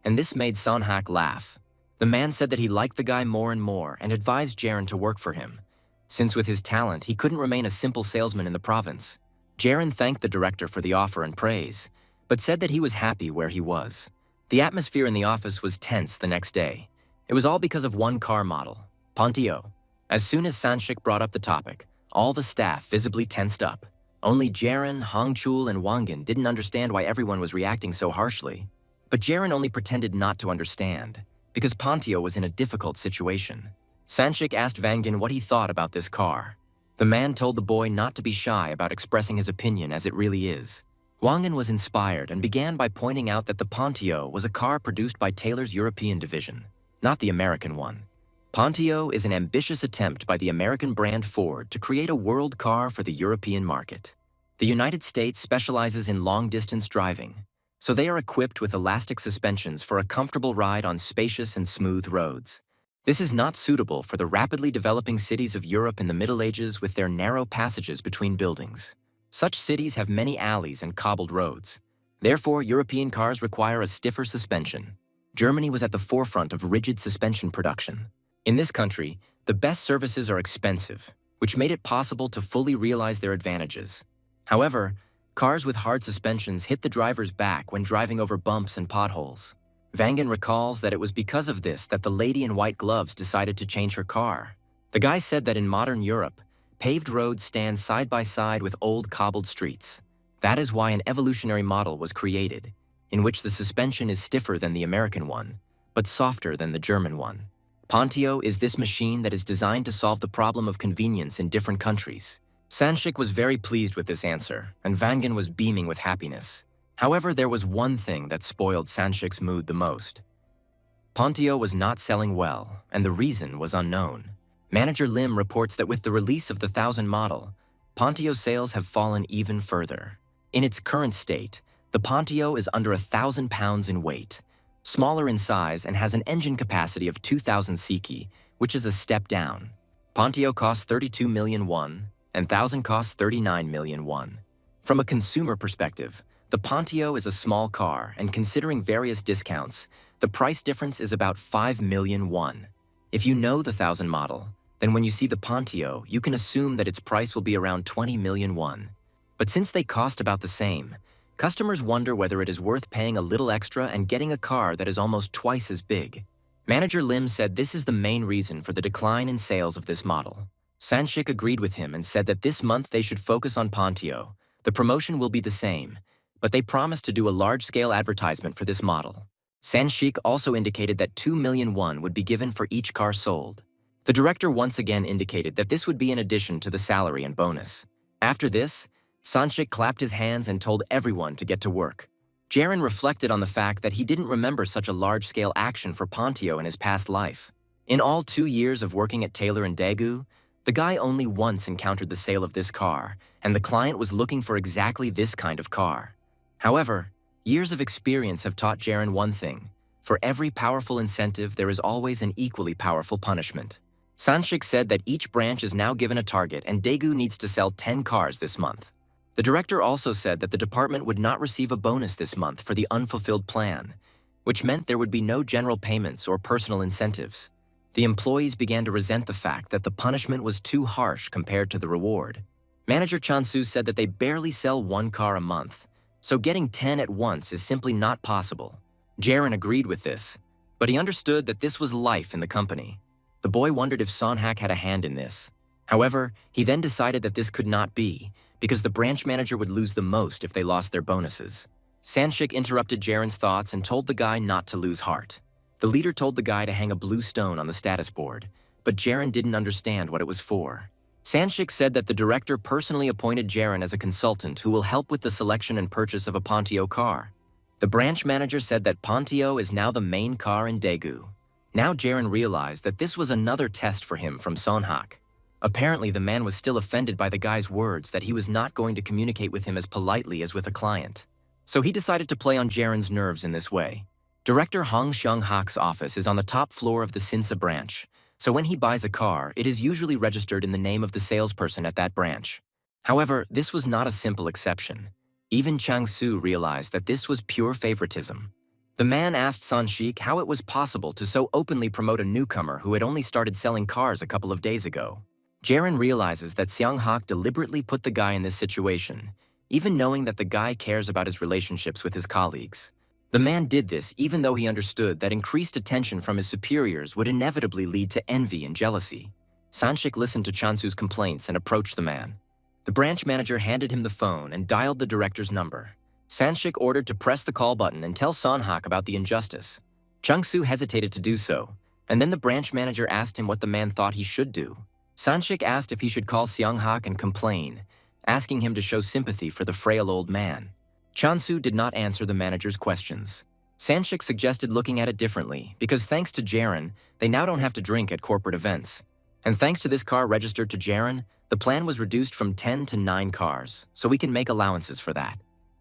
and this made Sonhak laugh. The man said that he liked the guy more and more and advised Jaren to work for him, since with his talent he couldn't remain a simple salesman in the province. Jaren thanked the director for the offer and praise, but said that he was happy where he was. The atmosphere in the office was tense the next day. It was all because of one car model, Pontio. As soon as Sanshik brought up the topic, all the staff visibly tensed up. Only Jaren, Hongchul, and Wangin didn't understand why everyone was reacting so harshly. But Jaren only pretended not to understand, because Pontio was in a difficult situation. Sanshik asked Wangin what he thought about this car. The man told the boy not to be shy about expressing his opinion as it really is. Wangin was inspired and began by pointing out that the Pontio was a car produced by Taylor's European division, not the American one. Pontio is an ambitious attempt by the American brand Ford to create a world car for the European market. The United States specializes in long-distance driving, so they are equipped with elastic suspensions for a comfortable ride on spacious and smooth roads. This is not suitable for the rapidly developing cities of Europe in the Middle Ages with their narrow passages between buildings. Such cities have many alleys and cobbled roads. Therefore, European cars require a stiffer suspension. Germany was at the forefront of rigid suspension production. In this country, the best services are expensive, which made it possible to fully realize their advantages. However, cars with hard suspensions hit the driver's back when driving over bumps and potholes. Wangin recalls that it was because of this that the lady in white gloves decided to change her car. The guy said that in modern Europe, paved roads stand side by side with old cobbled streets. That is why an evolutionary model was created, in which the suspension is stiffer than the American one, but softer than the German one. Pontio is this machine that is designed to solve the problem of convenience in different countries. Sanshik was very pleased with this answer, and Vangan was beaming with happiness. However, there was one thing that spoiled Sanshik's mood the most. Pontio was not selling well, and the reason was unknown. Manager Lim reports that with the release of the 1000 model, Pontio sales have fallen even further. In its current state, the Pontio is under 1,000 pounds in weight, smaller in size, and has an engine capacity of 2,000 cc, which is a step down. Pontio costs 32 million won, and 1000 costs 39 million won. From a consumer perspective, the Pontio is a small car, and considering various discounts, the price difference is about 5 million won. If you know the 1000 model, then when you see the Pontio, you can assume that its price will be around 20 million won. But since they cost about the same, customers wonder whether it is worth paying a little extra and getting a car that is almost twice as big. Manager Lim said this is the main reason for the decline in sales of this model. Sanshik agreed with him and said that this month they should focus on Pontio. The promotion will be the same, but they promised to do a large-scale advertisement for this model. Sanshik also indicated that 2 million won would be given for each car sold. The director once again indicated that this would be in addition to the salary and bonus. After this, Sanshik clapped his hands and told everyone to get to work. Jaron reflected on the fact that he didn't remember such a large-scale action for Pontio in his past life. In all 2 years of working at Taylor and Daegu, the guy only once encountered the sale of this car, and the client was looking for exactly this kind of car. However, years of experience have taught Jaron one thing. For every powerful incentive, there is always an equally powerful punishment. Sanshik said that each branch is now given a target and Daegu needs to sell 10 cars this month. The director also said that the department would not receive a bonus this month for the unfulfilled plan, which meant there would be no general payments or personal incentives. The employees began to resent the fact that the punishment was too harsh compared to the reward. Manager Chansu said that they barely sell 1 car a month, so getting 10 at once is simply not possible. Jaron agreed with this, but he understood that this was life in the company. The boy wondered if Sonhak had a hand in this. However, he then decided that this could not be, because the branch manager would lose the most if they lost their bonuses. Sanshik interrupted Jaron's thoughts and told the guy not to lose heart. The leader told the guy to hang a blue stone on the status board, but Jaron didn't understand what it was for. Sanshik said that the director personally appointed Jaron as a consultant who will help with the selection and purchase of a Pontio car. The branch manager said that Pontio is now the main car in Daegu. Now Jaron realized that this was another test for him from Sonhak. Apparently, the man was still offended by the guy's words that he was not going to communicate with him as politely as with a client. So he decided to play on Jaron's nerves in this way. Director Hong Seung-hak's office is on the top floor of the Sinsa branch, so when he buys a car, it is usually registered in the name of the salesperson at that branch. However, this was not a simple exception. Even Chang-soo realized that this was pure favoritism. The man asked Sanshik how it was possible to so openly promote a newcomer who had only started selling cars a couple of days ago. Jaron realizes that Seung-hak deliberately put the guy in this situation, even knowing that the guy cares about his relationships with his colleagues. The man did this even though he understood that increased attention from his superiors would inevitably lead to envy and jealousy. Sanshik listened to Chansu's complaints and approached the man. The branch manager handed him the phone and dialed the director's number. Sanshik ordered to press the call button and tell Sonhak about the injustice. Chang-soo hesitated to do so, and then the branch manager asked him what the man thought he should do. Sanshik asked if he should call Seung-hak and complain, asking him to show sympathy for the frail old man. Chang-soo did not answer the manager's questions. Sanshik suggested looking at it differently, because thanks to Jaron, they now don't have to drink at corporate events. And thanks to this car registered to Jaron, the plan was reduced from 10 to 9 cars, so we can make allowances for that.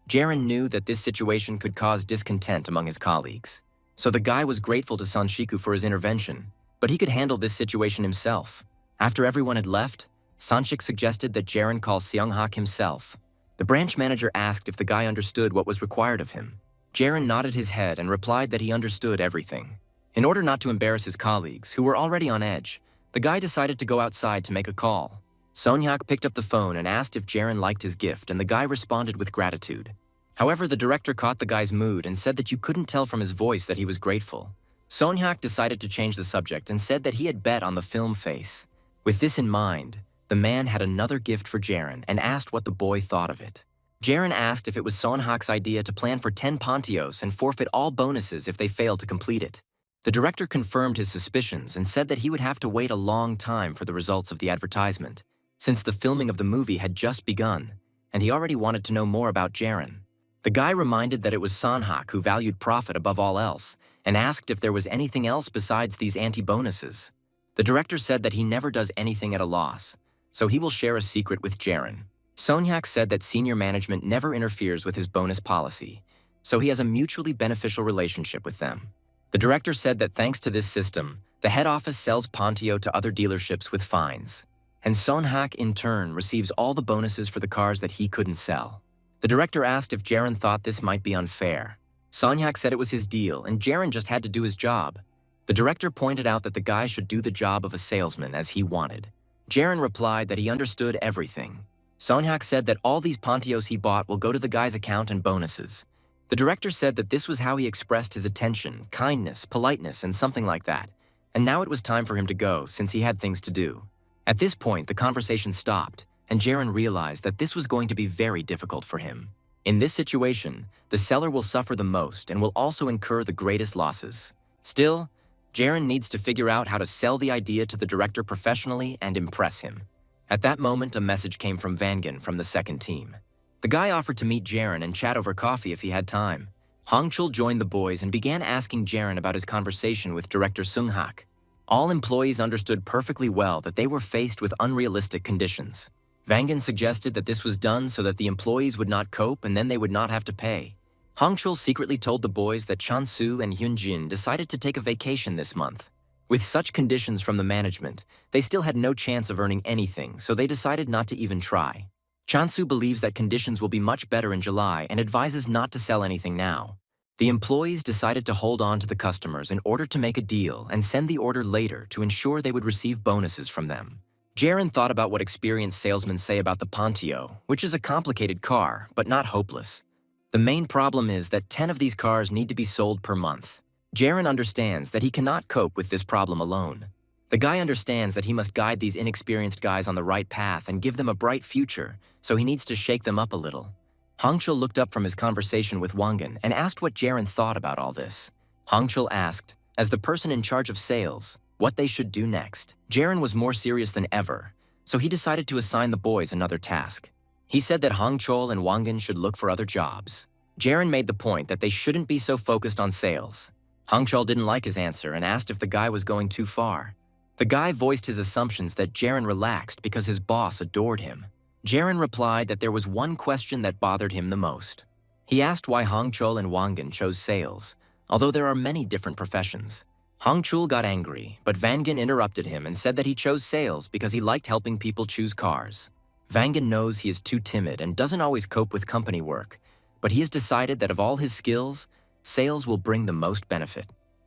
Jaron knew that this situation could cause discontent among his colleagues. So the guy was grateful to Sanshiku for his intervention, but he could handle this situation himself. After everyone had left, Sanshik suggested that Jaron call Seung-hak himself. The branch manager asked if the guy understood what was required of him. Jaron nodded his head and replied that he understood everything. In order not to embarrass his colleagues, who were already on edge, the guy decided to go outside to make a call. Sonhak picked up the phone and asked if Jaron liked his gift, and the guy responded with gratitude. However, the director caught the guy's mood and said that you couldn't tell from his voice that he was grateful. Sonhak decided to change the subject and said that he had bet on the film face. With this in mind, the man had another gift for Jaron and asked what the boy thought of it. Jaron asked if it was Sonhak's idea to plan for 10 Pontios and forfeit all bonuses if they failed to complete it. The director confirmed his suspicions and said that he would have to wait a long time for the results of the advertisement, since the filming of the movie had just begun, and he already wanted to know more about Jaren. The guy reminded that it was Sanhak who valued profit above all else, and asked if there was anything else besides these anti-bonuses. The director said that he never does anything at a loss, so he will share a secret with Jaren. Sonyak said that senior management never interferes with his bonus policy, so he has a mutually beneficial relationship with them. The director said that thanks to this system, the head office sells Pontio to other dealerships with fines, and Sonhak in turn receives all the bonuses for the cars that he couldn't sell. The director asked if Jaren thought this might be unfair. Sonyak said it was his deal and Jaren just had to do his job. The director pointed out that the guy should do the job of a salesman as he wanted. Jaren replied that he understood everything. Sonyak said that all these Pontios he bought will go to the guy's account and bonuses. The director said that this was how he expressed his attention, kindness, politeness, and something like that, and now it was time for him to go since he had things to do. At this point, the conversation stopped, and Jaren realized that this was going to be very difficult for him. In this situation, the seller will suffer the most and will also incur the greatest losses. Still, Jaren needs to figure out how to sell the idea to the director professionally and impress him. At that moment, a message came from Vangan from the second team. The guy offered to meet Jaren and chat over coffee if he had time. Hongchul joined the boys and began asking Jaren about his conversation with director Sunghak. All employees understood perfectly well that they were faced with unrealistic conditions. Vangan suggested that this was done so that the employees would not cope and then they would not have to pay. Hongchul secretly told the boys that Chansu and Hyunjin decided to take a vacation this month. With such conditions from the management, they still had no chance of earning anything, so they decided not to even try. Chansu believes that conditions will be much better in July and advises not to sell anything now. The employees decided to hold on to the customers in order to make a deal and send the order later to ensure they would receive bonuses from them. Jaren thought about what experienced salesmen say about the Pontio, which is a complicated car, but not hopeless. The main problem is that 10 of these cars need to be sold per month. Jaren understands that he cannot cope with this problem alone. The guy understands that he must guide these inexperienced guys on the right path and give them a bright future, so he needs to shake them up a little. Hongchul looked up from his conversation with Wangan and asked what Jaren thought about all this. Hongchul asked, as the person in charge of sales, what they should do next. Jaren was more serious than ever, so he decided to assign the boys another task. He said that Hongchul and Wangan should look for other jobs. Jaren made the point that they shouldn't be so focused on sales. Hongchul didn't like his answer and asked if the guy was going too far. The guy voiced his assumptions that Jaren relaxed because his boss adored him. Jaren replied that there was one question that bothered him the most. He asked why Hongchul and Wangan chose sales, although there are many different professions. Hongchul got angry, but Vangan interrupted him and said that he chose sales because he liked helping people choose cars. Vangan knows he is too timid and doesn't always cope with company work, but he has decided that of all his skills, sales will bring the most benefit.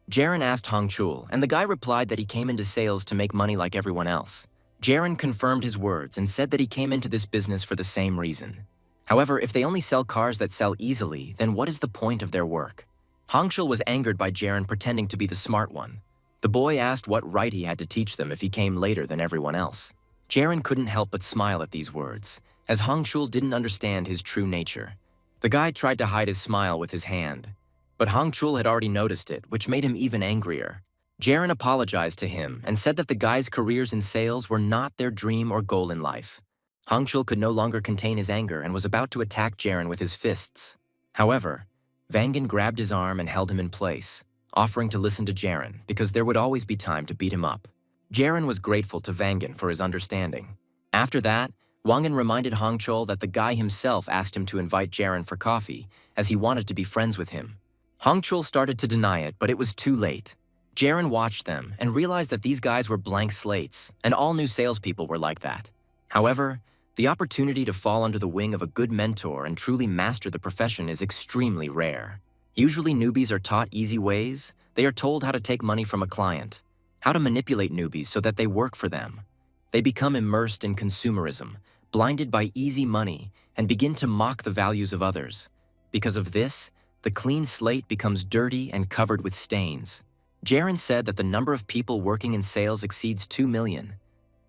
Jaren asked Hongchul, and the guy replied that he came into sales to make money like everyone else. Jaren confirmed his words and said that he came into this business for the same reason. However, if they only sell cars that sell easily, then what is the point of their work? Hongchul was angered by Jaren pretending to be the smart one. The boy asked what right he had to teach them if he came later than everyone else. Jaren couldn't help but smile at these words, as Hongchul didn't understand his true nature. The guy tried to hide his smile with his hand, but Hongchul had already noticed it, which made him even angrier. Jaren apologized to him and said that the guy's careers in sales were not their dream or goal in life. Hongchul could no longer contain his anger and was about to attack Jaren with his fists. However, Vangan grabbed his arm and held him in place, offering to listen to Jaren because there would always be time to beat him up. Jaren was grateful to Vangan for his understanding. After that, Wangan reminded Hongchul that the guy himself asked him to invite Jaren for coffee, as he wanted to be friends with him. Hongchul started to deny it, but it was too late. Jaren watched them and realized that these guys were blank slates, and all new salespeople were like that. However, the opportunity to fall under the wing of a good mentor and truly master the profession is extremely rare. Usually newbies are taught easy ways. They are told how to take money from a client, how to manipulate newbies so that they work for them. They become immersed in consumerism, blinded by easy money, and begin to mock the values of others. Because of this, the clean slate becomes dirty and covered with stains. Jaren said that the number of people working in sales exceeds 2 million.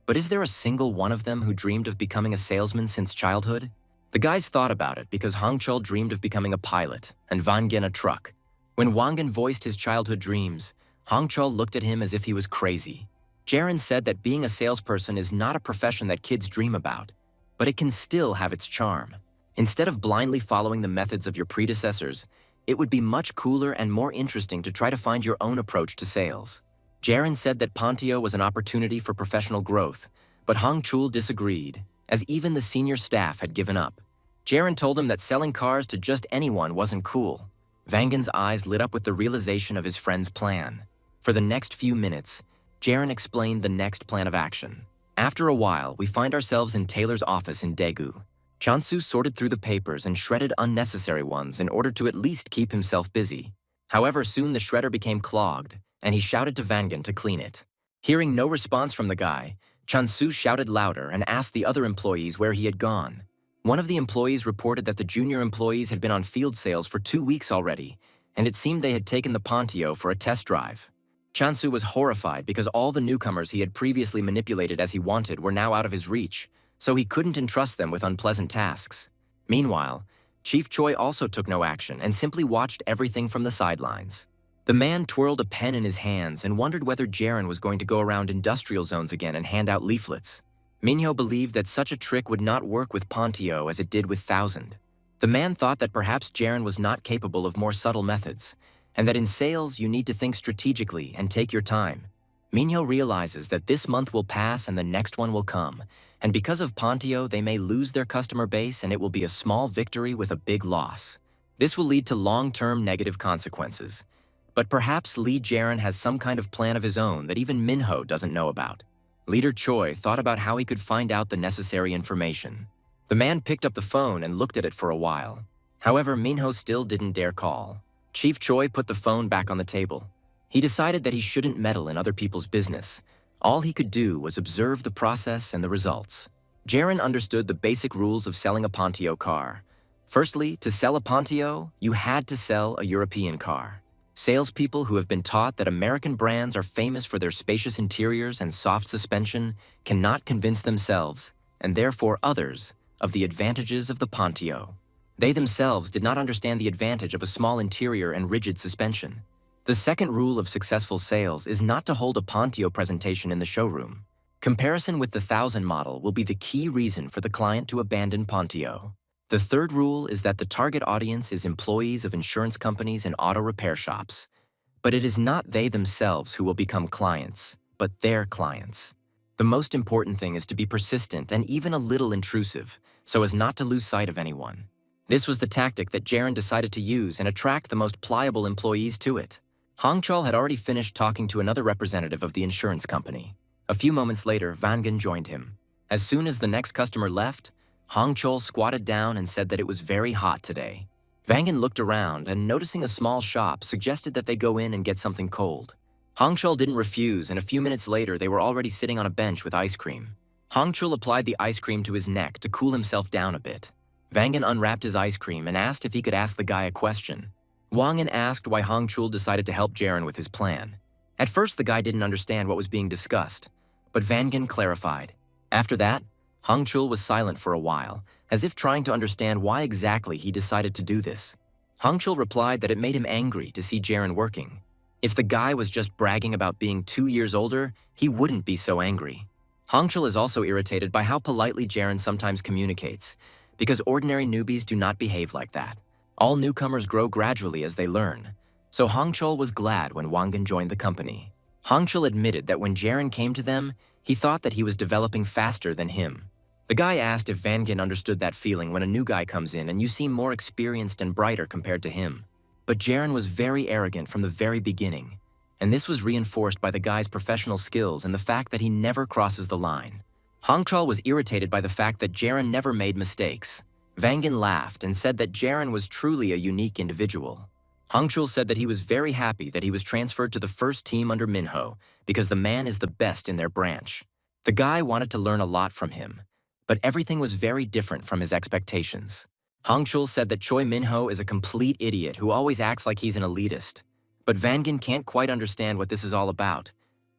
But is there a single one of them who dreamed of becoming a salesman since childhood? The guys thought about it because Hongchul dreamed of becoming a pilot and Vangan a truck. When Wangan voiced his childhood dreams, Hongchul looked at him as if he was crazy. Jaren said that being a salesperson is not a profession that kids dream about, but it can still have its charm. Instead of blindly following the methods of your predecessors, it would be much cooler and more interesting to try to find your own approach to sales. Jaren said that Pontio was an opportunity for professional growth, but Hongchul disagreed, as even the senior staff had given up. Jaren told him that selling cars to just anyone wasn't cool. Vangan's eyes lit up with the realization of his friend's plan. For the next few minutes, Jaren explained the next plan of action. After a while, we find ourselves in Taylor's office in Daegu. Chansu sorted through the papers and shredded unnecessary ones in order to at least keep himself busy. However, soon the shredder became clogged, and he shouted to Vangan to clean it. Hearing no response from the guy, Chansu shouted louder and asked the other employees where he had gone. One of the employees reported that the junior employees had been on field sales for 2 weeks already, and it seemed they had taken the Pontio for a test drive. Chansu was horrified because all the newcomers he had previously manipulated as he wanted were now out of his reach, so he couldn't entrust them with unpleasant tasks. Meanwhile, Chief Choi also took no action and simply watched everything from the sidelines. The man twirled a pen in his hands and wondered whether Jaren was going to go around industrial zones again and hand out leaflets. Minho believed that such a trick would not work with Pontio as it did with Thousand. The man thought that perhaps Jaren was not capable of more subtle methods, and that in sales you need to think strategically and take your time. Minho realizes that this month will pass and the next one will come, and because of Pontio they may lose their customer base and it will be a small victory with a big loss. This will lead to long-term negative consequences. But perhaps Lee Jaren has some kind of plan of his own that even Minho doesn't know about. Leader Choi thought about how he could find out the necessary information. The man picked up the phone and looked at it for a while. However, Minho still didn't dare call. Chief Choi put the phone back on the table. He decided that he shouldn't meddle in other people's business. All he could do was observe the process and the results. Jaren understood the basic rules of selling a Pontio car. Firstly, to sell a Pontio, you had to sell a European car. Salespeople who have been taught that American brands are famous for their spacious interiors and soft suspension cannot convince themselves, and therefore others, of the advantages of the Pontio. They themselves did not understand the advantage of a small interior and rigid suspension. The second rule of successful sales is not to hold a Pontio presentation in the showroom. Comparison with the 1000 model will be the key reason for the client to abandon Pontio. The third rule is that the target audience is employees of insurance companies and auto repair shops. But it is not they themselves who will become clients, but their clients. The most important thing is to be persistent and even a little intrusive, so as not to lose sight of anyone. This was the tactic that Jaren decided to use and attract the most pliable employees to it. Hongchul had already finished talking to another representative of the insurance company. A few moments later, Vangan joined him. As soon as the next customer left, Hongchul squatted down and said that it was very hot today. Vangan looked around and, noticing a small shop, suggested that they go in and get something cold. Hongchul didn't refuse, and a few minutes later they were already sitting on a bench with ice cream. Hongchul applied the ice cream to his neck to cool himself down a bit. Vangan unwrapped his ice cream and asked if he could ask the guy a question. Wangan asked why Hongchul decided to help Jaren with his plan. At first the guy didn't understand what was being discussed, but Vangan clarified. After that, Hongchul was silent for a while, as if trying to understand why exactly he decided to do this. Hongchul replied that it made him angry to see Jaren working. If the guy was just bragging about being 2 years older, he wouldn't be so angry. Hongchul is also irritated by how politely Jaren sometimes communicates, because ordinary newbies do not behave like that. All newcomers grow gradually as they learn, so Hongchul was glad when Wangan joined the company. Hongchul admitted that when Jaren came to them, he thought that he was developing faster than him. The guy asked if Vangan understood that feeling when a new guy comes in and you seem more experienced and brighter compared to him. But Jaren was very arrogant from the very beginning, and this was reinforced by the guy's professional skills and the fact that he never crosses the line. Hongchul was irritated by the fact that Jaren never made mistakes. Vangan laughed and said that Jaren was truly a unique individual. Hongchul said that he was very happy that he was transferred to the first team under Minho because the man is the best in their branch. The guy wanted to learn a lot from him, but everything was very different from his expectations. Hongchul said that Choi Minho is a complete idiot who always acts like he's an elitist. But Vangan can't quite understand what this is all about,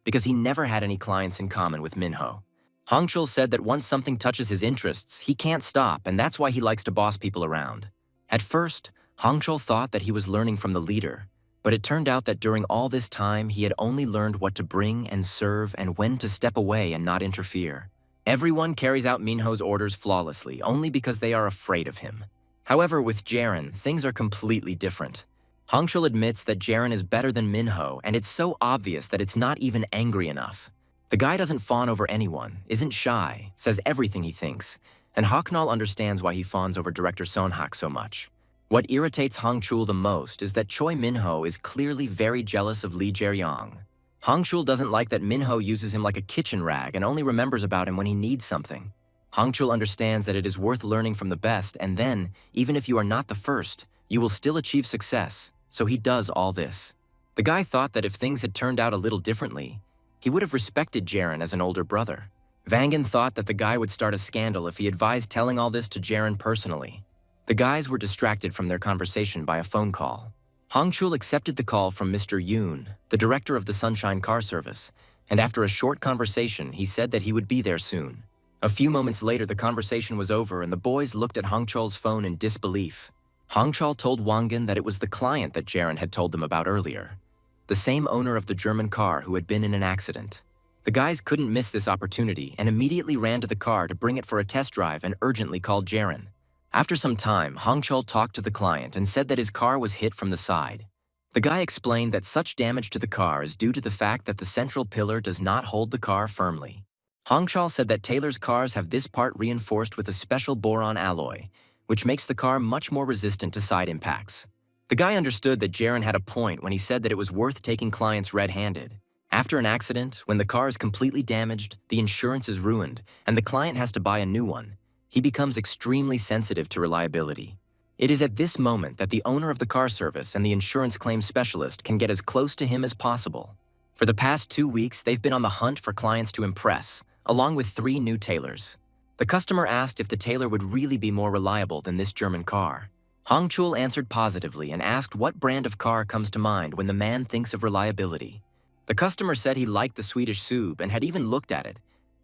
because he never had any clients in common with Minho. Hongchul said that once something touches his interests, he can't stop, and that's why he likes to boss people around. At first, Hongchul thought that he was learning from the leader, But it turned out that during all this time, he had only learned what to bring and serve and when to step away and not interfere. Everyone carries out Minho's orders flawlessly, only because they are afraid of him. However, with Jaren, things are completely different. Hongchul admits that Jaren is better than Minho, and it's so obvious that it's not even angry enough. The guy doesn't fawn over anyone, isn't shy, says everything he thinks, and Haknal understands why he fawns over director Sonhak so much. What irritates Hongchul the most is that Choi Minho is clearly very jealous of Lee Jae-yong. Hongchul doesn't like that Minho uses him like a kitchen rag and only remembers about him when he needs something. Hongchul understands that it is worth learning from the best, and then, even if you are not the first, you will still achieve success, so he does all this. The guy thought that if things had turned out a little differently, he would have respected Jaren as an older brother. Vangan thought that the guy would start a scandal if he advised telling all this to Jaren personally. The guys were distracted from their conversation by a phone call. Hongchul accepted the call from Mr. Yoon, the director of the Sunshine Car Service, and after a short conversation, he said that he would be there soon. A few moments later, the conversation was over and the boys looked at Hongchul's phone in disbelief. Hongchul told Wangan that it was the client that Jaren had told them about earlier, the same owner of the German car who had been in an accident. The guys couldn't miss this opportunity and immediately ran to the car to bring it for a test drive and urgently called Jaren. After some time, Hongchul talked to the client and said that his car was hit from the side. The guy explained that such damage to the car is due to the fact that the central pillar does not hold the car firmly. Hongchul said that Taylor's cars have this part reinforced with a special boron alloy, which makes the car much more resistant to side impacts. The guy understood that Jaren had a point when he said that it was worth taking clients red-handed. After an accident, when the car is completely damaged, the insurance is ruined, and the client has to buy a new one, he becomes extremely sensitive to reliability. It is at this moment that the owner of the car service and the insurance claims specialist can get as close to him as possible. For the past 2 weeks, they've been on the hunt for clients to impress, along with 3 new Taylors. The customer asked if the Taylor would really be more reliable than this German car. Hongchul answered positively and asked what brand of car comes to mind when the man thinks of reliability. The customer said he liked the Swedish Sub and had even looked at it,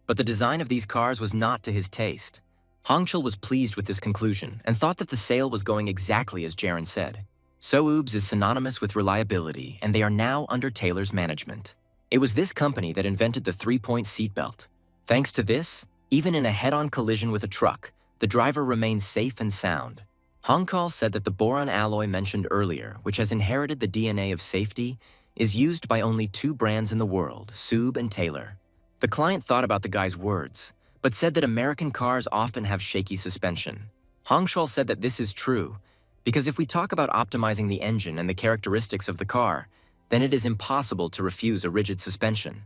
but the design of these cars was not to his taste. Hongchul was pleased with this conclusion and thought that the sale was going exactly as Jaren said. Soubs is synonymous with reliability, and they are now under Taylor's management. It was this company that invented the 3-point seatbelt. Thanks to this, even in a head-on collision with a truck, the driver remains safe and sound. Hongchul said that the boron alloy mentioned earlier, which has inherited the DNA of safety, is used by only 2 brands in the world, Sub and Taylor. The client thought about the guy's words, but said that American cars often have shaky suspension. Hongchul said that this is true, because if we talk about optimizing the engine and the characteristics of the car, then it is impossible to refuse a rigid suspension.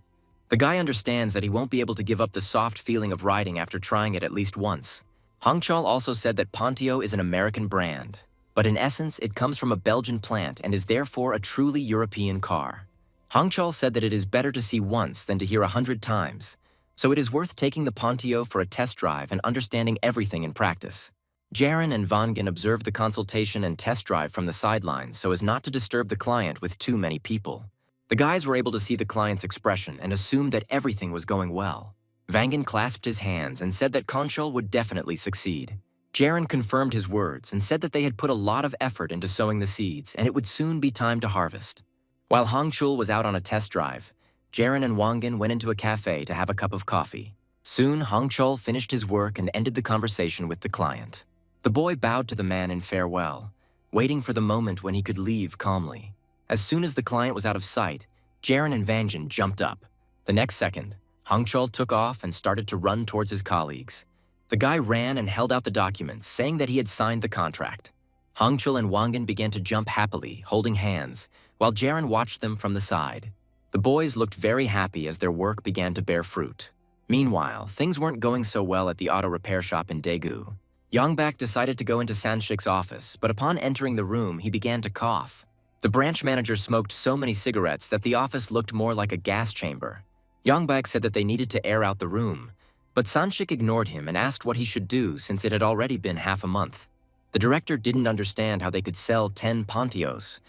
The guy understands that he won't be able to give up the soft feeling of riding after trying it at least once. Hongchul also said that Pontio is an American brand, but in essence it comes from a Belgian plant and is therefore a truly European car. Hongchul said that it is better to see once than to hear 100 times, so it is worth taking the Pontio for a test drive and understanding everything in practice. Jaren and Vangan observed the consultation and test drive from the sidelines so as not to disturb the client with too many people. The guys were able to see the client's expression and assumed that everything was going well. Vangan clasped his hands and said that Hongchul would definitely succeed. Jaren confirmed his words and said that they had put a lot of effort into sowing the seeds and it would soon be time to harvest. While Hongchul was out on a test drive, Jaren and Wangan went into a cafe to have a cup of coffee. Soon, Hongchul finished his work and ended the conversation with the client. The boy bowed to the man in farewell, waiting for the moment when he could leave calmly. As soon as the client was out of sight, Jaren and Vangan jumped up. The next second, Hongchul took off and started to run towards his colleagues. The guy ran and held out the documents, saying that he had signed the contract. Hongchul and Wangan began to jump happily, holding hands, while Jaren watched them from the side. The boys looked very happy as their work began to bear fruit. Meanwhile, things weren't going so well at the auto repair shop in Daegu. Yongbak decided to go into Sanshik's office, but upon entering the room, he began to cough. The branch manager smoked so many cigarettes that the office looked more like a gas chamber. Yongbak said that they needed to air out the room, but Sanshik ignored him and asked what he should do since it had already been half a month. The director didn't understand how they could sell 10 Pontios,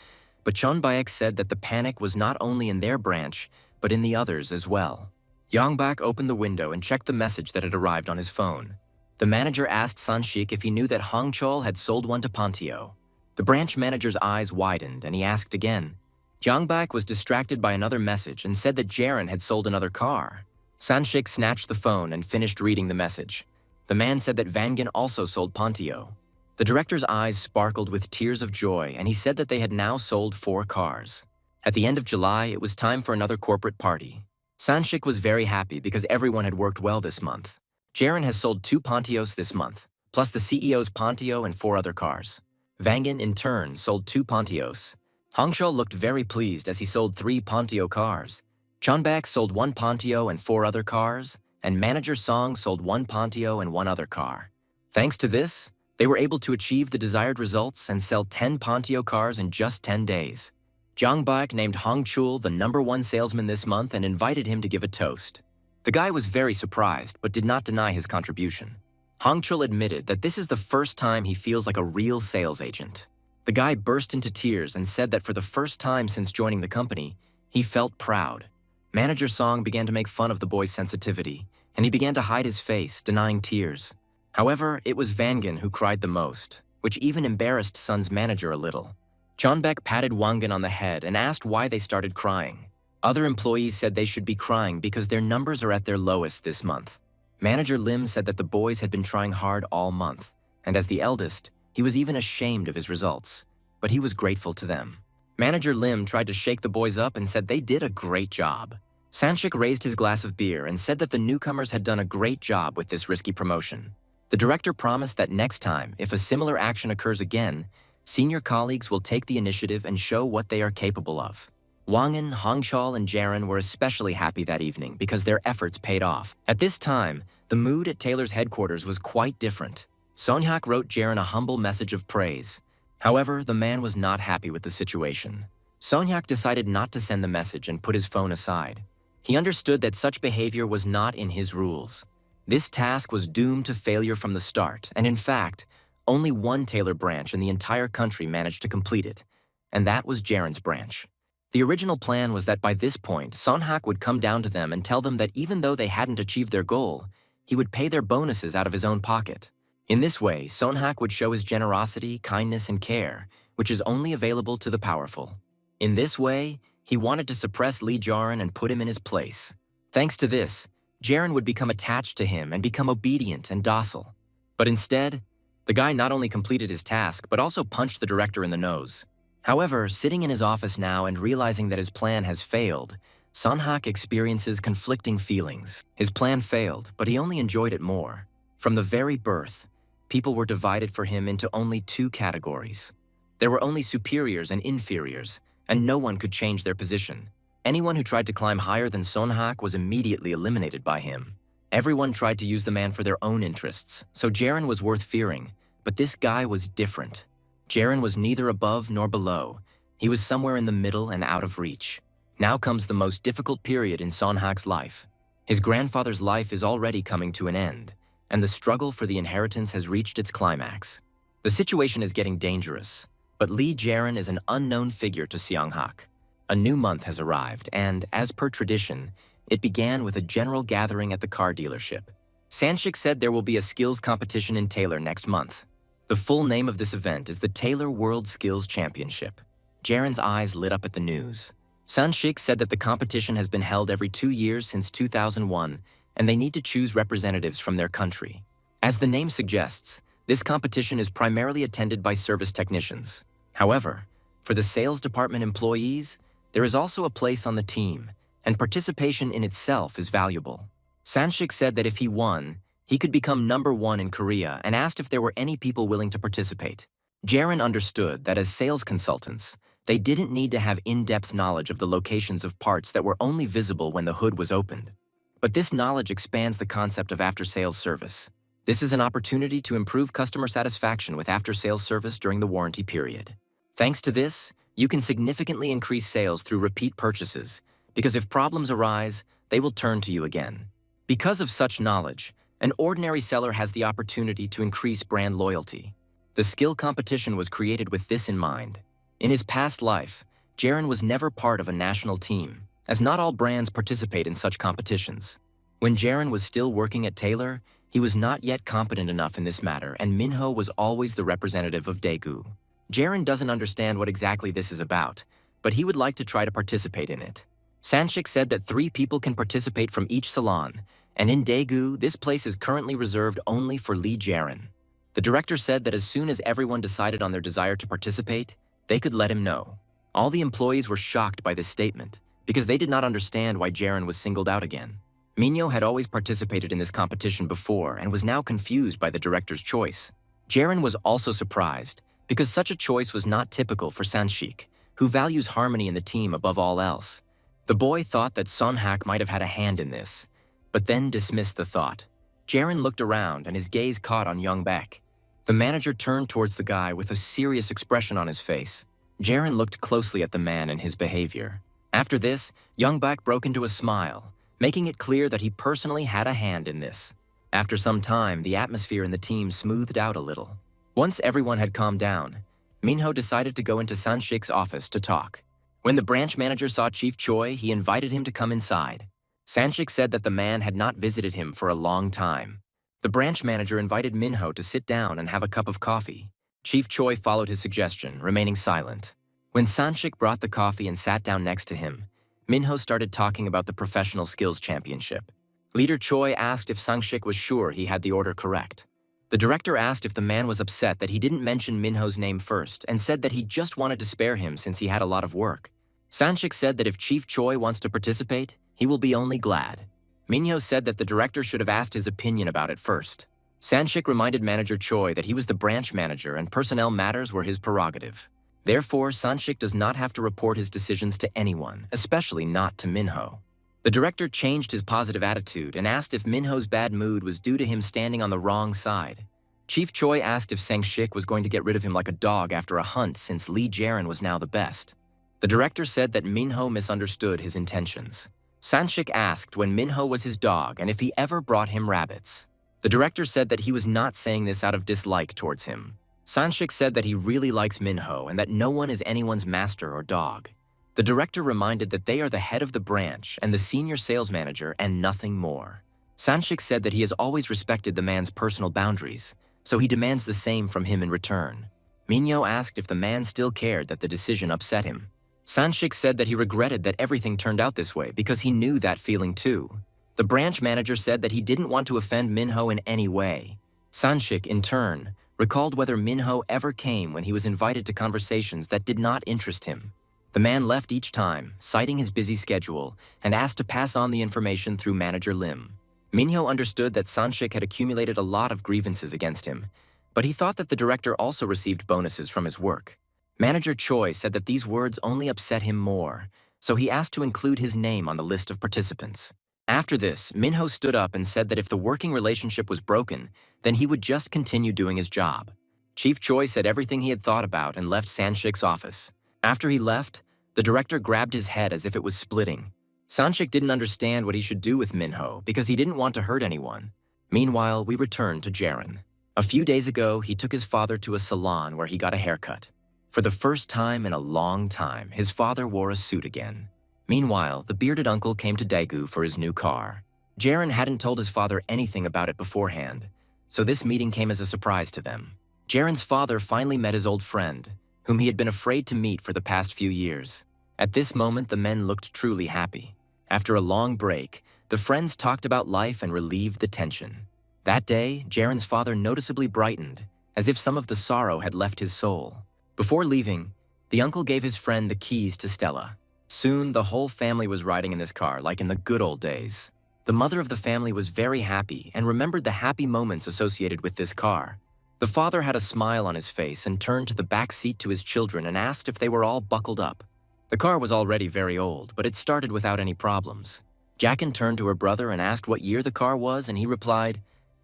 but Chonbaek said that the panic was not only in their branch, but in the others as well. Yongbak opened the window and checked the message that had arrived on his phone. The manager asked Sanshik if he knew that Hongchul had sold one to Pontio. The branch manager's eyes widened and he asked again, Jongbak was distracted by another message and said that Jaren had sold another car. Sanshik snatched the phone and finished reading the message. The man said that Vangin also sold Pontio. The director's eyes sparkled with tears of joy, and he said that they had now sold 4 cars. At the end of July, it was time for another corporate party. Sanshik was very happy because everyone had worked well this month. Jaren has sold 2 Pontios this month, plus the CEO's Pontio and 4 other cars. Vangin, in turn, sold 2 Pontios. Hongshul looked very pleased as he sold 3 Pontio cars. Chonbak sold 1 Pontio and 4 other cars, and Manager Song sold 1 Pontio and 1 other car. Thanks to this, they were able to achieve the desired results and sell 10 Pontio cars in just 10 days. Jongbak named Hongchul the #1 salesman this month and invited him to give a toast. The guy was very surprised, but did not deny his contribution. Hongchul admitted that this is the first time he feels like a real sales agent. The guy burst into tears and said that for the first time since joining the company, he felt proud. Manager Song began to make fun of the boy's sensitivity, and he began to hide his face, denying tears. However, it was Vangin who cried the most, which even embarrassed Sun's manager a little. Chonbek patted Wangin on the head and asked why they started crying. Other employees said they should be crying because their numbers are at their lowest this month. Manager Lim said that the boys had been trying hard all month, and as the eldest, he was even ashamed of his results, but he was grateful to them. Manager Lim tried to shake the boys up and said they did a great job. Sanshik raised his glass of beer and said that the newcomers had done a great job with this risky promotion. The director promised that next time, if a similar action occurs again, senior colleagues will take the initiative and show what they are capable of. Wangin, Hongchul, and Jaren were especially happy that evening because their efforts paid off. At this time, the mood at Taylor's headquarters was quite different. Sonhyak wrote Jaren a humble message of praise. However, the man was not happy with the situation. Sonhyak decided not to send the message and put his phone aside. He understood that such behavior was not in his rules. This task was doomed to failure from the start, and in fact, only one Taylor branch in the entire country managed to complete it, and that was Jaren's branch. The original plan was that by this point, Sonhak would come down to them and tell them that even though they hadn't achieved their goal, he would pay their bonuses out of his own pocket. In this way, Sonhak would show his generosity, kindness, and care, which is only available to the powerful. In this way, he wanted to suppress Lee Jaren and put him in his place. Thanks to this, Jaren would become attached to him and become obedient and docile. But instead, the guy not only completed his task, but also punched the director in the nose. However, sitting in his office now and realizing that his plan has failed, Sonhak experiences conflicting feelings. His plan failed, but he only enjoyed it more. From the very birth, people were divided for him into only 2 categories. There were only superiors and inferiors, and no one could change their position. Anyone who tried to climb higher than Sonhak was immediately eliminated by him. Everyone tried to use the man for their own interests, so Jaren was worth fearing, but this guy was different. Jaren was neither above nor below. He was somewhere in the middle and out of reach. Now comes the most difficult period in Sonhak's life. His grandfather's life is already coming to an end, and the struggle for the inheritance has reached its climax. The situation is getting dangerous, but Lee Jaren is an unknown figure to Sonhak. A new month has arrived, and, as per tradition, it began with a general gathering at the car dealership. Sanshik said there will be a skills competition in Taylor next month. The full name of this event is the Taylor World Skills Championship. Jaren's eyes lit up at the news. Sanshik said that the competition has been held every 2 years since 2001, and they need to choose representatives from their country. As the name suggests, this competition is primarily attended by service technicians. However, for the sales department employees, there is also a place on the team, and participation in itself is valuable. Sanshik said that if he won, he could become #1 in Korea and asked if there were any people willing to participate. Jaren understood that as sales consultants, they didn't need to have in-depth knowledge of the locations of parts that were only visible when the hood was opened. But this knowledge expands the concept of after-sales service. This is an opportunity to improve customer satisfaction with after-sales service during the warranty period. Thanks to this, you can significantly increase sales through repeat purchases, because if problems arise, they will turn to you again. Because of such knowledge, an ordinary seller has the opportunity to increase brand loyalty. The skill competition was created with this in mind. In his past life, Jaren was never part of a national team, as not all brands participate in such competitions. When Jaren was still working at Taylor, he was not yet competent enough in this matter, and Minho was always the representative of Daegu. Jaren doesn't understand what exactly this is about, but he would like to try to participate in it. Sanshik said that 3 people can participate from each salon, and in Daegu, this place is currently reserved only for Lee Jaron. The director said that as soon as everyone decided on their desire to participate, they could let him know. All the employees were shocked by this statement, because they did not understand why Jaron was singled out again. Minho had always participated in this competition before and was now confused by the director's choice. Jaron was also surprised, because such a choice was not typical for Sanshik, who values harmony in the team above all else. The boy thought that Sonhak might have had a hand in this, but then dismissed the thought. Jaron looked around and his gaze caught on Youngbak. The manager turned towards the guy with a serious expression on his face. Jaron looked closely at the man and his behavior. After this, Youngbak broke into a smile, making it clear that he personally had a hand in this. After some time, the atmosphere in the team smoothed out a little. Once everyone had calmed down, Minho decided to go into Sanshik's office to talk. When the branch manager saw Chief Choi, he invited him to come inside. Sanshik said that the man had not visited him for a long time. The branch manager invited Minho to sit down and have a cup of coffee. Chief Choi followed his suggestion, remaining silent. When Sanshik brought the coffee and sat down next to him, Minho started talking about the Professional Skills Championship. Leader Choi asked if Sanshik was sure he had the order correct. The director asked if the man was upset that he didn't mention Minho's name first and said that he just wanted to spare him since he had a lot of work. Sanshik said that if Chief Choi wants to participate, he will be only glad. Minho said that the director should have asked his opinion about it first. Sanshik reminded Manager Choi that he was the branch manager and personnel matters were his prerogative. Therefore, Sanshik does not have to report his decisions to anyone, especially not to Minho. The director changed his positive attitude and asked if Minho's bad mood was due to him standing on the wrong side. Chief Choi asked if Sanshik was going to get rid of him like a dog after a hunt since Lee Jaron was now the best. The director said that Minho misunderstood his intentions. Sanshik asked when Minho was his dog and if he ever brought him rabbits. The director said that he was not saying this out of dislike towards him. Sanshik said that he really likes Minho and that no one is anyone's master or dog. The director reminded that they are the head of the branch and the senior sales manager and nothing more. Sanshik said that he has always respected the man's personal boundaries, so he demands the same from him in return. Minho asked if the man still cared that the decision upset him. Sanshik said that he regretted that everything turned out this way because he knew that feeling too. The branch manager said that he didn't want to offend Minho in any way. Sanshik, in turn, recalled whether Minho ever came when he was invited to conversations that did not interest him. The man left each time, citing his busy schedule, and asked to pass on the information through Manager Lim. Minho understood that Sanshik had accumulated a lot of grievances against him, but he thought that the director also received bonuses from his work. Manager Choi said that these words only upset him more, so he asked to include his name on the list of participants. After this, Minho stood up and said that if the working relationship was broken, then he would just continue doing his job. Chief Choi said everything he had thought about and left Sanshik's office. After he left, the director grabbed his head as if it was splitting. Sanshik didn't understand what he should do with Minho because he didn't want to hurt anyone. Meanwhile, we returned to Jaron. A few days ago, he took his father to a salon where he got a haircut. For the first time in a long time, his father wore a suit again. Meanwhile, the bearded uncle came to Daegu for his new car. Jaron hadn't told his father anything about it beforehand, so this meeting came as a surprise to them. Jaron's father finally met his old friend, whom he had been afraid to meet for the past few years. At this moment, the men looked truly happy. After a long break, the friends talked about life and relieved the tension. That day, Jaron's father noticeably brightened, as if some of the sorrow had left his soul. Before leaving, the uncle gave his friend the keys to Stella. Soon, the whole family was riding in this car like in the good old days. The mother of the family was very happy and remembered the happy moments associated with this car. The father had a smile on his face and turned to the back seat to his children and asked if they were all buckled up. The car was already very old, but it started without any problems. Jackin turned to her brother and asked what year the car was, and he replied,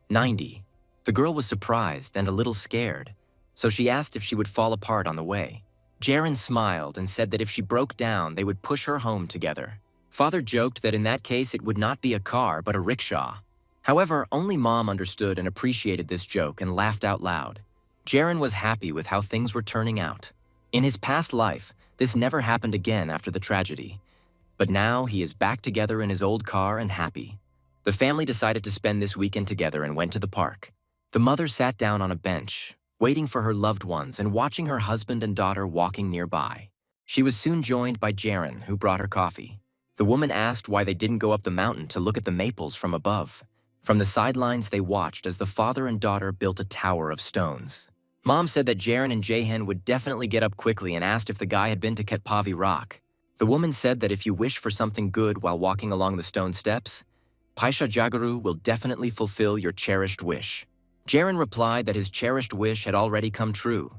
90. The girl was surprised and a little scared, so she asked if she would fall apart on the way. Jaron smiled and said that if she broke down, they would push her home together. Father joked that in that case it would not be a car but a rickshaw. However, only Mom understood and appreciated this joke and laughed out loud. Jaron was happy with how things were turning out. In his past life, this never happened again after the tragedy. But now he is back together in his old car and happy. The family decided to spend this weekend together and went to the park. The mother sat down on a bench, waiting for her loved ones and watching her husband and daughter walking nearby. She was soon joined by Jaren, who brought her coffee. The woman asked why they didn't go up the mountain to look at the maples from above. From the sidelines, they watched as the father and daughter built a tower of stones. Mom said that Jaren and Jahan would definitely get up quickly and asked if the guy had been to Ketpavi Rock. The woman said that if you wish for something good while walking along the stone steps, Paisha Jagaru will definitely fulfill your cherished wish. Jaren replied that his cherished wish had already come true,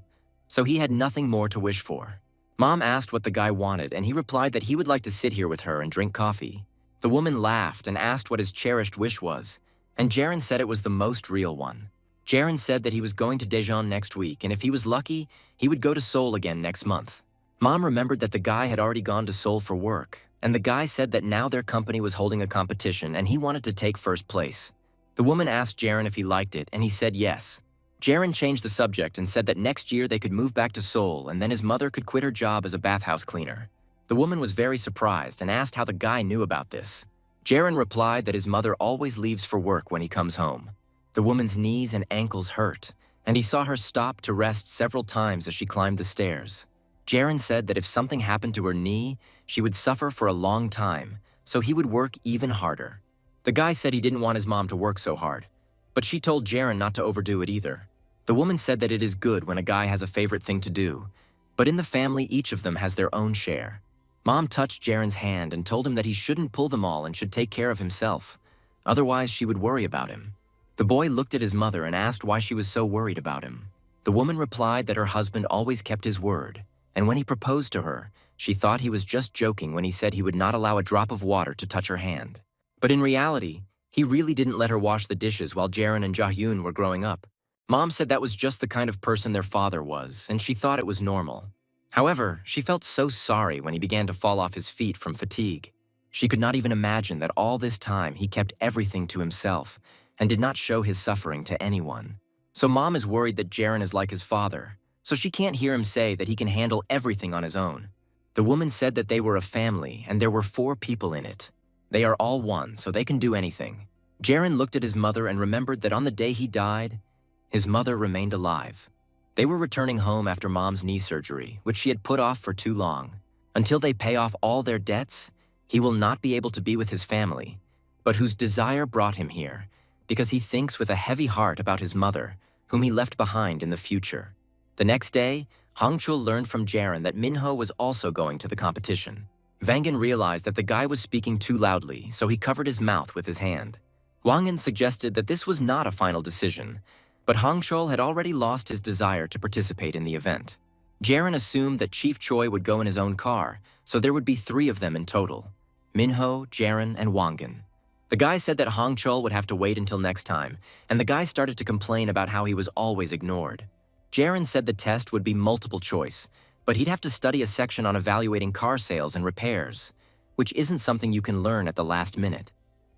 so he had nothing more to wish for. Mom asked what the guy wanted, and he replied that he would like to sit here with her and drink coffee. The woman laughed and asked what his cherished wish was, and Jaren said it was the most real one. Jaren said that he was going to Daejeon next week, and if he was lucky, he would go to Seoul again next month. Mom remembered that the guy had already gone to Seoul for work, and the guy said that now their company was holding a competition and he wanted to take first place. The woman asked Jaren if he liked it, and he said yes. Jaren changed the subject and said that next year they could move back to Seoul and then his mother could quit her job as a bathhouse cleaner. The woman was very surprised and asked how the guy knew about this. Jaren replied that his mother always leaves for work when he comes home. The woman's knees and ankles hurt, and he saw her stop to rest several times as she climbed the stairs. Jaren said that if something happened to her knee, she would suffer for a long time, so he would work even harder. The guy said he didn't want his mom to work so hard, but she told Jaren not to overdo it either. The woman said that it is good when a guy has a favorite thing to do, but in the family each of them has their own share. Mom touched Jaren's hand and told him that he shouldn't pull them all and should take care of himself, otherwise she would worry about him. The boy looked at his mother and asked why she was so worried about him. The woman replied that her husband always kept his word, and when he proposed to her, she thought he was just joking when he said he would not allow a drop of water to touch her hand. But in reality, he really didn't let her wash the dishes while Jaren and Jahyun were growing up. Mom said that was just the kind of person their father was, and she thought it was normal. However, she felt so sorry when he began to fall off his feet from fatigue. She could not even imagine that all this time he kept everything to himself and did not show his suffering to anyone. So Mom is worried that Jaren is like his father, so she can't hear him say that he can handle everything on his own. The woman said that they were a family and there were 4 people in it. They are all one, so they can do anything. Jaren looked at his mother and remembered that on the day he died, his mother remained alive. They were returning home after Mom's knee surgery, which she had put off for too long. Until they pay off all their debts, he will not be able to be with his family, but whose desire brought him here, because he thinks with a heavy heart about his mother, whom he left behind in the future. The next day, Hongchul learned from Jaren that Minho was also going to the competition. Vangan realized that the guy was speaking too loudly, so he covered his mouth with his hand. Wangan suggested that this was not a final decision, but Hongchul had already lost his desire to participate in the event. Jaren assumed that Chief Choi would go in his own car, so there would be 3 of them in total: Minho, Jaren, and Wangan. The guy said that Hongchul would have to wait until next time, and the guy started to complain about how he was always ignored. Jaren said the test would be multiple choice, but he'd have to study a section on evaluating car sales and repairs, which isn't something you can learn at the last minute.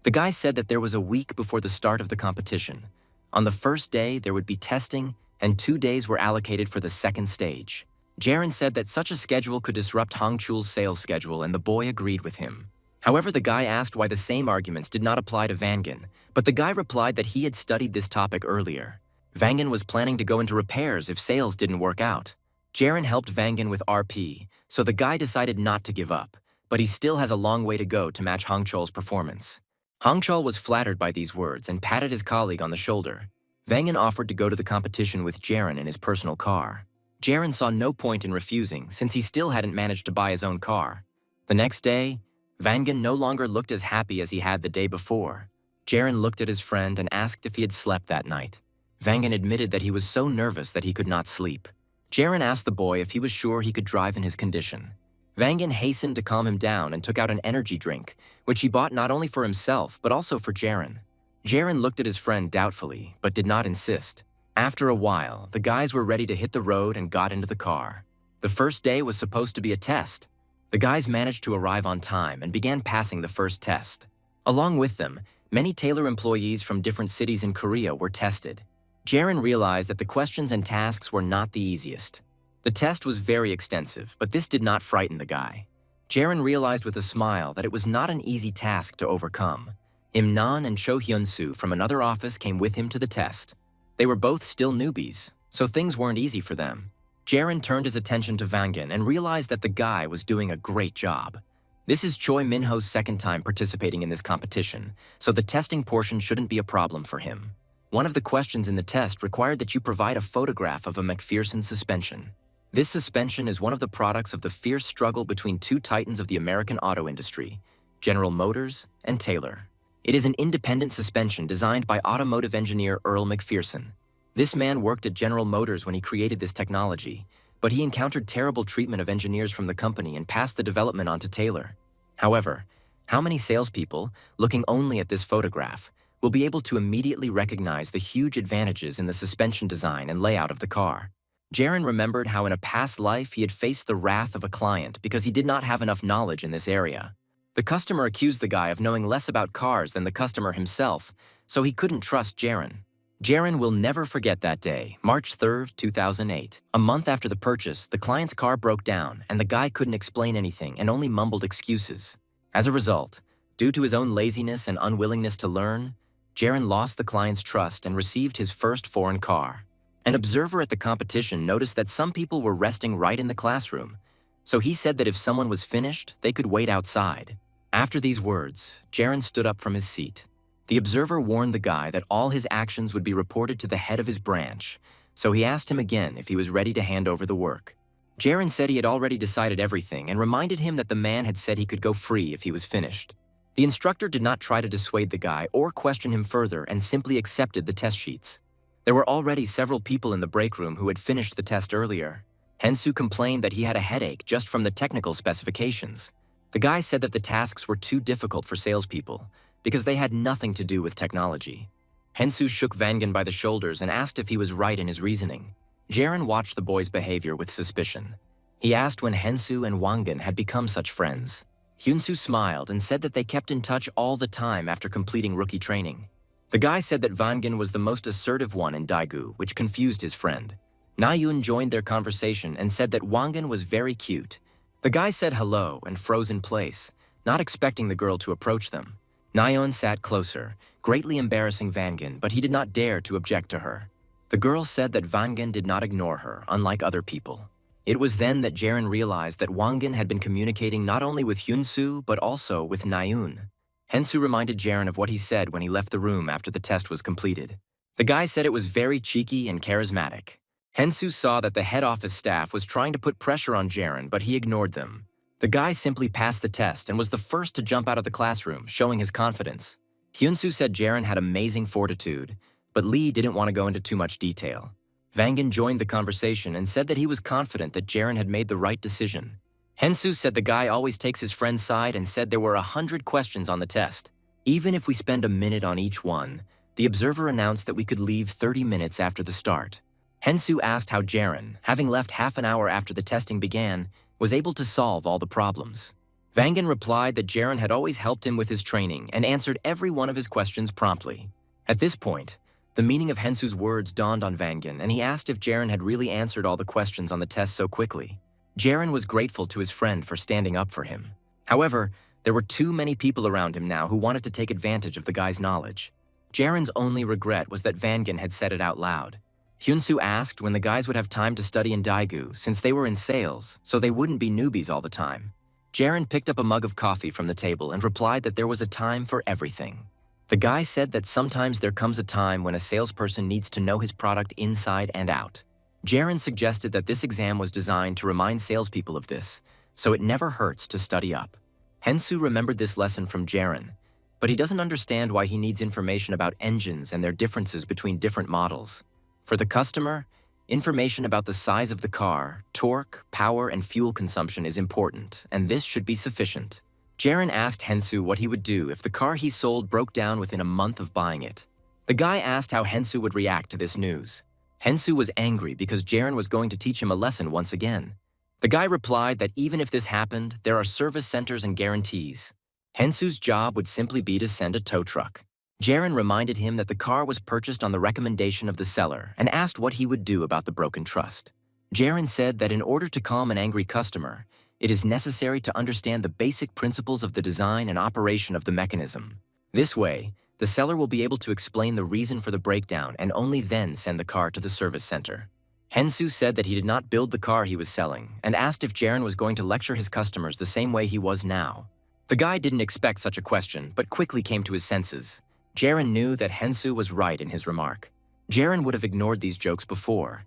The guy said that there was a week before the start of the competition. On the first day, there would be testing, and 2 days were allocated for the second stage. Jaren said that such a schedule could disrupt Hongchul's sales schedule, and the boy agreed with him. However, the guy asked why the same arguments did not apply to Vangan, but the guy replied that he had studied this topic earlier. Vangan was planning to go into repairs if sales didn't work out. Jaren helped Vangan with RP, so the guy decided not to give up, but he still has a long way to go to match Hongchul's performance. Hongchul was flattered by these words and patted his colleague on the shoulder. Vangan offered to go to the competition with Jaren in his personal car. Jaren saw no point in refusing since he still hadn't managed to buy his own car. The next day, Vangan no longer looked as happy as he had the day before. Jaren looked at his friend and asked if he had slept that night. Vangan admitted that he was so nervous that he could not sleep. Jaren asked the boy if he was sure he could drive in his condition. Vangan hastened to calm him down and took out an energy drink, which he bought not only for himself but also for Jaren. Jaren looked at his friend doubtfully, but did not insist. After a while, the guys were ready to hit the road and got into the car. The first day was supposed to be a test. The guys managed to arrive on time and began passing the first test. Along with them, many Taylor employees from different cities in Korea were tested. Jaren realized that the questions and tasks were not the easiest. The test was very extensive, but this did not frighten the guy. Jaren realized with a smile that it was not an easy task to overcome. Imnan and Cho Hyun-soo from another office came with him to the test. They were both still newbies, so things weren't easy for them. Jaren turned his attention to Vangan and realized that the guy was doing a great job. This is Choi Minho's second time participating in this competition, so the testing portion shouldn't be a problem for him. One of the questions in the test required that you provide a photograph of a McPherson suspension. This suspension is one of the products of the fierce struggle between two titans of the American auto industry, General Motors and Taylor. It is an independent suspension designed by automotive engineer Earl McPherson. This man worked at General Motors when he created this technology, but he encountered terrible treatment of engineers from the company and passed the development on to Taylor. However, how many salespeople, looking only at this photograph, will be able to immediately recognize the huge advantages in the suspension design and layout of the car? Jaren remembered how in a past life he had faced the wrath of a client because he did not have enough knowledge in this area. The customer accused the guy of knowing less about cars than the customer himself, so he couldn't trust Jaren. Jaren will never forget that day, March 3rd, 2008. A month after the purchase, the client's car broke down and the guy couldn't explain anything and only mumbled excuses. As a result, due to his own laziness and unwillingness to learn, Jaren lost the client's trust and received his first foreign car. An observer at the competition noticed that some people were resting right in the classroom, so he said that if someone was finished, they could wait outside. After these words, Jaren stood up from his seat. The observer warned the guy that all his actions would be reported to the head of his branch, so he asked him again if he was ready to hand over the work. Jaren said he had already decided everything and reminded him that the man had said he could go free if he was finished. The instructor did not try to dissuade the guy or question him further and simply accepted the test sheets. There were already several people in the break room who had finished the test earlier. Hensu complained that he had a headache just from the technical specifications. The guy said that the tasks were too difficult for salespeople because they had nothing to do with technology. Hensu shook Vangan by the shoulders and asked if he was right in his reasoning. Jaren watched the boy's behavior with suspicion. He asked when Hensu and Wangan had become such friends. Hyunsu smiled and said that they kept in touch all the time after completing rookie training. The guy said that Vangan was the most assertive one in Daegu, which confused his friend. Nayun joined their conversation and said that Wangan was very cute. The guy said hello and froze in place, not expecting the girl to approach them. Nayun sat closer, greatly embarrassing Vangan, but he did not dare to object to her. The girl said that Vangan did not ignore her, unlike other people. It was then that Jaren realized that Wangan had been communicating not only with Hyunsu, but also with Nayun. Hensu reminded Jaren of what he said when he left the room after the test was completed. The guy said it was very cheeky and charismatic. Hensu saw that the head office staff was trying to put pressure on Jaren, but he ignored them. The guy simply passed the test and was the first to jump out of the classroom, showing his confidence. Hyunsu said Jaren had amazing fortitude, but Lee didn't want to go into too much detail. Vangan joined the conversation and said that he was confident that Jaren had made the right decision. Hensu said the guy always takes his friend's side and said there were 100 questions on the test. Even if we spend a minute on each one, the observer announced that we could leave 30 minutes after the start. Hensu asked how Jaren, having left half an hour after the testing began, was able to solve all the problems. Vangan replied that Jaren had always helped him with his training and answered every one of his questions promptly. At this point, the meaning of Hensu's words dawned on Vangan, and he asked if Jaren had really answered all the questions on the test so quickly. Jaren was grateful to his friend for standing up for him. However, there were too many people around him now who wanted to take advantage of the guy's knowledge. Jaren's only regret was that Vangan had said it out loud. Hyunsu asked when the guys would have time to study in Daegu since they were in sales, so they wouldn't be newbies all the time. Jaren picked up a mug of coffee from the table and replied that there was a time for everything. The guy said that sometimes there comes a time when a salesperson needs to know his product inside and out. Jaren suggested that this exam was designed to remind salespeople of this, so it never hurts to study up. Hensu remembered this lesson from Jaren, but he doesn't understand why he needs information about engines and their differences between different models. For the customer, information about the size of the car, torque, power, and fuel consumption is important, and this should be sufficient. Jaren asked Hensu what he would do if the car he sold broke down within a month of buying it. The guy asked how Hensu would react to this news. Hensu was angry because Jaren was going to teach him a lesson once again. The guy replied that even if this happened, there are service centers and guarantees. Hensu's job would simply be to send a tow truck. Jaren reminded him that the car was purchased on the recommendation of the seller and asked what he would do about the broken trust. Jaren said that in order to calm an angry customer, it is necessary to understand the basic principles of the design and operation of the mechanism. This way, the seller will be able to explain the reason for the breakdown and only then send the car to the service center. Hensu said that he did not build the car he was selling and asked if Jaren was going to lecture his customers the same way he was now. The guy didn't expect such a question, but quickly came to his senses. Jaren knew that Hensu was right in his remark. Jaren would have ignored these jokes before,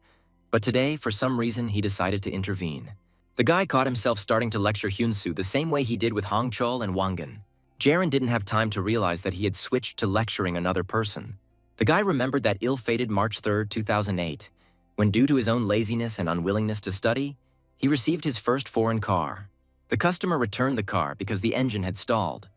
but today, for some reason, he decided to intervene. The guy caught himself starting to lecture Hyunsu the same way he did with Hongchul and Wangan. Jaren didn't have time to realize that he had switched to lecturing another person. The guy remembered that ill-fated March 3, 2008, when due to his own laziness and unwillingness to study, he received his first foreign car. The customer returned the car because the engine had stalled,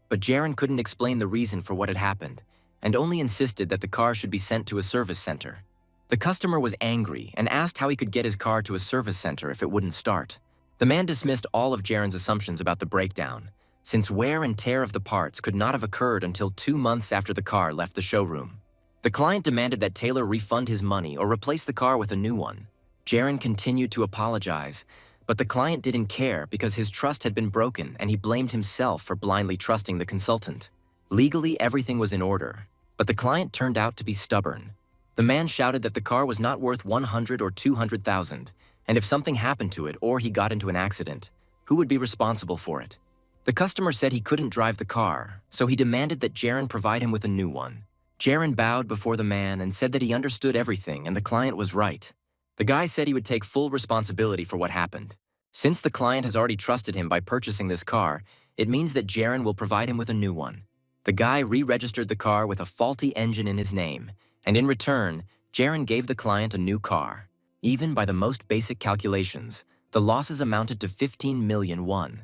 but Jaren couldn't explain the reason for what had happened and only insisted that the car should be sent to a service center. The customer was angry and asked how he could get his car to a service center if it wouldn't start. The man dismissed all of Jaren's assumptions about the breakdown, since wear and tear of the parts could not have occurred until 2 months after the car left the showroom. The client demanded that Taylor refund his money or replace the car with a new one. Jaren continued to apologize, but the client didn't care because his trust had been broken and he blamed himself for blindly trusting the consultant. Legally, everything was in order, but the client turned out to be stubborn. The man shouted that the car was not worth 100 or 200,000, and if something happened to it or he got into an accident, who would be responsible for it? The customer said he couldn't drive the car, so he demanded that Jaren provide him with a new one. Jaren bowed before the man and said that he understood everything and the client was right. The guy said he would take full responsibility for what happened. Since the client has already trusted him by purchasing this car, it means that Jaren will provide him with a new one. The guy re-registered the car with a faulty engine in his name, and in return, Jaren gave the client a new car. Even by the most basic calculations, the losses amounted to 15 million won.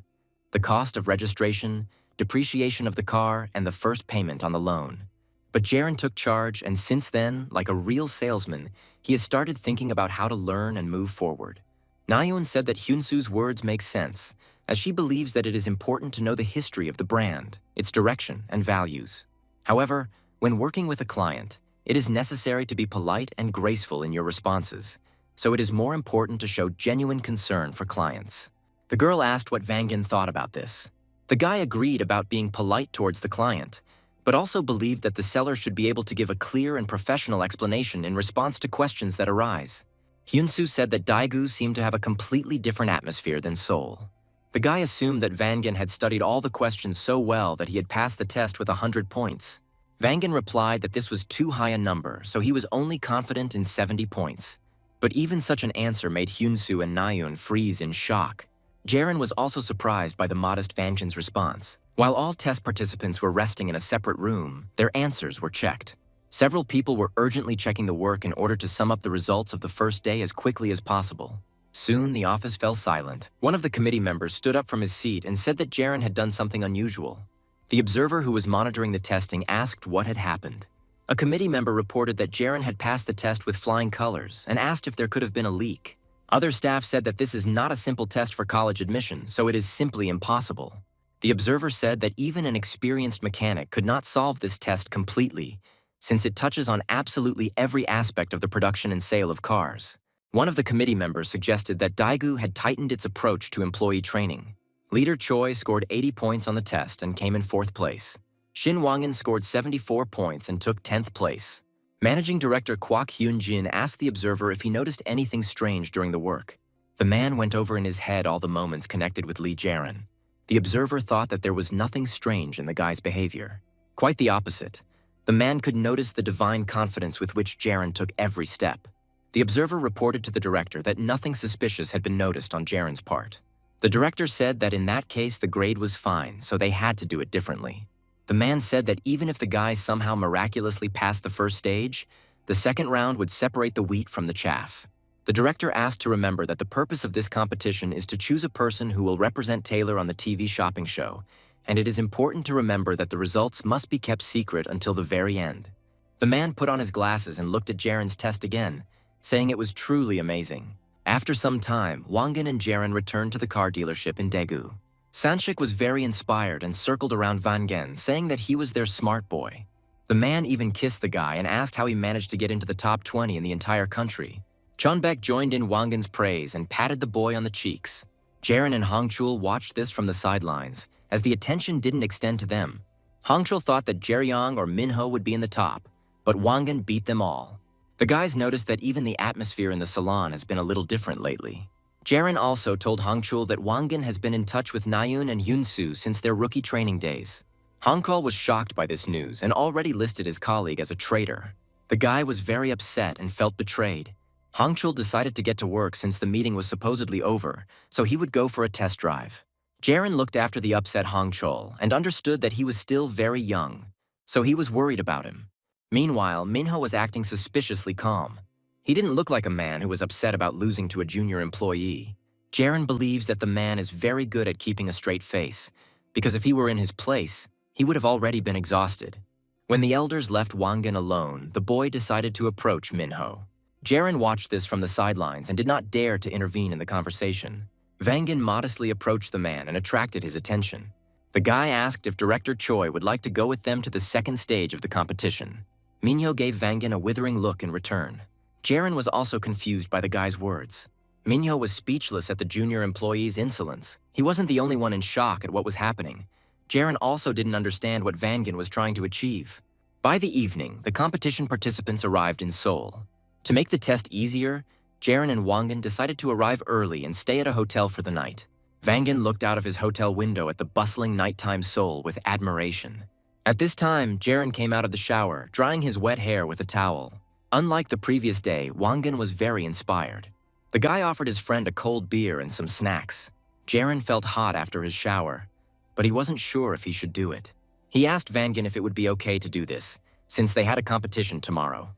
The cost of registration, depreciation of the car, and the first payment on the loan. But Jaren took charge, and since then, like a real salesman, he has started thinking about how to learn and move forward. Nayeon said that Hyunsu's words make sense, as she believes that it is important to know the history of the brand, its direction, and values. However, when working with a client, it is necessary to be polite and graceful in your responses, so it is more important to show genuine concern for clients. The girl asked what Vangan thought about this. The guy agreed about being polite towards the client, but also believed that the seller should be able to give a clear and professional explanation in response to questions that arise. Hyunsu said that Daegu seemed to have a completely different atmosphere than Seoul. The guy assumed that Vangan had studied all the questions so well that he had passed the test with 100 points. Vangan replied that this was too high a number, so he was only confident in 70 points. But even such an answer made Hyunsu and Nayeon freeze in shock. Jaren was also surprised by the modest Vangan's response. While all test participants were resting in a separate room, their answers were checked. Several people were urgently checking the work in order to sum up the results of the first day as quickly as possible. Soon, the office fell silent. One of the committee members stood up from his seat and said that Jaren had done something unusual. The observer who was monitoring the testing asked what had happened. A committee member reported that Jaren had passed the test with flying colors and asked if there could have been a leak. Other staff said that this is not a simple test for college admission, so it is simply impossible. The observer said that even an experienced mechanic could not solve this test completely, since it touches on absolutely every aspect of the production and sale of cars. One of the committee members suggested that Daegu had tightened its approach to employee training. Leader Choi scored 80 points on the test and came in 4th place. Shin Wangan scored 74 points and took 10th place. Managing Director Kwak Hyun-jin asked the observer if he noticed anything strange during the work. The man went over in his head all the moments connected with Lee Jaren. The observer thought that there was nothing strange in the guy's behavior. Quite the opposite. The man could notice the divine confidence with which Jaren took every step. The observer reported to the director that nothing suspicious had been noticed on Jaren's part. The director said that in that case the grade was fine, so they had to do it differently. The man said that even if the guy somehow miraculously passed the first stage, the second round would separate the wheat from the chaff. The director asked to remember that the purpose of this competition is to choose a person who will represent Taylor on the TV shopping show, and it is important to remember that the results must be kept secret until the very end. The man put on his glasses and looked at Jaren's test again, saying it was truly amazing. After some time, Wangan and Jaren returned to the car dealership in Daegu. Sanchik was very inspired and circled around Vangan, saying that he was their smart boy. The man even kissed the guy and asked how he managed to get into the top 20 in the entire country. Chonbaek joined in Wangan's praise and patted the boy on the cheeks. Jaren and Hongchul watched this from the sidelines, as the attention didn't extend to them. Hongchul thought that Jeryong or Minho would be in the top, but Wangan beat them all. The guys noticed that even the atmosphere in the salon has been a little different lately. Jaren also told Hongchul that Wangan has been in touch with Nayun and Yunsu since their rookie training days. Hongchul was shocked by this news and already listed his colleague as a traitor. The guy was very upset and felt betrayed. Hongchul decided to get to work since the meeting was supposedly over, so he would go for a test drive. Jaren looked after the upset Hongchul and understood that he was still very young, so he was worried about him. Meanwhile, Minho was acting suspiciously calm. He didn't look like a man who was upset about losing to a junior employee. Jaren believes that the man is very good at keeping a straight face, because if he were in his place, he would have already been exhausted. When the elders left Wangan alone, the boy decided to approach Minho. Jaren watched this from the sidelines and did not dare to intervene in the conversation. Wangan modestly approached the man and attracted his attention. The guy asked if Director Choi would like to go with them to the second stage of the competition. Minho gave Wangan a withering look in return. Jaren was also confused by the guy's words. Minho was speechless at the junior employee's insolence. He wasn't the only one in shock at what was happening. Jaren also didn't understand what Wangan was trying to achieve. By the evening, the competition participants arrived in Seoul. To make the test easier, Jaren and Wangan decided to arrive early and stay at a hotel for the night. Wangan looked out of his hotel window at the bustling nighttime Seoul with admiration. At this time, Jaren came out of the shower, drying his wet hair with a towel. Unlike the previous day, Wangan was very inspired. The guy offered his friend a cold beer and some snacks. Jaren felt hot after his shower, but he wasn't sure if he should do it. He asked Wangan if it would be okay to do this, since they had a competition tomorrow.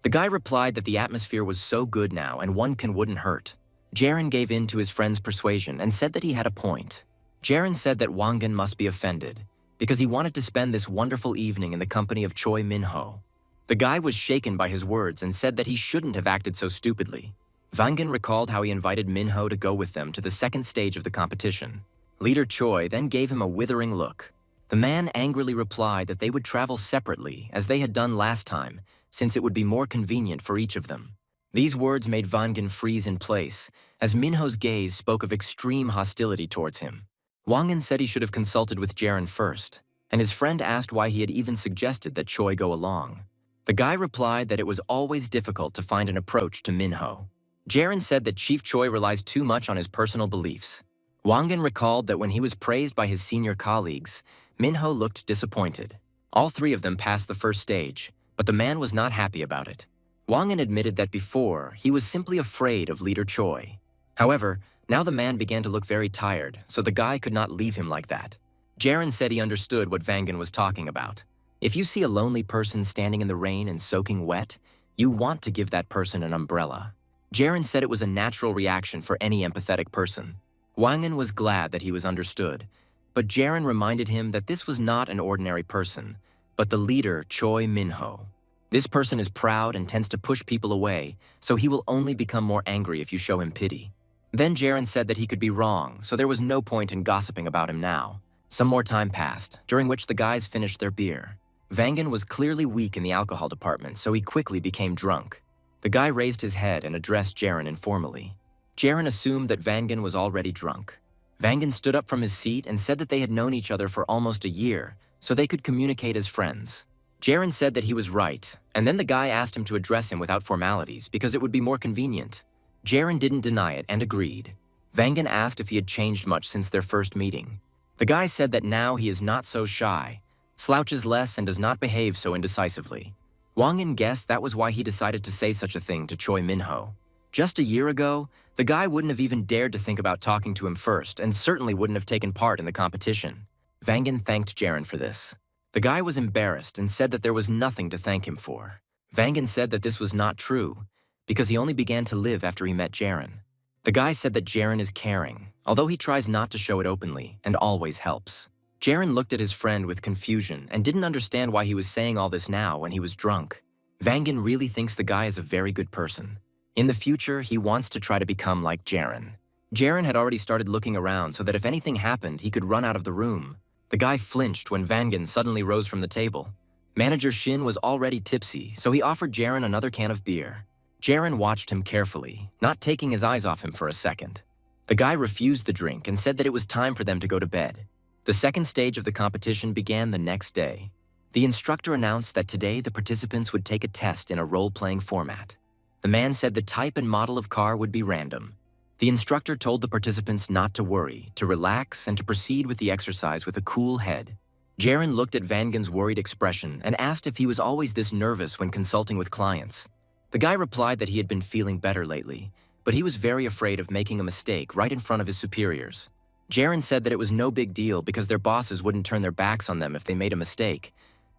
The guy replied that the atmosphere was so good now and one wouldn't hurt. Jaren gave in to his friend's persuasion and said that he had a point. Jaren said that Wangan must be offended, because he wanted to spend this wonderful evening in the company of Choi Minho. The guy was shaken by his words and said that he shouldn't have acted so stupidly. Wangan recalled how he invited Minho to go with them to the second stage of the competition. Leader Choi then gave him a withering look. The man angrily replied that they would travel separately, as they had done last time, since it would be more convenient for each of them. These words made Wangan freeze in place, as Minho's gaze spoke of extreme hostility towards him. Wangan said he should have consulted with Jaren first, and his friend asked why he had even suggested that Choi go along. The guy replied that it was always difficult to find an approach to Minho. Jaren said that Chief Choi relies too much on his personal beliefs. Wangan recalled that when he was praised by his senior colleagues, Minho looked disappointed. All three of them passed the first stage, but the man was not happy about it. Wangan admitted that before, he was simply afraid of Leader Choi. However, now the man began to look very tired, so the guy could not leave him like that. Jaren said he understood what Wangan was talking about. If you see a lonely person standing in the rain and soaking wet, you want to give that person an umbrella. Jaren said it was a natural reaction for any empathetic person. Wangan was glad that he was understood, but Jaren reminded him that this was not an ordinary person, but the leader Choi Minho. This person is proud and tends to push people away, so he will only become more angry if you show him pity. Then Jaren said that he could be wrong, so there was no point in gossiping about him now. Some more time passed, during which the guys finished their beer. Wangan was clearly weak in the alcohol department, so he quickly became drunk. The guy raised his head and addressed Jaren informally. Jaren assumed that Wangan was already drunk. Wangan stood up from his seat and said that they had known each other for almost a year, so they could communicate as friends. Jaren said that he was right, and then the guy asked him to address him without formalities because it would be more convenient. Jaren didn't deny it and agreed. Wangan asked if he had changed much since their first meeting. The guy said that now he is not so shy, slouches less, and does not behave so indecisively. Wangan guessed that was why he decided to say such a thing to Choi Minho. Just a year ago, the guy wouldn't have even dared to think about talking to him first and certainly wouldn't have taken part in the competition. Wangan thanked Jaren for this. The guy was embarrassed and said that there was nothing to thank him for. Wangan said that this was not true, because he only began to live after he met Jaren. The guy said that Jaren is caring, although he tries not to show it openly and always helps. Jaren looked at his friend with confusion and didn't understand why he was saying all this now when he was drunk. Wangan really thinks the guy is a very good person. In the future, he wants to try to become like Jaren. Jaren had already started looking around so that if anything happened, he could run out of the room. The guy flinched when Wangan suddenly rose from the table. Manager Shin was already tipsy, so he offered Jaren another can of beer. Jaren watched him carefully, not taking his eyes off him for a second. The guy refused the drink and said that it was time for them to go to bed. The second stage of the competition began the next day. The instructor announced that today the participants would take a test in a role-playing format. The man said the type and model of car would be random. The instructor told the participants not to worry, to relax, and to proceed with the exercise with a cool head. Jaren looked at Vangan's worried expression and asked if he was always this nervous when consulting with clients. The guy replied that he had been feeling better lately, but he was very afraid of making a mistake right in front of his superiors. Jaren said that it was no big deal because their bosses wouldn't turn their backs on them if they made a mistake,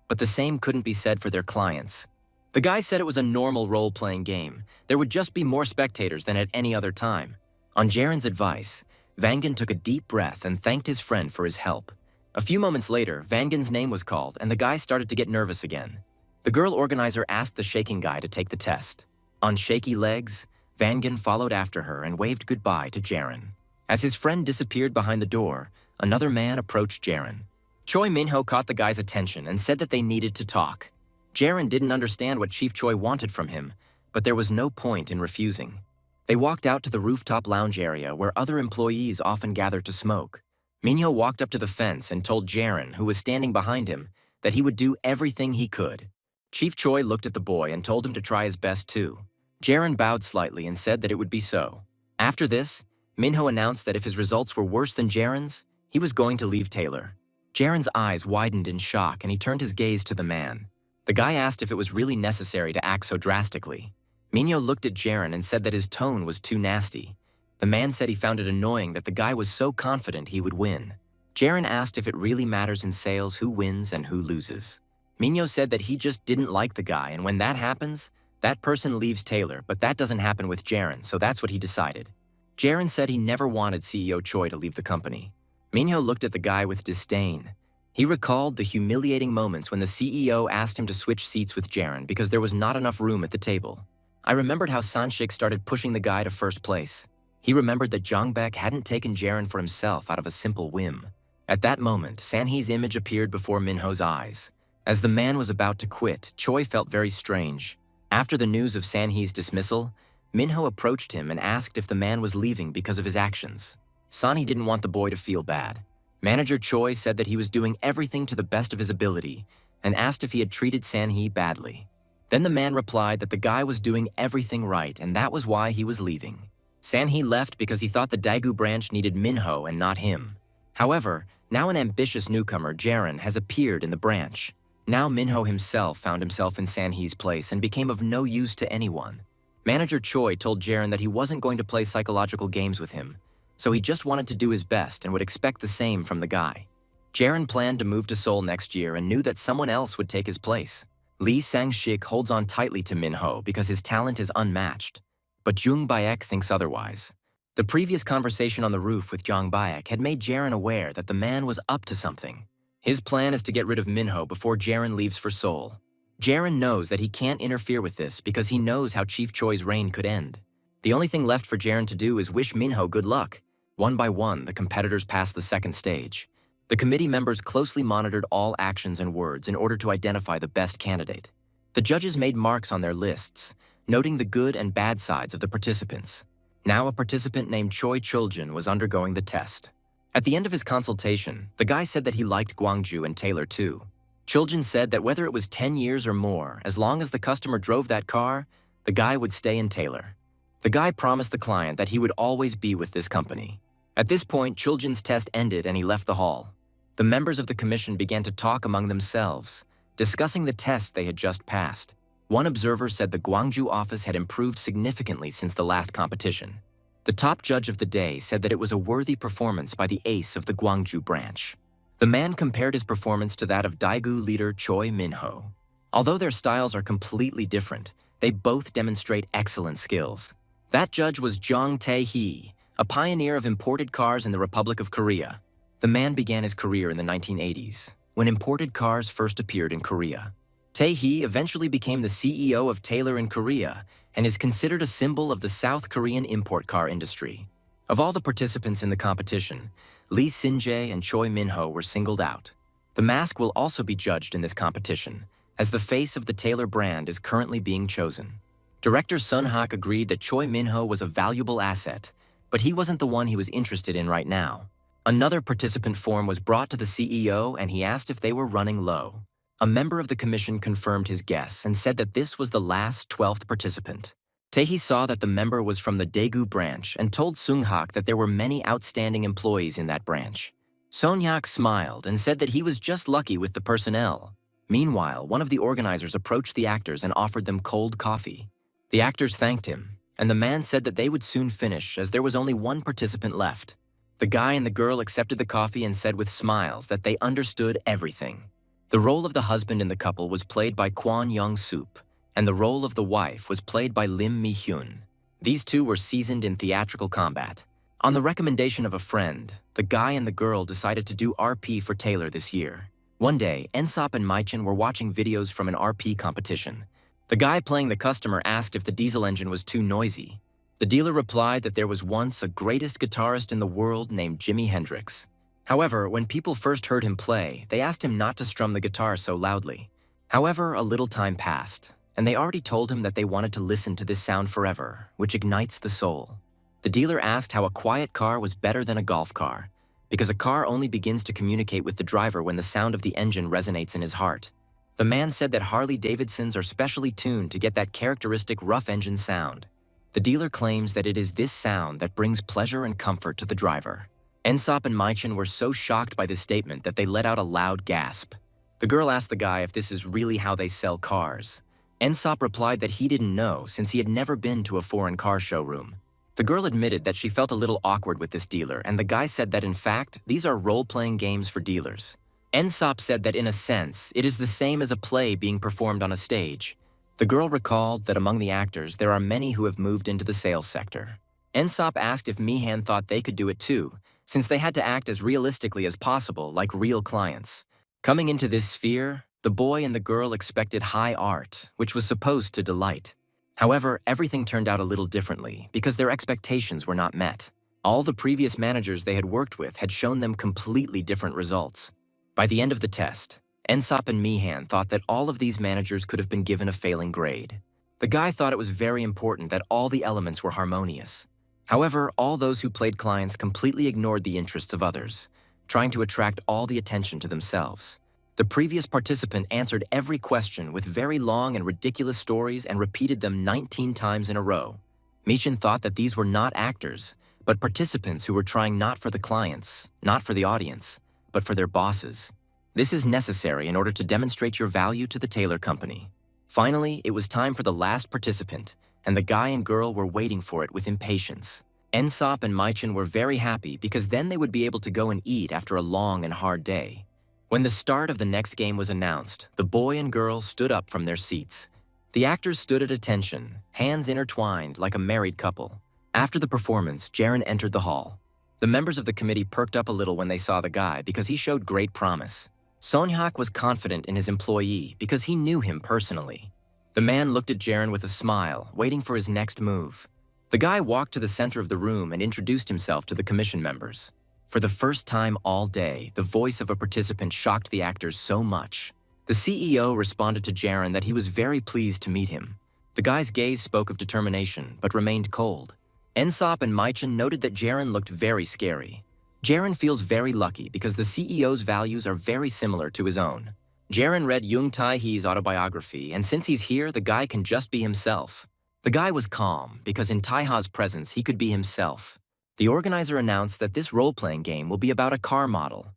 but the same couldn't be said for their clients. The guy said it was a normal role-playing game. There would just be more spectators than at any other time. On Jaren's advice, Vangan took a deep breath and thanked his friend for his help. A few moments later, Vangan's name was called and the guy started to get nervous again. The girl organizer asked the shaking guy to take the test. On shaky legs, Vangan followed after her and waved goodbye to Jaren. As his friend disappeared behind the door, another man approached Jaren. Choi Minho caught the guy's attention and said that they needed to talk. Jaren didn't understand what Chief Choi wanted from him, but there was no point in refusing. They walked out to the rooftop lounge area where other employees often gathered to smoke. Minho walked up to the fence and told Jaren, who was standing behind him, that he would do everything he could. Chief Choi looked at the boy and told him to try his best too. Jaren bowed slightly and said that it would be so. After this, Minho announced that if his results were worse than Jaren's, he was going to leave Taylor. Jaren's eyes widened in shock and he turned his gaze to the man. The guy asked if it was really necessary to act so drastically. Minho looked at Jaren and said that his tone was too nasty. The man said he found it annoying that the guy was so confident he would win. Jaren asked if it really matters in sales who wins and who loses. Minho said that he just didn't like the guy, and when that happens, that person leaves Taylor, but that doesn't happen with Jaren, so that's what he decided. Jaren said he never wanted CEO Choi to leave the company. Minho looked at the guy with disdain. He recalled the humiliating moments when the CEO asked him to switch seats with Jaren because there was not enough room at the table. I remembered how Sanshik started pushing the guy to first place. He remembered that Jongbek hadn't taken Jaren for himself out of a simple whim. At that moment, Sanhee's image appeared before Minho's eyes. As the man was about to quit, Choi felt very strange. After the news of Sanhee's dismissal, Minho approached him and asked if the man was leaving because of his actions. Sanhee didn't want the boy to feel bad. Manager Choi said that he was doing everything to the best of his ability and asked if he had treated Sanhee badly. Then the man replied that the guy was doing everything right and that was why he was leaving. Sanhee left because he thought the Daegu branch needed Minho and not him. However, now an ambitious newcomer, Jaren, has appeared in the branch. Now Minho himself found himself in Sanhee's place and became of no use to anyone. Manager Choi told Jaren that he wasn't going to play psychological games with him, so he just wanted to do his best and would expect the same from the guy. Jaren planned to move to Seoul next year and knew that someone else would take his place. Lee Sang-shik holds on tightly to Minho because his talent is unmatched, but Jung Baek thinks otherwise. The previous conversation on the roof with Jung Baek had made Jaren aware that the man was up to something. His plan is to get rid of Minho before Jaren leaves for Seoul. Jaren knows that he can't interfere with this because he knows how Chief Choi's reign could end. The only thing left for Jaren to do is wish Minho good luck. One by one, the competitors passed the second stage. The committee members closely monitored all actions and words in order to identify the best candidate. The judges made marks on their lists, noting the good and bad sides of the participants. Now a participant named Choi Chuljin was undergoing the test. At the end of his consultation, the guy said that he liked Gwangju and Taylor too. Chuljin said that whether it was 10 years or more, as long as the customer drove that car, the guy would stay in Taylor. The guy promised the client that he would always be with this company. At this point, Chuljin's test ended and he left the hall. The members of the commission began to talk among themselves, discussing the test they had just passed. One observer said the Gwangju office had improved significantly since the last competition. The top judge of the day said that it was a worthy performance by the ace of the Gwangju branch. The man compared his performance to that of Daegu leader Choi Minho. Although their styles are completely different, they both demonstrate excellent skills. That judge was Jong Tae-hee, a pioneer of imported cars in the Republic of Korea. The man began his career in the 1980s, when imported cars first appeared in Korea. Tae-hee eventually became the CEO of Taylor in Korea and is considered a symbol of the South Korean import car industry. Of all the participants in the competition, Lee Sin-jae and Choi Minho were singled out. The mask will also be judged in this competition, as the face of the Taylor brand is currently being chosen. Director Sun Hak agreed that Choi Minho was a valuable asset, but he wasn't the one he was interested in right now. Another participant form was brought to the CEO and he asked if they were running low. A member of the commission confirmed his guess and said that this was the last 12th participant. Tae saw that the member was from the Daegu branch and told Sung-hak that there were many outstanding employees in that branch. Son-hak smiled and said that he was just lucky with the personnel. Meanwhile, one of the organizers approached the actors and offered them cold coffee. The actors thanked him, and the man said that they would soon finish as there was only one participant left. The guy and the girl accepted the coffee and said with smiles that they understood everything. The role of the husband in the couple was played by Kwon Young-sup, and the role of the wife was played by Lim Mi-hyun. These two were seasoned in theatrical combat. On the recommendation of a friend, the guy and the girl decided to do RP for Taylor this year. One day, Ensop and Maichin were watching videos from an RP competition. The guy playing the customer asked if the diesel engine was too noisy. The dealer replied that there was once a greatest guitarist in the world named Jimi Hendrix. However, when people first heard him play, they asked him not to strum the guitar so loudly. However, a little time passed, and they already told him that they wanted to listen to this sound forever, which ignites the soul. The dealer asked how a quiet car was better than a golf car, because a car only begins to communicate with the driver when the sound of the engine resonates in his heart. The man said that Harley-Davidsons are specially tuned to get that characteristic rough engine sound. The dealer claims that it is this sound that brings pleasure and comfort to the driver. Ensop and Maichin were so shocked by this statement that they let out a loud gasp. The girl asked the guy if this is really how they sell cars. Ensop replied that he didn't know since he had never been to a foreign car showroom. The girl admitted that she felt a little awkward with this dealer, and the guy said that in fact, these are role-playing games for dealers. Ensop said that in a sense, it is the same as a play being performed on a stage. The girl recalled that among the actors, there are many who have moved into the sales sector. Ensop asked if Mi-han thought they could do it too, since they had to act as realistically as possible, like real clients. Coming into this sphere, the boy and the girl expected high art, which was supposed to delight. However, everything turned out a little differently because their expectations were not met. All the previous managers they had worked with had shown them completely different results. By the end of the test, Ensop and Mi-han thought that all of these managers could have been given a failing grade. The guy thought it was very important that all the elements were harmonious. However, all those who played clients completely ignored the interests of others, trying to attract all the attention to themselves. The previous participant answered every question with very long and ridiculous stories and repeated them 19 times in a row. Michin thought that these were not actors, but participants who were trying not for the clients, not for the audience, but for their bosses. This is necessary in order to demonstrate your value to the Taylor Company. Finally, it was time for the last participant, and the guy and girl were waiting for it with impatience. Ensop and Maichin were very happy because then they would be able to go and eat after a long and hard day. When the start of the next game was announced, the boy and girl stood up from their seats. The actors stood at attention, hands intertwined like a married couple. After the performance, Jaren entered the hall. The members of the committee perked up a little when they saw the guy because he showed great promise. Son-hak was confident in his employee because he knew him personally. The man looked at Jaren with a smile, waiting for his next move. The guy walked to the center of the room and introduced himself to the commission members. For the first time all day, the voice of a participant shocked the actors so much. The CEO responded to Jaren that he was very pleased to meet him. The guy's gaze spoke of determination, but remained cold. Ensop and Maichin noted that Jaren looked very scary. Jaren feels very lucky because the CEO's values are very similar to his own. Jaren read Jung Tae-hee's autobiography, and since he's here, the guy can just be himself. The guy was calm because in Tae-ha's presence, he could be himself. The organizer announced that this role-playing game will be about a car model.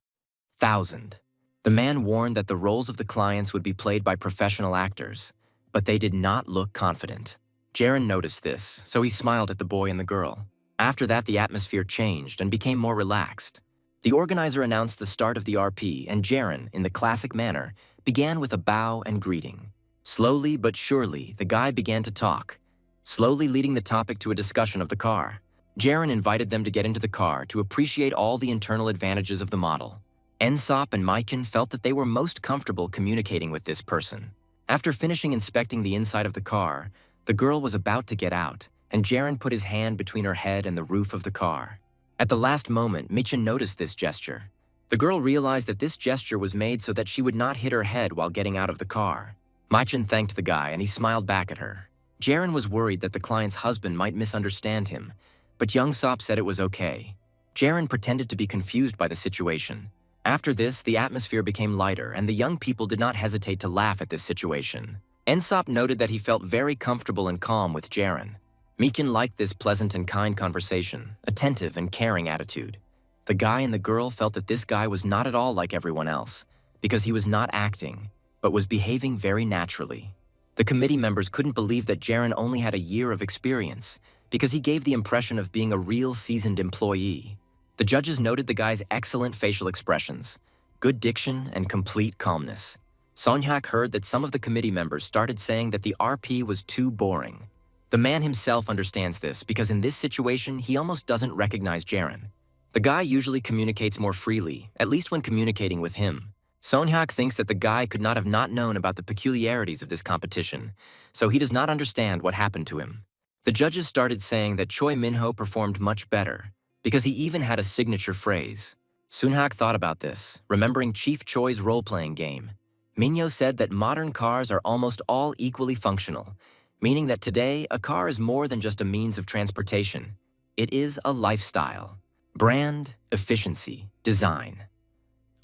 1000. The man warned that the roles of the clients would be played by professional actors, but they did not look confident. Jaren noticed this, so he smiled at the boy and the girl. After that, the atmosphere changed and became more relaxed. The organizer announced the start of the RP, and Jaren, in the classic manner, began with a bow and greeting. Slowly but surely, the guy began to talk, slowly leading the topic to a discussion of the car. Jaren invited them to get into the car to appreciate all the internal advantages of the model. Ensop and Maichin felt that they were most comfortable communicating with this person. After finishing inspecting the inside of the car, the girl was about to get out, and Jaren put his hand between her head and the roof of the car. At the last moment, Michin noticed this gesture. The girl realized that this gesture was made so that she would not hit her head while getting out of the car. Maichin thanked the guy, and he smiled back at her. Jaren was worried that the client's husband might misunderstand him, but Young-sop said it was okay. Jaren pretended to be confused by the situation. After this, the atmosphere became lighter, and the young people did not hesitate to laugh at this situation. Ensop noted that he felt very comfortable and calm with Jaren. Meekin liked this pleasant and kind conversation, attentive and caring attitude. The guy and the girl felt that this guy was not at all like everyone else, because he was not acting, but was behaving very naturally. The committee members couldn't believe that Jaren only had a year of experience, because he gave the impression of being a real seasoned employee. The judges noted the guy's excellent facial expressions, good diction, and complete calmness. Sonhak heard that some of the committee members started saying that the RP was too boring. The man himself understands this because in this situation, he almost doesn't recognize Jaren. The guy usually communicates more freely, at least when communicating with him. Sonhak thinks that the guy could not have not known about the peculiarities of this competition, so he does not understand what happened to him. The judges started saying that Choi Minho performed much better, because he even had a signature phrase. Sunhak thought about this, remembering Chief Choi's role-playing game. Minho said that modern cars are almost all equally functional, meaning that today a car is more than just a means of transportation. It is a lifestyle. Brand, efficiency, design.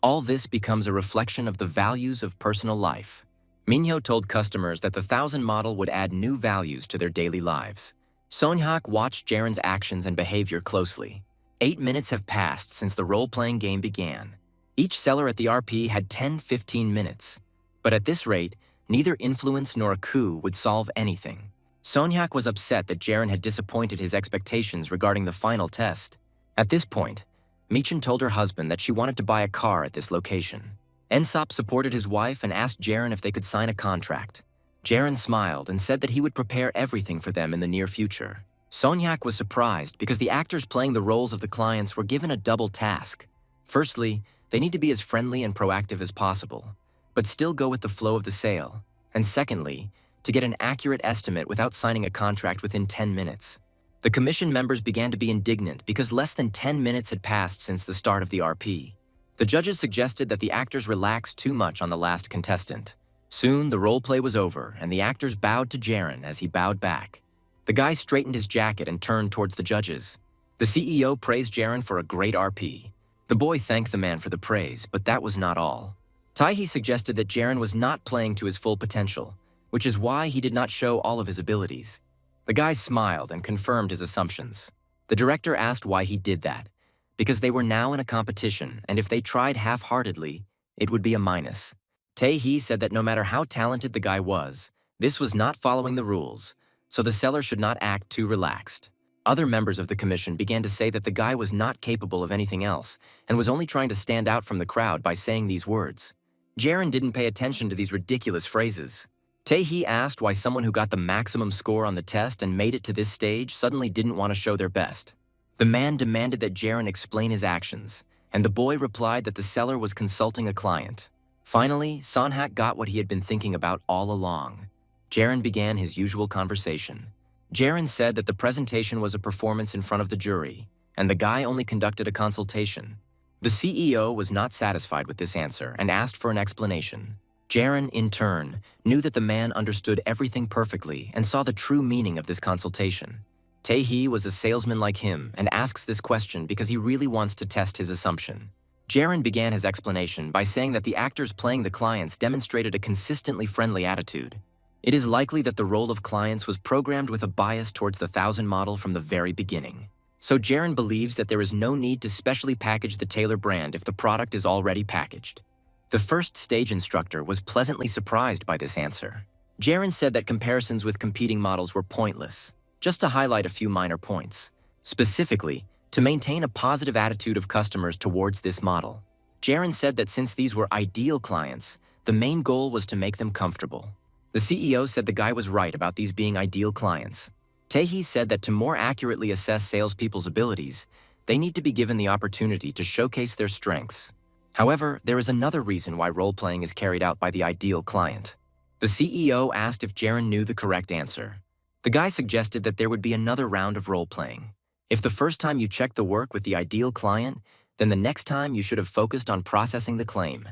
All this becomes a reflection of the values of personal life. Minho told customers that the 1000 model would add new values to their daily lives. Sonhak watched Jaren's actions and behavior closely. 8 minutes have passed since the role-playing game began. Each seller at the RP had 10-15 minutes. But at this rate, neither influence nor a coup would solve anything. Sonhak was upset that Jaren had disappointed his expectations regarding the final test. At this point, Michin told her husband that she wanted to buy a car at this location. Ensop supported his wife and asked Jaren if they could sign a contract. Jaren smiled and said that he would prepare everything for them in the near future. Sonhak was surprised because the actors playing the roles of the clients were given a double task. Firstly, they need to be as friendly and proactive as possible, but still go with the flow of the sale. And secondly, to get an accurate estimate without signing a contract within 10 minutes. The commission members began to be indignant because less than 10 minutes had passed since the start of the RP. The judges suggested that the actors relax too much on the last contestant. Soon, the role play was over, and the actors bowed to Jaren as he bowed back. The guy straightened his jacket and turned towards the judges. The CEO praised Jaren for a great RP. The boy thanked the man for the praise, but that was not all. Taehi suggested that Jaren was not playing to his full potential, which is why he did not show all of his abilities. The guy smiled and confirmed his assumptions. The director asked why he did that, because they were now in a competition, and if they tried half-heartedly, it would be a minus. Taehi said that no matter how talented the guy was, this was not following the rules, so the seller should not act too relaxed. Other members of the commission began to say that the guy was not capable of anything else and was only trying to stand out from the crowd by saying these words. Jaren didn't pay attention to these ridiculous phrases. Taehi asked why someone who got the maximum score on the test and made it to this stage suddenly didn't want to show their best. The man demanded that Jaren explain his actions, and the boy replied that the seller was consulting a client. Finally, Sonhak got what he had been thinking about all along. Jaren began his usual conversation. Jaren said that the presentation was a performance in front of the jury, and the guy only conducted a consultation. The CEO was not satisfied with this answer and asked for an explanation. Jaren, in turn, knew that the man understood everything perfectly and saw the true meaning of this consultation. Taehi was a salesman like him and asks this question because he really wants to test his assumption. Jaren began his explanation by saying that the actors playing the clients demonstrated a consistently friendly attitude. It is likely that the role of clients was programmed with a bias towards the 1000 model from the very beginning. So Jaren believes that there is no need to specially package the Taylor brand if the product is already packaged. The first stage instructor was pleasantly surprised by this answer. Jaren said that comparisons with competing models were pointless, just to highlight a few minor points. Specifically, to maintain a positive attitude of customers towards this model. Jaren said that since these were ideal clients, the main goal was to make them comfortable. The CEO said the guy was right about these being ideal clients. Taehi said that to more accurately assess salespeople's abilities, they need to be given the opportunity to showcase their strengths. However, there is another reason why role-playing is carried out by the ideal client. The CEO asked if Jaren knew the correct answer. The guy suggested that there would be another round of role-playing. If the first time you checked the work with the ideal client, then the next time you should have focused on processing the claim.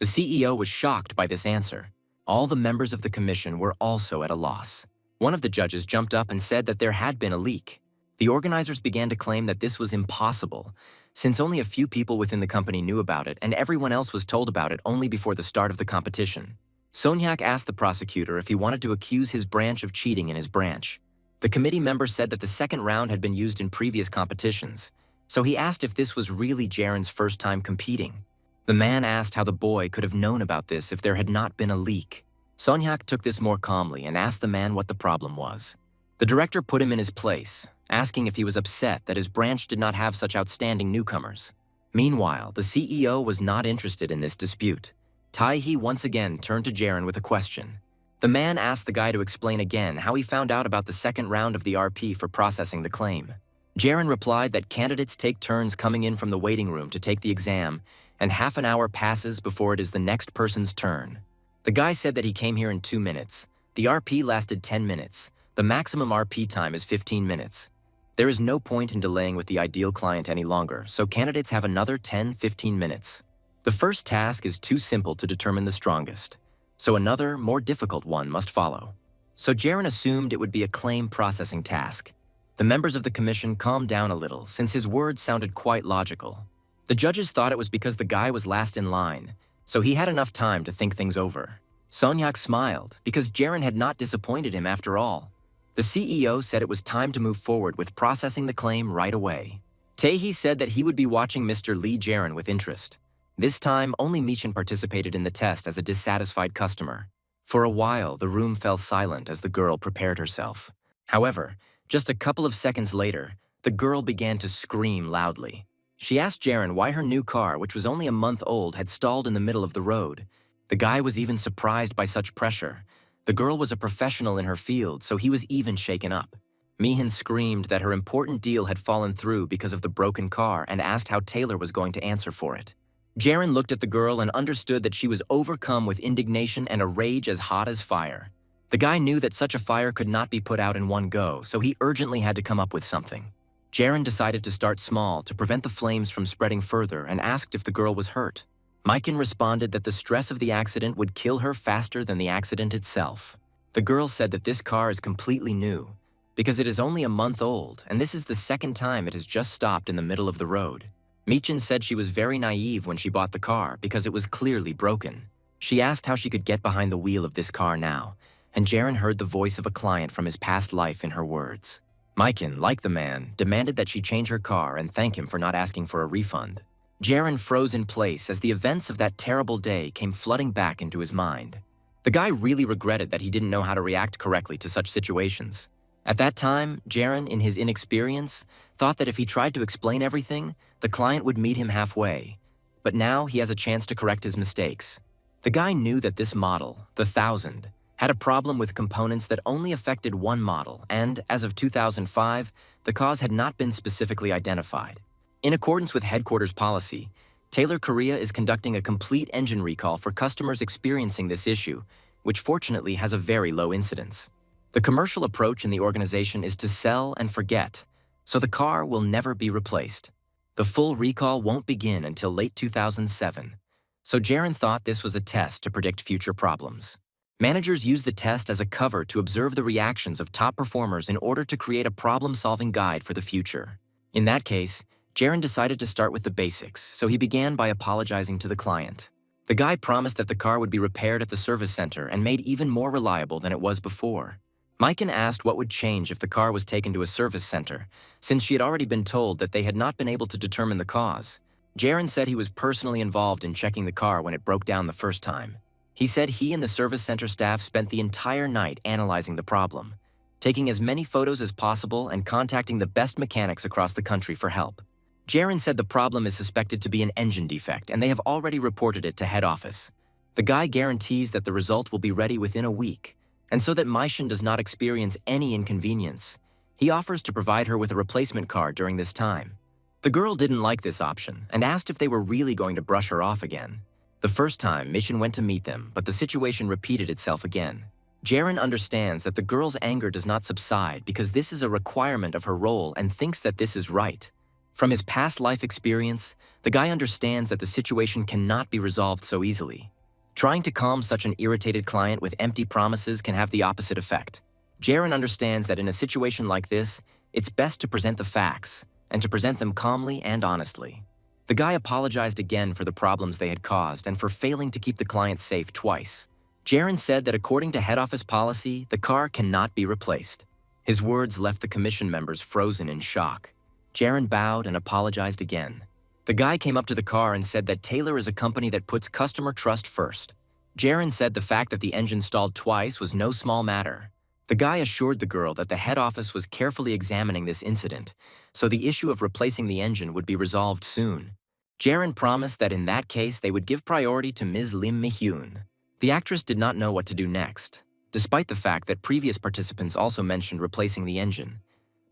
The CEO was shocked by this answer. All the members of the commission were also at a loss. One of the judges jumped up and said that there had been a leak. The organizers began to claim that this was impossible, since only a few people within the company knew about it and everyone else was told about it only before the start of the competition. Sonyak asked the prosecutor if he wanted to accuse his branch of cheating in his branch. The committee member said that the second round had been used in previous competitions, so he asked if this was really Jaren's first time competing. The man asked how the boy could have known about this if there had not been a leak. Sonyak took this more calmly and asked the man what the problem was. The director put him in his place, asking if he was upset that his branch did not have such outstanding newcomers. Meanwhile, the CEO was not interested in this dispute. Tae-hee once again turned to Jaren with a question. The man asked the guy to explain again how he found out about the second round of the RP for processing the claim. Jaren replied that candidates take turns coming in from the waiting room to take the exam, and half an hour passes before it is the next person's turn. The guy said that he came here in 2 minutes. The RP lasted 10 minutes. The maximum RP time is 15 minutes. There is no point in delaying with the ideal client any longer, so candidates have another 10-15 minutes. The first task is too simple to determine the strongest, so another, more difficult one must follow. So Jaren assumed it would be a claim processing task. The members of the commission calmed down a little since his words sounded quite logical. The judges thought it was because the guy was last in line, so he had enough time to think things over. Sonyak smiled because Jaren had not disappointed him after all. The CEO said it was time to move forward with processing the claim right away. Tae-hee said that he would be watching Mr. Lee Jaren with interest. This time, only Michin participated in the test as a dissatisfied customer. For a while, the room fell silent as the girl prepared herself. However, just a couple of seconds later, the girl began to scream loudly. She asked Jaren why her new car, which was only a month old, had stalled in the middle of the road. The guy was even surprised by such pressure. The girl was a professional in her field, so he was even shaken up. Mihin screamed that her important deal had fallen through because of the broken car and asked how Taylor was going to answer for it. Jaren looked at the girl and understood that she was overcome with indignation and a rage as hot as fire. The guy knew that such a fire could not be put out in one go, so he urgently had to come up with something. Jaren decided to start small to prevent the flames from spreading further and asked if the girl was hurt. Michin responded that the stress of the accident would kill her faster than the accident itself. The girl said that this car is completely new, because it is only a month old, and this is the second time it has just stopped in the middle of the road. Michin said she was very naive when she bought the car because it was clearly broken. She asked how she could get behind the wheel of this car now, and Jaren heard the voice of a client from his past life in her words. Michin, like the man, demanded that she change her car and thank him for not asking for a refund. Jaren froze in place as the events of that terrible day came flooding back into his mind. The guy really regretted that he didn't know how to react correctly to such situations. At that time, Jaren, in his inexperience, thought that if he tried to explain everything, the client would meet him halfway. But now he has a chance to correct his mistakes. The guy knew that this model, the 1000, had a problem with components that only affected one model, and as of 2005, the cause had not been specifically identified. In accordance with headquarters policy, Taylor Korea is conducting a complete engine recall for customers experiencing this issue, which fortunately has a very low incidence. The commercial approach in the organization is to sell and forget, so the car will never be replaced. The full recall won't begin until late 2007, so Jaren thought this was a test to predict future problems. Managers use the test as a cover to observe the reactions of top performers in order to create a problem-solving guide for the future. In that case, Jaren decided to start with the basics, so he began by apologizing to the client. The guy promised that the car would be repaired at the service center and made even more reliable than it was before. Michin asked what would change if the car was taken to a service center, since she had already been told that they had not been able to determine the cause. Jaren said he was personally involved in checking the car when it broke down the first time. He said he and the service center staff spent the entire night analyzing the problem, taking as many photos as possible and contacting the best mechanics across the country for help. Jaren said the problem is suspected to be an engine defect and they have already reported it to head office. The guy guarantees that the result will be ready within a week, and so that Michin does not experience any inconvenience, he offers to provide her with a replacement car during this time. The girl didn't like this option and asked if they were really going to brush her off again. The first time, Michin went to meet them, but the situation repeated itself again. Jaren understands that the girl's anger does not subside because this is a requirement of her role and thinks that this is right. From his past life experience, the guy understands that the situation cannot be resolved so easily. Trying to calm such an irritated client with empty promises can have the opposite effect. Jaren understands that in a situation like this, it's best to present the facts, and to present them calmly and honestly. The guy apologized again for the problems they had caused and for failing to keep the client safe twice. Jaren said that according to head office policy, the car cannot be replaced. His words left the commission members frozen in shock. Jaren bowed and apologized again. The guy came up to the car and said that Taylor is a company that puts customer trust first. Jaren said the fact that the engine stalled twice was no small matter. The guy assured the girl that the head office was carefully examining this incident, so the issue of replacing the engine would be resolved soon. Jaren promised that in that case they would give priority to Ms. Lim Mi-hyun. The actress did not know what to do next, despite the fact that previous participants also mentioned replacing the engine.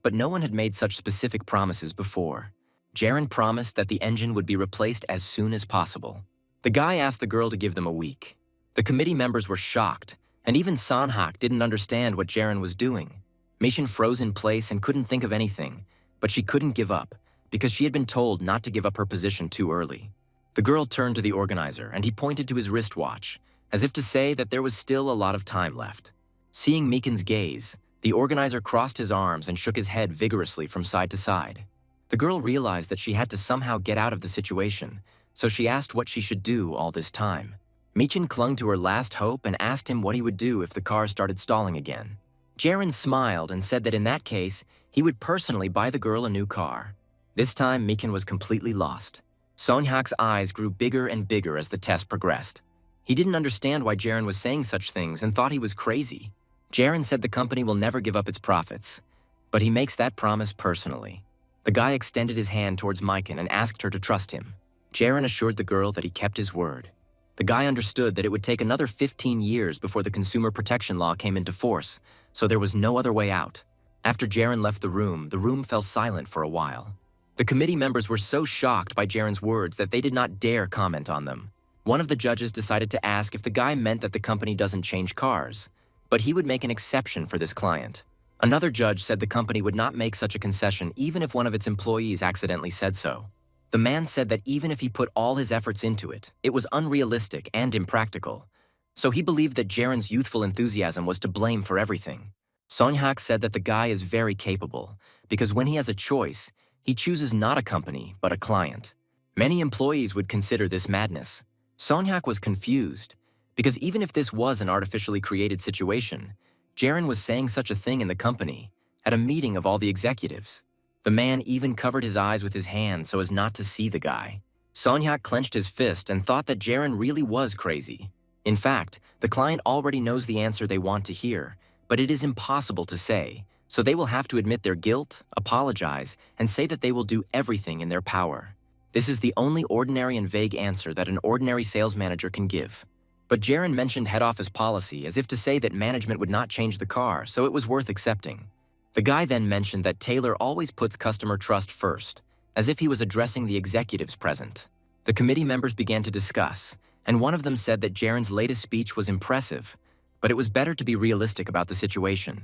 But no one had made such specific promises before. Jaren promised that the engine would be replaced as soon as possible. The guy asked the girl to give them a week. The committee members were shocked, and even Sanhak didn't understand what Jaren was doing. Mi-hyun froze in place and couldn't think of anything, but she couldn't give up, because she had been told not to give up her position too early. The girl turned to the organizer, and he pointed to his wristwatch, as if to say that there was still a lot of time left. Seeing Mi-hyun's gaze, the organizer crossed his arms and shook his head vigorously from side to side. The girl realized that she had to somehow get out of the situation, so she asked what she should do all this time. Mi-hyun clung to her last hope and asked him what he would do if the car started stalling again. Jaren smiled and said that in that case, he would personally buy the girl a new car. This time, Mi-hyun was completely lost. Sonhyak's eyes grew bigger and bigger as the test progressed. He didn't understand why Jaren was saying such things and thought he was crazy. Jaren said the company will never give up its profits, but he makes that promise personally. The guy extended his hand towards Mi-hyun and asked her to trust him. Jaren assured the girl that he kept his word. The guy understood that it would take another 15 years before the consumer protection law came into force, so there was no other way out. After Jaren left the room fell silent for a while. The committee members were so shocked by Jaren's words that they did not dare comment on them. One of the judges decided to ask if the guy meant that the company doesn't change cars, but he would make an exception for this client. Another judge said the company would not make such a concession even if one of its employees accidentally said so. The man said that even if he put all his efforts into it, it was unrealistic and impractical. So he believed that Jaren's youthful enthusiasm was to blame for everything. Sonhak said that the guy is very capable, because when he has a choice, he chooses not a company, but a client. Many employees would consider this madness. Sonhak was confused, because even if this was an artificially created situation, Jaren was saying such a thing in the company, at a meeting of all the executives. The man even covered his eyes with his hand so as not to see the guy. Sonhak clenched his fist and thought that Jaren really was crazy. In fact, the client already knows the answer they want to hear, but it is impossible to say, so they will have to admit their guilt, apologize, and say that they will do everything in their power. This is the only ordinary and vague answer that an ordinary sales manager can give. But Jaren mentioned head office policy as if to say that management would not change the car, so it was worth accepting. The guy then mentioned that Taylor always puts customer trust first, as if he was addressing the executives present. The committee members began to discuss, and one of them said that Jaren's latest speech was impressive, but it was better to be realistic about the situation.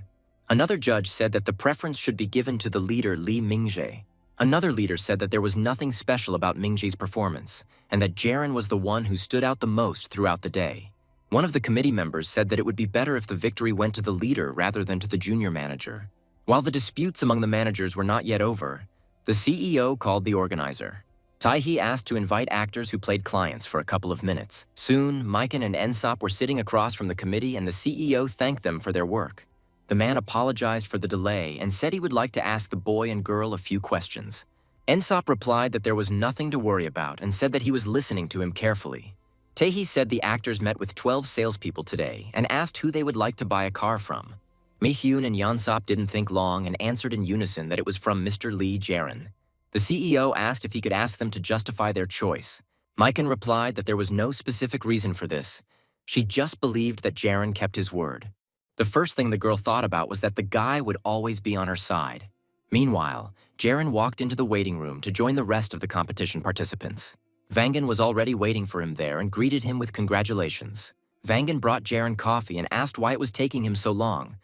Another judge said that the preference should be given to the leader Lee Mingjae. Another leader said that there was nothing special about Mingjae's performance, and that Jaren was the one who stood out the most throughout the day. One of the committee members said that it would be better if the victory went to the leader rather than to the junior manager. While the disputes among the managers were not yet over, the CEO called the organizer. Tae-hee asked to invite actors who played clients for a couple of minutes. Soon, Mi-hyun and Ensop were sitting across from the committee and the CEO thanked them for their work. The man apologized for the delay and said he would like to ask the boy and girl a few questions. Ensop replied that there was nothing to worry about and said that he was listening to him carefully. Tae-hee said the actors met with 12 salespeople today and asked who they would like to buy a car from. Mi-hyun and Yeonsop didn't think long and answered in unison that it was from Mr. Lee Jaren. The CEO asked if he could ask them to justify their choice. Mi-hyun replied that there was no specific reason for this. She just believed that Jaren kept his word. The first thing the girl thought about was that the guy would always be on her side. Meanwhile, Jaren walked into the waiting room to join the rest of the competition participants. Vangan was already waiting for him there and greeted him with congratulations. Vangan brought Jaren coffee and asked why it was taking him so long,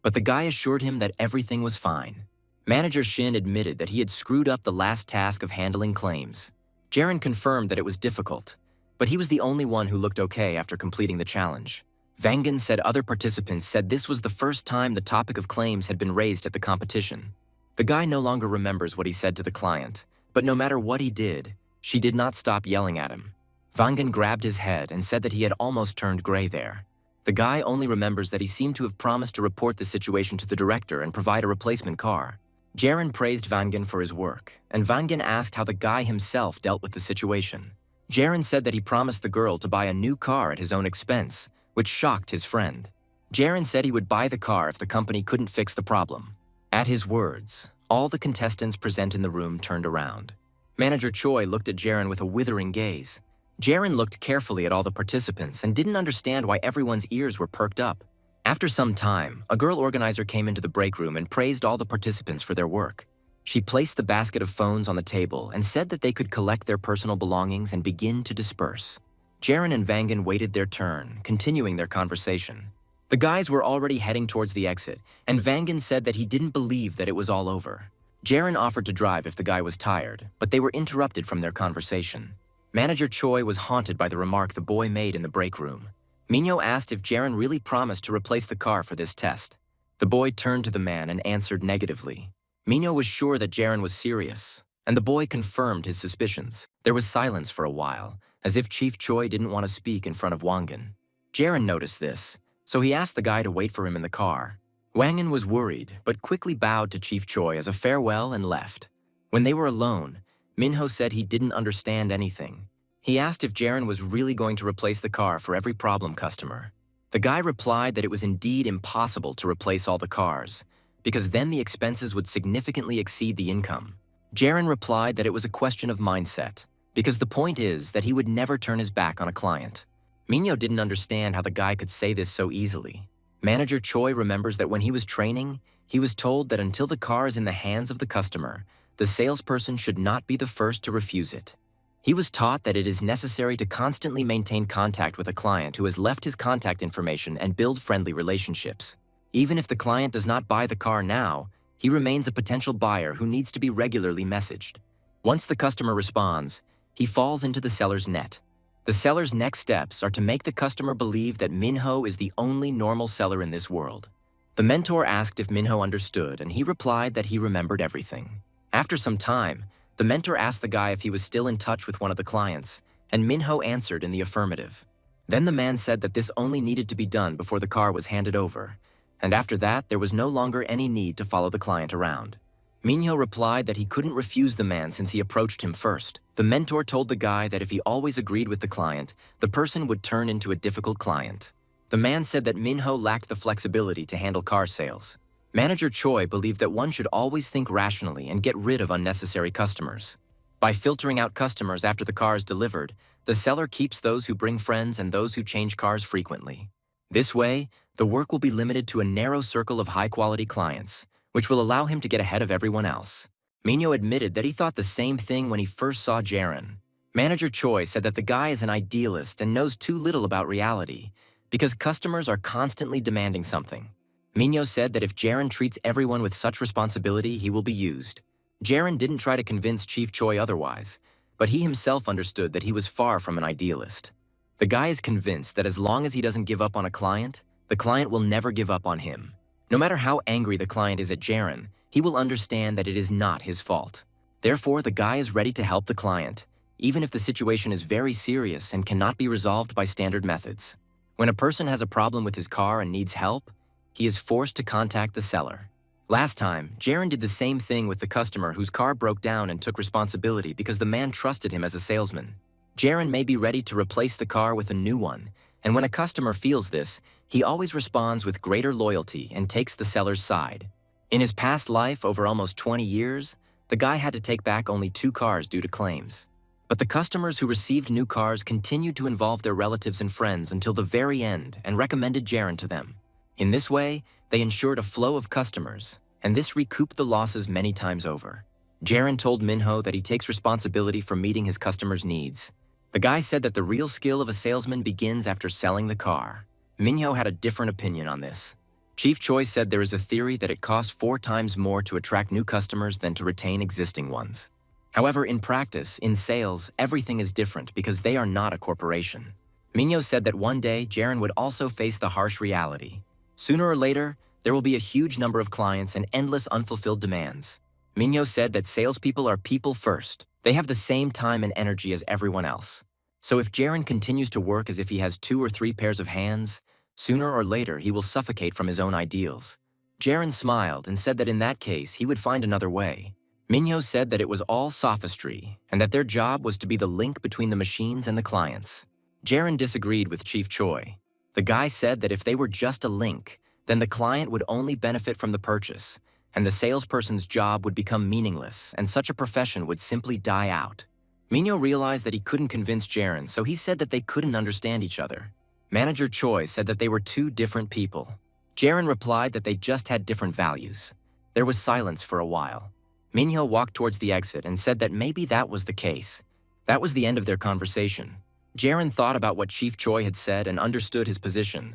but the guy assured him that everything was fine. Manager Shin admitted that he had screwed up the last task of handling claims. Jaren confirmed that it was difficult, but he was the only one who looked okay after completing the challenge. Vangan said other participants said this was the first time the topic of claims had been raised at the competition. The guy no longer remembers what he said to the client, but no matter what he did, she did not stop yelling at him. Vangan grabbed his head and said that he had almost turned gray there. The guy only remembers that he seemed to have promised to report the situation to the director and provide a replacement car. Jaren praised Vangan for his work, and Vangan asked how the guy himself dealt with the situation. Jaren said that he promised the girl to buy a new car at his own expense, which shocked his friend. Jaren said he would buy the car if the company couldn't fix the problem. At his words, all the contestants present in the room turned around. Manager Choi looked at Jaren with a withering gaze. Jaren looked carefully at all the participants and didn't understand why everyone's ears were perked up. After some time, a girl organizer came into the break room and praised all the participants for their work. She placed the basket of phones on the table and said that they could collect their personal belongings and begin to disperse. Jaren and Vangan waited their turn, continuing their conversation. The guys were already heading towards the exit, and Vangan said that he didn't believe that it was all over. Jaren offered to drive if the guy was tired, but they were interrupted from their conversation. Manager Choi was haunted by the remark the boy made in the break room. Minho asked if Jaren really promised to replace the car for this test. The boy turned to the man and answered negatively. Minho was sure that Jaren was serious, and the boy confirmed his suspicions. There was silence for a while, as if Chief Choi didn't want to speak in front of Wangan. Jaren noticed this, so he asked the guy to wait for him in the car. Wangan was worried, but quickly bowed to Chief Choi as a farewell and left. When they were alone, Minho said he didn't understand anything. He asked if Jaren was really going to replace the car for every problem customer. The guy replied that it was indeed impossible to replace all the cars, because then the expenses would significantly exceed the income. Jaren replied that it was a question of mindset, because the point is that he would never turn his back on a client. Minho didn't understand how the guy could say this so easily. Manager Choi remembers that when he was training, he was told that until the car is in the hands of the customer, the salesperson should not be the first to refuse it. He was taught that it is necessary to constantly maintain contact with a client who has left his contact information and build friendly relationships. Even if the client does not buy the car now, he remains a potential buyer who needs to be regularly messaged. Once the customer responds, he falls into the seller's net. The seller's next steps are to make the customer believe that Minho is the only normal seller in this world. The mentor asked if Minho understood, and he replied that he remembered everything. After some time, the mentor asked the guy if he was still in touch with one of the clients, and Minho answered in the affirmative. Then the man said that this only needed to be done before the car was handed over, and after that there was no longer any need to follow the client around. Minho replied that he couldn't refuse the man since he approached him first. The mentor told the guy that if he always agreed with the client, the person would turn into a difficult client. The man said that Minho lacked the flexibility to handle car sales. Manager Choi believed that one should always think rationally and get rid of unnecessary customers. By filtering out customers after the car is delivered, the seller keeps those who bring friends and those who change cars frequently. This way, the work will be limited to a narrow circle of high-quality clients, which will allow him to get ahead of everyone else. Minho admitted that he thought the same thing when he first saw Jaren. Manager Choi said that the guy is an idealist and knows too little about reality, because customers are constantly demanding something. Minho said that if Jaren treats everyone with such responsibility, he will be used. Jaren didn't try to convince Chief Choi otherwise, but he himself understood that he was far from an idealist. The guy is convinced that as long as he doesn't give up on a client, the client will never give up on him. No matter how angry the client is at Jaren, he will understand that it is not his fault. Therefore, the guy is ready to help the client, even if the situation is very serious and cannot be resolved by standard methods. When a person has a problem with his car and needs help, he is forced to contact the seller. Last time, Jaren did the same thing with the customer whose car broke down and took responsibility because the man trusted him as a salesman. Jaren may be ready to replace the car with a new one, and when a customer feels this, he always responds with greater loyalty and takes the seller's side. In his past life, over almost 20 years, the guy had to take back only 2 cars due to claims. But the customers who received new cars continued to involve their relatives and friends until the very end and recommended Jaren to them. In this way, they ensured a flow of customers, and this recouped the losses many times over. Jaren told Minho that he takes responsibility for meeting his customers' needs. The guy said that the real skill of a salesman begins after selling the car. Minho had a different opinion on this. Chief Choi said there is a theory that it costs 4 times more to attract new customers than to retain existing ones. However, in practice, in sales, everything is different because they are not a corporation. Minho said that one day Jaren would also face the harsh reality. Sooner or later, there will be a huge number of clients and endless unfulfilled demands. Minho said that salespeople are people first. They have the same time and energy as everyone else. So if Jaren continues to work as if he has 2 or 3 pairs of hands, sooner or later he will suffocate from his own ideals. Jaren smiled and said that in that case he would find another way. Minho said that it was all sophistry and that their job was to be the link between the machines and the clients. Jaren disagreed with Chief Choi. The guy said that if they were just a link, then the client would only benefit from the purchase, and the salesperson's job would become meaningless, and such a profession would simply die out. Minho realized that he couldn't convince Jaren, so he said that they couldn't understand each other. Manager Choi said that they were 2 different people. Jaren replied that they just had different values. There was silence for a while. Minho walked towards the exit and said that maybe that was the case. That was the end of their conversation. Jaren thought about what Chief Choi had said and understood his position,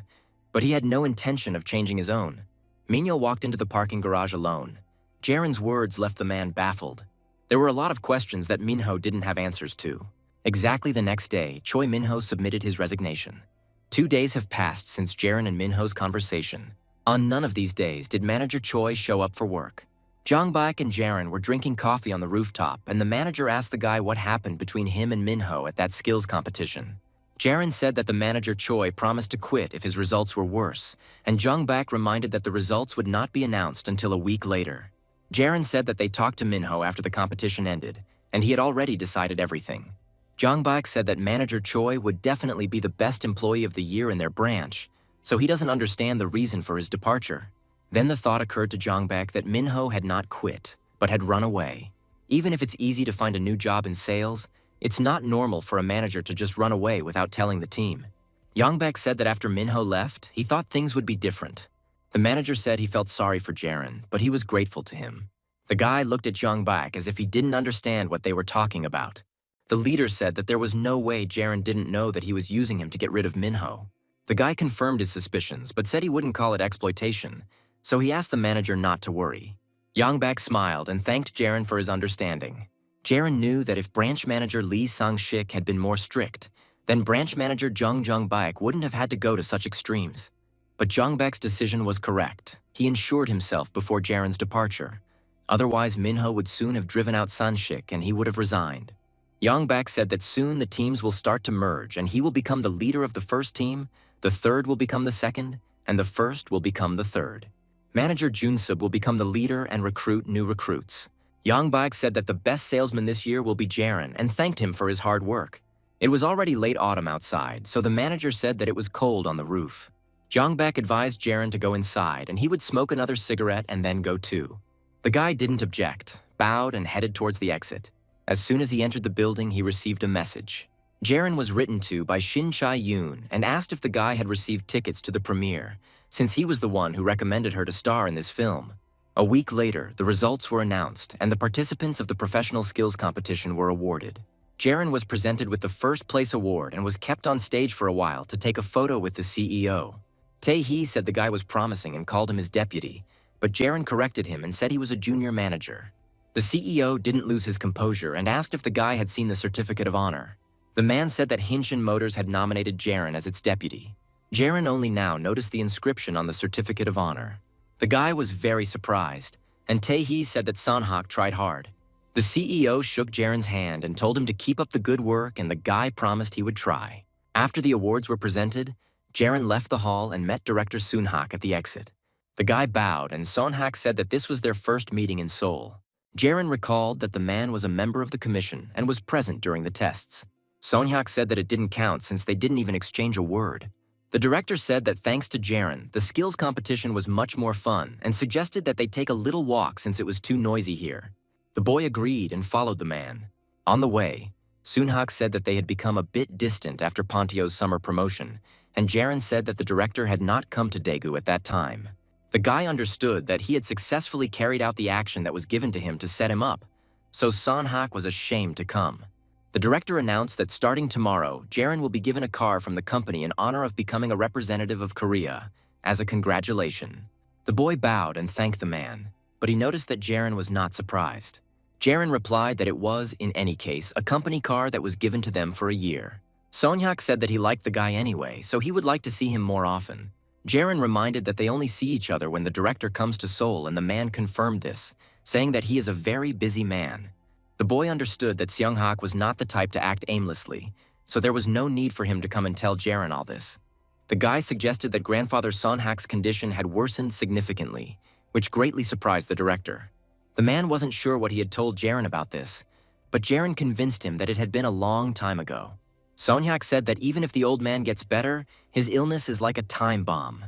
but he had no intention of changing his own. Minho walked into the parking garage alone. Jaren's words left the man baffled. There were a lot of questions that Minho didn't have answers to. Exactly the next day, Choi Minho submitted his resignation. 2 days have passed since Jaren and Minho's conversation. On none of these days did Manager Choi show up for work. Jongbaek and Jaren were drinking coffee on the rooftop, and the manager asked the guy what happened between him and Minho at that skills competition. Jaren said that the manager Choi promised to quit if his results were worse, and Jongbaek reminded that the results would not be announced until a week later. Jaren said that they talked to Minho after the competition ended, and he had already decided everything. Jongbaek said that manager Choi would definitely be the best employee of the year in their branch, so he doesn't understand the reason for his departure. Then the thought occurred to Jongbaek that Minho had not quit, but had run away. Even if it's easy to find a new job in sales, it's not normal for a manager to just run away without telling the team. Jongbaek said that after Minho left, he thought things would be different. The manager said he felt sorry for Jaren, but he was grateful to him. The guy looked at Jongbaek as if he didn't understand what they were talking about. The leader said that there was no way Jaren didn't know that he was using him to get rid of Minho. The guy confirmed his suspicions, but said he wouldn't call it exploitation, so he asked the manager not to worry. Jongbaek smiled and thanked Jaren for his understanding. Jaren knew that if branch manager Lee Sang-shik had been more strict, then branch manager Jongbaek wouldn't have had to go to such extremes. But Jongbaek's decision was correct. He ensured himself before Jaren's departure. Otherwise, Minho would soon have driven out Sang-shik and he would have resigned. Jongbaek said that soon the teams will start to merge and he will become the leader of the first team, the third will become the second, and the first will become the third. Manager Junsub will become the leader and recruit new recruits. Jongbaek said that the best salesman this year will be Jaren and thanked him for his hard work. It was already late autumn outside, so the manager said that it was cold on the roof. Jongbaek advised Jaren to go inside and he would smoke another cigarette and then go too. The guy didn't object, bowed and headed towards the exit. As soon as he entered the building, he received a message. Jaren was written to by Shin Chae-yoon and asked if the guy had received tickets to the premiere, since he was the one who recommended her to star in this film. A week later, the results were announced and the participants of the professional skills competition were awarded. Jaren was presented with the first place award and was kept on stage for a while to take a photo with the CEO. Tae-hee said the guy was promising and called him his deputy, but Jaren corrected him and said he was a junior manager. The CEO didn't lose his composure and asked if the guy had seen the certificate of honor. The man said that Hinshin Motors had nominated Jaren as its deputy. Jaren only now noticed the inscription on the certificate of honor. The guy was very surprised, and Tae-hee said that Sanhak tried hard. The CEO shook Jaren's hand and told him to keep up the good work, and the guy promised he would try. After the awards were presented, Jaren left the hall and met Director Sunhak at the exit. The guy bowed, and Sonhak said that this was their first meeting in Seoul. Jaren recalled that the man was a member of the commission and was present during the tests. Sonhak said that it didn't count since they didn't even exchange a word. The director said that thanks to Jaren, the skills competition was much more fun and suggested that they take a little walk since it was too noisy here. The boy agreed and followed the man. On the way, Sunhak said that they had become a bit distant after Pontio's summer promotion, and Jaren said that the director had not come to Daegu at that time. The guy understood that he had successfully carried out the action that was given to him to set him up, so Sonhak was ashamed to come. The director announced that starting tomorrow, Jaren will be given a car from the company in honor of becoming a representative of Korea, as a congratulation. The boy bowed and thanked the man, but he noticed that Jaren was not surprised. Jaren replied that it was, in any case, a company car that was given to them for a year. Sonhak said that he liked the guy anyway, so he would like to see him more often. Jaren reminded that they only see each other when the director comes to Seoul, and the man confirmed this, saying that he is a very busy man. The boy understood that Seonghak was not the type to act aimlessly, so there was no need for him to come and tell Jaren all this. The guy suggested that grandfather Seonghak's condition had worsened significantly, which greatly surprised the director. The man wasn't sure what he had told Jaren about this, but Jaren convinced him that it had been a long time ago. Seonghak said that even if the old man gets better, his illness is like a time bomb.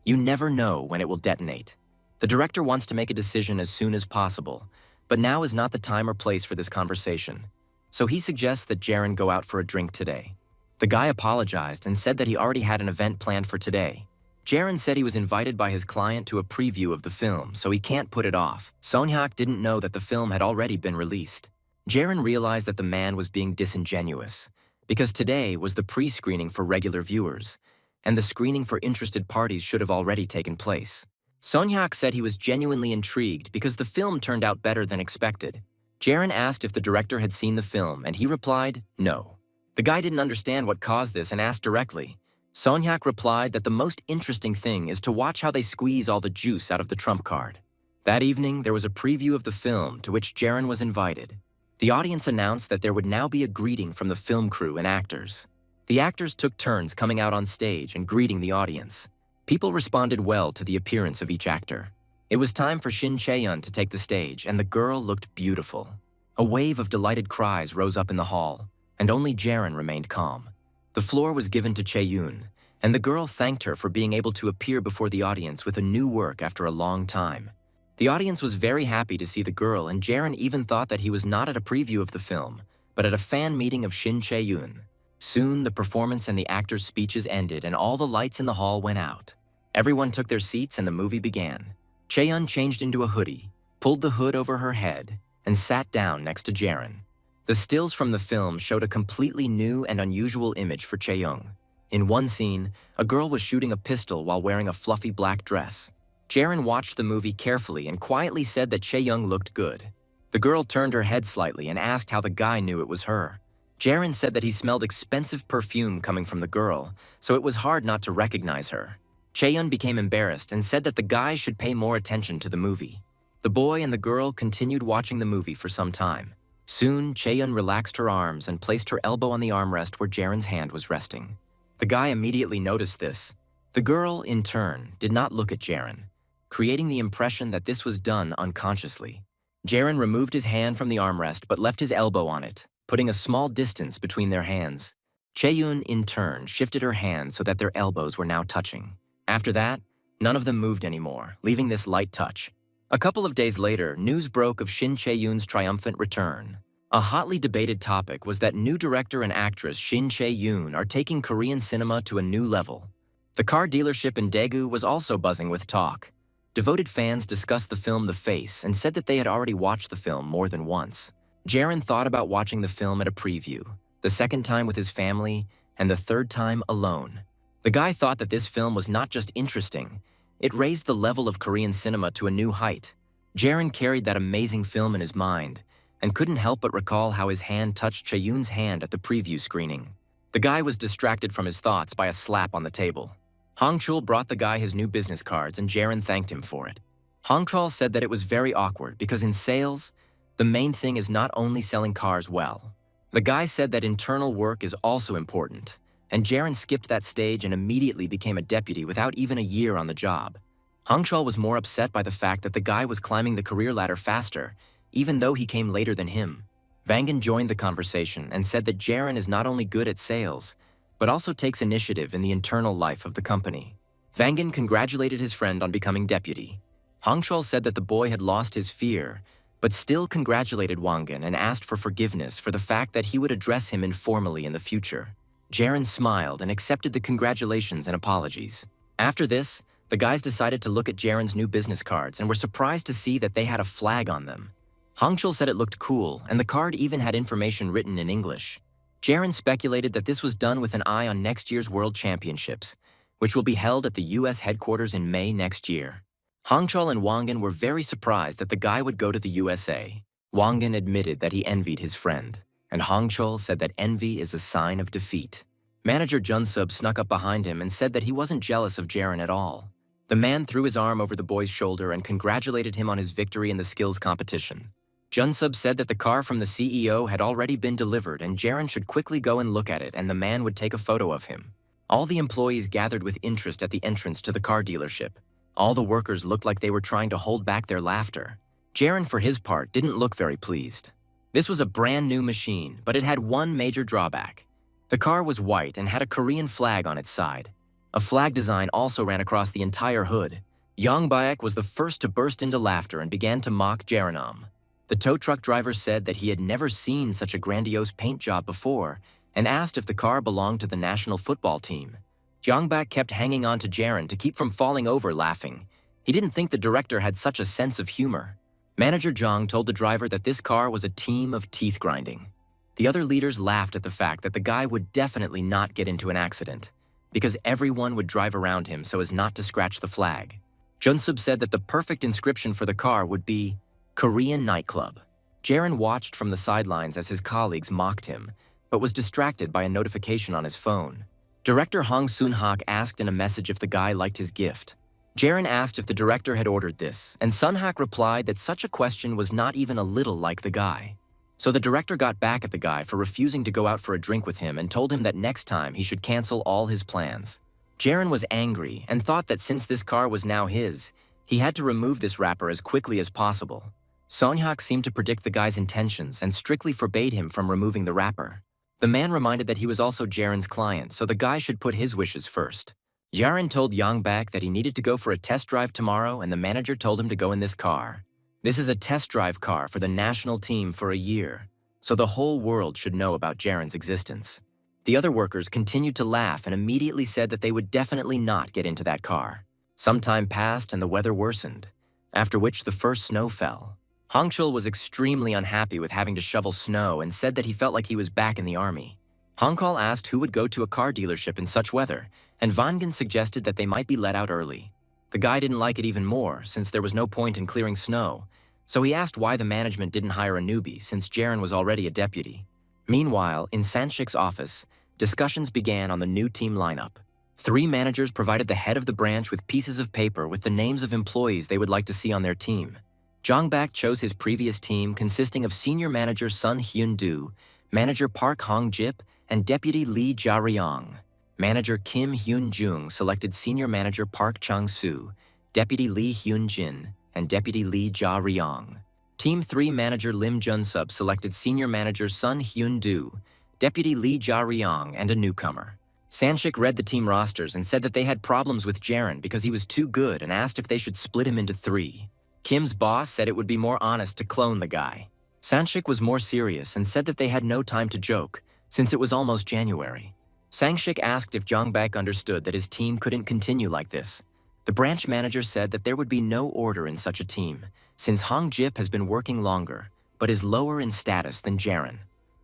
You never know when it will detonate. The director wants to make a decision as soon as possible, but now is not the time or place for this conversation. So he suggests that Jaren go out for a drink today. The guy apologized and said that he already had an event planned for today. Jaren said he was invited by his client to a preview of the film, so he can't put it off. Seonghak didn't know that the film had already been released. Jaren realized that the man was being disingenuous, because today was the pre-screening for regular viewers, and the screening for interested parties should have already taken place. Seonghak said he was genuinely intrigued because the film turned out better than expected. Jaren asked if the director had seen the film, and he replied, no. The guy didn't understand what caused this and asked directly. Seonghak replied that the most interesting thing is to watch how they squeeze all the juice out of the trump card. That evening, there was a preview of the film to which Jaren was invited. The audience announced that there would now be a greeting from the film crew and actors. The actors took turns coming out on stage and greeting the audience. People responded well to the appearance of each actor. It was time for Shin Chae-yeon to take the stage, and the girl looked beautiful. A wave of delighted cries rose up in the hall, and only Jaren remained calm. The floor was given to Chae-yoon, and the girl thanked her for being able to appear before the audience with a new work after a long time. The audience was very happy to see the girl, and Jaren even thought that he was not at a preview of the film, but at a fan meeting of Shin Chae-yoon. Soon, the performance and the actors' speeches ended, and all the lights in the hall went out. Everyone took their seats, and the movie began. Chae-yeon changed into a hoodie, pulled the hood over her head, and sat down next to Jaren. The stills from the film showed a completely new and unusual image for Chae-young. In one scene, a girl was shooting a pistol while wearing a fluffy black dress. Jaren watched the movie carefully and quietly said that Chae-young looked good. The girl turned her head slightly and asked how the guy knew it was her. Jaren said that he smelled expensive perfume coming from the girl, so it was hard not to recognize her. Chae-yeon became embarrassed and said that the guy should pay more attention to the movie. The boy and the girl continued watching the movie for some time. Soon, Chae-yeon relaxed her arms and placed her elbow on the armrest where Jaren's hand was resting. The guy immediately noticed this. The girl, in turn, did not look at Jaren, creating the impression that this was done unconsciously. Jaren removed his hand from the armrest but left his elbow on it, putting a small distance between their hands. Chae-yoon, in turn, shifted her hand so that their elbows were now touching. After that, none of them moved anymore, leaving this light touch. A couple of days later, news broke of Shin Chae-yoon's triumphant return. A hotly debated topic was that new director and actress Shin Chae-yoon are taking Korean cinema to a new level. The car dealership in Daegu was also buzzing with talk. Devoted fans discussed the film The Face and said that they had already watched the film more than once. Jaren thought about watching the film at a preview, the second time with his family, and the third time alone. The guy thought that this film was not just interesting, it raised the level of Korean cinema to a new height. Jaren carried that amazing film in his mind and couldn't help but recall how his hand touched Chae-yoon's hand at the preview screening. The guy was distracted from his thoughts by a slap on the table. Hongchul brought the guy his new business cards and Jaren thanked him for it. Hongchul said that it was very awkward because in sales, the main thing is not only selling cars well. The guy said that internal work is also important, and Jaren skipped that stage and immediately became a deputy without even a year on the job. Hongchul was more upset by the fact that the guy was climbing the career ladder faster, even though he came later than him. Vangan joined the conversation and said that Jaren is not only good at sales, but also takes initiative in the internal life of the company. Vangan congratulated his friend on becoming deputy. Hongchul said that the boy had lost his fear, but still congratulated Wangan and asked for forgiveness for the fact that he would address him informally in the future. Jaren smiled and accepted the congratulations and apologies. After this, the guys decided to look at Jaren's new business cards and were surprised to see that they had a flag on them. Hongchul said it looked cool, and the card even had information written in English. Jaren speculated that this was done with an eye on next year's World Championships, which will be held at the U.S. headquarters in May next year. Hongchul and Wangan were very surprised that the guy would go to the USA. Wangan admitted that he envied his friend, and Hongchul said that envy is a sign of defeat. Manager Junsub snuck up behind him and said that he wasn't jealous of Jaren at all. The man threw his arm over the boy's shoulder and congratulated him on his victory in the skills competition. Junsub said that the car from the CEO had already been delivered and Jaren should quickly go and look at it and the man would take a photo of him. All the employees gathered with interest at the entrance to the car dealership. All the workers looked like they were trying to hold back their laughter. Jaren, for his part, didn't look very pleased. This was a brand new machine, but it had one major drawback. The car was white and had a Korean flag on its side. A flag design also ran across the entire hood. Yongbaek was the first to burst into laughter and began to mock Jaranom. The tow truck driver said that he had never seen such a grandiose paint job before and asked if the car belonged to the national football team. Yongbak kept hanging on to Jaren to keep from falling over laughing. He didn't think the director had such a sense of humor. Manager Jong told the driver that this car was a team of teeth grinding. The other leaders laughed at the fact that the guy would definitely not get into an accident because everyone would drive around him so as not to scratch the flag. Junsub said that the perfect inscription for the car would be Korean nightclub. Jaren watched from the sidelines as his colleagues mocked him, but was distracted by a notification on his phone. Director Hong Sun-hak asked in a message if the guy liked his gift. Jaren asked if the director had ordered this, and Sun-hak replied that such a question was not even a little like the guy. So the director got back at the guy for refusing to go out for a drink with him and told him that next time he should cancel all his plans. Jaren was angry and thought that since this car was now his, he had to remove this wrapper as quickly as possible. Sonhak seemed to predict the guy's intentions and strictly forbade him from removing the wrapper. The man reminded that he was also Jaren's client, so the guy should put his wishes first. Jaren told Yongbak that he needed to go for a test drive tomorrow and the manager told him to go in this car. This is a test drive car for the national team for a year, so the whole world should know about Jaren's existence. The other workers continued to laugh and immediately said that they would definitely not get into that car. Some time passed and the weather worsened, after which the first snow fell. Hongchul was extremely unhappy with having to shovel snow and said that he felt like he was back in the army. Hongkal asked who would go to a car dealership in such weather, and Vangan suggested that they might be let out early. The guy didn't like it even more since there was no point in clearing snow, so he asked why the management didn't hire a newbie since Jaren was already a deputy. Meanwhile, in Sanshik's office, discussions began on the new team lineup. 3 managers provided the head of the branch with pieces of paper with the names of employees they would like to see on their team. Jongbak chose his previous team consisting of senior manager Sun Hyun-do, manager Park Hong-jip, and deputy Lee Ja-ryong. Manager Kim Hyun-jung selected senior manager Park Chang-soo, deputy Lee Hyun-jin, and deputy Lee Ja-ryong. Team 3 manager Lim Jun-sub selected senior manager Sun Hyun-do, deputy Lee Ja-ryong, and a newcomer. Sanshik read the team rosters and said that they had problems with Jaren because he was too good and asked if they should split him into 3. Kim's boss said it would be more honest to clone the guy. Sanshik was more serious and said that they had no time to joke, since it was almost January. Sangshik asked if Jongbak understood that his team couldn't continue like this. The branch manager said that there would be no order in such a team, since Hong Jip has been working longer, but is lower in status than Jaren.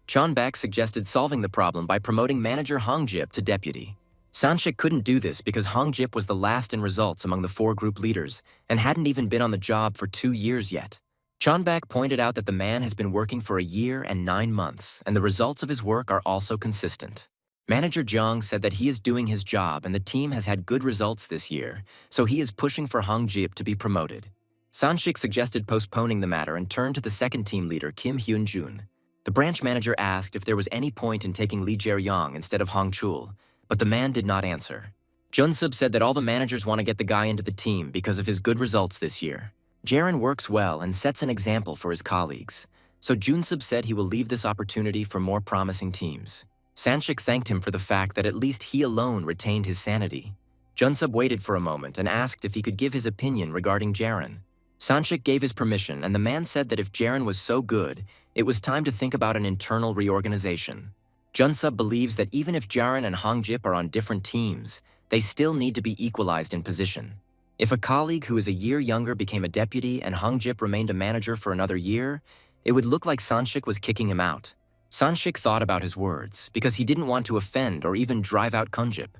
Chonbak suggested solving the problem by promoting manager Hong Jip to deputy. Sanshik couldn't do this because Hong Jip was the last in results among the 4 group leaders and hadn't even been on the job for 2 years yet. Chonbak pointed out that the man has been working for a year and 9 months, and the results of his work are also consistent. Manager Jong said that he is doing his job and the team has had good results this year, so he is pushing for Hong Jip to be promoted. Sanshik suggested postponing the matter and turned to the second team leader, Kim Hyun-jun. The branch manager asked if there was any point in taking Lee Jae-ryong instead of Hong Chul, but the man did not answer. Junsub said that all the managers want to get the guy into the team because of his good results this year. Jaren works well and sets an example for his colleagues, so Junsub said he will leave this opportunity for more promising teams. Sanshik thanked him for the fact that at least he alone retained his sanity. Junsub waited for a moment and asked if he could give his opinion regarding Jaren. Sanshik gave his permission and the man said that if Jaren was so good, it was time to think about an internal reorganization. Junsub believes that even if Jaren and Hong Jip are on different teams, they still need to be equalized in position. If a colleague who is a year younger became a deputy and Hong Jip remained a manager for another year, it would look like Sanshik was kicking him out. Sanshik thought about his words because he didn't want to offend or even drive out Kunjip.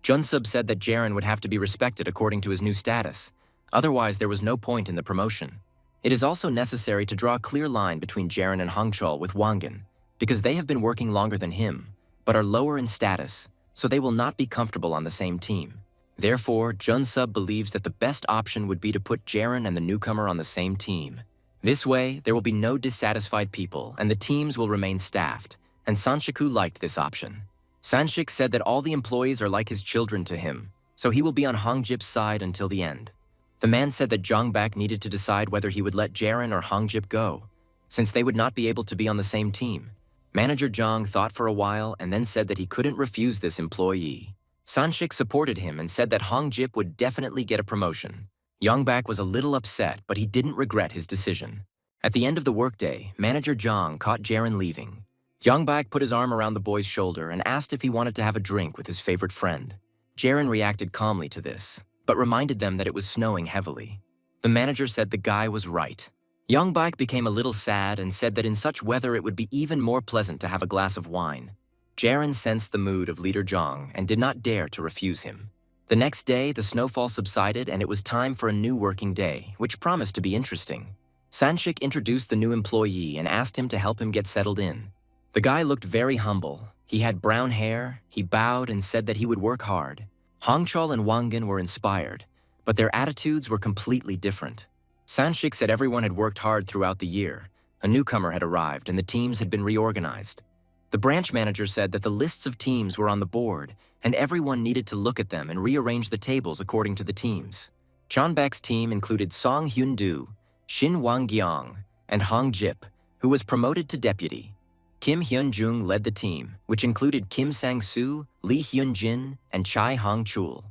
Junsub said that Jaren would have to be respected according to his new status. Otherwise, there was no point in the promotion. It is also necessary to draw a clear line between Jaren and Hongchul with Wangan, because they have been working longer than him, but are lower in status, so they will not be comfortable on the same team. Therefore, Junsub believes that the best option would be to put Jaren and the newcomer on the same team. This way, there will be no dissatisfied people and the teams will remain staffed, and Sanshiku liked this option. Sanshik said that all the employees are like his children to him, so he will be on Hongjip's side until the end. The man said that Jongbak needed to decide whether he would let Jaren or Hongjip go, since they would not be able to be on the same team. Manager Jong thought for a while and then said that he couldn't refuse this employee. Sanshik supported him and said that Hongjip would definitely get a promotion. Yongbak was a little upset, but he didn't regret his decision. At the end of the workday, Manager Jong caught Jaren leaving. Yongbak put his arm around the boy's shoulder and asked if he wanted to have a drink with his favorite friend. Jaren reacted calmly to this, but reminded them that it was snowing heavily. The manager said the guy was right. Yongbak became a little sad and said that in such weather it would be even more pleasant to have a glass of wine. Jaren sensed the mood of Leader Jong and did not dare to refuse him. The next day, the snowfall subsided and it was time for a new working day, which promised to be interesting. Sanshik introduced the new employee and asked him to help him get settled in. The guy looked very humble. He had brown hair, he bowed and said that he would work hard. Hongchol and Wangan were inspired, but their attitudes were completely different. Sanshik said everyone had worked hard throughout the year. A newcomer had arrived and the teams had been reorganized. The branch manager said that the lists of teams were on the board and everyone needed to look at them and rearrange the tables according to the teams. Chonbak's team included Song Hyun-do, Shin Wang-gyong, and Hong Jip, who was promoted to deputy. Kim Hyun-jung led the team, which included Kim Sang-soo, Lee Hyun-jin, and Chai Hong-chul.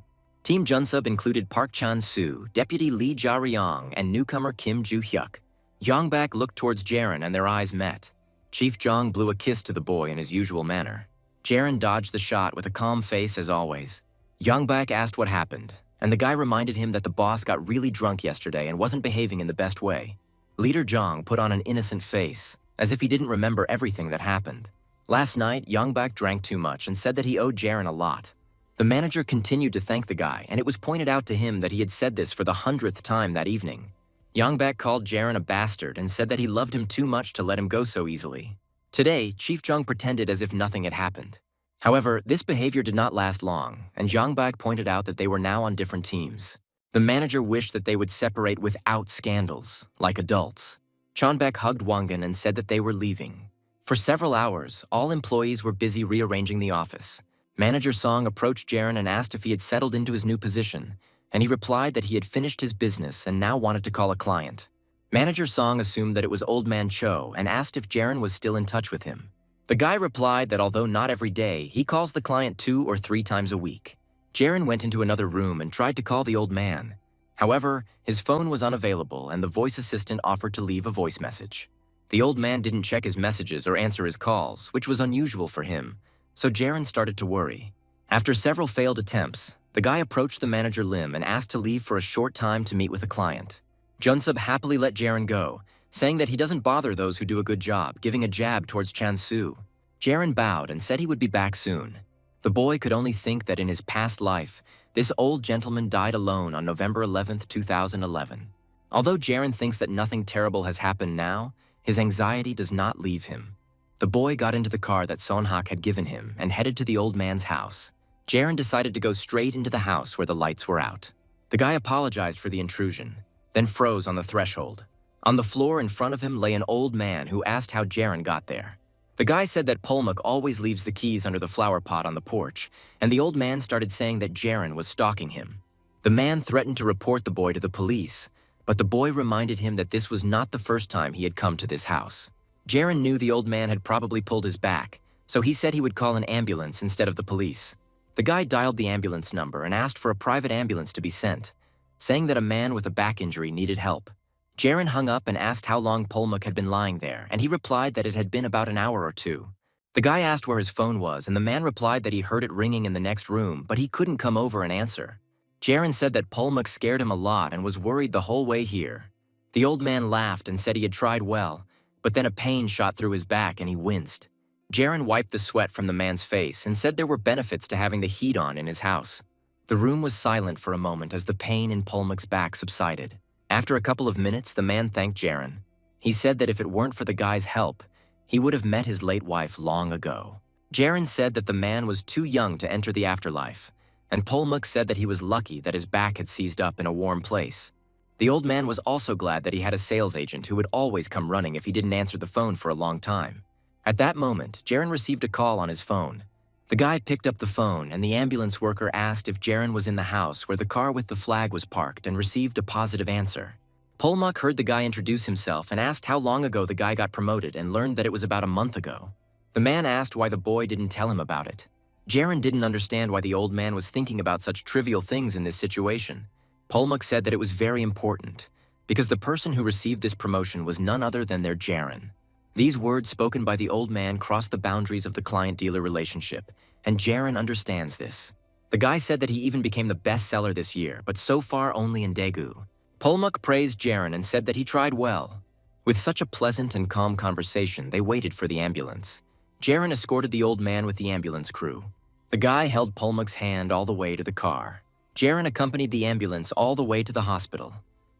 Team Junsub included Park Chan-soo, deputy Lee Ja-ryong, and newcomer Kim Ju-hyuk. Yongbak looked towards Jaren and their eyes met. Chief Jong blew a kiss to the boy in his usual manner. Jaren dodged the shot with a calm face as always. Yongbak asked what happened, and the guy reminded him that the boss got really drunk yesterday and wasn't behaving in the best way. Leader Jong put on an innocent face, as if he didn't remember everything that happened. Last night, Yongbak drank too much and said that he owed Jaren a lot. The manager continued to thank the guy, and it was pointed out to him that he had said this for the 100th time that evening. Yongbak called Jaren a bastard and said that he loved him too much to let him go so easily. Today, Chief Jong pretended as if nothing had happened. However, this behavior did not last long, and Yongbak pointed out that they were now on different teams. The manager wished that they would separate without scandals, like adults. Chonbak hugged Wangan and said that they were leaving. For several hours, all employees were busy rearranging the office. Manager Song approached Jaren and asked if he had settled into his new position, and he replied that he had finished his business and now wanted to call a client. Manager Song assumed that it was Old Man Cho and asked if Jaren was still in touch with him. The guy replied that although not every day, he calls the client 2 or 3 times a week. Jaren went into another room and tried to call the old man. However, his phone was unavailable and the voice assistant offered to leave a voice message. The old man didn't check his messages or answer his calls, which was unusual for him, so Jaren started to worry. After several failed attempts, the guy approached the manager Lim and asked to leave for a short time to meet with a client. Junsub happily let Jaren go, saying that he doesn't bother those who do a good job, giving a jab towards Chan-soo. Jaren bowed and said he would be back soon. The boy could only think that in his past life, this old gentleman died alone on November 11, 2011. Although Jaren thinks that nothing terrible has happened now, his anxiety does not leave him. The boy got into the car that Sonhak had given him and headed to the old man's house. Jaren decided to go straight into the house where the lights were out. The guy apologized for the intrusion, then froze on the threshold. On the floor in front of him lay an old man who asked how Jaren got there. The guy said that Polmuk always leaves the keys under the flower pot on the porch, and the old man started saying that Jaren was stalking him. The man threatened to report the boy to the police, but the boy reminded him that this was not the first time he had come to this house. Jaren knew the old man had probably pulled his back, so he said he would call an ambulance instead of the police. The guy dialed the ambulance number and asked for a private ambulance to be sent, saying that a man with a back injury needed help. Jaren hung up and asked how long Polmuk had been lying there, and he replied that it had been about an hour or 2. The guy asked where his phone was, and the man replied that he heard it ringing in the next room, but he couldn't come over and answer. Jaren said that Polmuk scared him a lot and was worried the whole way here. The old man laughed and said he had tried well, but then a pain shot through his back and he winced. Jaren wiped the sweat from the man's face and said there were benefits to having the heat on in his house. The room was silent for a moment as the pain in Polmuk's back subsided. After a couple of minutes, the man thanked Jaren. He said that if it weren't for the guy's help, he would have met his late wife long ago. Jaren said that the man was too young to enter the afterlife, and Polmuk said that he was lucky that his back had seized up in a warm place. The old man was also glad that he had a sales agent who would always come running if he didn't answer the phone for a long time. At that moment, Jaren received a call on his phone. The guy picked up the phone, and the ambulance worker asked if Jaren was in the house where the car with the flag was parked and received a positive answer. Polmuk heard the guy introduce himself and asked how long ago the guy got promoted and learned that it was about a month ago. The man asked why the boy didn't tell him about it. Jaren didn't understand why the old man was thinking about such trivial things in this situation. Polmuk said that it was very important, because the person who received this promotion was none other than their Jaren. These words spoken by the old man crossed the boundaries of the client-dealer relationship, and Jaren understands this. The guy said that he even became the best seller this year, but so far only in Daegu. Polmuk praised Jaren and said that he tried well. With such a pleasant and calm conversation, they waited for the ambulance. Jaren escorted the old man with the ambulance crew. The guy held Polmuk's hand all the way to the car. Jaren accompanied the ambulance all the way to the hospital.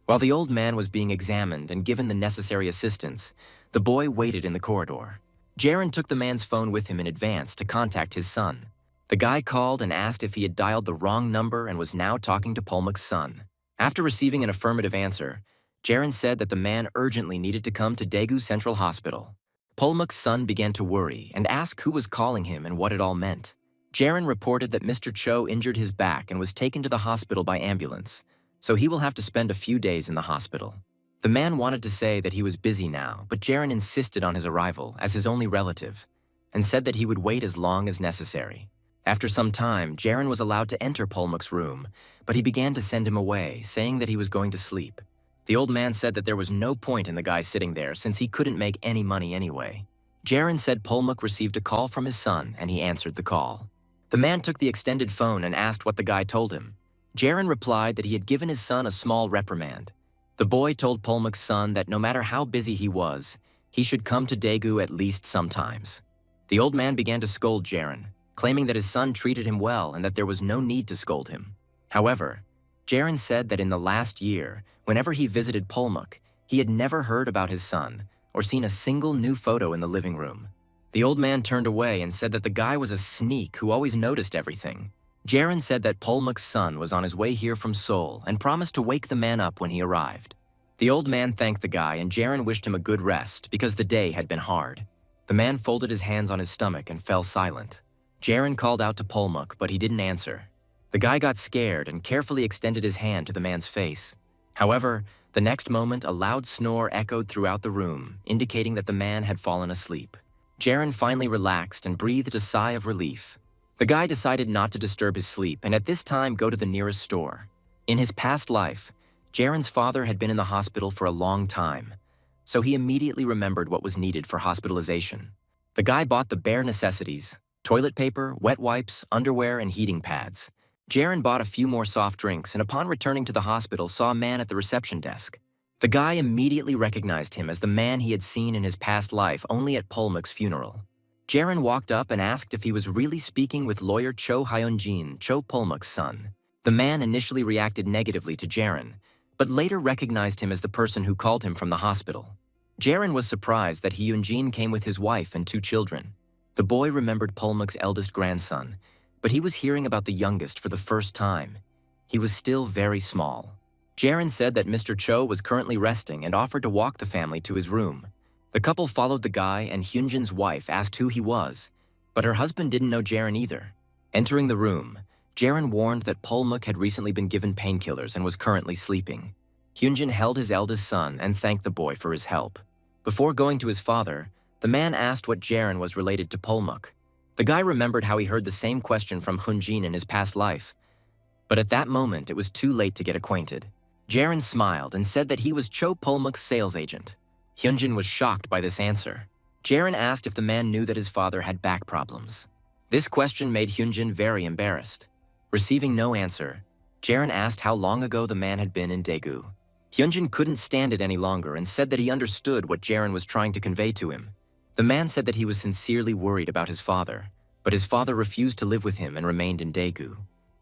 While the old man was being examined and given the necessary assistance, the boy waited in the corridor. Jaren took the man's phone with him in advance to contact his son. The guy called and asked if he had dialed the wrong number and was now talking to Polmuk's son. After receiving an affirmative answer, Jaren said that the man urgently needed to come to Daegu Central Hospital. Polmuk's son began to worry and ask who was calling him and what it all meant. Jaren reported that Mr. Cho injured his back and was taken to the hospital by ambulance, so he will have to spend a few days in the hospital. The man wanted to say that he was busy now, but Jaren insisted on his arrival as his only relative and said that he would wait as long as necessary. After some time, Jaren was allowed to enter Polmuk's room, but he began to send him away, saying that he was going to sleep. The old man said that there was no point in the guy sitting there since he couldn't make any money anyway. Jaren said Polmuk received a call from his son and he answered the call. The man took the extended phone and asked what the guy told him. Jaren replied that he had given his son a small reprimand. The boy told Polmuk's son that no matter how busy he was, he should come to Daegu at least sometimes. The old man began to scold Jaren, claiming that his son treated him well and that there was no need to scold him. However, Jaren said that in the last year, whenever he visited Polmuk, he had never heard about his son or seen a single new photo in the living room. The old man turned away and said that the guy was a sneak who always noticed everything. Jaren said that Polmuk's son was on his way here from Seoul and promised to wake the man up when he arrived. The old man thanked the guy and Jaren wished him a good rest because the day had been hard. The man folded his hands on his stomach and fell silent. Jaren called out to Polmuk, but he didn't answer. The guy got scared and carefully extended his hand to the man's face. However, the next moment a loud snore echoed throughout the room, indicating that the man had fallen asleep. Jaren finally relaxed and breathed a sigh of relief. The guy decided not to disturb his sleep and at this time go to the nearest store. In his past life, Jaren's father had been in the hospital for a long time, so he immediately remembered what was needed for hospitalization. The guy bought the bare necessities: toilet paper, wet wipes, underwear, and heating pads. Jaren bought a few more soft drinks and upon returning to the hospital saw a man at the reception desk. The guy immediately recognized him as the man he had seen in his past life only at Polmuk's funeral. Jaren walked up and asked if he was really speaking with lawyer Cho Hyun-jin, Cho Polmuk's son. The man initially reacted negatively to Jaren, but later recognized him as the person who called him from the hospital. Jaren was surprised that Hyun-jin came with his wife and 2 children. The boy remembered Polmuk's eldest grandson, but he was hearing about the youngest for the first time. He was still very small. Jaren said that Mr. Cho was currently resting and offered to walk the family to his room. The couple followed the guy and Hyunjin's wife asked who he was, but her husband didn't know Jaren either. Entering the room, Jaren warned that Polmuk had recently been given painkillers and was currently sleeping. Hyunjin held his eldest son and thanked the boy for his help. Before going to his father, the man asked what Jaren was related to Polmuk. The guy remembered how he heard the same question from Hyunjin in his past life, but at that moment it was too late to get acquainted. Jaren smiled and said that he was Cho Polmuk's sales agent. Hyunjin was shocked by this answer. Jaren asked if the man knew that his father had back problems. This question made Hyunjin very embarrassed. Receiving no answer, Jaren asked how long ago the man had been in Daegu. Hyunjin couldn't stand it any longer and said that he understood what Jaren was trying to convey to him. The man said that he was sincerely worried about his father, but his father refused to live with him and remained in Daegu.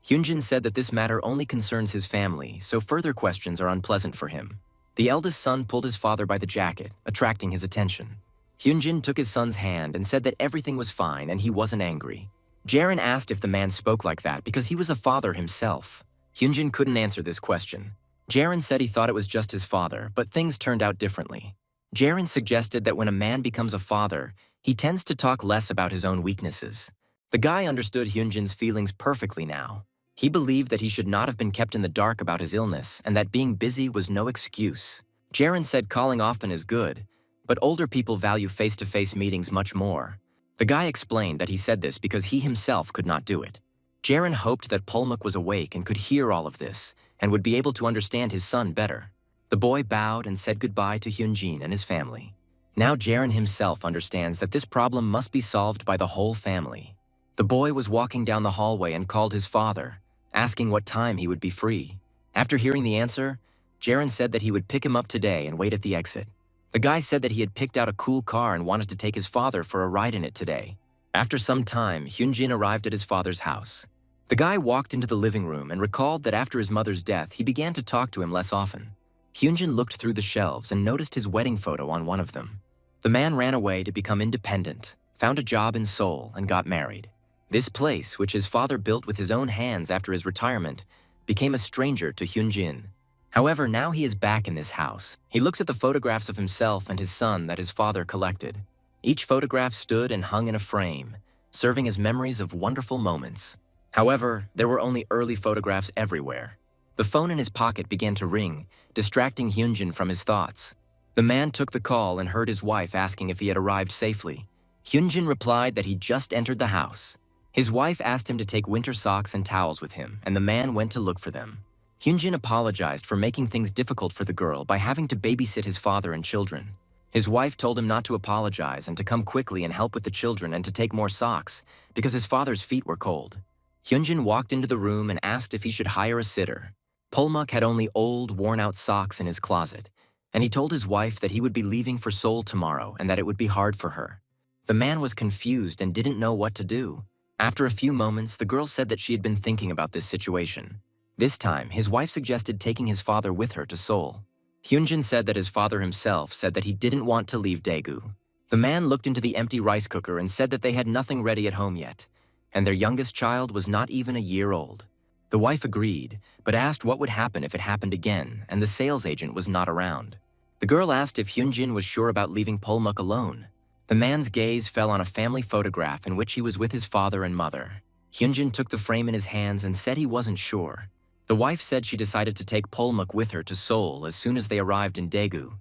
Hyunjin said that this matter only concerns his family, so further questions are unpleasant for him. The eldest son pulled his father by the jacket, attracting his attention. Hyunjin took his son's hand and said that everything was fine and he wasn't angry. Jaron asked if the man spoke like that because he was a father himself. Hyunjin couldn't answer this question. Jaron said he thought it was just his father, but things turned out differently. Jaron suggested that when a man becomes a father, he tends to talk less about his own weaknesses. The guy understood Hyunjin's feelings perfectly now. He believed that he should not have been kept in the dark about his illness and that being busy was no excuse. Jaron said calling often is good, but older people value face-to-face meetings much more. The guy explained that he said this because he himself could not do it. Jaron hoped that Polmuk was awake and could hear all of this and would be able to understand his son better. The boy bowed and said goodbye to Hyunjin and his family. Now Jaron himself understands that this problem must be solved by the whole family. The boy was walking down the hallway and called his father, asking what time he would be free. After hearing the answer, Jaron said that he would pick him up today and wait at the exit. The guy said that he had picked out a cool car and wanted to take his father for a ride in it today. After some time, Hyunjin arrived at his father's house. The guy walked into the living room and recalled that after his mother's death, he began to talk to him less often. Hyunjin looked through the shelves and noticed his wedding photo on one of them. The man ran away to become independent, found a job in Seoul, and got married. This place, which his father built with his own hands after his retirement, became a stranger to Hyunjin. However, now he is back in this house. He looks at the photographs of himself and his son that his father collected. Each photograph stood and hung in a frame, serving as memories of wonderful moments. However, there were only early photographs everywhere. The phone in his pocket began to ring, distracting Hyunjin from his thoughts. The man took the call and heard his wife asking if he had arrived safely. Hyunjin replied that he just entered the house. His wife asked him to take winter socks and towels with him, and the man went to look for them. Hyunjin apologized for making things difficult for the girl by having to babysit his father and children. His wife told him not to apologize and to come quickly and help with the children and to take more socks because his father's feet were cold. Hyunjin walked into the room and asked if he should hire a sitter. Polmuk had only old, worn-out socks in his closet, and he told his wife that he would be leaving for Seoul tomorrow and that it would be hard for her. The man was confused and didn't know what to do. After a few moments, the girl said that she had been thinking about this situation. This time, his wife suggested taking his father with her to Seoul. Hyunjin said that his father himself said that he didn't want to leave Daegu. The man looked into the empty rice cooker and said that they had nothing ready at home yet, and their youngest child was not even a year old. The wife agreed, but asked what would happen if it happened again, and the sales agent was not around. The girl asked if Hyunjin was sure about leaving Polmuk alone. The man's gaze fell on a family photograph in which he was with his father and mother. Hyunjin took the frame in his hands and said he wasn't sure. The wife said she decided to take Polmuk with her to Seoul as soon as they arrived in Daegu.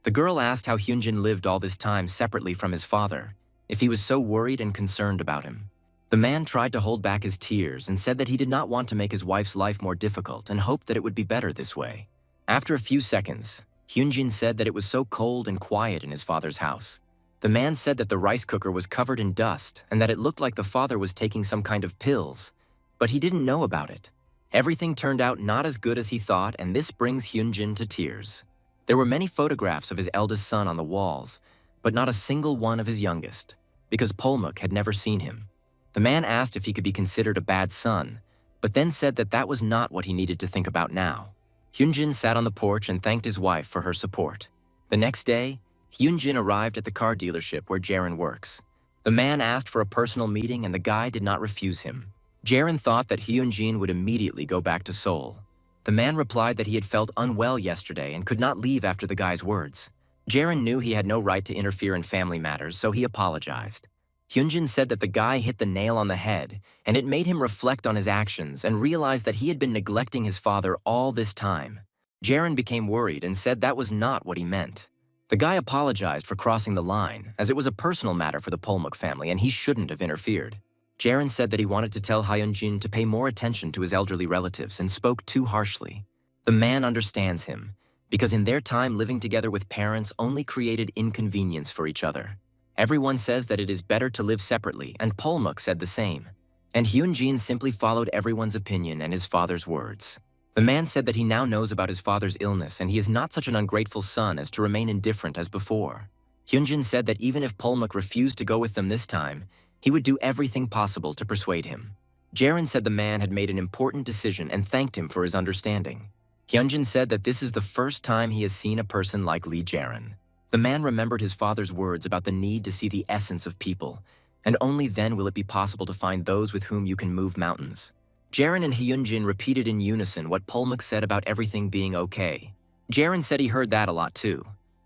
The girl asked how Hyunjin lived all this time separately from his father, if he was so worried and concerned about him. The man tried to hold back his tears and said that he did not want to make his wife's life more difficult and hoped that it would be better this way. After a few seconds, Hyunjin said that it was so cold and quiet in his father's house. The man said that the rice cooker was covered in dust and that it looked like the father was taking some kind of pills, but he didn't know about it. Everything turned out not as good as he thought, and this brings Hyunjin to tears. There were many photographs of his eldest son on the walls, but not a single one of his youngest, because Polmuk had never seen him. The man asked if he could be considered a bad son, but then said that that was not what he needed to think about now. Hyunjin sat on the porch and thanked his wife for her support. The next day, Hyunjin arrived at the car dealership where Jaron works. The man asked for a personal meeting and the guy did not refuse him. Jaron thought that Hyunjin would immediately go back to Seoul. The man replied that he had felt unwell yesterday and could not leave after the guy's words. Jaron knew he had no right to interfere in family matters, so he apologized. Hyunjin said that the guy hit the nail on the head, and it made him reflect on his actions and realize that he had been neglecting his father all this time. Jaron became worried and said that was not what he meant. The guy apologized for crossing the line, as it was a personal matter for the Polmuk family and he shouldn't have interfered. Jaron said that he wanted to tell Hyunjin to pay more attention to his elderly relatives and spoke too harshly. The man understands him, because in their time living together with parents only created inconvenience for each other. Everyone says that it is better to live separately, and Polmuk said the same. And Hyunjin simply followed everyone's opinion and his father's words. The man said that he now knows about his father's illness and he is not such an ungrateful son as to remain indifferent as before. Hyunjin said that even if Polmuk refused to go with them this time, he would do everything possible to persuade him. Jaron said the man had made an important decision and thanked him for his understanding. Hyunjin said that this is the first time he has seen a person like Lee Jaron. The man remembered his father's words about the need to see the essence of people, and only then will it be possible to find those with whom you can move mountains. Jaren and Hyunjin repeated in unison what Polmuk said about everything being okay. Jaren said he heard that a lot too.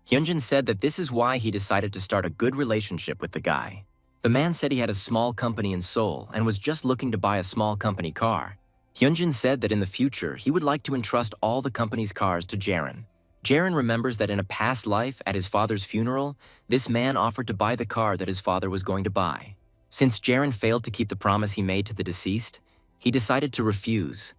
Hyunjin said that this is why he decided to start a good relationship with the guy. The man said he had a small company in Seoul and was just looking to buy a small company car. Hyunjin said that in the future he would like to entrust all the company's cars to Jaren. Jaren remembers that in a past life, at his father's funeral, this man offered to buy the car that his father was going to buy. Since Jaren failed to keep the promise he made to the deceased, he decided to refuse.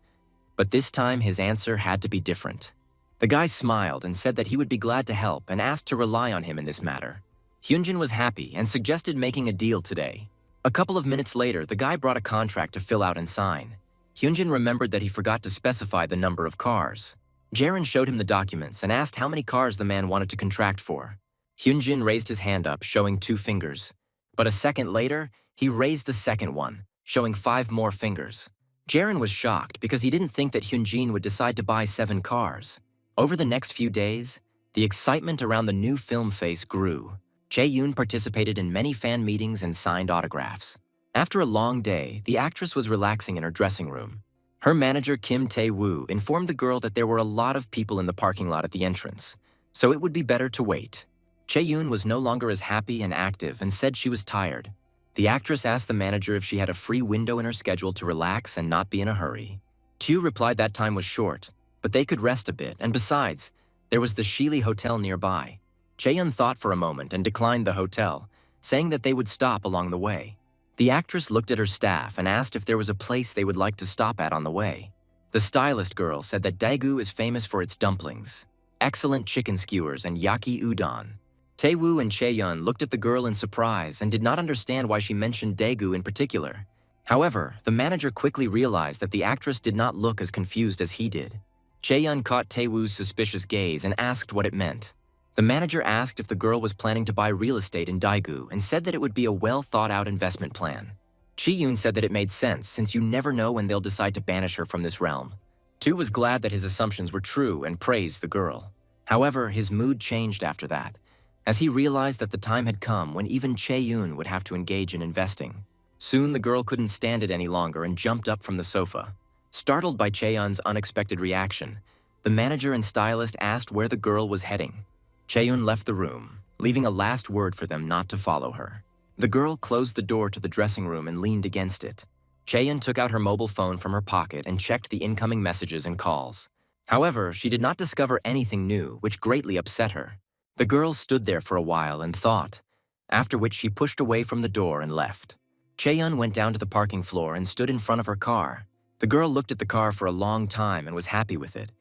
But this time his answer had to be different. The guy smiled and said that he would be glad to help and asked to rely on him in this matter. Hyunjin was happy and suggested making a deal today. A couple of minutes later, the guy brought a contract to fill out and sign. Hyunjin remembered that he forgot to specify the number of cars. Jaren showed him the documents and asked how many cars the man wanted to contract for. Hyunjin raised his hand up, showing 2 fingers. But a second later, he raised the second one, showing 5 more fingers. Jaren was shocked because he didn't think that Hyunjin would decide to buy 7 cars. Over the next few days, the excitement around the new film face grew. Chae-yoon participated in many fan meetings and signed autographs. After a long day, the actress was relaxing in her dressing room. Her manager Kim Tae-woo informed the girl that there were a lot of people in the parking lot at the entrance, so it would be better to wait. Chae-yoon was no longer as happy and active and said she was tired. The actress asked the manager if she had a free window in her schedule to relax and not be in a hurry. Tu replied that time was short, but they could rest a bit, and besides, there was the Shili Hotel nearby. Chae-yoon thought for a moment and declined the hotel, saying that they would stop along the way. The actress looked at her staff and asked if there was a place they would like to stop at on the way. The stylist girl said that Daegu is famous for its dumplings, excellent chicken skewers, and yaki udon. Tae-woo and Chae-yoon looked at the girl in surprise and did not understand why she mentioned Daegu in particular. However, the manager quickly realized that the actress did not look as confused as he did. Chae-yoon caught Tae-woo's suspicious gaze and asked what it meant. The manager asked if the girl was planning to buy real estate in Daegu and said that it would be a well-thought-out investment plan. Chi-yoon said that it made sense since you never know when they'll decide to banish her from this realm. Tu was glad that his assumptions were true and praised the girl. However, his mood changed after that, as he realized that the time had come when even Chae-yoon would have to engage in investing. Soon the girl couldn't stand it any longer and jumped up from the sofa. Startled by Chae-yoon's unexpected reaction, the manager and stylist asked where the girl was heading. Chae-yoon left the room, leaving a last word for them not to follow her. The girl closed the door to the dressing room and leaned against it. Chae-yoon took out her mobile phone from her pocket and checked the incoming messages and calls. However, she did not discover anything new, which greatly upset her. The girl stood there for a while and thought, after which she pushed away from the door and left. Chae-yoon went down to the parking floor and stood in front of her car. The girl looked at the car for a long time and was happy with it.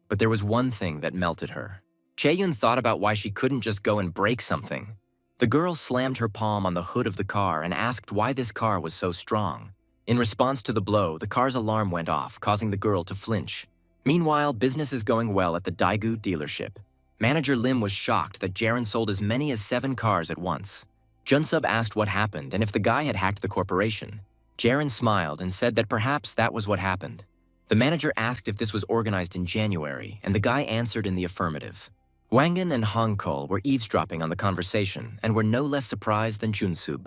But there was one thing that melted her. Chae-yoon thought about why she couldn't just go and break something. The girl slammed her palm on the hood of the car and asked why this car was so strong. In response to the blow, the car's alarm went off, causing the girl to flinch. Meanwhile, business is going well at the Daegu dealership. Manager Lim was shocked that Jaren sold as many as 7 cars at once. Junsub asked what happened and if the guy had hacked the corporation. Jaren smiled and said that perhaps that was what happened. The manager asked if this was organized in January, and the guy answered in the affirmative. Wangan and Hongkol were eavesdropping on the conversation and were no less surprised than Junsub.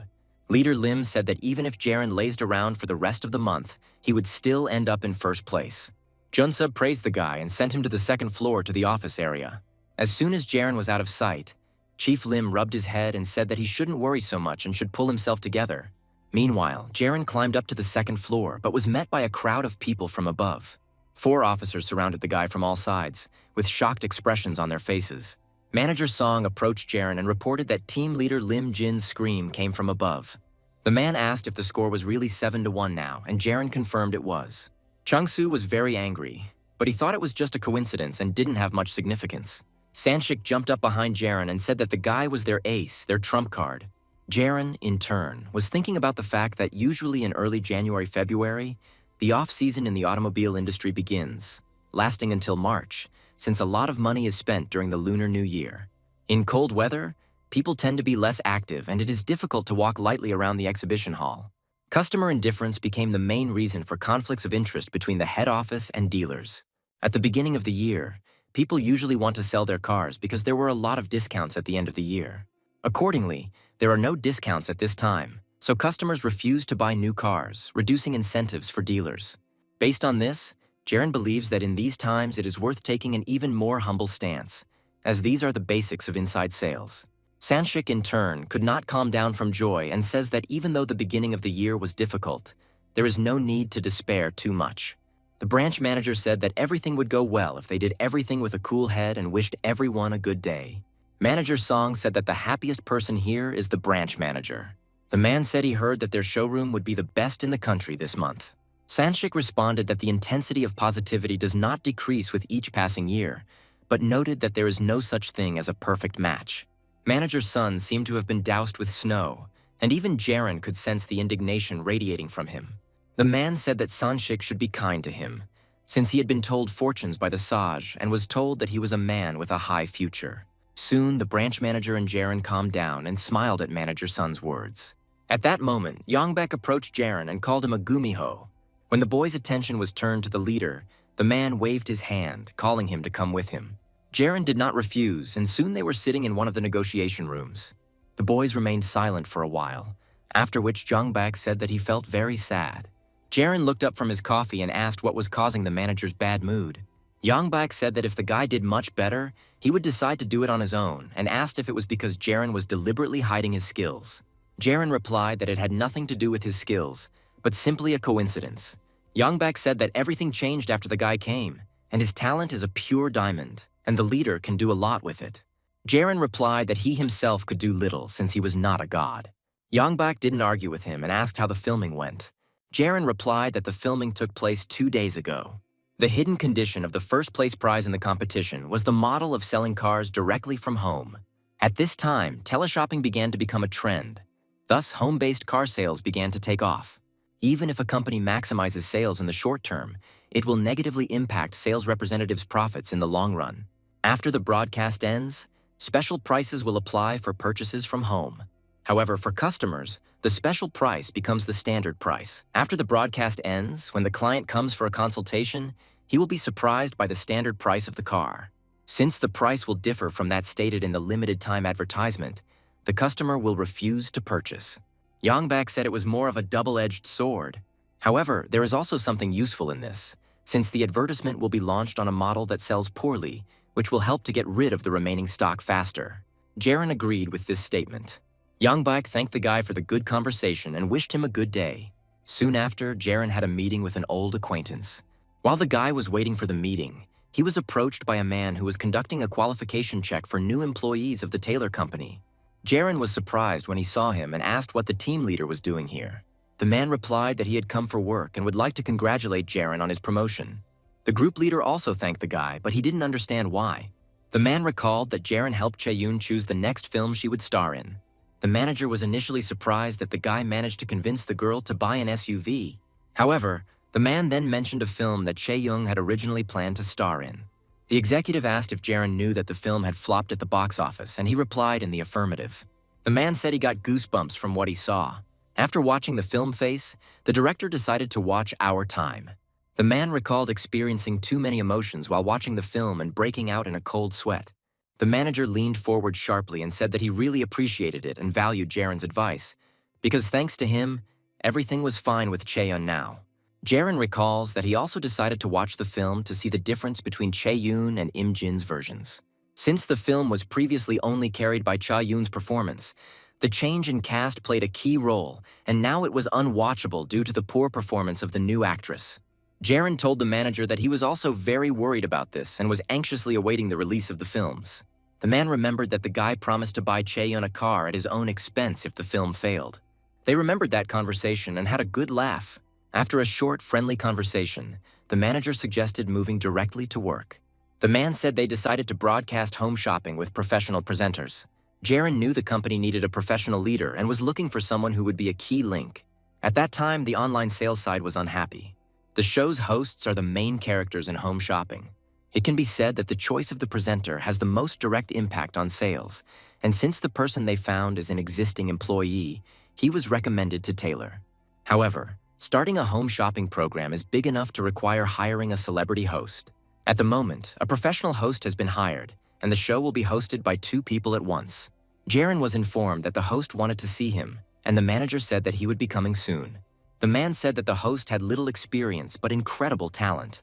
Leader Lim said that even if Jaren lazed around for the rest of the month, he would still end up in first place. Junsub praised the guy and sent him to the 2nd floor to the office area. As soon as Jaren was out of sight, Chief Lim rubbed his head and said that he shouldn't worry so much and should pull himself together. Meanwhile, Jaren climbed up to the 2nd floor but was met by a crowd of people from above. 4 officers surrounded the guy from all sides, with shocked expressions on their faces. Manager Song approached Jaren and reported that team leader Lim Jin's scream came from above. The man asked if the score was really 7-1 now, and Jaren confirmed it was. Chang-soo was very angry, but he thought it was just a coincidence and didn't have much significance. Sanshik jumped up behind Jaren and said that the guy was their ace, their trump card. Jaren, in turn, was thinking about the fact that usually in early January-February, the off-season in the automobile industry begins, lasting until March, since a lot of money is spent during the Lunar New Year. In cold weather, people tend to be less active and it is difficult to walk lightly around the exhibition hall. Customer indifference became the main reason for conflicts of interest between the head office and dealers. At the beginning of the year, people usually want to sell their cars because there were a lot of discounts at the end of the year. Accordingly, there are no discounts at this time, So customers refused to buy new cars, reducing incentives for dealers. Based on this, Jaren believes that in these times it is worth taking an even more humble stance, as these are the basics of inside sales. Sanshik, in turn, could not calm down from joy and says that even though the beginning of the year was difficult, there is no need to despair too much. The branch manager said that everything would go well if they did everything with a cool head and wished everyone a good day. Manager Song said that the happiest person here is the branch manager. The man said he heard that their showroom would be the best in the country this month. Sanshik responded that the intensity of positivity does not decrease with each passing year, but noted that there is no such thing as a perfect match. Manager Sun seemed to have been doused with snow, and even Jaren could sense the indignation radiating from him. The man said that Sanshik should be kind to him, since he had been told fortunes by the Sage and was told that he was a man with a high future. Soon, the branch manager and Jaren calmed down and smiled at Manager Sun's words. At that moment, Yongbak approached Jaren and called him a gumiho. When the boy's attention was turned to the leader, the man waved his hand, calling him to come with him. Jaren did not refuse, and soon they were sitting in one of the negotiation rooms. The boys remained silent for a while, after which Yongbak said that he felt very sad. Jaren looked up from his coffee and asked what was causing the manager's bad mood. Yongbak said that if the guy did much better, he would decide to do it on his own, and asked if it was because Jaren was deliberately hiding his skills. Jaren replied that it had nothing to do with his skills, but simply a coincidence. Yongbak said that everything changed after the guy came, and his talent is a pure diamond, and the leader can do a lot with it. Jaren replied that he himself could do little since he was not a god. Yongbak didn't argue with him and asked how the filming went. Jaren replied that the filming took place 2 days ago. The hidden condition of the first-place prize in the competition was the model of selling cars directly from home. At this time, teleshopping began to become a trend. Thus, home-based car sales began to take off. Even if a company maximizes sales in the short term, it will negatively impact sales representatives' profits in the long run. After the broadcast ends, special prices will apply for purchases from home. However, for customers, the special price becomes the standard price. After the broadcast ends, when the client comes for a consultation, he will be surprised by the standard price of the car. Since the price will differ from that stated in the limited time advertisement, the customer will refuse to purchase. Yongbak said it was more of a double-edged sword. However, there is also something useful in this, since the advertisement will be launched on a model that sells poorly, which will help to get rid of the remaining stock faster. Jaren agreed with this statement. Yongbak thanked the guy for the good conversation and wished him a good day. Soon after, Jaren had a meeting with an old acquaintance. While the guy was waiting for the meeting, he was approached by a man who was conducting a qualification check for new employees of the tailor company. Jaren was surprised when he saw him and asked what the team leader was doing here. The man replied that he had come for work and would like to congratulate Jaren on his promotion. The group leader also thanked the guy, but he didn't understand why. The man recalled that Jaren helped Chae-yoon choose the next film she would star in. The manager was initially surprised that the guy managed to convince the girl to buy an SUV. However, the man then mentioned a film that Chae-yoon had originally planned to star in. The executive asked if Jaren knew that the film had flopped at the box office, and he replied in the affirmative. The man said he got goosebumps from what he saw. After watching the film Face, the director decided to watch Our Time. The man recalled experiencing too many emotions while watching the film and breaking out in a cold sweat. The manager leaned forward sharply and said that he really appreciated it and valued Jaren's advice, because thanks to him, everything was fine with Chae-yoon now. Jaren recalls that he also decided to watch the film to see the difference between Chae-yoon and Im-jin's versions. Since the film was previously only carried by Chae-yoon's performance, the change in cast played a key role, and now it was unwatchable due to the poor performance of the new actress. Jaren told the manager that he was also very worried about this and was anxiously awaiting the release of the films. The man remembered that the guy promised to buy Chae-yoon a car at his own expense if the film failed. They remembered that conversation and had a good laugh. After a short, friendly conversation, the manager suggested moving directly to work. The man said they decided to broadcast home shopping with professional presenters. Jaren knew the company needed a professional leader and was looking for someone who would be a key link. At that time, the online sales side was unhappy. The show's hosts are the main characters in home shopping. It can be said that the choice of the presenter has the most direct impact on sales, and since the person they found is an existing employee, he was recommended to Taylor. However, starting a home shopping program is big enough to require hiring a celebrity host. At the moment, a professional host has been hired, and the show will be hosted by 2 people at once. Jaren was informed that the host wanted to see him, and the manager said that he would be coming soon. The man said that the host had little experience but incredible talent.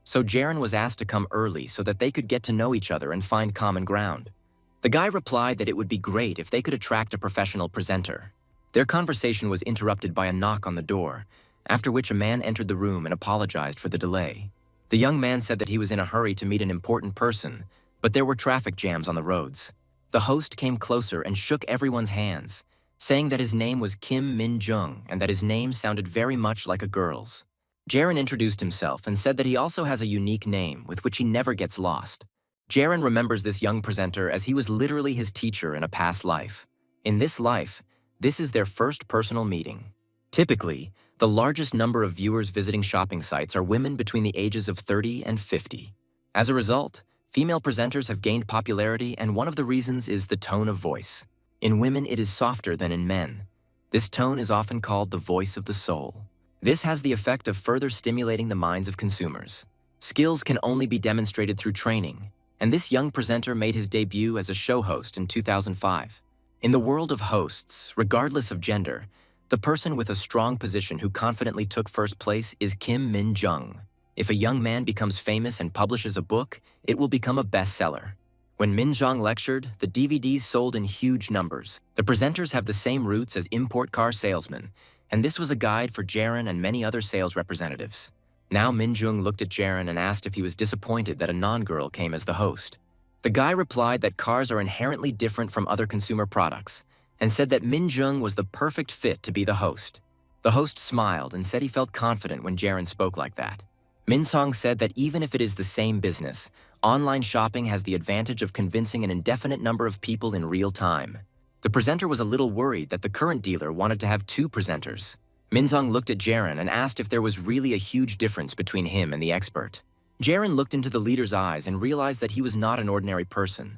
So Jaren was asked to come early so that they could get to know each other and find common ground. The guy replied that it would be great if they could attract a professional presenter. Their conversation was interrupted by a knock on the door, after which a man entered the room and apologized for the delay. The young man said that he was in a hurry to meet an important person, but there were traffic jams on the roads. The host came closer and shook everyone's hands, saying that his name was Kim Min-jung and that his name sounded very much like a girl's. Jaren introduced himself and said that he also has a unique name with which he never gets lost. Jaren remembers this young presenter as he was literally his teacher in a past life. In this life, this is their first personal meeting. Typically, the largest number of viewers visiting shopping sites are women between the ages of 30 and 50. As a result, female presenters have gained popularity, and one of the reasons is the tone of voice. In women, it is softer than in men. This tone is often called the voice of the soul. This has the effect of further stimulating the minds of consumers. Skills can only be demonstrated through training, and this young presenter made his debut as a show host in 2005. In the world of hosts, regardless of gender, the person with a strong position who confidently took first place is Kim Min-jung. If a young man becomes famous and publishes a book, it will become a bestseller. When Min-jung lectured, the DVDs sold in huge numbers. The presenters have the same roots as import car salesmen, and this was a guide for Jaren and many other sales representatives. Now Min-jung looked at Jaren and asked if he was disappointed that a non-girl came as the host. The guy replied that cars are inherently different from other consumer products, and said that Min-jung was the perfect fit to be the host. The host smiled and said he felt confident when Jaren spoke like that. Min-jung said that even if it is the same business, online shopping has the advantage of convincing an indefinite number of people in real time. The presenter was a little worried that the current dealer wanted to have two presenters. Min-jung looked at Jaren and asked if there was really a huge difference between him and the expert. Jaren looked into the leader's eyes and realized that he was not an ordinary person.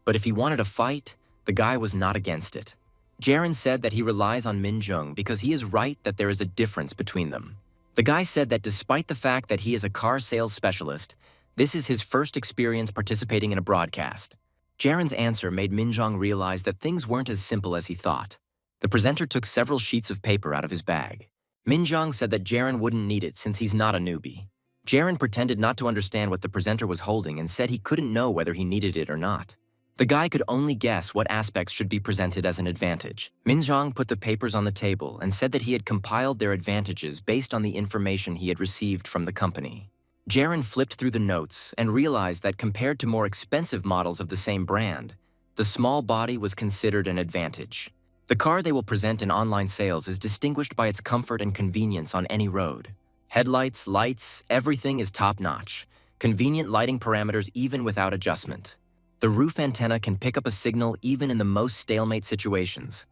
But if he wanted a fight, the guy was not against it. Jaren said that he relies on Min-jung because he is right that there is a difference between them. The guy said that despite the fact that he is a car sales specialist, this is his first experience participating in a broadcast. Jaren's answer made Min-jung realize that things weren't as simple as he thought. The presenter took several sheets of paper out of his bag. Min-jung said that Jaren wouldn't need it since he's not a newbie. Jaren pretended not to understand what the presenter was holding and said he couldn't know whether he needed it or not. The guy could only guess what aspects should be presented as an advantage. Min-jung put the papers on the table and said that he had compiled their advantages based on the information he had received from the company. Jaren flipped through the notes and realized that compared to more expensive models of the same brand, the small body was considered an advantage. The car they will present in online sales is distinguished by its comfort and convenience on any road. Headlights, lights, everything is top-notch. Convenient lighting parameters even without adjustment. The roof antenna can pick up a signal even in the most stalemate situations.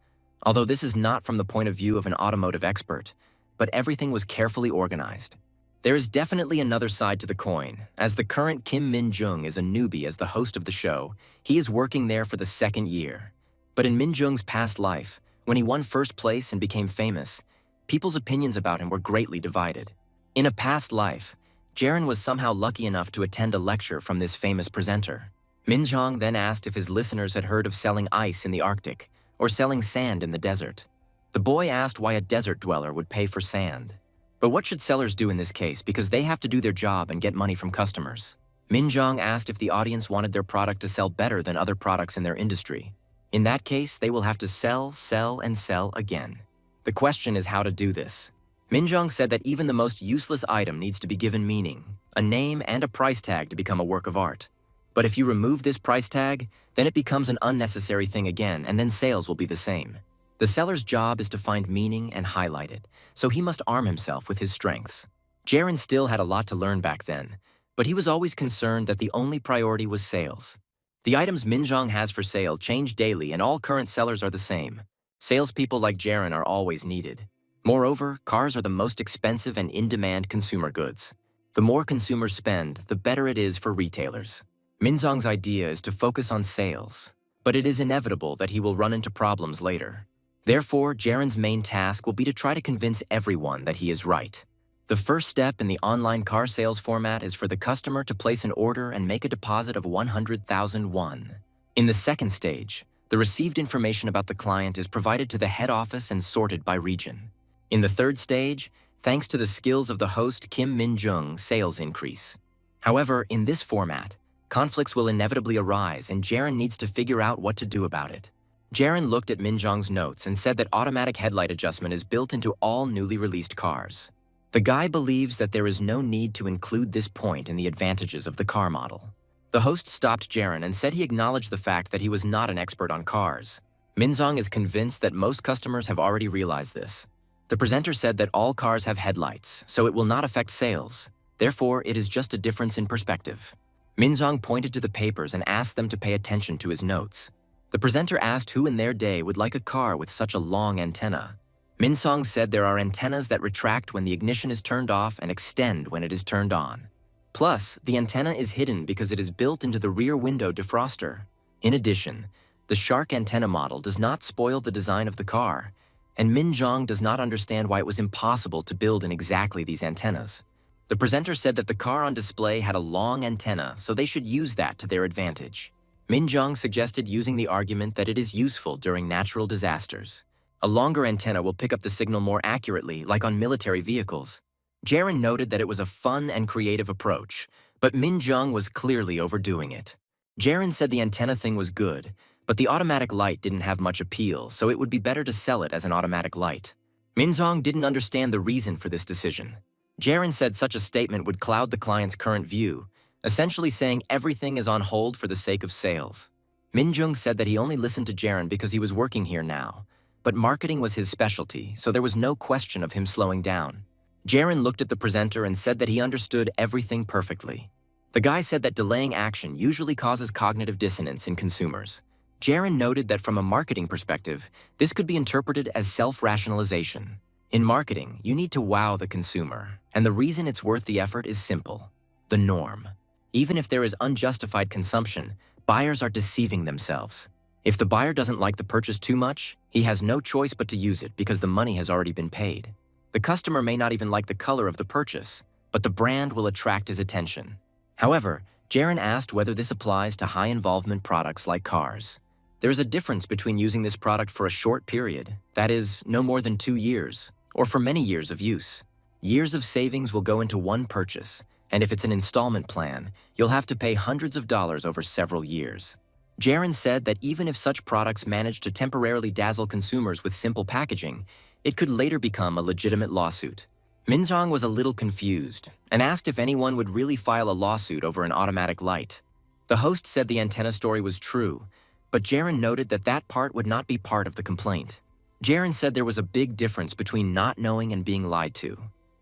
Although this is not from the point of view of an automotive expert, but everything was carefully organized. There is definitely another side to the coin. As the current Kim Min-jung is a newbie as the host of the show, he is working there for the second year. But in Min-jung's past life, when he won first place and became famous, people's opinions about him were greatly divided. In a past life, Jaren was somehow lucky enough to attend a lecture from this famous presenter. Min-jung then asked if his listeners had heard of selling ice in the Arctic or selling sand in the desert. The boy asked why a desert dweller would pay for sand. But what should sellers do in this case because they have to do their job and get money from customers? Min-jung asked if the audience wanted their product to sell better than other products in their industry. In that case, they will have to sell, sell, and sell again. The question is how to do this. Min-jung said that even the most useless item needs to be given meaning, a name and a price tag to become a work of art. But if you remove this price tag, then it becomes an unnecessary thing again, and then sales will be the same. The seller's job is to find meaning and highlight it, so he must arm himself with his strengths. Jaren still had a lot to learn back then, but he was always concerned that the only priority was sales. The items Min-jung has for sale change daily and all current sellers are the same. Salespeople like Jaren are always needed. Moreover, cars are the most expensive and in-demand consumer goods. The more consumers spend, the better it is for retailers. Min-jung's idea is to focus on sales, but it is inevitable that he will run into problems later. Therefore, Jaren's main task will be to try to convince everyone that he is right. The first step in the online car sales format is for the customer to place an order and make a deposit of 100,000 won. In the second stage, The received information about the client is provided to the head office and sorted by region. In the third stage, thanks to the skills of the host Kim Min-jung, sales increase. However, in this format, conflicts will inevitably arise and Jaren needs to figure out what to do about it. Jaren looked at Min-jung's notes and said that automatic headlight adjustment is built into all newly released cars. The guy believes that there is no need to include this point in the advantages of the car model. The host stopped Jaren and said he acknowledged the fact that he was not an expert on cars. Min-jung is convinced that most customers have already realized this. The presenter said that all cars have headlights, so it will not affect sales. Therefore, it is just a difference in perspective. Min-jung pointed to the papers and asked them to pay attention to his notes. The presenter asked who in their day would like a car with such a long antenna. Min-jung said there are antennas that retract when the ignition is turned off and extend when it is turned on. Plus, the antenna is hidden because it is built into the rear window defroster. In addition, the shark antenna model does not spoil the design of the car, and Min-jung does not understand why it was impossible to build in exactly these antennas. The presenter said that the car on display had a long antenna, so they should use that to their advantage. Min-jung suggested using the argument that it is useful during natural disasters. A longer antenna will pick up the signal more accurately, like on military vehicles. Jaren noted that it was a fun and creative approach, but Min-jung was clearly overdoing it. Jaren said the antenna thing was good, but the automatic light didn't have much appeal, so it would be better to sell it as an automatic light. Min-jung didn't understand the reason for this decision. Jaren said such a statement would cloud the client's current view, essentially saying everything is on hold for the sake of sales. Min-jung said that he only listened to Jaren because he was working here now, but marketing was his specialty, so there was no question of him slowing down. Jaren looked at the presenter and said that he understood everything perfectly. The guy said that delaying action usually causes cognitive dissonance in consumers. Jaren noted that from a marketing perspective, this could be interpreted as self-rationalization. In marketing, you need to wow the consumer, and the reason it's worth the effort is simple: the norm. Even if there is unjustified consumption, buyers are deceiving themselves. If the buyer doesn't like the purchase too much, he has no choice but to use it because the money has already been paid. The customer may not even like the color of the purchase, but the brand will attract his attention. However, Jaren asked whether this applies to high-involvement products like cars. There is a difference between using this product for a short period, that is, no more than 2 years, or for many years of use. Years of savings will go into one purchase, and if it's an installment plan, you'll have to pay hundreds of dollars over several years. Jaren said that even if such products manage to temporarily dazzle consumers with simple packaging, it could later become a legitimate lawsuit. Min-jung was a little confused and asked if anyone would really file a lawsuit over an automatic light. The host said the antenna story was true, but Jaren noted that that part would not be part of the complaint. Jaren said there was a big difference between not knowing and being lied to.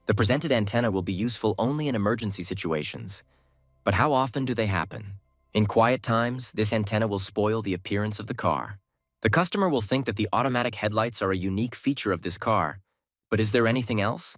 The presented antenna will be useful only in emergency situations. But how often do they happen? In quiet times, this antenna will spoil the appearance of the car. The customer will think that the automatic headlights are a unique feature of this car, but is there anything else?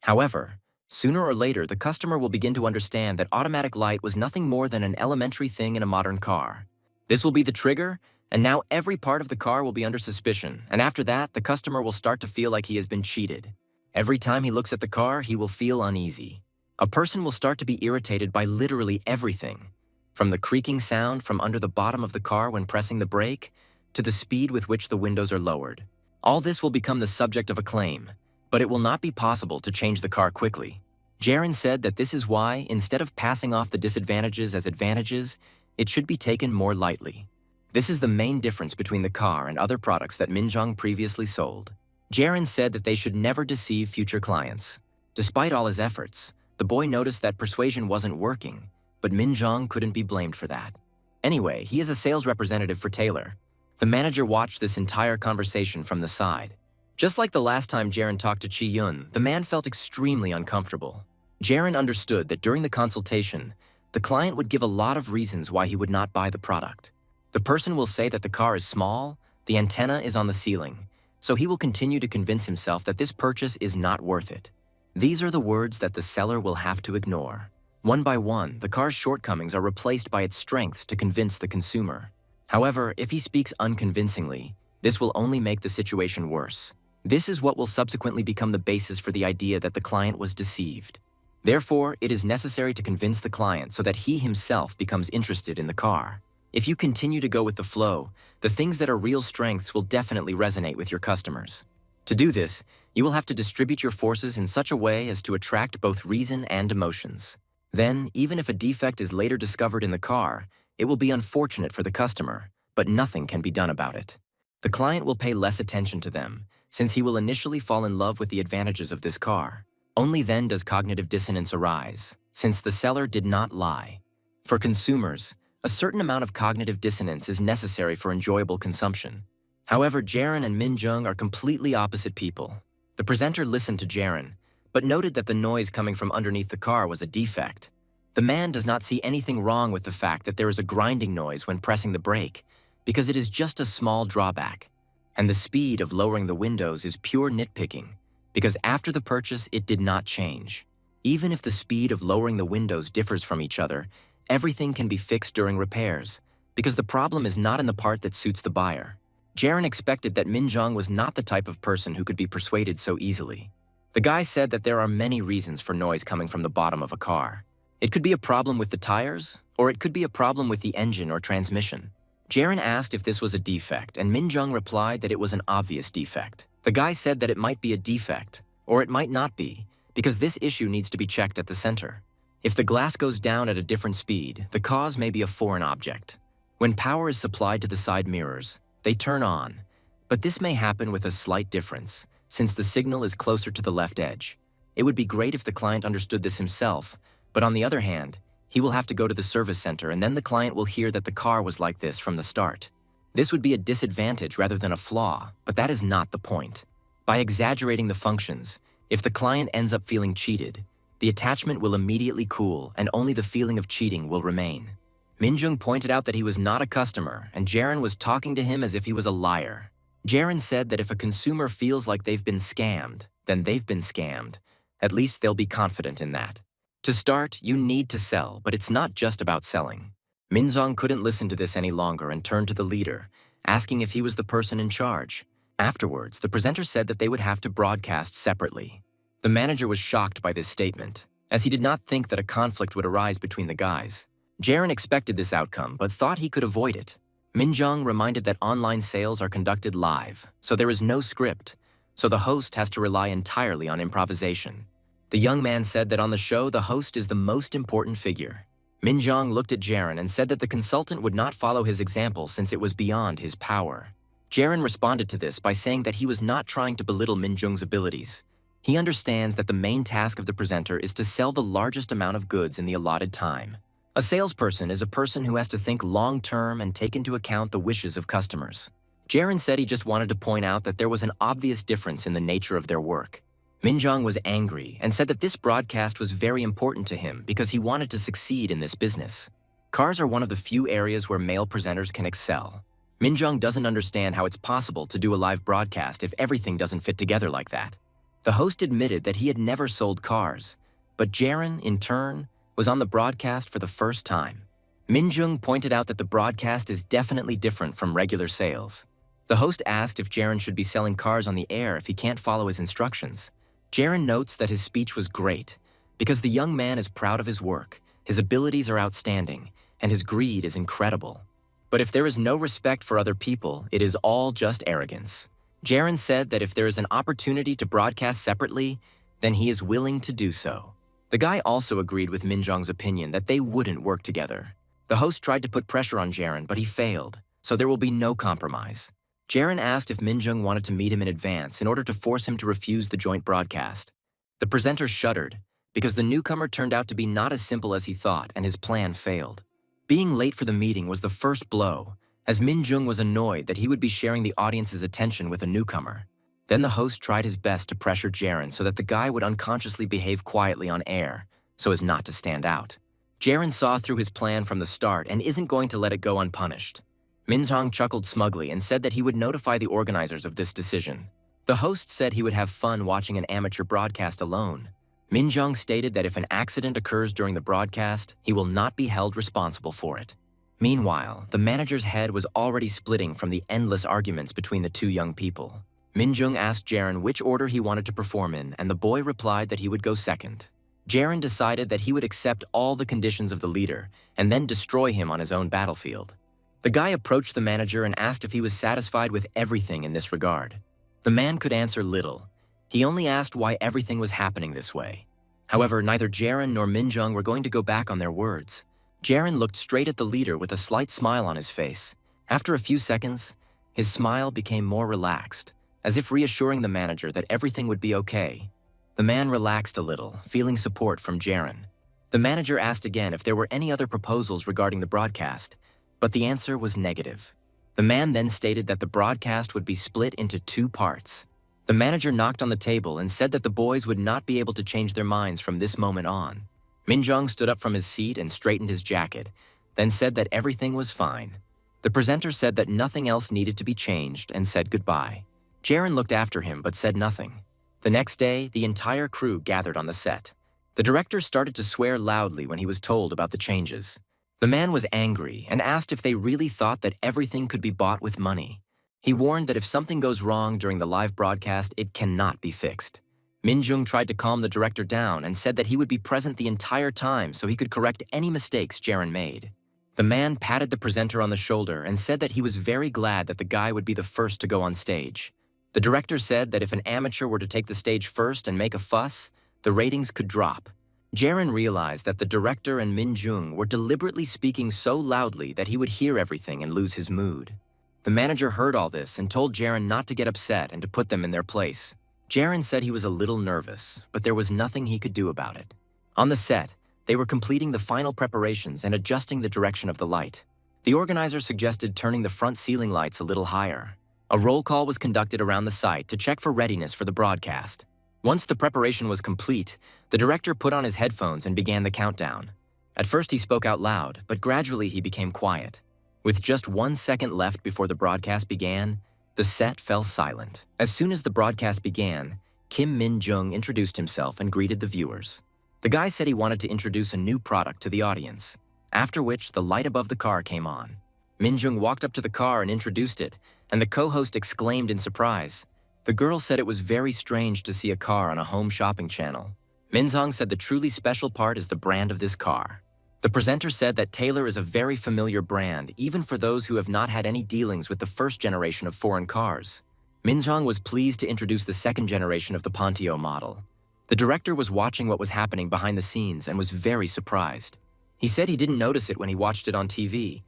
However, sooner or later, the customer will begin to understand that automatic light was nothing more than an elementary thing in a modern car. This will be the trigger, and now every part of the car will be under suspicion, and after that, the customer will start to feel like he has been cheated. Every time he looks at the car, he will feel uneasy. A person will start to be irritated by literally everything, from the creaking sound from under the bottom of the car when pressing the brake, to the speed with which the windows are lowered. All this will become the subject of a claim, but it will not be possible to change the car quickly. Jaren said that this is why, instead of passing off the disadvantages as advantages, it should be taken more lightly. This is the main difference between the car and other products that Min-jung previously sold. Jaren said that they should never deceive future clients. Despite all his efforts, the boy noticed that persuasion wasn't working, but Min-jung couldn't be blamed for that. Anyway, he is a sales representative for Taylor. The manager watched this entire conversation from the side. Just like the last time Jaren talked to Chi-yun, the man felt extremely uncomfortable. Jaren understood that during the consultation, the client would give a lot of reasons why he would not buy the product. The person will say that the car is small, the antenna is on the ceiling, so he will continue to convince himself that this purchase is not worth it. These are the words that the seller will have to ignore. One by one, the car's shortcomings are replaced by its strengths to convince the consumer. However, if he speaks unconvincingly, this will only make the situation worse. This is what will subsequently become the basis for the idea that the client was deceived. Therefore, it is necessary to convince the client so that he himself becomes interested in the car. If you continue to go with the flow, the things that are real strengths will definitely resonate with your customers. To do this, you will have to distribute your forces in such a way as to attract both reason and emotions. Then, even if a defect is later discovered in the car, it will be unfortunate for the customer, but nothing can be done about it. The client will pay less attention to them, since he will initially fall in love with the advantages of this car. Only then does cognitive dissonance arise, since the seller did not lie. For consumers, a certain amount of cognitive dissonance is necessary for enjoyable consumption. However, Jaren and Minjung are completely opposite people. The presenter listened to Jaren, but noted that the noise coming from underneath the car was a defect. The man does not see anything wrong with the fact that there is a grinding noise when pressing the brake, because it is just a small drawback. And the speed of lowering the windows is pure nitpicking, because after the purchase it did not change. Even if the speed of lowering the windows differs from each other, everything can be fixed during repairs, because the problem is not in the part that suits the buyer. Jaren expected that Minjung was not the type of person who could be persuaded so easily. The guy said that there are many reasons for noise coming from the bottom of a car. It could be a problem with the tires, or it could be a problem with the engine or transmission. Jaren asked if this was a defect, and Minjung replied that it was an obvious defect. The guy said that it might be a defect, or it might not be, because this issue needs to be checked at the center. If the glass goes down at a different speed, the cause may be a foreign object. When power is supplied to the side mirrors, they turn on, but this may happen with a slight difference, since the signal is closer to the left edge. It would be great if the client understood this himself, but on the other hand, he will have to go to the service center and then the client will hear that the car was like this from the start. This would be a disadvantage rather than a flaw, but that is not the point. By exaggerating the functions, if the client ends up feeling cheated, the attachment will immediately cool and only the feeling of cheating will remain. Minjung pointed out that he was not a customer and Jaren was talking to him as if he was a liar. Jaren said that if a consumer feels like they've been scammed, then they've been scammed. At least they'll be confident in that. To start, you need to sell, but it's not just about selling. Minjung couldn't listen to this any longer and turned to the leader, asking if he was the person in charge. Afterwards, the presenter said that they would have to broadcast separately. The manager was shocked by this statement, as he did not think that a conflict would arise between the guys. Jaren expected this outcome, but thought he could avoid it. Minjung reminded that online sales are conducted live, so there is no script, so the host has to rely entirely on improvisation. The young man said that on the show, the host is the most important figure. Minjung looked at Jaren and said that the consultant would not follow his example since it was beyond his power. Jaren responded to this by saying that he was not trying to belittle Minjung's abilities. He understands that the main task of the presenter is to sell the largest amount of goods in the allotted time. A salesperson is a person who has to think long-term and take into account the wishes of customers. Jaren said he just wanted to point out that there was an obvious difference in the nature of their work. Minjung was angry and said that this broadcast was very important to him because he wanted to succeed in this business. Cars are one of the few areas where male presenters can excel. Minjung doesn't understand how it's possible to do a live broadcast if everything doesn't fit together like that. The host admitted that he had never sold cars, but Jaren, in turn, was on the broadcast for the first time. Minjung pointed out that the broadcast is definitely different from regular sales. The host asked if Jaren should be selling cars on the air if he can't follow his instructions. Jaren notes that his speech was great, because the young man is proud of his work, his abilities are outstanding, and his greed is incredible. But if there is no respect for other people, it is all just arrogance. Jaren said that if there is an opportunity to broadcast separately, then he is willing to do so. The guy also agreed with Minjung's opinion that they wouldn't work together. The host tried to put pressure on Jaren, but he failed, so there will be no compromise. Jaren asked if Minjung wanted to meet him in advance in order to force him to refuse the joint broadcast. The presenter shuddered, because the newcomer turned out to be not as simple as he thought and his plan failed. Being late for the meeting was the first blow, as Minjung was annoyed that he would be sharing the audience's attention with a newcomer. Then the host tried his best to pressure Jaren so that the guy would unconsciously behave quietly on air, so as not to stand out. Jaren saw through his plan from the start and isn't going to let it go unpunished. Minjung chuckled smugly and said that he would notify the organizers of this decision. The host said he would have fun watching an amateur broadcast alone. Minjung stated that if an accident occurs during the broadcast, he will not be held responsible for it. Meanwhile, the manager's head was already splitting from the endless arguments between the two young people. Minjung asked Jaren which order he wanted to perform in, and the boy replied that he would go second. Jaren decided that he would accept all the conditions of the leader and then destroy him on his own battlefield. The guy approached the manager and asked if he was satisfied with everything in this regard. The man could answer little. He only asked why everything was happening this way. However, neither Jaren nor Minjung were going to go back on their words. Jaren looked straight at the leader with a slight smile on his face. After a few seconds, his smile became more relaxed, as if reassuring the manager that everything would be okay. The man relaxed a little, feeling support from Jaren. The manager asked again if there were any other proposals regarding the broadcast, but the answer was negative. The man then stated that the broadcast would be split into 2 parts. The manager knocked on the table and said that the boys would not be able to change their minds from this moment on. Minjung stood up from his seat and straightened his jacket, then said that everything was fine. The presenter said that nothing else needed to be changed and said goodbye. Jaren looked after him but said nothing. The next day, the entire crew gathered on the set. The director started to swear loudly when he was told about the changes. The man was angry and asked if they really thought that everything could be bought with money. He warned that if something goes wrong during the live broadcast, it cannot be fixed. Minjung tried to calm the director down and said that he would be present the entire time so he could correct any mistakes Jaren made. The man patted the presenter on the shoulder and said that he was very glad that the guy would be the first to go on stage. The director said that if an amateur were to take the stage first and make a fuss, the ratings could drop. Jaren realized that the director and Minjung were deliberately speaking so loudly that he would hear everything and lose his mood. The manager heard all this and told Jaren not to get upset and to put them in their place. Jaren said he was a little nervous, but there was nothing he could do about it. On the set, they were completing the final preparations and adjusting the direction of the light. The organizer suggested turning the front ceiling lights a little higher. A roll call was conducted around the site to check for readiness for the broadcast. Once the preparation was complete, the director put on his headphones and began the countdown. At first he spoke out loud, but gradually he became quiet. With just 1 second left before the broadcast began, the set fell silent. As soon as the broadcast began, Kim Min-jung introduced himself and greeted the viewers. The guy said he wanted to introduce a new product to the audience, after which the light above the car came on. Min-jung walked up to the car and introduced it, and the co-host exclaimed in surprise. The girl said it was very strange to see a car on a home shopping channel. Min-jung said the truly special part is the brand of this car. The presenter said that Taylor is a very familiar brand, even for those who have not had any dealings with the first generation of foreign cars. Min-jung was pleased to introduce the second generation of the Pontio model. The director was watching what was happening behind the scenes and was very surprised. He said he didn't notice it when he watched it on TV,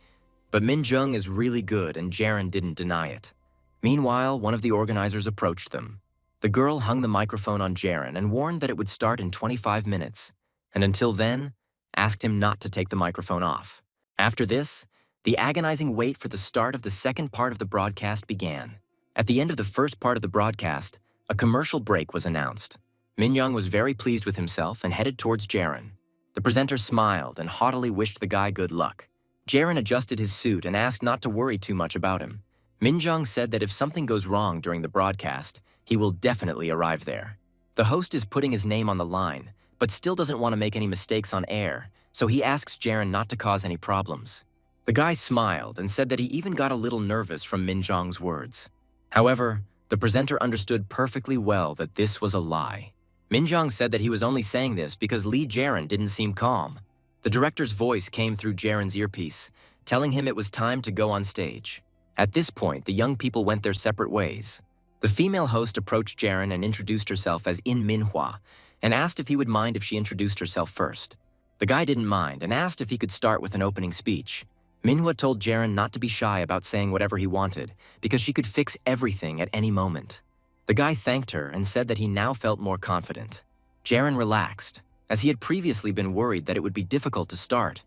but Min-jung is really good and Jaren didn't deny it. Meanwhile, one of the organizers approached them. The girl hung the microphone on Jaren and warned that it would start in 25 minutes, and until then, asked him not to take the microphone off. After this, the agonizing wait for the start of the second part of the broadcast began. At the end of the first part of the broadcast, a commercial break was announced. Min-jung was very pleased with himself and headed towards Jaren. The presenter smiled and haughtily wished the guy good luck. Jaren adjusted his suit and asked not to worry too much about him. Min-jung said that if something goes wrong during the broadcast, he will definitely arrive there. The host is putting his name on the line, but still doesn't want to make any mistakes on air, so he asks Jaren not to cause any problems. The guy smiled and said that he even got a little nervous from Min-jung's words. However, the presenter understood perfectly well that this was a lie. Min-jung said that he was only saying this because Lee Jaren didn't seem calm. The director's voice came through Jaren's earpiece, telling him it was time to go on stage. At this point, the young people went their separate ways. The female host approached Jaren and introduced herself as Manhwa, and asked if he would mind if she introduced herself first. The guy didn't mind and asked if he could start with an opening speech. Manhwa told Jaren not to be shy about saying whatever he wanted, because she could fix everything at any moment. The guy thanked her and said that he now felt more confident. Jaren relaxed, as he had previously been worried that it would be difficult to start.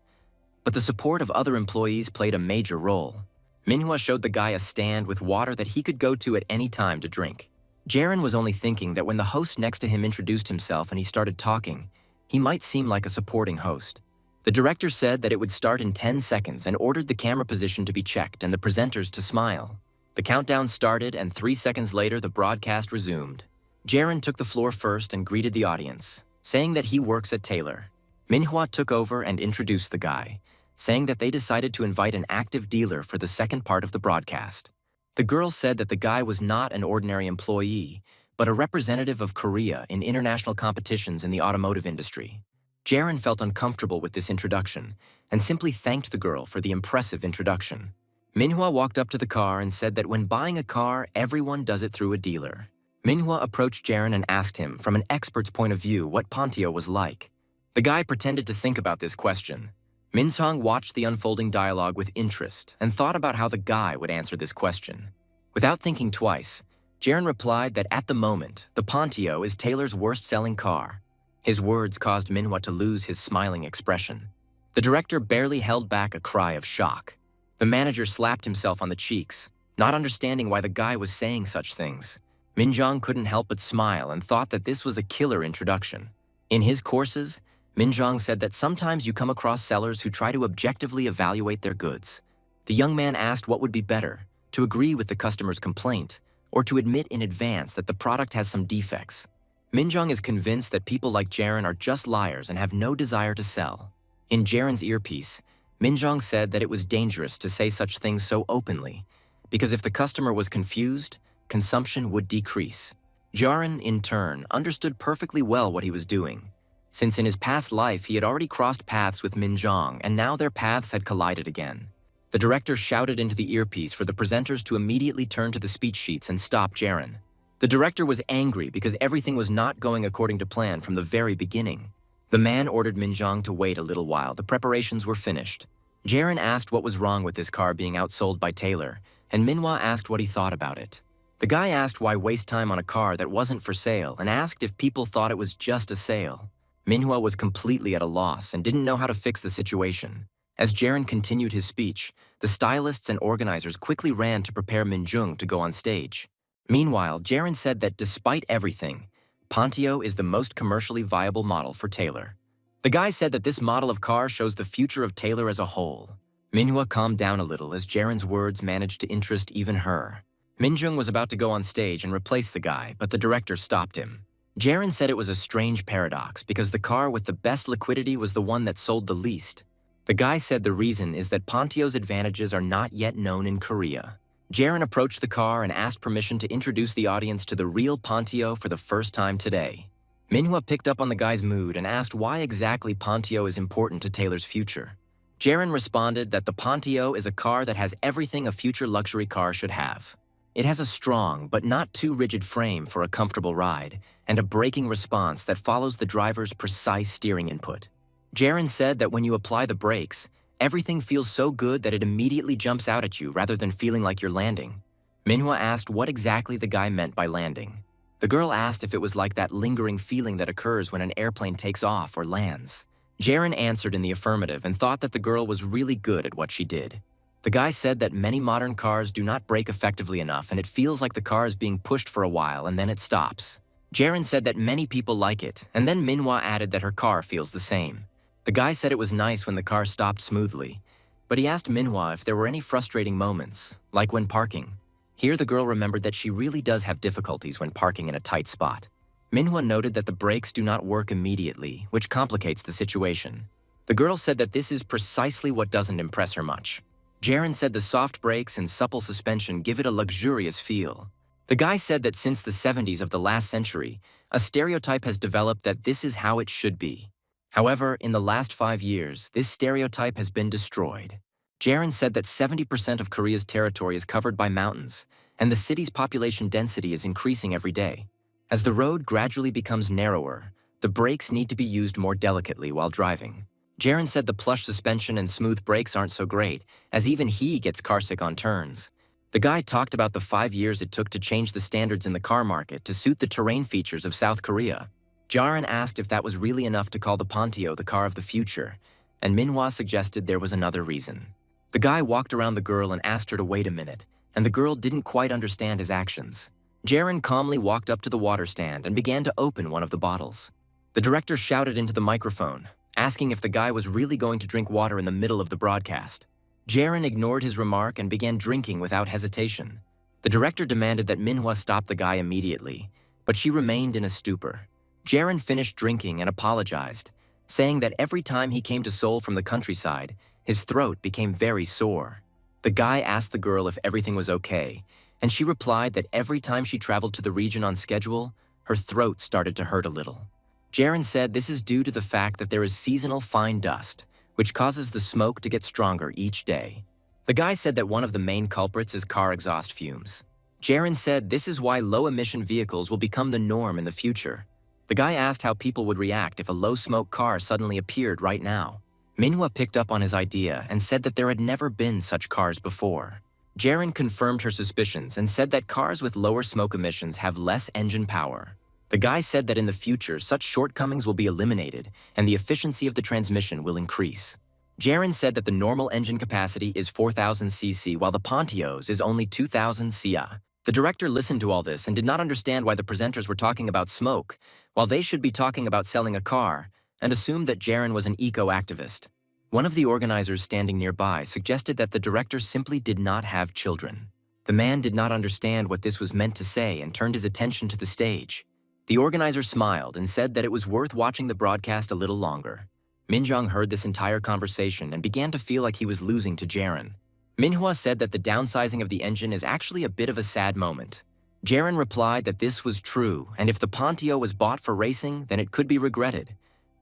But the support of other employees played a major role. Manhwa showed the guy a stand with water that he could go to at any time to drink. Jaren was only thinking that when the host next to him introduced himself and he started talking, he might seem like a supporting host. The director said that it would start in 10 seconds and ordered the camera position to be checked and the presenters to smile. The countdown started and 3 seconds later the broadcast resumed. Jaren took the floor first and greeted the audience, saying that he works at Taylor. Manhwa took over and introduced the guy, saying that they decided to invite an active dealer for the second part of the broadcast. The girl said that the guy was not an ordinary employee, but a representative of Korea in international competitions in the automotive industry. Jaren felt uncomfortable with this introduction and simply thanked the girl for the impressive introduction. Manhwa walked up to the car and said that when buying a car, everyone does it through a dealer. Manhwa approached Jaren and asked him, from an expert's point of view, what Pontio was like. The guy pretended to think about this question. Minchang watched the unfolding dialogue with interest and thought about how the guy would answer this question. Without thinking twice, Jaren replied that at the moment, the Pontio is Taylor's worst-selling car. His words caused Manhwa to lose his smiling expression. The director barely held back a cry of shock. The manager slapped himself on the cheeks, not understanding why the guy was saying such things. Minjong couldn't help but smile and thought that this was a killer introduction. In his courses, Minjong said that sometimes you come across sellers who try to objectively evaluate their goods. The young man asked what would be better, to agree with the customer's complaint, or to admit in advance that the product has some defects. Minjong is convinced that people like Jaren are just liars and have no desire to sell. In Jaren's earpiece, Minjong said that it was dangerous to say such things so openly, because if the customer was confused, consumption would decrease. Jaren, in turn, understood perfectly well what he was doing, since in his past life he had already crossed paths with Minjong and now their paths had collided again. The director shouted into the earpiece for the presenters to immediately turn to the speech sheets and stop Jaren. The director was angry because everything was not going according to plan from the very beginning. The man ordered Minjong to wait a little while the preparations were finished. Jaren asked what was wrong with this car being outsold by Taylor, and Manhwa asked what he thought about it. The guy asked why waste time on a car that wasn't for sale and asked if people thought it was just a sale. Manhwa was completely at a loss and didn't know how to fix the situation. As Jaren continued his speech, the stylists and organizers quickly ran to prepare Minjung to go on stage. Meanwhile, Jaren said that despite everything, Pontio is the most commercially viable model for Taylor. The guy said that this model of car shows the future of Taylor as a whole. Manhwa calmed down a little as Jaren's words managed to interest even her. Minjung was about to go on stage and replace the guy, but the director stopped him. Jaren said it was a strange paradox because the car with the best liquidity was the one that sold the least. The guy said the reason is that Pontio's advantages are not yet known in Korea. Jaren approached the car and asked permission to introduce the audience to the real Pontio for the first time today. Manhwa picked up on the guy's mood and asked why exactly Pontio is important to Taylor's future. Jaren responded that the Pontio is a car that has everything a future luxury car should have. It has a strong but not too rigid frame for a comfortable ride and a braking response that follows the driver's precise steering input. Jaren said that when you apply the brakes, everything feels so good that it immediately jumps out at you rather than feeling like you're landing. Manhwa asked what exactly the guy meant by landing. The girl asked if it was like that lingering feeling that occurs when an airplane takes off or lands. Jaren answered in the affirmative and thought that the girl was really good at what she did. The guy said that many modern cars do not brake effectively enough and it feels like the car is being pushed for a while and then it stops. Jaren said that many people like it, and then Manhwa added that her car feels the same. The guy said it was nice when the car stopped smoothly, but he asked Manhwa if there were any frustrating moments, like when parking. Here the girl remembered that she really does have difficulties when parking in a tight spot. Manhwa noted that the brakes do not work immediately, which complicates the situation. The girl said that this is precisely what doesn't impress her much. Jaren said the soft brakes and supple suspension give it a luxurious feel. The guy said that since the 70s of the last century, a stereotype has developed that this is how it should be. However, in the last 5 years, this stereotype has been destroyed. Jaren said that 70% of Korea's territory is covered by mountains, and the city's population density is increasing every day. As the road gradually becomes narrower, the brakes need to be used more delicately while driving. Jaren said the plush suspension and smooth brakes aren't so great, as even he gets carsick on turns. The guy talked about the 5 years it took to change the standards in the car market to suit the terrain features of South Korea. Jaren asked if that was really enough to call the Pontio the car of the future, and Manhwa suggested there was another reason. The guy walked around the girl and asked her to wait a minute, and the girl didn't quite understand his actions. Jaren calmly walked up to the water stand and began to open one of the bottles. The director shouted into the microphone, asking if the guy was really going to drink water in the middle of the broadcast. Jaren ignored his remark and began drinking without hesitation. The director demanded that Manhwa stop the guy immediately, but she remained in a stupor. Jaren finished drinking and apologized, saying that every time he came to Seoul from the countryside, his throat became very sore. The guy asked the girl if everything was okay, and she replied that every time she traveled to the region on schedule, her throat started to hurt a little. Jaren said this is due to the fact that there is seasonal fine dust, which causes the smoke to get stronger each day. The guy said that one of the main culprits is car exhaust fumes. Jaren said this is why low-emission vehicles will become the norm in the future. The guy asked how people would react if a low-smoke car suddenly appeared right now. Manhwa picked up on his idea and said that there had never been such cars before. Jaren confirmed her suspicions and said that cars with lower smoke emissions have less engine power. The guy said that in the future, such shortcomings will be eliminated and the efficiency of the transmission will increase. Jaren said that the normal engine capacity is 4,000 cc while the Pontios is only 2,000 ci. The director listened to all this and did not understand why the presenters were talking about smoke, while they should be talking about selling a car, and assumed that Jaren was an eco-activist. One of the organizers standing nearby suggested that the director simply did not have children. The man did not understand what this was meant to say and turned his attention to the stage. The organizer smiled and said that it was worth watching the broadcast a little longer. Minjung heard this entire conversation and began to feel like he was losing to Jaren. Manhwa said that the downsizing of the engine is actually a bit of a sad moment. Jaren replied that this was true, and if the Pontio was bought for racing, then it could be regretted.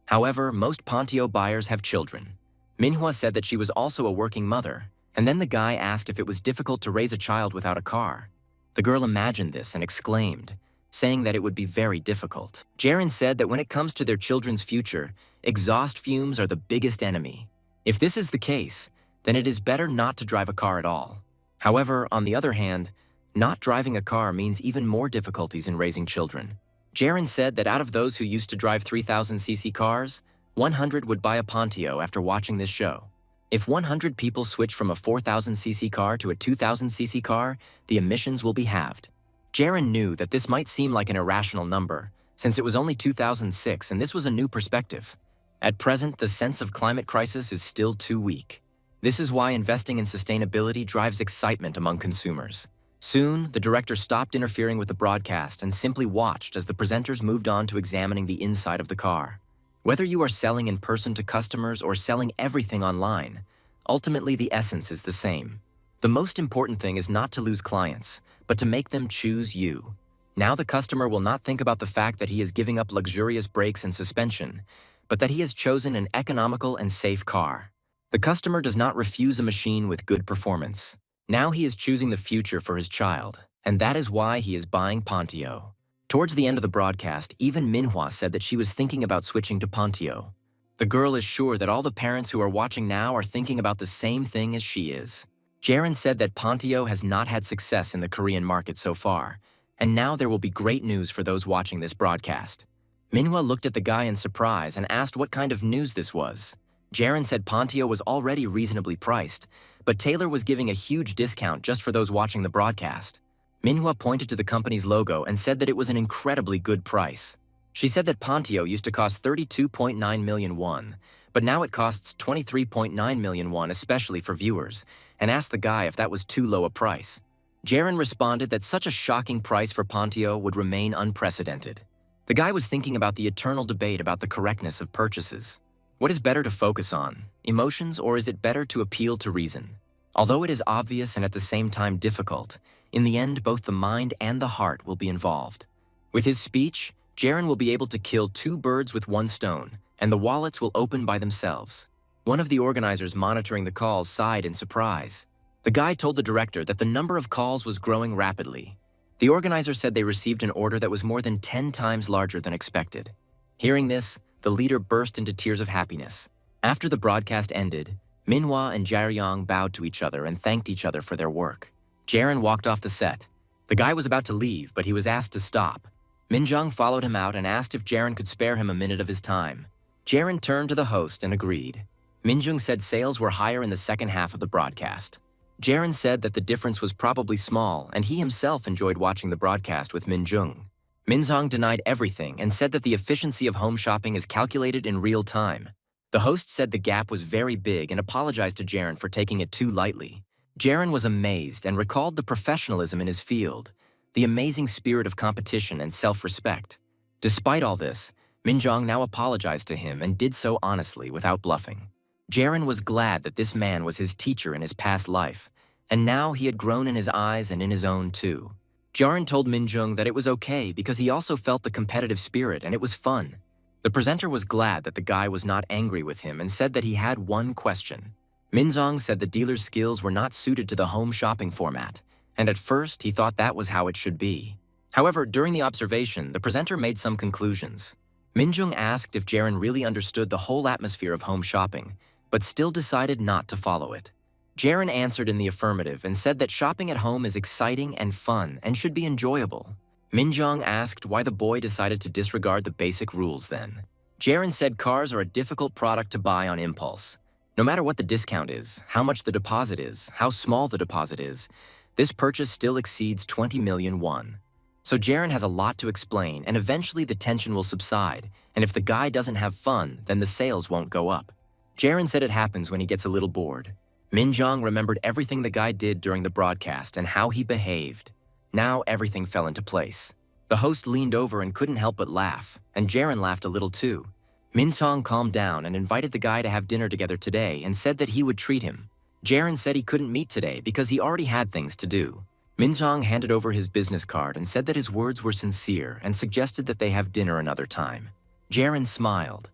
However, most Pontio buyers have children. Manhwa said that she was also a working mother, and then the guy asked if it was difficult to raise a child without a car. The girl imagined this and exclaimed, saying that it would be very difficult. Jaren said that when it comes to their children's future, exhaust fumes are the biggest enemy. If this is the case, then it is better not to drive a car at all. However, on the other hand, not driving a car means even more difficulties in raising children. Jaren said that out of those who used to drive 3,000 cc cars, 100 would buy a Pontio after watching this show. If 100 people switch from a 4,000 cc car to a 2,000 cc car, the emissions will be halved. Jaren knew that this might seem like an irrational number, since it was only 2006 and this was a new perspective. At present, the sense of climate crisis is still too weak. This is why investing in sustainability drives excitement among consumers. Soon, the director stopped interfering with the broadcast and simply watched as the presenters moved on to examining the inside of the car. Whether you are selling in person to customers or selling everything online, ultimately the essence is the same. The most important thing is not to lose clients, but to make them choose you. Now the customer will not think about the fact that he is giving up luxurious brakes and suspension, but that he has chosen an economical and safe car. The customer does not refuse a machine with good performance. Now he is choosing the future for his child, and that is why he is buying Pontio. Towards the end of the broadcast, even Manhwa said that she was thinking about switching to Pontio. The girl is sure that all the parents who are watching now are thinking about the same thing as she is. Jaren said that Pontio has not had success in the Korean market so far, and now there will be great news for those watching this broadcast. Manhwa looked at the guy in surprise and asked what kind of news this was. Jaren said Pontio was already reasonably priced, but Taylor was giving a huge discount just for those watching the broadcast. Manhwa pointed to the company's logo and said that it was an incredibly good price. She said that Pontio used to cost 32.9 million won, but now it costs 23.9 million won, especially for viewers, and asked the guy if that was too low a price. Jaren responded that such a shocking price for Pontio would remain unprecedented. The guy was thinking about the eternal debate about the correctness of purchases. What is better to focus on, emotions, or is it better to appeal to reason? Although it is obvious and at the same time difficult, in the end both the mind and the heart will be involved. With his speech, Jaren will be able to kill two birds with one stone, and the wallets will open by themselves. One of the organizers monitoring the calls sighed in surprise. The guy told the director that the number of calls was growing rapidly. The organizer said they received an order that was more than 10 times larger than expected. Hearing this, the leader burst into tears of happiness. After the broadcast ended, Manhwa and Jaeryong bowed to each other and thanked each other for their work. Jaren walked off the set. The guy was about to leave, but he was asked to stop. Minjung followed him out and asked if Jaren could spare him a minute of his time. Jaren turned to the host and agreed. Minjung said sales were higher in the second half of the broadcast. Jaren said that the difference was probably small, and he himself enjoyed watching the broadcast with Minjung. Minjung denied everything and said that the efficiency of home shopping is calculated in real time. The host said the gap was very big and apologized to Jaren for taking it too lightly. Jaren was amazed and recalled the professionalism in his field, the amazing spirit of competition and self-respect. Despite all this, Minjung now apologized to him and did so honestly without bluffing. Jaren was glad that this man was his teacher in his past life, and now he had grown in his eyes and in his own too. Jaren told Minjung that it was okay because he also felt the competitive spirit and it was fun. The presenter was glad that the guy was not angry with him and said that he had one question. Minjong said the dealer's skills were not suited to the home shopping format, and at first he thought that was how it should be. However, during the observation, the presenter made some conclusions. Minjung asked if Jaren really understood the whole atmosphere of home shopping, but still decided not to follow it. Jaren answered in the affirmative and said that shopping at home is exciting and fun and should be enjoyable. Minjong asked why the boy decided to disregard the basic rules then. Jaren said cars are a difficult product to buy on impulse. No matter what the discount is, how much the deposit is, how small the deposit is, this purchase still exceeds 20 million won. So Jaren has a lot to explain, and eventually the tension will subside, and if the guy doesn't have fun, then the sales won't go up. Jaren said it happens when he gets a little bored. Minjong remembered everything the guy did during the broadcast and how he behaved. Now everything fell into place. The host leaned over and couldn't help but laugh, and Jaren laughed a little too. Minjong calmed down and invited the guy to have dinner together today and said that he would treat him. Jaren said he couldn't meet today because he already had things to do. Minjong handed over his business card and said that his words were sincere and suggested that they have dinner another time. Jaren smiled,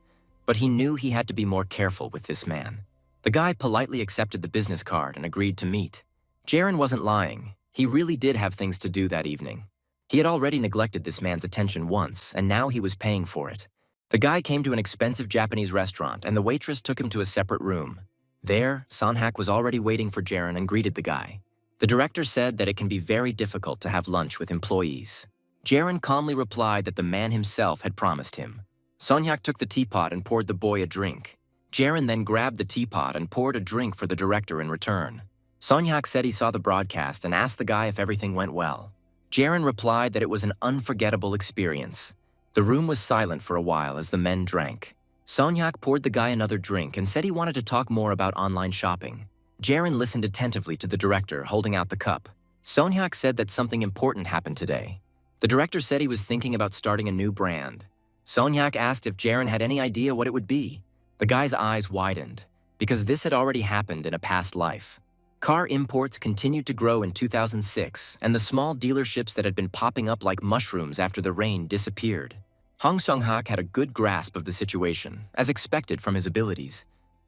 but he knew he had to be more careful with this man. The guy politely accepted the business card and agreed to meet. Jaren wasn't lying. He really did have things to do that evening. He had already neglected this man's attention once, and now he was paying for it. The guy came to an expensive Japanese restaurant, and the waitress took him to a separate room. There, Sonhak was already waiting for Jaren and greeted the guy. The director said that it can be very difficult to have lunch with employees. Jaren calmly replied that the man himself had promised him. Sonhak took the teapot and poured the boy a drink. Jaren then grabbed the teapot and poured a drink for the director in return. Sonhak said he saw the broadcast and asked the guy if everything went well. Jaren replied that it was an unforgettable experience. The room was silent for a while as the men drank. Sonhak poured the guy another drink and said he wanted to talk more about online shopping. Jaren listened attentively to the director, holding out the cup. Sonhak said that something important happened today. The director said he was thinking about starting a new brand. Sonhak asked if Jaren had any idea what it would be. The guy's eyes widened, because this had already happened in a past life. Car imports continued to grow in 2006, and the small dealerships that had been popping up like mushrooms after the rain disappeared. Hong Sung-hak had a good grasp of the situation, as expected from his abilities,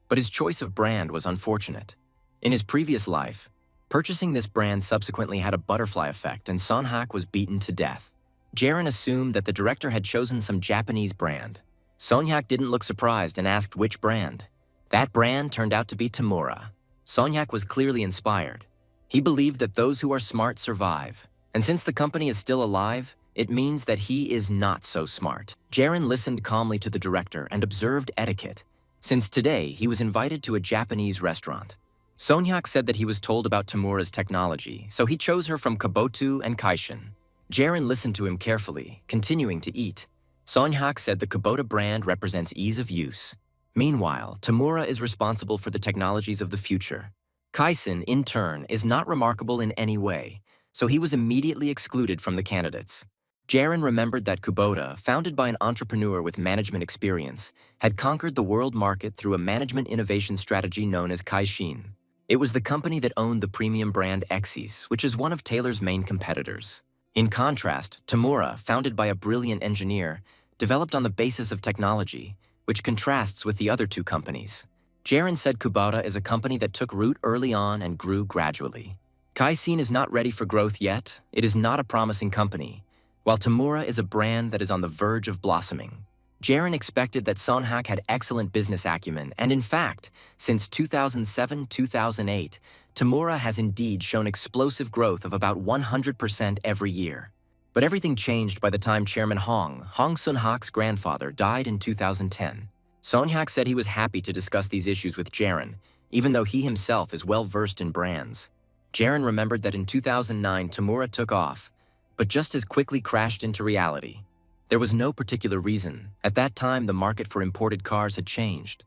but his choice of brand was unfortunate. In his previous life, purchasing this brand subsequently had a butterfly effect and Sonhak was beaten to death. Jaren assumed that the director had chosen some Japanese brand. Sonhak didn't look surprised and asked which brand. That brand turned out to be Tamura. Sonhak was clearly inspired. He believed that those who are smart survive, and since the company is still alive, it means that he is not so smart. Jaren listened calmly to the director and observed etiquette, since today he was invited to a Japanese restaurant. Sonhak said that he was told about Tamura's technology, so he chose her from Kabotu and Kaishin. Jaren listened to him carefully, continuing to eat. Sonhak said the Kubota brand represents ease of use. Meanwhile, Tamura is responsible for the technologies of the future. Kaisen, in turn, is not remarkable in any way, so he was immediately excluded from the candidates. Jaren remembered that Kubota, founded by an entrepreneur with management experience, had conquered the world market through a management innovation strategy known as Kaishin. It was the company that owned the premium brand Exis, which is one of Taylor's main competitors. In contrast, Tamura, founded by a brilliant engineer, developed on the basis of technology, which contrasts with the other two companies. Jaren said Kubota is a company that took root early on and grew gradually. Kaisen is not ready for growth yet. It is not a promising company, while Tamura is a brand that is on the verge of blossoming. Jaren expected that Sonhak had excellent business acumen, and in fact, since 2007-2008, Tamura has indeed shown explosive growth of about 100% every year. But everything changed by the time Chairman Hong Sun-hak's grandfather, died in 2010. Sonhak said he was happy to discuss these issues with Jaren, even though he himself is well-versed in brands. Jaren remembered that in 2009 Tamura took off, but just as quickly crashed into reality. There was no particular reason. At that time, the market for imported cars had changed.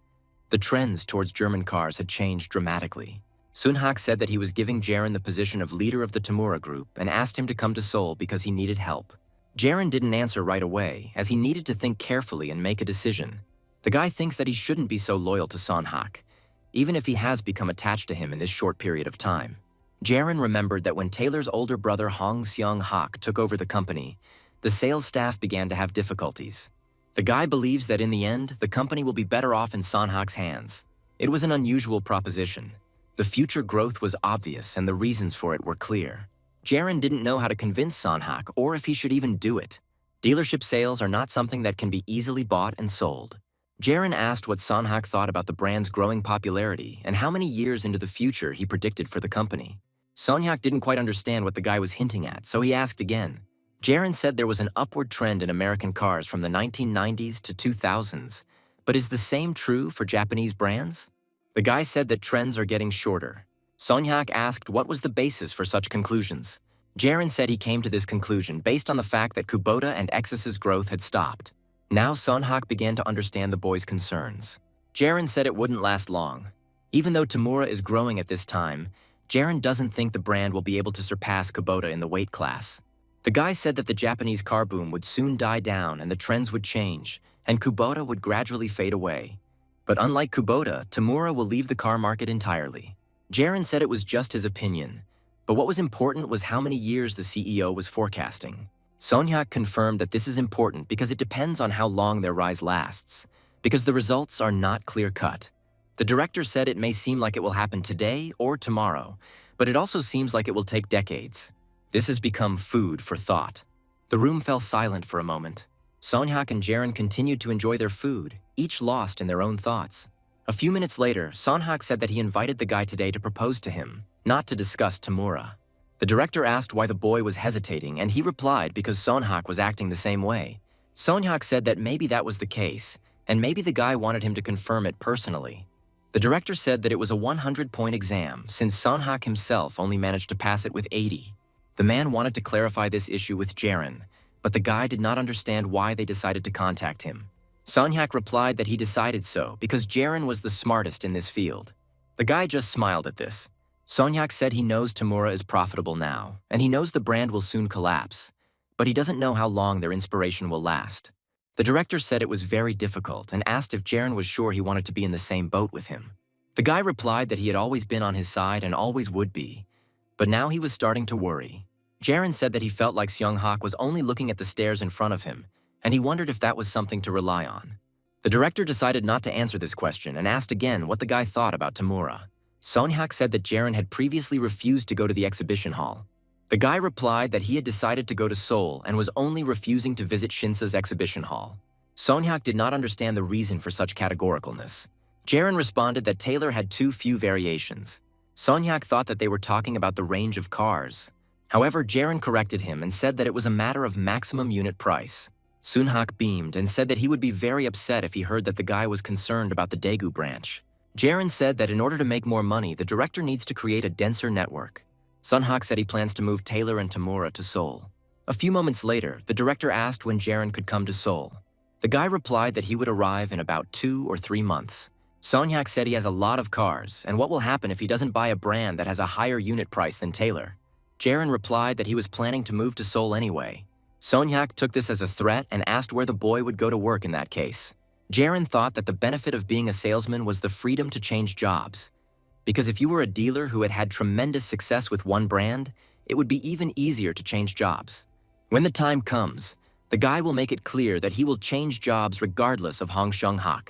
The trends towards German cars had changed dramatically. Sunhak said that he was giving Jaren the position of leader of the Tamura group and asked him to come to Seoul because he needed help. Jaren didn't answer right away, as he needed to think carefully and make a decision. The guy thinks that he shouldn't be so loyal to Sonhak, even if he has become attached to him in this short period of time. Jaren remembered that when Taylor's older brother Hong Seong-hak took over the company, the sales staff began to have difficulties. The guy believes that in the end, the company will be better off in Sonhak's hands. It was an unusual proposition. The future growth was obvious and the reasons for it were clear. Jaren didn't know how to convince Sonhak or if he should even do it. Dealership sales are not something that can be easily bought and sold. Jaren asked what Sonhak thought about the brand's growing popularity and how many years into the future he predicted for the company. Sonhak didn't quite understand what the guy was hinting at, so he asked again. Jaren said there was an upward trend in American cars from the 1990s to 2000s, but is the same true for Japanese brands? The guy said that trends are getting shorter. Sonhak asked what was the basis for such conclusions. Jaren said he came to this conclusion based on the fact that Kubota and Exus's growth had stopped. Now Sonhak began to understand the boy's concerns. Jaren said it wouldn't last long. Even though Tamura is growing at this time, Jaren doesn't think the brand will be able to surpass Kubota in the weight class. The guy said that the Japanese car boom would soon die down and the trends would change, and Kubota would gradually fade away. But unlike Kubota, Tamura will leave the car market entirely. Jaren said it was just his opinion, but what was important was how many years the CEO was forecasting. Sonhak confirmed that this is important because it depends on how long their rise lasts, because the results are not clear-cut. The director said it may seem like it will happen today or tomorrow, but it also seems like it will take decades. This has become food for thought. The room fell silent for a moment. Sonhak and Jaren continued to enjoy their food, each lost in their own thoughts. A few minutes later, Sonhak said that he invited the guy today to propose to him, not to discuss Tamura. The director asked why the boy was hesitating, and he replied because Sonhak was acting the same way. Sonhak said that maybe that was the case, and maybe the guy wanted him to confirm it personally. The director said that it was a 100-point exam, since Sonhak himself only managed to pass it with 80. The man wanted to clarify this issue with Jaren, but the guy did not understand why they decided to contact him. Sonhak replied that he decided so because Jaren was the smartest in this field. The guy just smiled at this. Sonhak said he knows Tamura is profitable now, and he knows the brand will soon collapse, but he doesn't know how long their inspiration will last. The director said it was very difficult and asked if Jaren was sure he wanted to be in the same boat with him. The guy replied that he had always been on his side and always would be, but now he was starting to worry. Jaren said that he felt like Sonhak was only looking at the stairs in front of him, and he wondered if that was something to rely on. The director decided not to answer this question and asked again what the guy thought about Tamura. Sonhak said that Jaren had previously refused to go to the exhibition hall. The guy replied that he had decided to go to Seoul and was only refusing to visit Shinsa's exhibition hall. Sonhak did not understand the reason for such categoricalness. Jaren responded that Taylor had too few variations. Sonhak thought that they were talking about the range of cars. However, Jaren corrected him and said that it was a matter of maximum unit price. Sonhak beamed and said that he would be very upset if he heard that the guy was concerned about the Daegu branch. Jaren said that in order to make more money, the director needs to create a denser network. Sonhak said he plans to move Taylor and Tamura to Seoul. A few moments later, the director asked when Jaren could come to Seoul. The guy replied that he would arrive in about 2 or 3 months. Sonhak said he has a lot of cars, and what will happen if he doesn't buy a brand that has a higher unit price than Taylor? Jaren replied that he was planning to move to Seoul anyway. Sonhak took this as a threat and asked where the boy would go to work in that case. Jaren thought that the benefit of being a salesman was the freedom to change jobs. Because if you were a dealer who had had tremendous success with one brand, it would be even easier to change jobs. When the time comes, the guy will make it clear that he will change jobs regardless of Hong Sonhak.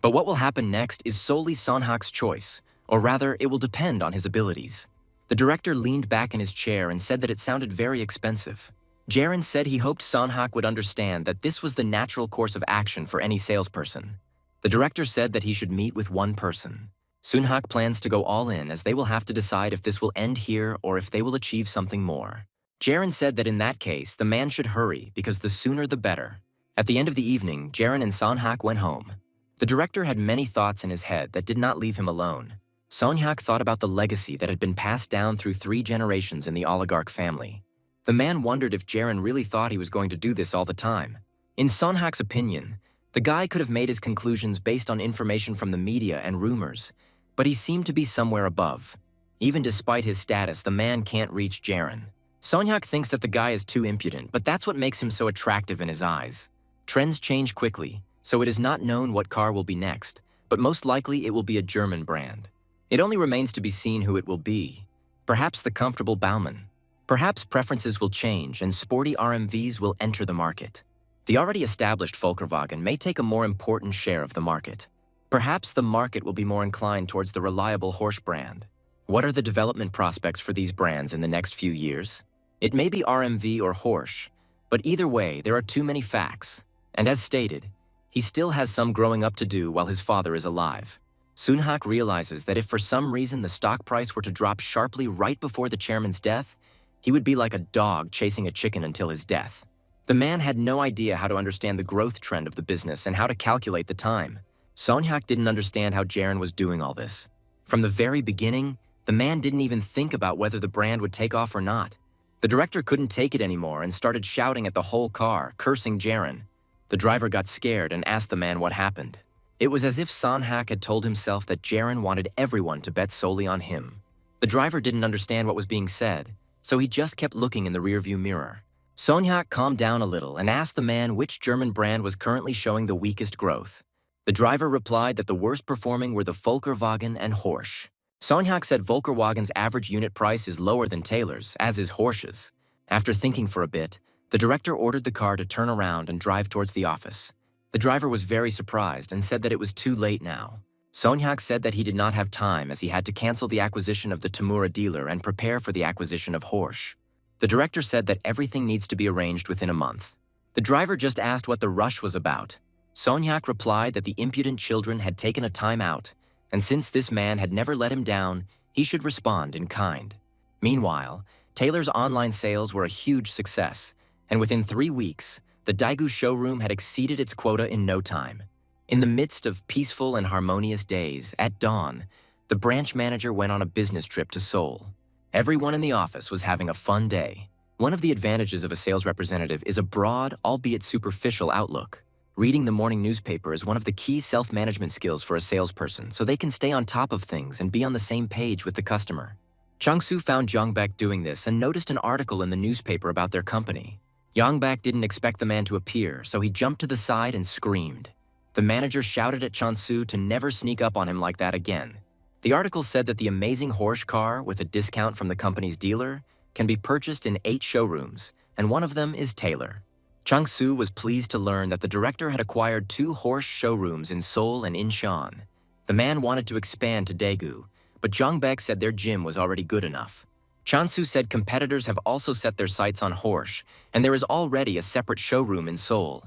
But what will happen next is solely Sonhak's choice, or rather, it will depend on his abilities. The director leaned back in his chair and said that it sounded very expensive. Jaren said he hoped Sonhak would understand that this was the natural course of action for any salesperson. The director said that he should meet with one person. Sonhak plans to go all in as they will have to decide if this will end here or if they will achieve something more. Jaren said that in that case, the man should hurry because the sooner the better. At the end of the evening, Jaren and Sonhak went home. The director had many thoughts in his head that did not leave him alone. Sonhak thought about the legacy that had been passed down through 3 generations in the oligarch family. The man wondered if Jaren really thought he was going to do this all the time. In Sonhak's opinion, the guy could have made his conclusions based on information from the media and rumors, but he seemed to be somewhere above. Even despite his status, the man can't reach Jaren. Sonhak thinks that the guy is too impudent, but that's what makes him so attractive in his eyes. Trends change quickly, so it is not known what car will be next, but most likely it will be a German brand. It only remains to be seen who it will be. Perhaps the comfortable Baumann. Perhaps preferences will change and sporty RMVs will enter the market. The already established Volkswagen may take a more important share of the market. Perhaps the market will be more inclined towards the reliable Horsch brand. What are the development prospects for these brands in the next few years? It may be RMV or Horsch, but either way, there are too many facts. And as stated, he still has some growing up to do while his father is alive. Sunhak realizes that if for some reason the stock price were to drop sharply right before the chairman's death, he would be like a dog chasing a chicken until his death. The man had no idea how to understand the growth trend of the business and how to calculate the time. Sunhak didn't understand how Jaren was doing all this. From the very beginning, the man didn't even think about whether the brand would take off or not. The director couldn't take it anymore and started shouting at the whole car, cursing Jaren. The driver got scared and asked the man what happened. It was as if Sunhak had told himself that Jaren wanted everyone to bet solely on him. The driver didn't understand what was being said, so he just kept looking in the rearview mirror. Sunhak calmed down a little and asked the man which German brand was currently showing the weakest growth. The driver replied that the worst performing were the Volkswagen and Horsch. Sunhak said Volkswagen's average unit price is lower than Taylor's, as is Horsch's. After thinking for a bit, the director ordered the car to turn around and drive towards the office. The driver was very surprised and said that it was too late now. Sunhak said that he did not have time as he had to cancel the acquisition of the Tamura dealer and prepare for the acquisition of Horsch. The director said that everything needs to be arranged within a month. The driver just asked what the rush was about. Sunhak replied that the impudent children had taken a time out, and since this man had never let him down, he should respond in kind. Meanwhile, Taylor's online sales were a huge success, and within 3 weeks, the Daegu showroom had exceeded its quota in no time. In the midst of peaceful and harmonious days, at dawn, the branch manager went on a business trip to Seoul. Everyone in the office was having a fun day. One of the advantages of a sales representative is a broad, albeit superficial outlook. Reading the morning newspaper is one of the key self-management skills for a salesperson, so they can stay on top of things and be on the same page with the customer. Chang-soo found Jong-bak doing this and noticed an article in the newspaper about their company. Jong-bak didn't expect the man to appear, so he jumped to the side and screamed. The manager shouted at Chang-soo to never sneak up on him like that again. The article said that the amazing Horsch car, with a discount from the company's dealer, can be purchased in 8 showrooms, and one of them is Taylor. Chang-soo was pleased to learn that the director had acquired 2 Horsch showrooms in Seoul and Incheon. The man wanted to expand to Daegu, but Jong-bak said their gym was already good enough. Chang-soo said competitors have also set their sights on Horsch, and there is already a separate showroom in Seoul.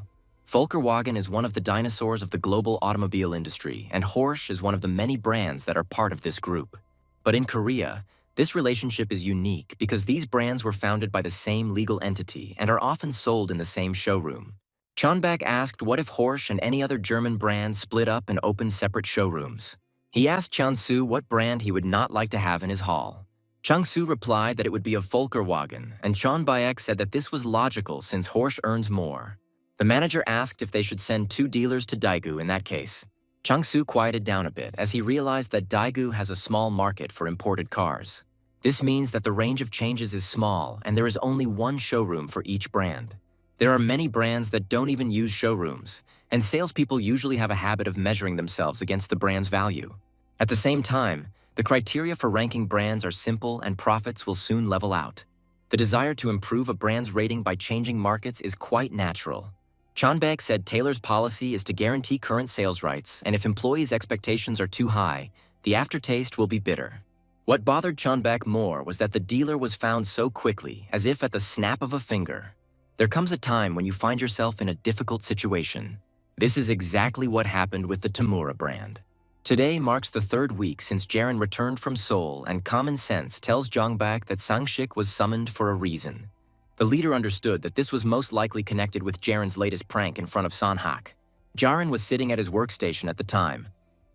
Volkswagen is one of the dinosaurs of the global automobile industry, and Horsch is one of the many brands that are part of this group. But in Korea, this relationship is unique because these brands were founded by the same legal entity and are often sold in the same showroom. Chonbak asked what if Horsch and any other German brand split up and opened separate showrooms. He asked Chang-soo what brand he would not like to have in his hall. Chang-soo replied that it would be a Volkswagen, and Chon-baek said that this was logical since Horsch earns more. The manager asked if they should send 2 dealers to Daegu in that case. Chang-soo quieted down a bit as he realized that Daegu has a small market for imported cars. This means that the range of changes is small and there is only one showroom for each brand. There are many brands that don't even use showrooms, and salespeople usually have a habit of measuring themselves against the brand's value. At the same time, the criteria for ranking brands are simple and profits will soon level out. The desire to improve a brand's rating by changing markets is quite natural. Chonbak said Taylor's policy is to guarantee current sales rights, and if employees' expectations are too high, the aftertaste will be bitter. What bothered Chonbak more was that the dealer was found so quickly, as if at the snap of a finger. There comes a time when you find yourself in a difficult situation. This is exactly what happened with the Tamura brand. Today marks the 3rd week since Jaren returned from Seoul, and common sense tells Jongbak that Sang-shik was summoned for a reason. The leader understood that this was most likely connected with Jaren's latest prank in front of Sanhak. Jaren was sitting at his workstation at the time,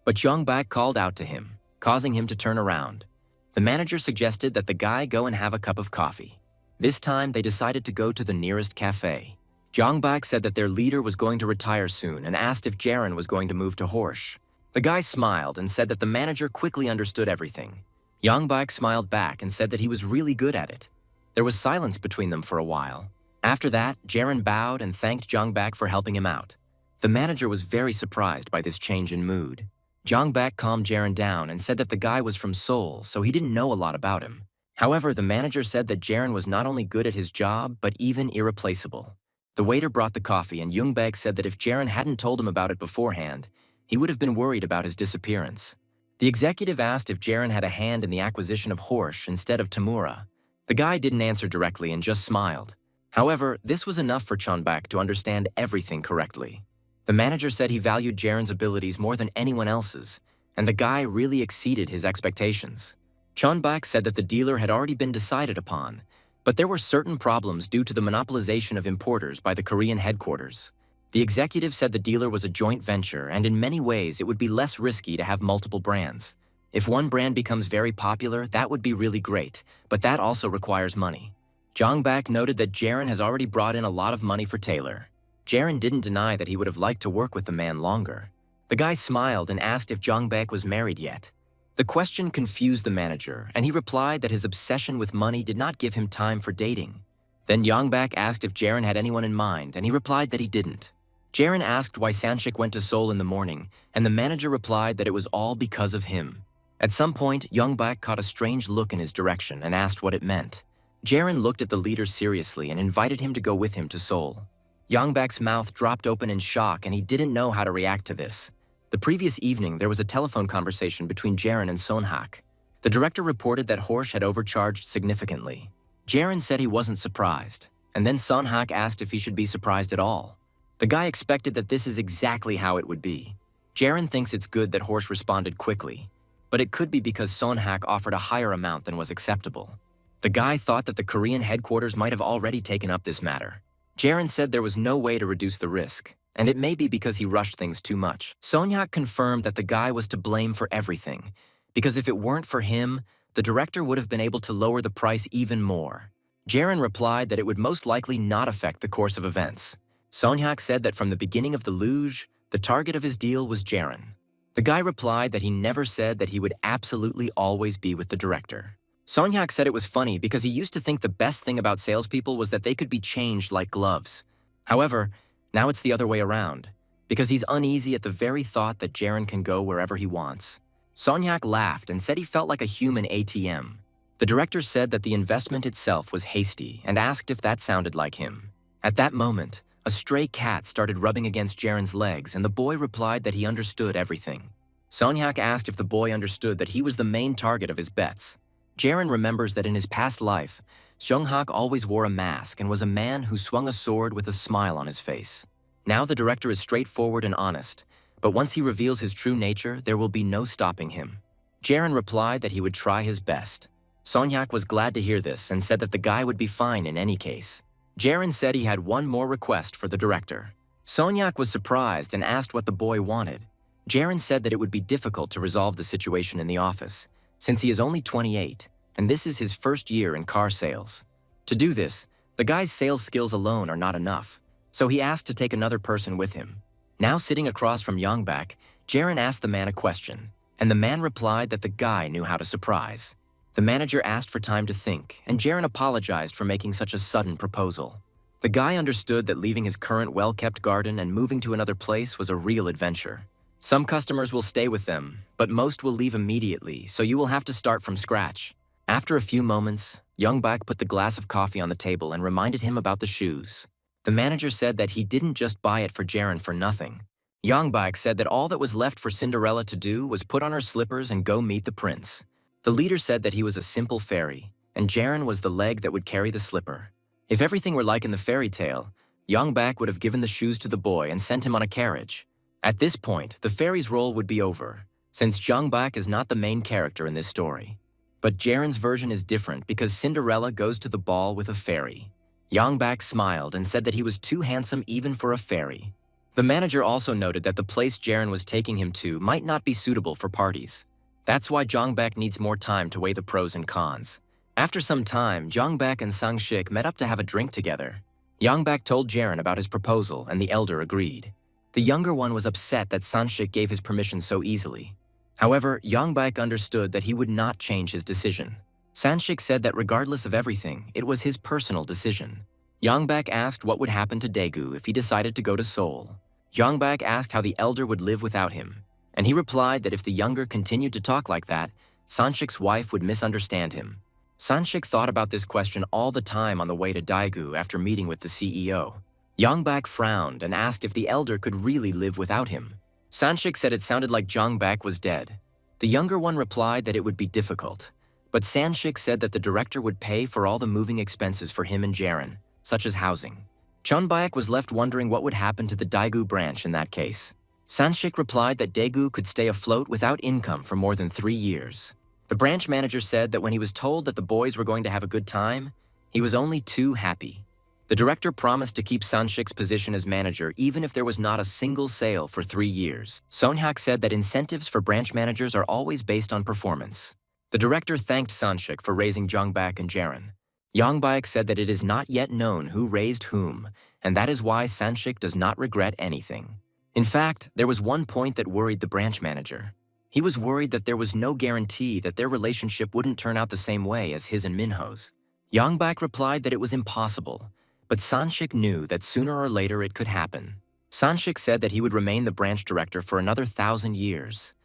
but Jongbak called out to him, causing him to turn around. The manager suggested that the guy go and have a cup of coffee. This time, they decided to go to the nearest cafe. Jongbak said that their leader was going to retire soon and asked if Jaren was going to move to Horsch. The guy smiled and said that the manager quickly understood everything. Jongbak smiled back and said that he was really good at it. There was silence between them for a while. After that, Jaren bowed and thanked Jongbak for helping him out. The manager was very surprised by this change in mood. Jongbak calmed Jaren down and said that the guy was from Seoul, so he didn't know a lot about him. However, the manager said that Jaren was not only good at his job, but even irreplaceable. The waiter brought the coffee, and Jongbak said that if Jaren hadn't told him about it beforehand, he would have been worried about his disappearance. The executive asked if Jaren had a hand in the acquisition of Horsch instead of Tamura. The guy didn't answer directly and just smiled. However, this was enough for Chonbak to understand everything correctly. The manager said he valued Jaren's abilities more than anyone else's, and the guy really exceeded his expectations. Chonbak said that the dealer had already been decided upon, but there were certain problems due to the monopolization of importers by the Korean headquarters. The executive said the dealer was a joint venture, and in many ways it would be less risky to have multiple brands. If one brand becomes very popular, that would be really great, but that also requires money. Jongbak noted that Jaren has already brought in a lot of money for Taylor. Jaren didn't deny that he would have liked to work with the man longer. The guy smiled and asked if Jongbak was married yet. The question confused the manager, and he replied that his obsession with money did not give him time for dating. Then Jongbak asked if Jaren had anyone in mind, and he replied that he didn't. Jaren asked why Sanshik went to Seoul in the morning, and the manager replied that it was all because of him. At some point, Jongbak caught a strange look in his direction and asked what it meant. Jaren looked at the leader seriously and invited him to go with him to Seoul. Jongbak's mouth dropped open in shock, and he didn't know how to react to this. The previous evening, there was a telephone conversation between Jaren and Sonhak. The director reported that Horsch had overcharged significantly. Jaren said he wasn't surprised, and then Sonhak asked if he should be surprised at all. The guy expected that this is exactly how it would be. Jaren thinks it's good that Horsch responded quickly, but it could be because Sonhak offered a higher amount than was acceptable. The guy thought that the Korean headquarters might have already taken up this matter. Jaren said there was no way to reduce the risk, and it may be because he rushed things too much. Sonhak confirmed that the guy was to blame for everything, because if it weren't for him, the director would have been able to lower the price even more. Jaren replied that it would most likely not affect the course of events. Sonhak said that from the beginning of the luge, the target of his deal was Jaren. The guy replied that he never said that he would absolutely always be with the director. Sonhak said it was funny because he used to think the best thing about salespeople was that they could be changed like gloves. However, now it's the other way around, because he's uneasy at the very thought that Jaren can go wherever he wants. Sonhak laughed and said he felt like a human ATM. The director said that the investment itself was hasty and asked if that sounded like him. At that moment, a stray cat started rubbing against Jaren's legs, and the boy replied that he understood everything. Sonhak asked if the boy understood that he was the main target of his bets. Jaren remembers that in his past life, Songhak always wore a mask and was a man who swung a sword with a smile on his face. Now the director is straightforward and honest, but once he reveals his true nature, there will be no stopping him. Jaren replied that he would try his best. Sonhak was glad to hear this and said that the guy would be fine in any case. Jaren said he had one more request for the director. Sonhak was surprised and asked what the boy wanted. Jaren said that it would be difficult to resolve the situation in the office, since he is only 28, and this is his first year in car sales. To do this, the guy's sales skills alone are not enough, so he asked to take another person with him. Now sitting across from Jongbak, Jaren asked the man a question, and the man replied that the guy knew how to surprise. The manager asked for time to think, and Jaren apologized for making such a sudden proposal. The guy understood that leaving his current well-kept garden and moving to another place was a real adventure. Some customers will stay with them, but most will leave immediately, so you will have to start from scratch. After a few moments, Jongbak put the glass of coffee on the table and reminded him about the shoes. The manager said that he didn't just buy it for Jaren for nothing. Jongbak said that all that was left for Cinderella to do was put on her slippers and go meet the prince. The leader said that he was a simple fairy, and Jaren was the leg that would carry the slipper. If everything were like in the fairy tale, Jongbak would have given the shoes to the boy and sent him on a carriage. At this point, the fairy's role would be over, since Jongbak is not the main character in this story. But Jaren's version is different because Cinderella goes to the ball with a fairy. Jongbak smiled and said that he was too handsome even for a fairy. The manager also noted that the place Jaren was taking him to might not be suitable for parties. That's why Jongbak needs more time to weigh the pros and cons. After some time, Jongbak and Sangshik met up to have a drink together. Jongbak told Jaren about his proposal, and the elder agreed. The younger one was upset that Sangshik gave his permission so easily. However, Jongbak understood that he would not change his decision. Sangshik said that regardless of everything, it was his personal decision. Jongbak asked what would happen to Daegu if he decided to go to Seoul. Jongbak asked how the elder would live without him, and he replied that if the younger continued to talk like that, Sanshik's wife would misunderstand him. Sanshik thought about this question all the time on the way to Daegu after meeting with the CEO. Jongbak frowned and asked if the elder could really live without him. Sanshik said it sounded like Jongbak was dead. The younger one replied that it would be difficult, but Sanshik said that the director would pay for all the moving expenses for him and Jaren, such as housing. Chonbaek was left wondering what would happen to the Daegu branch in that case. Sanshik replied that Daegu could stay afloat without income for more than 3 years. The branch manager said that when he was told that the boys were going to have a good time, he was only too happy. The director promised to keep Sanshik's position as manager even if there was not a single sale for 3 years. Sonhak said that incentives for branch managers are always based on performance. The director thanked Sanshik for raising Jongbak and Jaren. Yongbaek said that it is not yet known who raised whom, and that is why Sanshik does not regret anything. In fact, there was one point that worried the branch manager. He was worried that there was no guarantee that their relationship wouldn't turn out the same way as his and Minho's. Yongbak replied that it was impossible, but Sanshik knew that sooner or later it could happen. Sanshik said that he would remain the branch director for another 1,000 years.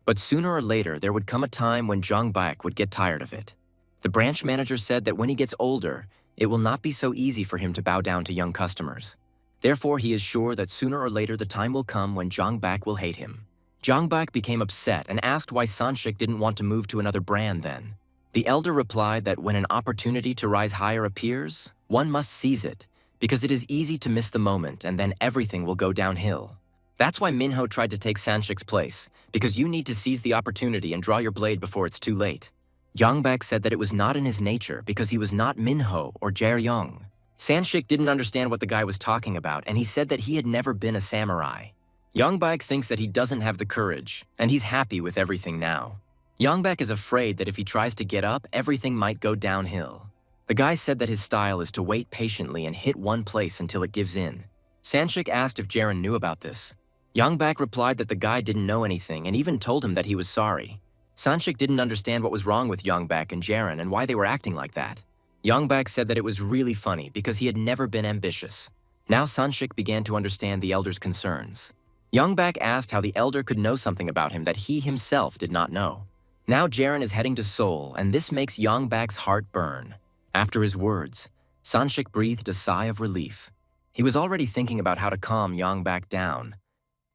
But sooner or later there would come a time when Jongbak would get tired of it. The branch manager said that when he gets older, it will not be so easy for him to bow down to young customers. Therefore, he is sure that sooner or later the time will come when Jongbak will hate him. Jongbak became upset and asked why Sanshik didn't want to move to another brand then. The elder replied that when an opportunity to rise higher appears, one must seize it, because it is easy to miss the moment and then everything will go downhill. That's why Minho tried to take Sanshik's place, because you need to seize the opportunity and draw your blade before it's too late. Yongbak said that it was not in his nature because he was not Minho or Jae-young. Sanshik didn't understand what the guy was talking about, and he said that he had never been a samurai. Yongbak thinks that he doesn't have the courage, and he's happy with everything now. Yongbak is afraid that if he tries to get up, everything might go downhill. The guy said that his style is to wait patiently and hit one place until it gives in. Sanshik asked if Jaren knew about this. Yongbak replied that the guy didn't know anything and even told him that he was sorry. Sanshik didn't understand what was wrong with Yongbak and Jaren and why they were acting like that. Yongbak said that it was really funny because he had never been ambitious. Now Sanshik began to understand the elder's concerns. Yongbak asked how the elder could know something about him that he himself did not know. Now Jaren is heading to Seoul, and this makes Yongbak's heart burn. After his words, Sanshik breathed a sigh of relief. He was already thinking about how to calm Yongbak down.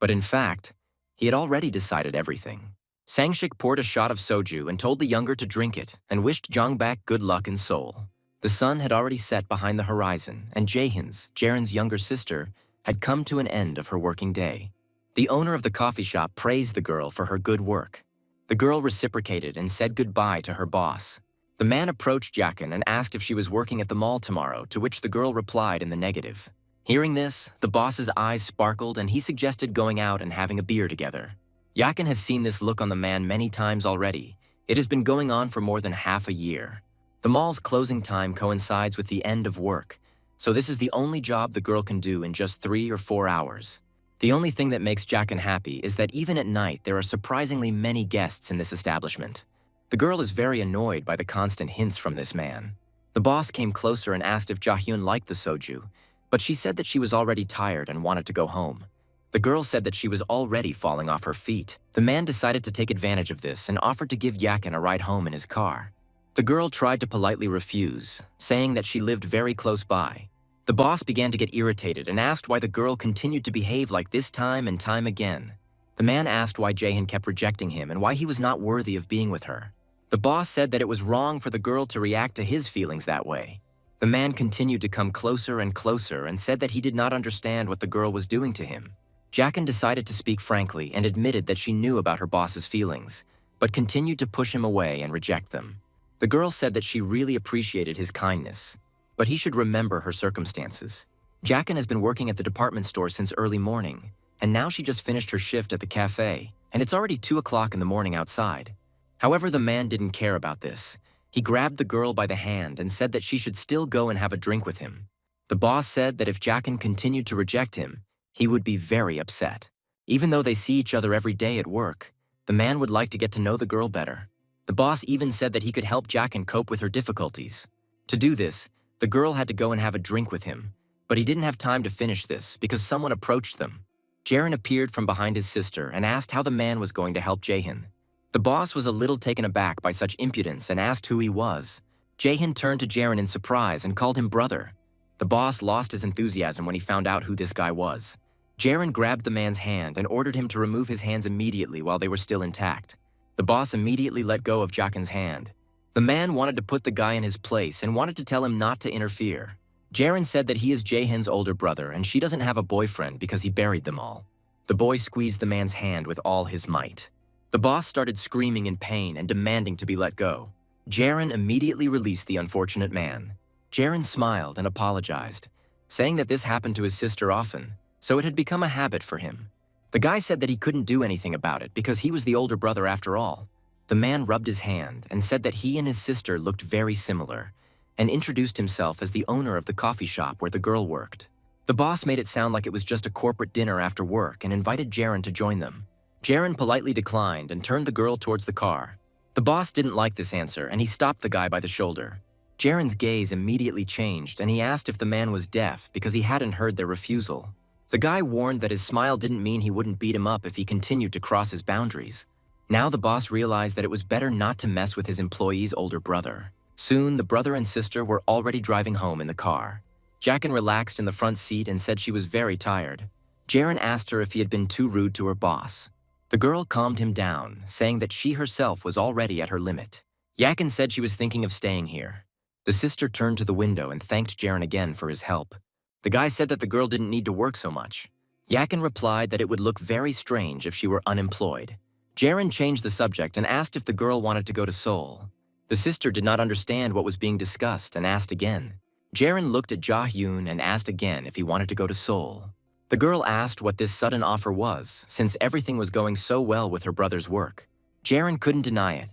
But in fact, he had already decided everything. Sanshik poured a shot of soju and told the younger to drink it and wished Jongbak good luck in Seoul. The sun had already set behind the horizon, and Jaehyun's, Jaren's younger sister, had come to an end of her working day. The owner of the coffee shop praised the girl for her good work. The girl reciprocated and said goodbye to her boss. The man approached Yakin and asked if she was working at the mall tomorrow, to which the girl replied in the negative. Hearing this, the boss's eyes sparkled and he suggested going out and having a beer together. Yakin has seen this look on the man many times already. It has been going on for more than half a year. The mall's closing time coincides with the end of work, so this is the only job the girl can do in just 3 or 4 hours. The only thing that makes Yakin happy is that even at night there are surprisingly many guests in this establishment. The girl is very annoyed by the constant hints from this man. The boss came closer and asked if Jaehyun liked the soju, but she said that she was already tired and wanted to go home. The girl said that she was already falling off her feet. The man decided to take advantage of this and offered to give Yakin a ride home in his car. The girl tried to politely refuse, saying that she lived very close by. The boss began to get irritated and asked why the girl continued to behave like this time and time again. The man asked why Jaehyun kept rejecting him and why he was not worthy of being with her. The boss said that it was wrong for the girl to react to his feelings that way. The man continued to come closer and closer and said that he did not understand what the girl was doing to him. Jaehyun decided to speak frankly and admitted that she knew about her boss's feelings, but continued to push him away and reject them. The girl said that she really appreciated his kindness, but he should remember her circumstances. Jaehyun has been working at the department store since early morning, and now she just finished her shift at the cafe, and it's already 2 o'clock in the morning outside. However, the man didn't care about this. He grabbed the girl by the hand and said that she should still go and have a drink with him. The boss said that if Jaehyun continued to reject him, he would be very upset. Even though they see each other every day at work, the man would like to get to know the girl better. The boss even said that he could help Jaehyun cope with her difficulties. To do this, the girl had to go and have a drink with him, but he didn't have time to finish this because someone approached them. Jaren appeared from behind his sister and asked how the man was going to help Jaehyun. The boss was a little taken aback by such impudence and asked who he was. Jaehyun turned to Jaren in surprise and called him brother. The boss lost his enthusiasm when he found out who this guy was. Jaren grabbed the man's hand and ordered him to remove his hands immediately while they were still intact. The boss immediately let go of Jaken's hand. The man wanted to put the guy in his place and wanted to tell him not to interfere. Jaren said that he is Jaehyun's older brother and she doesn't have a boyfriend because he buried them all. The boy squeezed the man's hand with all his might. The boss started screaming in pain and demanding to be let go. Jaren immediately released the unfortunate man. Jaren smiled and apologized, saying that this happened to his sister often, so it had become a habit for him. The guy said that he couldn't do anything about it because he was the older brother after all. The man rubbed his hand and said that he and his sister looked very similar, and introduced himself as the owner of the coffee shop where the girl worked. The boss made it sound like it was just a corporate dinner after work and invited Jaren to join them. Jaren politely declined and turned the girl towards the car. The boss didn't like this answer and he stopped the guy by the shoulder. Jaren's gaze immediately changed and he asked if the man was deaf because he hadn't heard their refusal. The guy warned that his smile didn't mean he wouldn't beat him up if he continued to cross his boundaries. Now the boss realized that it was better not to mess with his employee's older brother. Soon, the brother and sister were already driving home in the car. Jaken relaxed in the front seat and said she was very tired. Jaren asked her if he had been too rude to her boss. The girl calmed him down, saying that she herself was already at her limit. Jaken said she was thinking of staying here. The sister turned to the window and thanked Jaren again for his help. The guy said that the girl didn't need to work so much. Jaken replied that it would look very strange if she were unemployed. Jaren changed the subject and asked if the girl wanted to go to Seoul. The sister did not understand what was being discussed and asked again. Jaren looked at Jaehyun and asked again if he wanted to go to Seoul. The girl asked what this sudden offer was, since everything was going so well with her brother's work. Jaren couldn't deny it,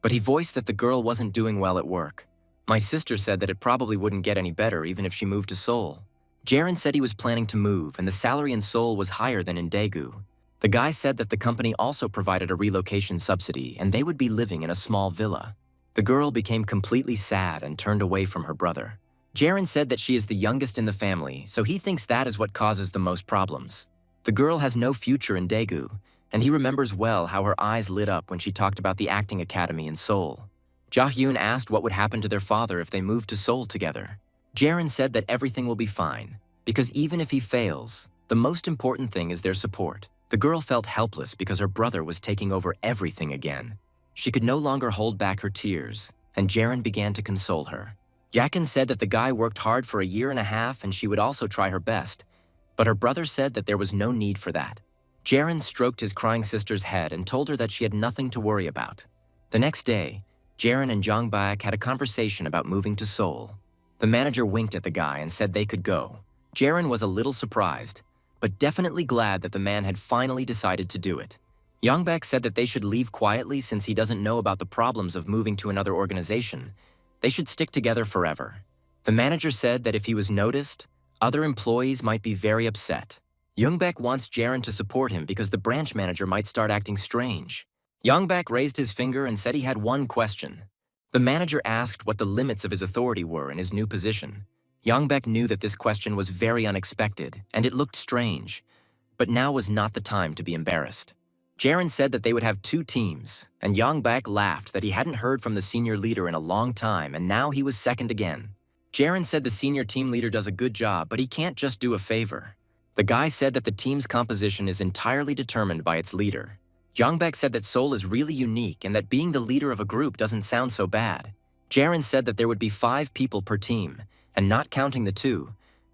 but he voiced that the girl wasn't doing well at work. My sister said that it probably wouldn't get any better even if she moved to Seoul. Jaren said he was planning to move and the salary in Seoul was higher than in Daegu. The guy said that the company also provided a relocation subsidy and they would be living in a small villa. The girl became completely sad and turned away from her brother. Jaren said that she is the youngest in the family, so he thinks that is what causes the most problems. The girl has no future in Daegu, and he remembers well how her eyes lit up when she talked about the acting academy in Seoul. Jaehyun asked what would happen to their father if they moved to Seoul together. Jaren said that everything will be fine, because even if he fails, the most important thing is their support. The girl felt helpless because her brother was taking over everything again. She could no longer hold back her tears, and Jaren began to console her. Jaken said that the guy worked hard for a year and a half and she would also try her best, but her brother said that there was no need for that. Jaren stroked his crying sister's head and told her that she had nothing to worry about. The next day, Jaren and Jongbak had a conversation about moving to Seoul. The manager winked at the guy and said they could go. Jaren was a little surprised, but definitely glad that the man had finally decided to do it. Jongbak said that they should leave quietly since he doesn't know about the problems of moving to another organization. They should stick together forever. The manager said that if he was noticed, other employees might be very upset. Jongbak wants Jaren to support him because the branch manager might start acting strange. Jongbak raised his finger and said he had one question. The manager asked what the limits of his authority were in his new position. Jongbak knew that this question was very unexpected, and it looked strange, but now was not the time to be embarrassed. Jaren said that they would have 2 teams, and Jongbak laughed that he hadn't heard from the senior leader in a long time, and now he was second again. Jaren said the senior team leader does a good job, but he can't just do a favor. The guy said that the team's composition is entirely determined by its leader. Jongbak said that Seoul is really unique and that being the leader of a group doesn't sound so bad. Jaren said that there would be 5 people per team, and not counting the 2,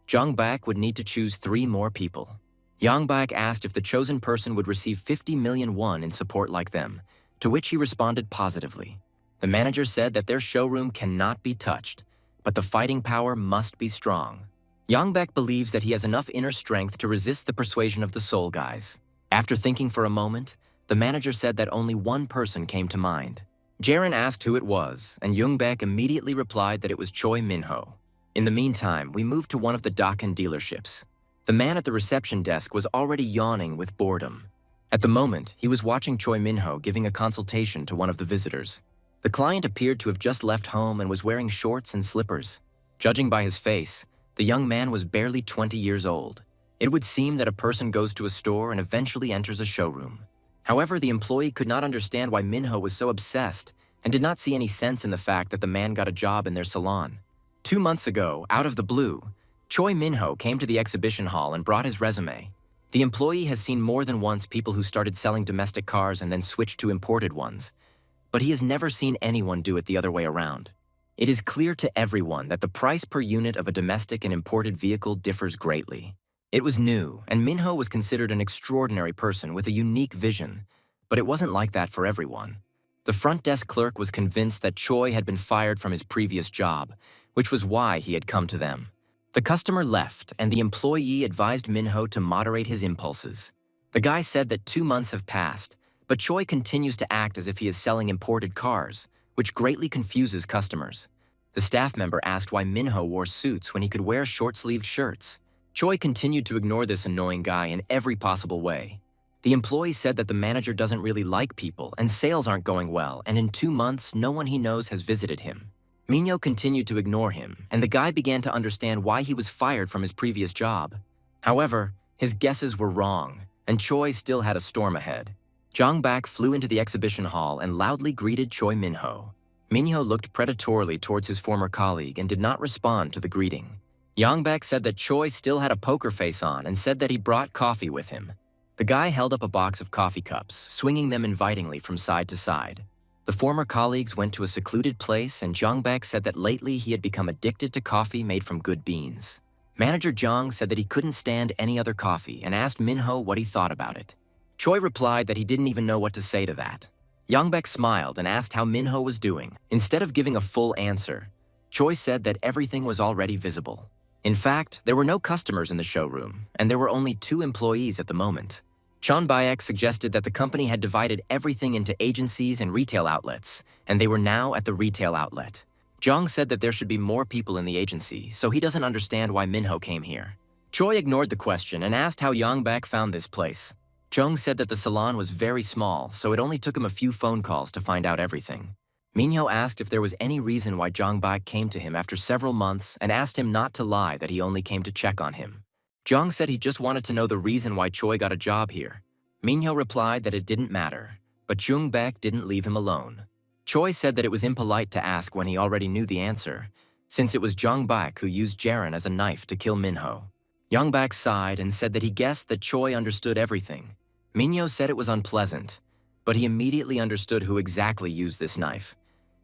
Jongbak would need to choose 3 more people. Jongbak asked if the chosen person would receive 50 million won in support like them, to which he responded positively. The manager said that their showroom cannot be touched, but the fighting power must be strong. Jongbak believes that he has enough inner strength to resist the persuasion of the Seoul guys. After thinking for a moment, the manager said that only one person came to mind. Jaren asked who it was, and Jongbak immediately replied that it was Choi Minho. In the meantime, we moved to one of the Dakin dealerships. The man at the reception desk was already yawning with boredom. At the moment, he was watching Choi Minho giving a consultation to one of the visitors. The client appeared to have just left home and was wearing shorts and slippers. Judging by his face, the young man was barely 20 years old. It would seem that a person goes to a store and eventually enters a showroom. However, the employee could not understand why Minho was so obsessed and did not see any sense in the fact that the man got a job in their salon. 2 months ago, out of the blue, Choi Minho came to the exhibition hall and brought his resume. The employee has seen more than once people who started selling domestic cars and then switched to imported ones, but he has never seen anyone do it the other way around. It is clear to everyone that the price per unit of a domestic and imported vehicle differs greatly. It was new, and Minho was considered an extraordinary person with a unique vision, but it wasn't like that for everyone. The front desk clerk was convinced that Choi had been fired from his previous job, which was why he had come to them. The customer left, and the employee advised Minho to moderate his impulses. The guy said that 2 months have passed, but Choi continues to act as if he is selling imported cars, which greatly confuses customers. The staff member asked why Minho wore suits when he could wear short-sleeved shirts. Choi continued to ignore this annoying guy in every possible way. The employee said that the manager doesn't really like people and sales aren't going well, and in 2 months, no one he knows has visited him. Minho continued to ignore him, and the guy began to understand why he was fired from his previous job. However, his guesses were wrong, and Choi still had a storm ahead. Jong-bak flew into the exhibition hall and loudly greeted Choi Minho. Minho looked predatorily towards his former colleague and did not respond to the greeting. Jong-bak said that Choi still had a poker face on and said that he brought coffee with him. The guy held up a box of coffee cups, swinging them invitingly from side to side. The former colleagues went to a secluded place, and Jong-bak said that lately he had become addicted to coffee made from good beans. Manager Jong said that he couldn't stand any other coffee and asked Minho what he thought about it. Choi replied that he didn't even know what to say to that. Jong-bak smiled and asked how Minho was doing. Instead of giving a full answer, Choi said that everything was already visible. In fact, there were no customers in the showroom, and there were only 2 employees at the moment. Chon Bayek suggested that the company had divided everything into agencies and retail outlets, and they were now at the retail outlet. Jong said that there should be more people in the agency, so he doesn't understand why Minho came here. Choi ignored the question and asked how Jong-bak found this place. Jong said that the salon was very small, so it only took him a few phone calls to find out everything. Minho asked if there was any reason why Jong-bak came to him after several months and asked him not to lie that he only came to check on him. Jong said he just wanted to know the reason why Choi got a job here. Minho replied that it didn't matter, but Jong-bak didn't leave him alone. Choi said that it was impolite to ask when he already knew the answer, since it was Jong-bak who used Jaren as a knife to kill Minho. Jong-bak sighed and said that he guessed that Choi understood everything. Minho said it was unpleasant, but he immediately understood who exactly used this knife,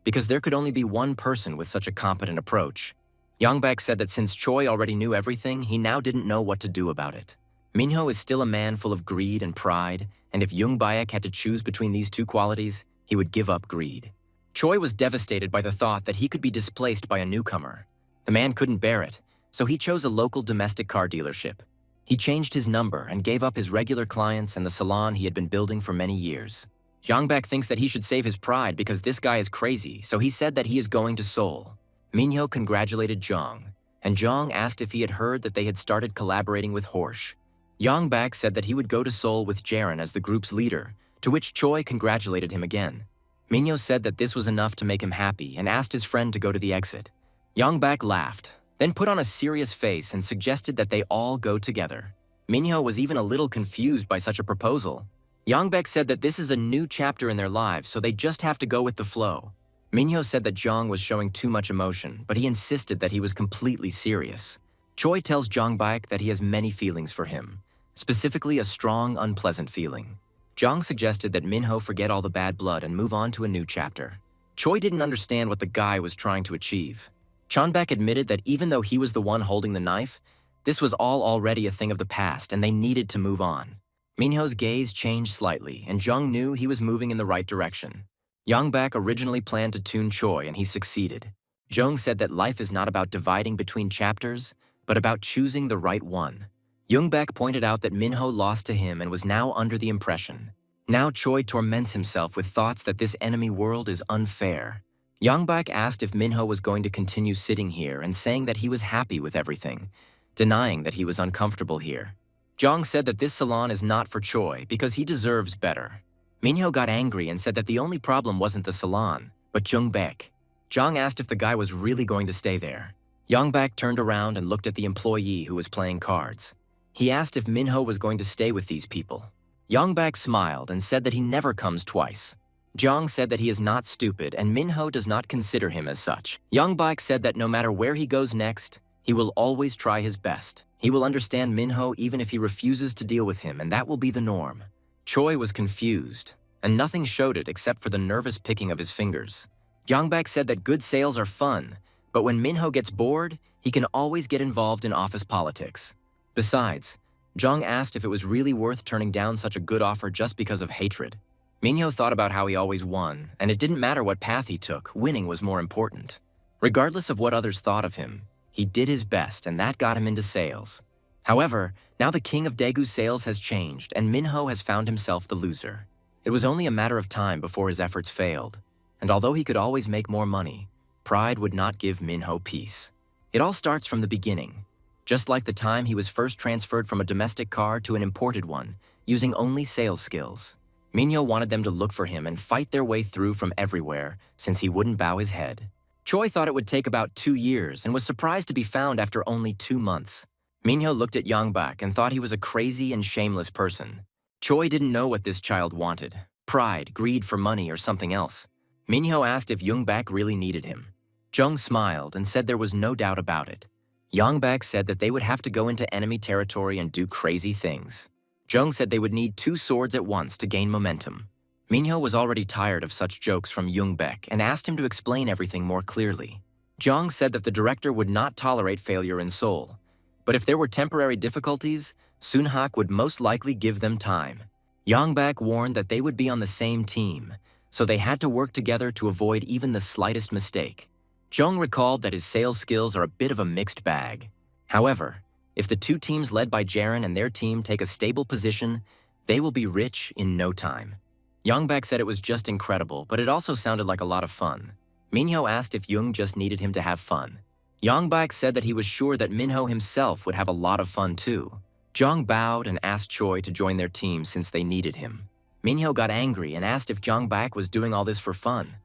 because there could only be one person with such a competent approach. Jong-bak said that since Choi already knew everything, he now didn't know what to do about it. Minho is still a man full of greed and pride, and if Jung Bayek had to choose between these 2 qualities, he would give up greed. Choi was devastated by the thought that he could be displaced by a newcomer. The man couldn't bear it, so he chose a local domestic car dealership. He changed his number and gave up his regular clients and the salon he had been building for many years. Jong-bak thinks that he should save his pride because this guy is crazy, so he said that he is going to Seoul. Minho congratulated Jong, and Jong asked if he had heard that they had started collaborating with Horsch. Jong-bak said that he would go to Seoul with Jaren as the group's leader, to which Choi congratulated him again. Minho said that this was enough to make him happy and asked his friend to go to the exit. Jong-bak laughed, then put on a serious face and suggested that they all go together. Minho was even a little confused by such a proposal. Jong-bak said that this is a new chapter in their lives, so they just have to go with the flow. Minho said that Jong was showing too much emotion, but he insisted that he was completely serious. Choi tells Jong-bak that he has many feelings for him, specifically a strong, unpleasant feeling. Jong suggested that Minho forget all the bad blood and move on to a new chapter. Choi didn't understand what the guy was trying to achieve. Chon-bak admitted that even though he was the one holding the knife, this was all already a thing of the past and they needed to move on. Minho's gaze changed slightly, and Jong knew he was moving in the right direction. Jong-bak originally planned to tune Choi, and he succeeded. Jong said that life is not about dividing between chapters, but about choosing the right one. Jong-bak pointed out that Minho lost to him and was now under the impression. Now Choi torments himself with thoughts that this enemy world is unfair. Jong-bak asked if Minho was going to continue sitting here and saying that he was happy with everything, denying that he was uncomfortable here. Jong said that this salon is not for Choi because he deserves better. Minho got angry and said that the only problem wasn't the salon, but Jong-bak. Jong asked if the guy was really going to stay there. Jong-bak turned around and looked at the employee who was playing cards. He asked if Minho was going to stay with these people. Jong-bak smiled and said that he never comes twice. Jong said that he is not stupid and Minho does not consider him as such. Jong-bak said that no matter where he goes next, He will always try his best. He will understand Minho even if he refuses to deal with him, and that will be the norm. Choi was confused, and nothing showed it except for the nervous picking of his fingers. Yongbak said that good sales are fun, but when Minho gets bored, he can always get involved in office politics. Besides, Jung asked if it was really worth turning down such a good offer just because of hatred. Minho thought about how he always won, and it didn't matter what path he took, winning was more important. Regardless of what others thought of him, he did his best, and that got him into sales. However, now the king of Daegu's sales has changed, and Minho has found himself the loser. It was only a matter of time before his efforts failed, and although he could always make more money, pride would not give Minho peace. It all starts from the beginning, just like the time he was first transferred from a domestic car to an imported one, using only sales skills. Minho wanted them to look for him and fight their way through from everywhere, since he wouldn't bow his head. Choi thought it would take about 2 years and was surprised to be found after only 2 months. Minho looked at Yongbak and thought he was a crazy and shameless person. Choi didn't know what this child wanted: pride, greed for money, or something else. Minho asked if Yongbak really needed him. Jung smiled and said there was no doubt about it. Yongbak said that they would have to go into enemy territory and do crazy things. Jung said they would need 2 swords at once to gain momentum. Minho was already tired of such jokes from Yongbak and asked him to explain everything more clearly. Jung said that the director would not tolerate failure in Seoul, but if there were temporary difficulties, Sunhak would most likely give them time. Yongbak warned that they would be on the same team, so they had to work together to avoid even the slightest mistake. Jung recalled that his sales skills are a bit of a mixed bag. However, if the 2 teams led by Jaren and their team take a stable position, they will be rich in no time. Yongbak said it was just incredible, but it also sounded like a lot of fun. Minho asked if Jung just needed him to have fun. Yongbak said that he was sure that Minho himself would have a lot of fun too. Jung bowed and asked Choi to join their team since they needed him. Minho got angry and asked if Yongbak was doing all this for fun.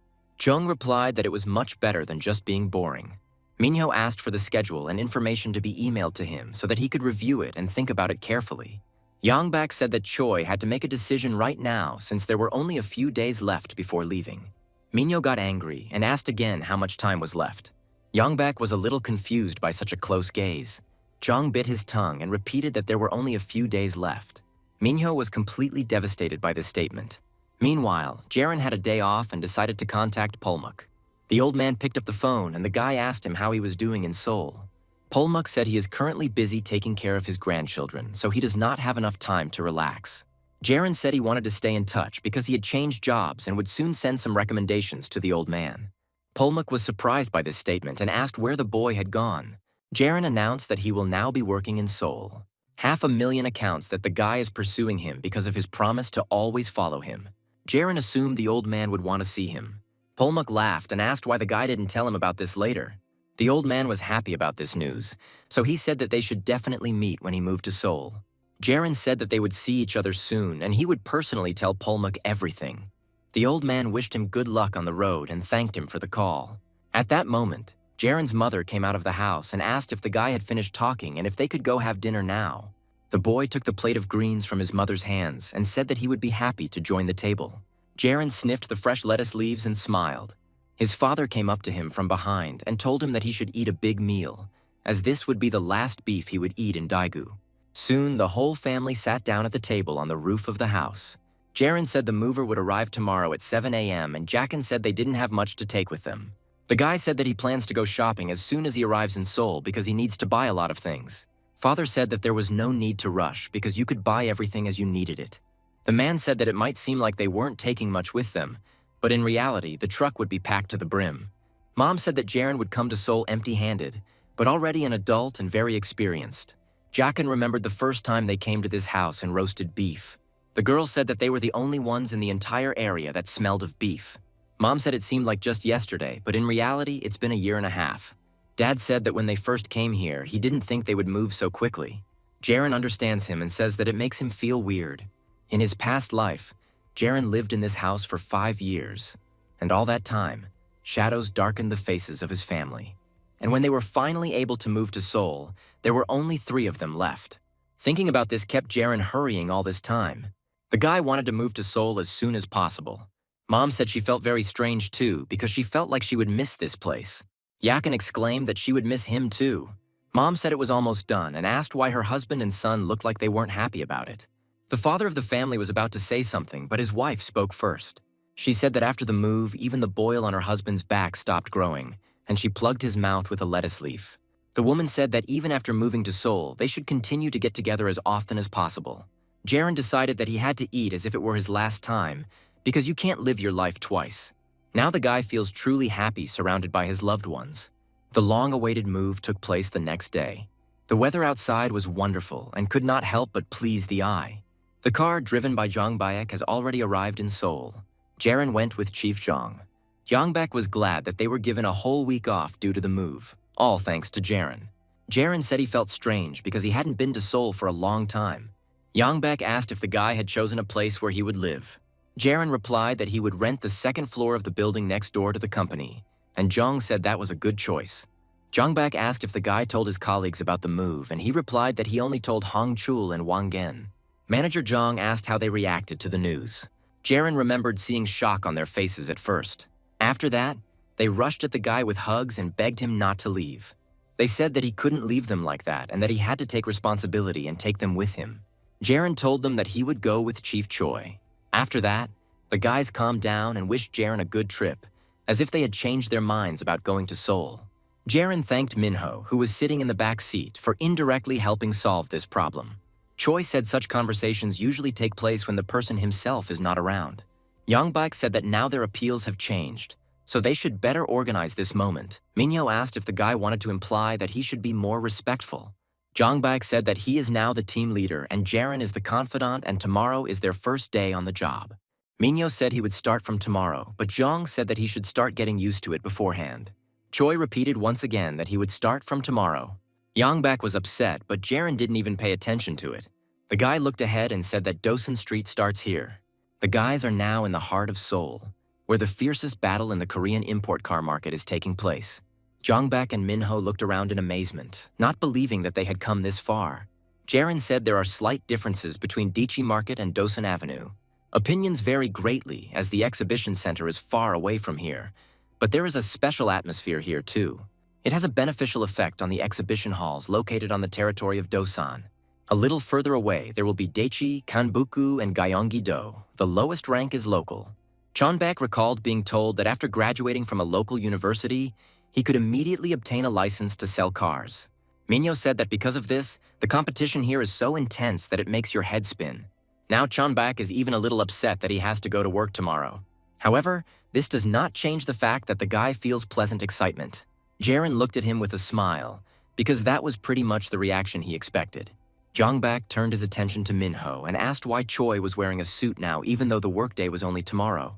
Jung replied that it was much better than just being boring. Minho asked for the schedule and information to be emailed to him so that he could review it and think about it carefully. Yongbak said that Choi had to make a decision right now since there were only a few days left before leaving. Minho got angry and asked again how much time was left. Yongbak was a little confused by such a close gaze. Jung bit his tongue and repeated that there were only a few days left. Minho was completely devastated by this statement. Meanwhile, Jaren had a day off and decided to contact Polmuk. The old man picked up the phone and the guy asked him how he was doing in Seoul. Polmuk said he is currently busy taking care of his grandchildren, so he does not have enough time to relax. Jaren said he wanted to stay in touch because he had changed jobs and would soon send some recommendations to the old man. Polmuk was surprised by this statement and asked where the boy had gone. Jaren announced that he will now be working in Seoul. 500,000 accounts that the guy is pursuing him because of his promise to always follow him. Jaren assumed the old man would want to see him. Polmuk laughed and asked why the guy didn't tell him about this later. The old man was happy about this news, so he said that they should definitely meet when he moved to Seoul. Jaren said that they would see each other soon and he would personally tell Polmuk everything. The old man wished him good luck on the road and thanked him for the call. At that moment, Jaren's mother came out of the house and asked if the guy had finished talking and if they could go have dinner now. The boy took the plate of greens from his mother's hands and said that he would be happy to join the table. Jaren sniffed the fresh lettuce leaves and smiled. His father came up to him from behind and told him that he should eat a big meal, as this would be the last beef he would eat in Daegu. Soon, the whole family sat down at the table on the roof of the house. Jaren said the mover would arrive tomorrow at 7 a.m. and Jacken said they didn't have much to take with them. The guy said that he plans to go shopping as soon as he arrives in Seoul because he needs to buy a lot of things. Father said that there was no need to rush because you could buy everything as you needed it. The man said that it might seem like they weren't taking much with them, but in reality, the truck would be packed to the brim. Mom said that Jaren would come to Seoul empty-handed, but already an adult and very experienced. Jacken remembered the first time they came to this house and roasted beef. The girl said that they were the only ones in the entire area that smelled of beef. Mom said it seemed like just yesterday, but in reality, it's been a year and a half. Dad said that when they first came here, he didn't think they would move so quickly. Jaren understands him and says that it makes him feel weird. In his past life, Jaren lived in this house for 5 years, and all that time, shadows darkened the faces of his family. And when they were finally able to move to Seoul, there were only 3 of them left. Thinking about this kept Jaren hurrying all this time. The guy wanted to move to Seoul as soon as possible. Mom said she felt very strange too because she felt like she would miss this place. Yakin exclaimed that she would miss him too. Mom said it was almost done and asked why her husband and son looked like they weren't happy about it. The father of the family was about to say something, but his wife spoke first. She said that after the move, even the boil on her husband's back stopped growing, and she plugged his mouth with a lettuce leaf. The woman said that even after moving to Seoul, they should continue to get together as often as possible. Jaron decided that he had to eat as if it were his last time, because you can't live your life twice. Now the guy feels truly happy surrounded by his loved ones. The long-awaited move took place the next day. The weather outside was wonderful and could not help but please the eye. The car driven by Jong Baek has already arrived in Seoul. Jaron went with Chief Jong. Yongbak was glad that they were given a whole week off due to the move, all thanks to Jaron. Jaron said he felt strange because he hadn't been to Seoul for a long time. Yongbak asked if the guy had chosen a place where he would live. Jaron replied that he would rent the second floor of the building next door to the company, and Jong said that was a good choice. Jongbak asked if the guy told his colleagues about the move, and he replied that he only told Hong Chul and Wang Gen. Manager Jong asked how they reacted to the news. Jaron remembered seeing shock on their faces at first. After that, they rushed at the guy with hugs and begged him not to leave. They said that he couldn't leave them like that and that he had to take responsibility and take them with him. Jaron told them that he would go with Chief Choi. After that, the guys calmed down and wished Jaron a good trip, as if they had changed their minds about going to Seoul. Jaron thanked Minho, who was sitting in the back seat, for indirectly helping solve this problem. Choi said such conversations usually take place when the person himself is not around. Yongbak said that now their appeals have changed, so they should better organize this moment. Minho asked if the guy wanted to imply that he should be more respectful. Jongbak said that he is now the team leader and Jaron is the confidant and tomorrow is their first day on the job. Minho said he would start from tomorrow, but Jong said that he should start getting used to it beforehand. Choi repeated once again that he would start from tomorrow. Yongbak was upset, but Jaron didn't even pay attention to it. The guy looked ahead and said that Dosan Street starts here. The guys are now in the heart of Seoul, where the fiercest battle in the Korean import car market is taking place. Jongbak and Minho looked around in amazement, not believing that they had come this far. Jaron said there are slight differences between Dichi Market and Dosan Avenue. Opinions vary greatly as the exhibition center is far away from here, but there is a special atmosphere here too. It has a beneficial effect on the exhibition halls located on the territory of Dosan. A little further away, there will be Daechi, Kanbuku, and Gyeonggi-do. The lowest rank is local. Chonbak recalled being told that after graduating from a local university, he could immediately obtain a license to sell cars. Minho said that because of this, the competition here is so intense that it makes your head spin. Now Chonbak is even a little upset that he has to go to work tomorrow. However, this does not change the fact that the guy feels pleasant excitement. Jaron looked at him with a smile, because that was pretty much the reaction he expected. Jongbak turned his attention to Minho and asked why Choi was wearing a suit now even though the workday was only tomorrow.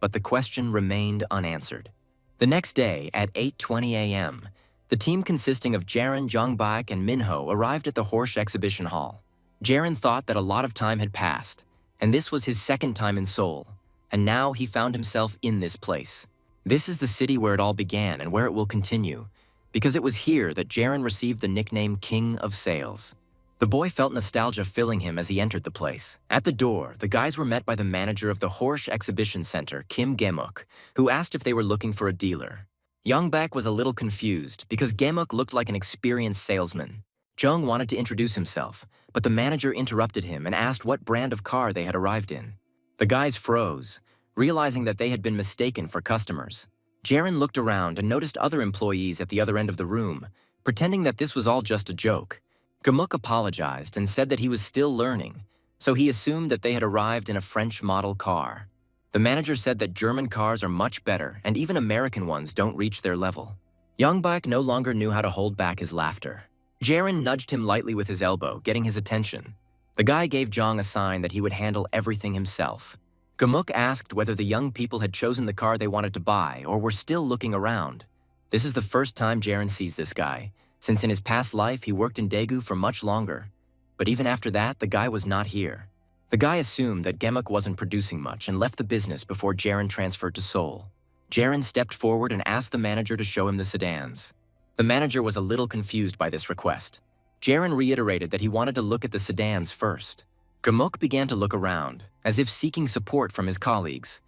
But the question remained unanswered. The next day, at 8:20 a.m., the team consisting of Jaron, Jongbak, and Minho arrived at the Horsch exhibition hall. Jaron thought that a lot of time had passed, and this was his second time in Seoul, and now he found himself in this place. This is the city where it all began and where it will continue, because it was here that Jaron received the nickname King of Sales. The boy felt nostalgia filling him as he entered the place. At the door, the guys were met by the manager of the Horsch Exhibition Center, Kim Gemuk, who asked if they were looking for a dealer. Yongbak was a little confused because Gemuk looked like an experienced salesman. Jung wanted to introduce himself, but the manager interrupted him and asked what brand of car they had arrived in. The guys froze, realizing that they had been mistaken for customers. Jaron looked around and noticed other employees at the other end of the room, pretending that this was all just a joke. Gemuk apologized and said that he was still learning, so he assumed that they had arrived in a French model car. The manager said that German cars are much better and even American ones don't reach their level. Yongbak no longer knew how to hold back his laughter. Jaron nudged him lightly with his elbow, getting his attention. The guy gave Jong a sign that he would handle everything himself. Gemuk asked whether the young people had chosen the car they wanted to buy or were still looking around. This is the first time Jaron sees this guy, since in his past life he worked in Daegu for much longer. But even after that, the guy was not here. The guy assumed that Gemuk wasn't producing much and left the business before Jaron transferred to Seoul. Jaron stepped forward and asked the manager to show him the sedans. The manager was a little confused by this request. Jaron reiterated that he wanted to look at the sedans first. Gemuk began to look around, as if seeking support from his colleagues,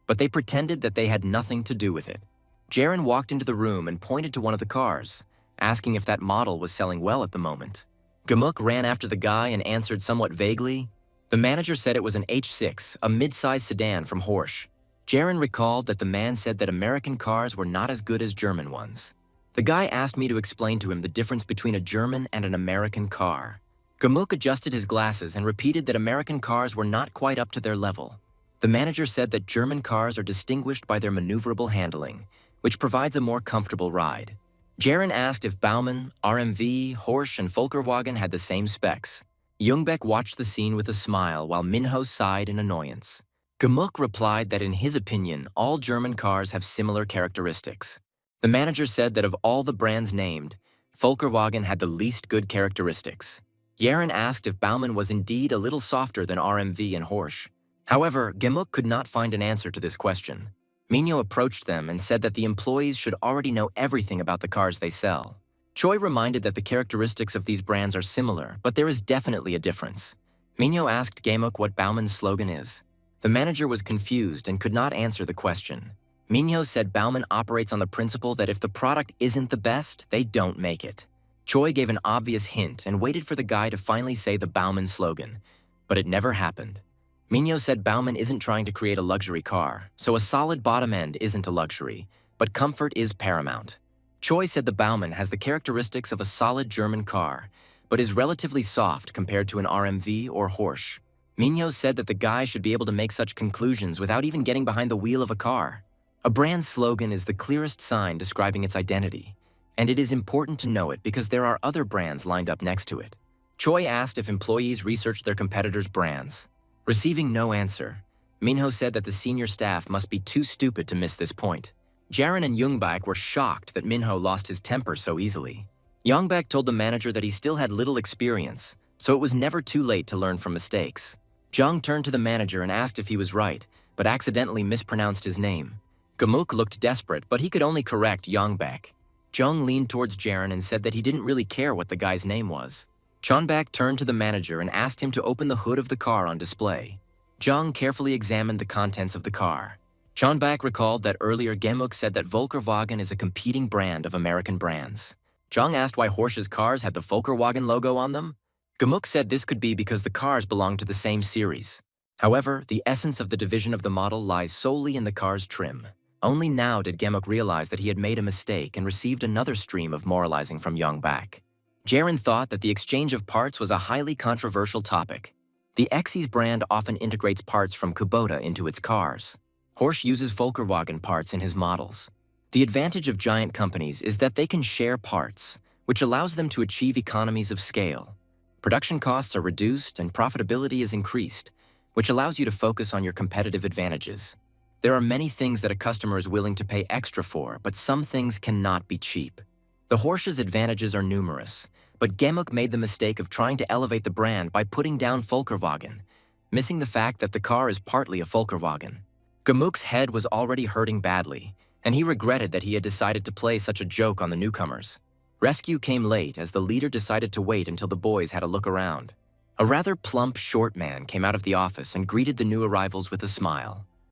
but they pretended that they had nothing to do with it. Jaron walked into the room and pointed to one of the cars, asking if that model was selling well at the moment. Gemuk ran after the guy and answered somewhat vaguely. The manager said it was an H6, a mid-sized sedan from Horsch. Jaren recalled that the man said that American cars were not as good as German ones. The guy asked me to explain to him the difference between a German and an American car. Gemuk adjusted his glasses and repeated that American cars were not quite up to their level. The manager said that German cars are distinguished by their maneuverable handling, which provides a more comfortable ride. Jaren asked if Baumann, RMV, Horsch, and Volkswagen had the same specs. Youngbaek watched the scene with a smile while Minho sighed in annoyance. Gemuk replied that in his opinion, all German cars have similar characteristics. The manager said that of all the brands named, Volkswagen had the least good characteristics. Jaren asked if Baumann was indeed a little softer than RMV and Horsch. However, Gemuk could not find an answer to this question. Minho approached them and said that the employees should already know everything about the cars they sell. Choi reminded that the characteristics of these brands are similar, but there is definitely a difference. Minho asked Gemuk what Baumann's slogan is. The manager was confused and could not answer the question. Minho said Baumann operates on the principle that if the product isn't the best, they don't make it. Choi gave an obvious hint and waited for the guy to finally say the Baumann slogan, but it never happened. Minho said Baumann isn't trying to create a luxury car, so a solid bottom end isn't a luxury, but comfort is paramount. Choi said the Baumann has the characteristics of a solid German car, but is relatively soft compared to an RMV or Horsch. Minho said that the guy should be able to make such conclusions without even getting behind the wheel of a car. A brand's slogan is the clearest sign describing its identity, and it is important to know it because there are other brands lined up next to it. Choi asked if employees researched their competitors' brands. Receiving no answer, Minho said that the senior staff must be too stupid to miss this point. Jaren and Youngbaek were shocked that Minho lost his temper so easily. Youngbaek told the manager that he still had little experience, so it was never too late to learn from mistakes. Jung turned to the manager and asked if he was right, but accidentally mispronounced his name. Gemuk looked desperate, but he could only correct Youngbaek. Jung leaned towards Jaren and said that he didn't really care what the guy's name was. Chonbaek turned to the manager and asked him to open the hood of the car on display. Jung carefully examined the contents of the car. Chonbaek recalled that earlier Gemuk said that Volkswagen is a competing brand of American brands. Jung asked why Horsch's cars had the Volkswagen logo on them. Gemuk said this could be because the cars belong to the same series. However, the essence of the division of the model lies solely in the car's trim. Only now did Gemuk realize that he had made a mistake and received another stream of moralizing from Youngbaek. Jaren thought that the exchange of parts was a highly controversial topic. The Exes brand often integrates parts from Kubota into its cars. Horsch uses Volkswagen parts in his models. The advantage of giant companies is that they can share parts, which allows them to achieve economies of scale. Production costs are reduced and profitability is increased, which allows you to focus on your competitive advantages. There are many things that a customer is willing to pay extra for, but some things cannot be cheap. The Horsch's advantages are numerous, but Gemuk made the mistake of trying to elevate the brand by putting down Volkswagen, missing the fact that the car is partly a Volkswagen. Gemuk's head was already hurting badly, and he regretted that he had decided to play such a joke on the newcomers. Rescue came late as the leader decided to wait until the boys had a look around. A rather plump, short man came out of the office and greeted the new arrivals with a smile.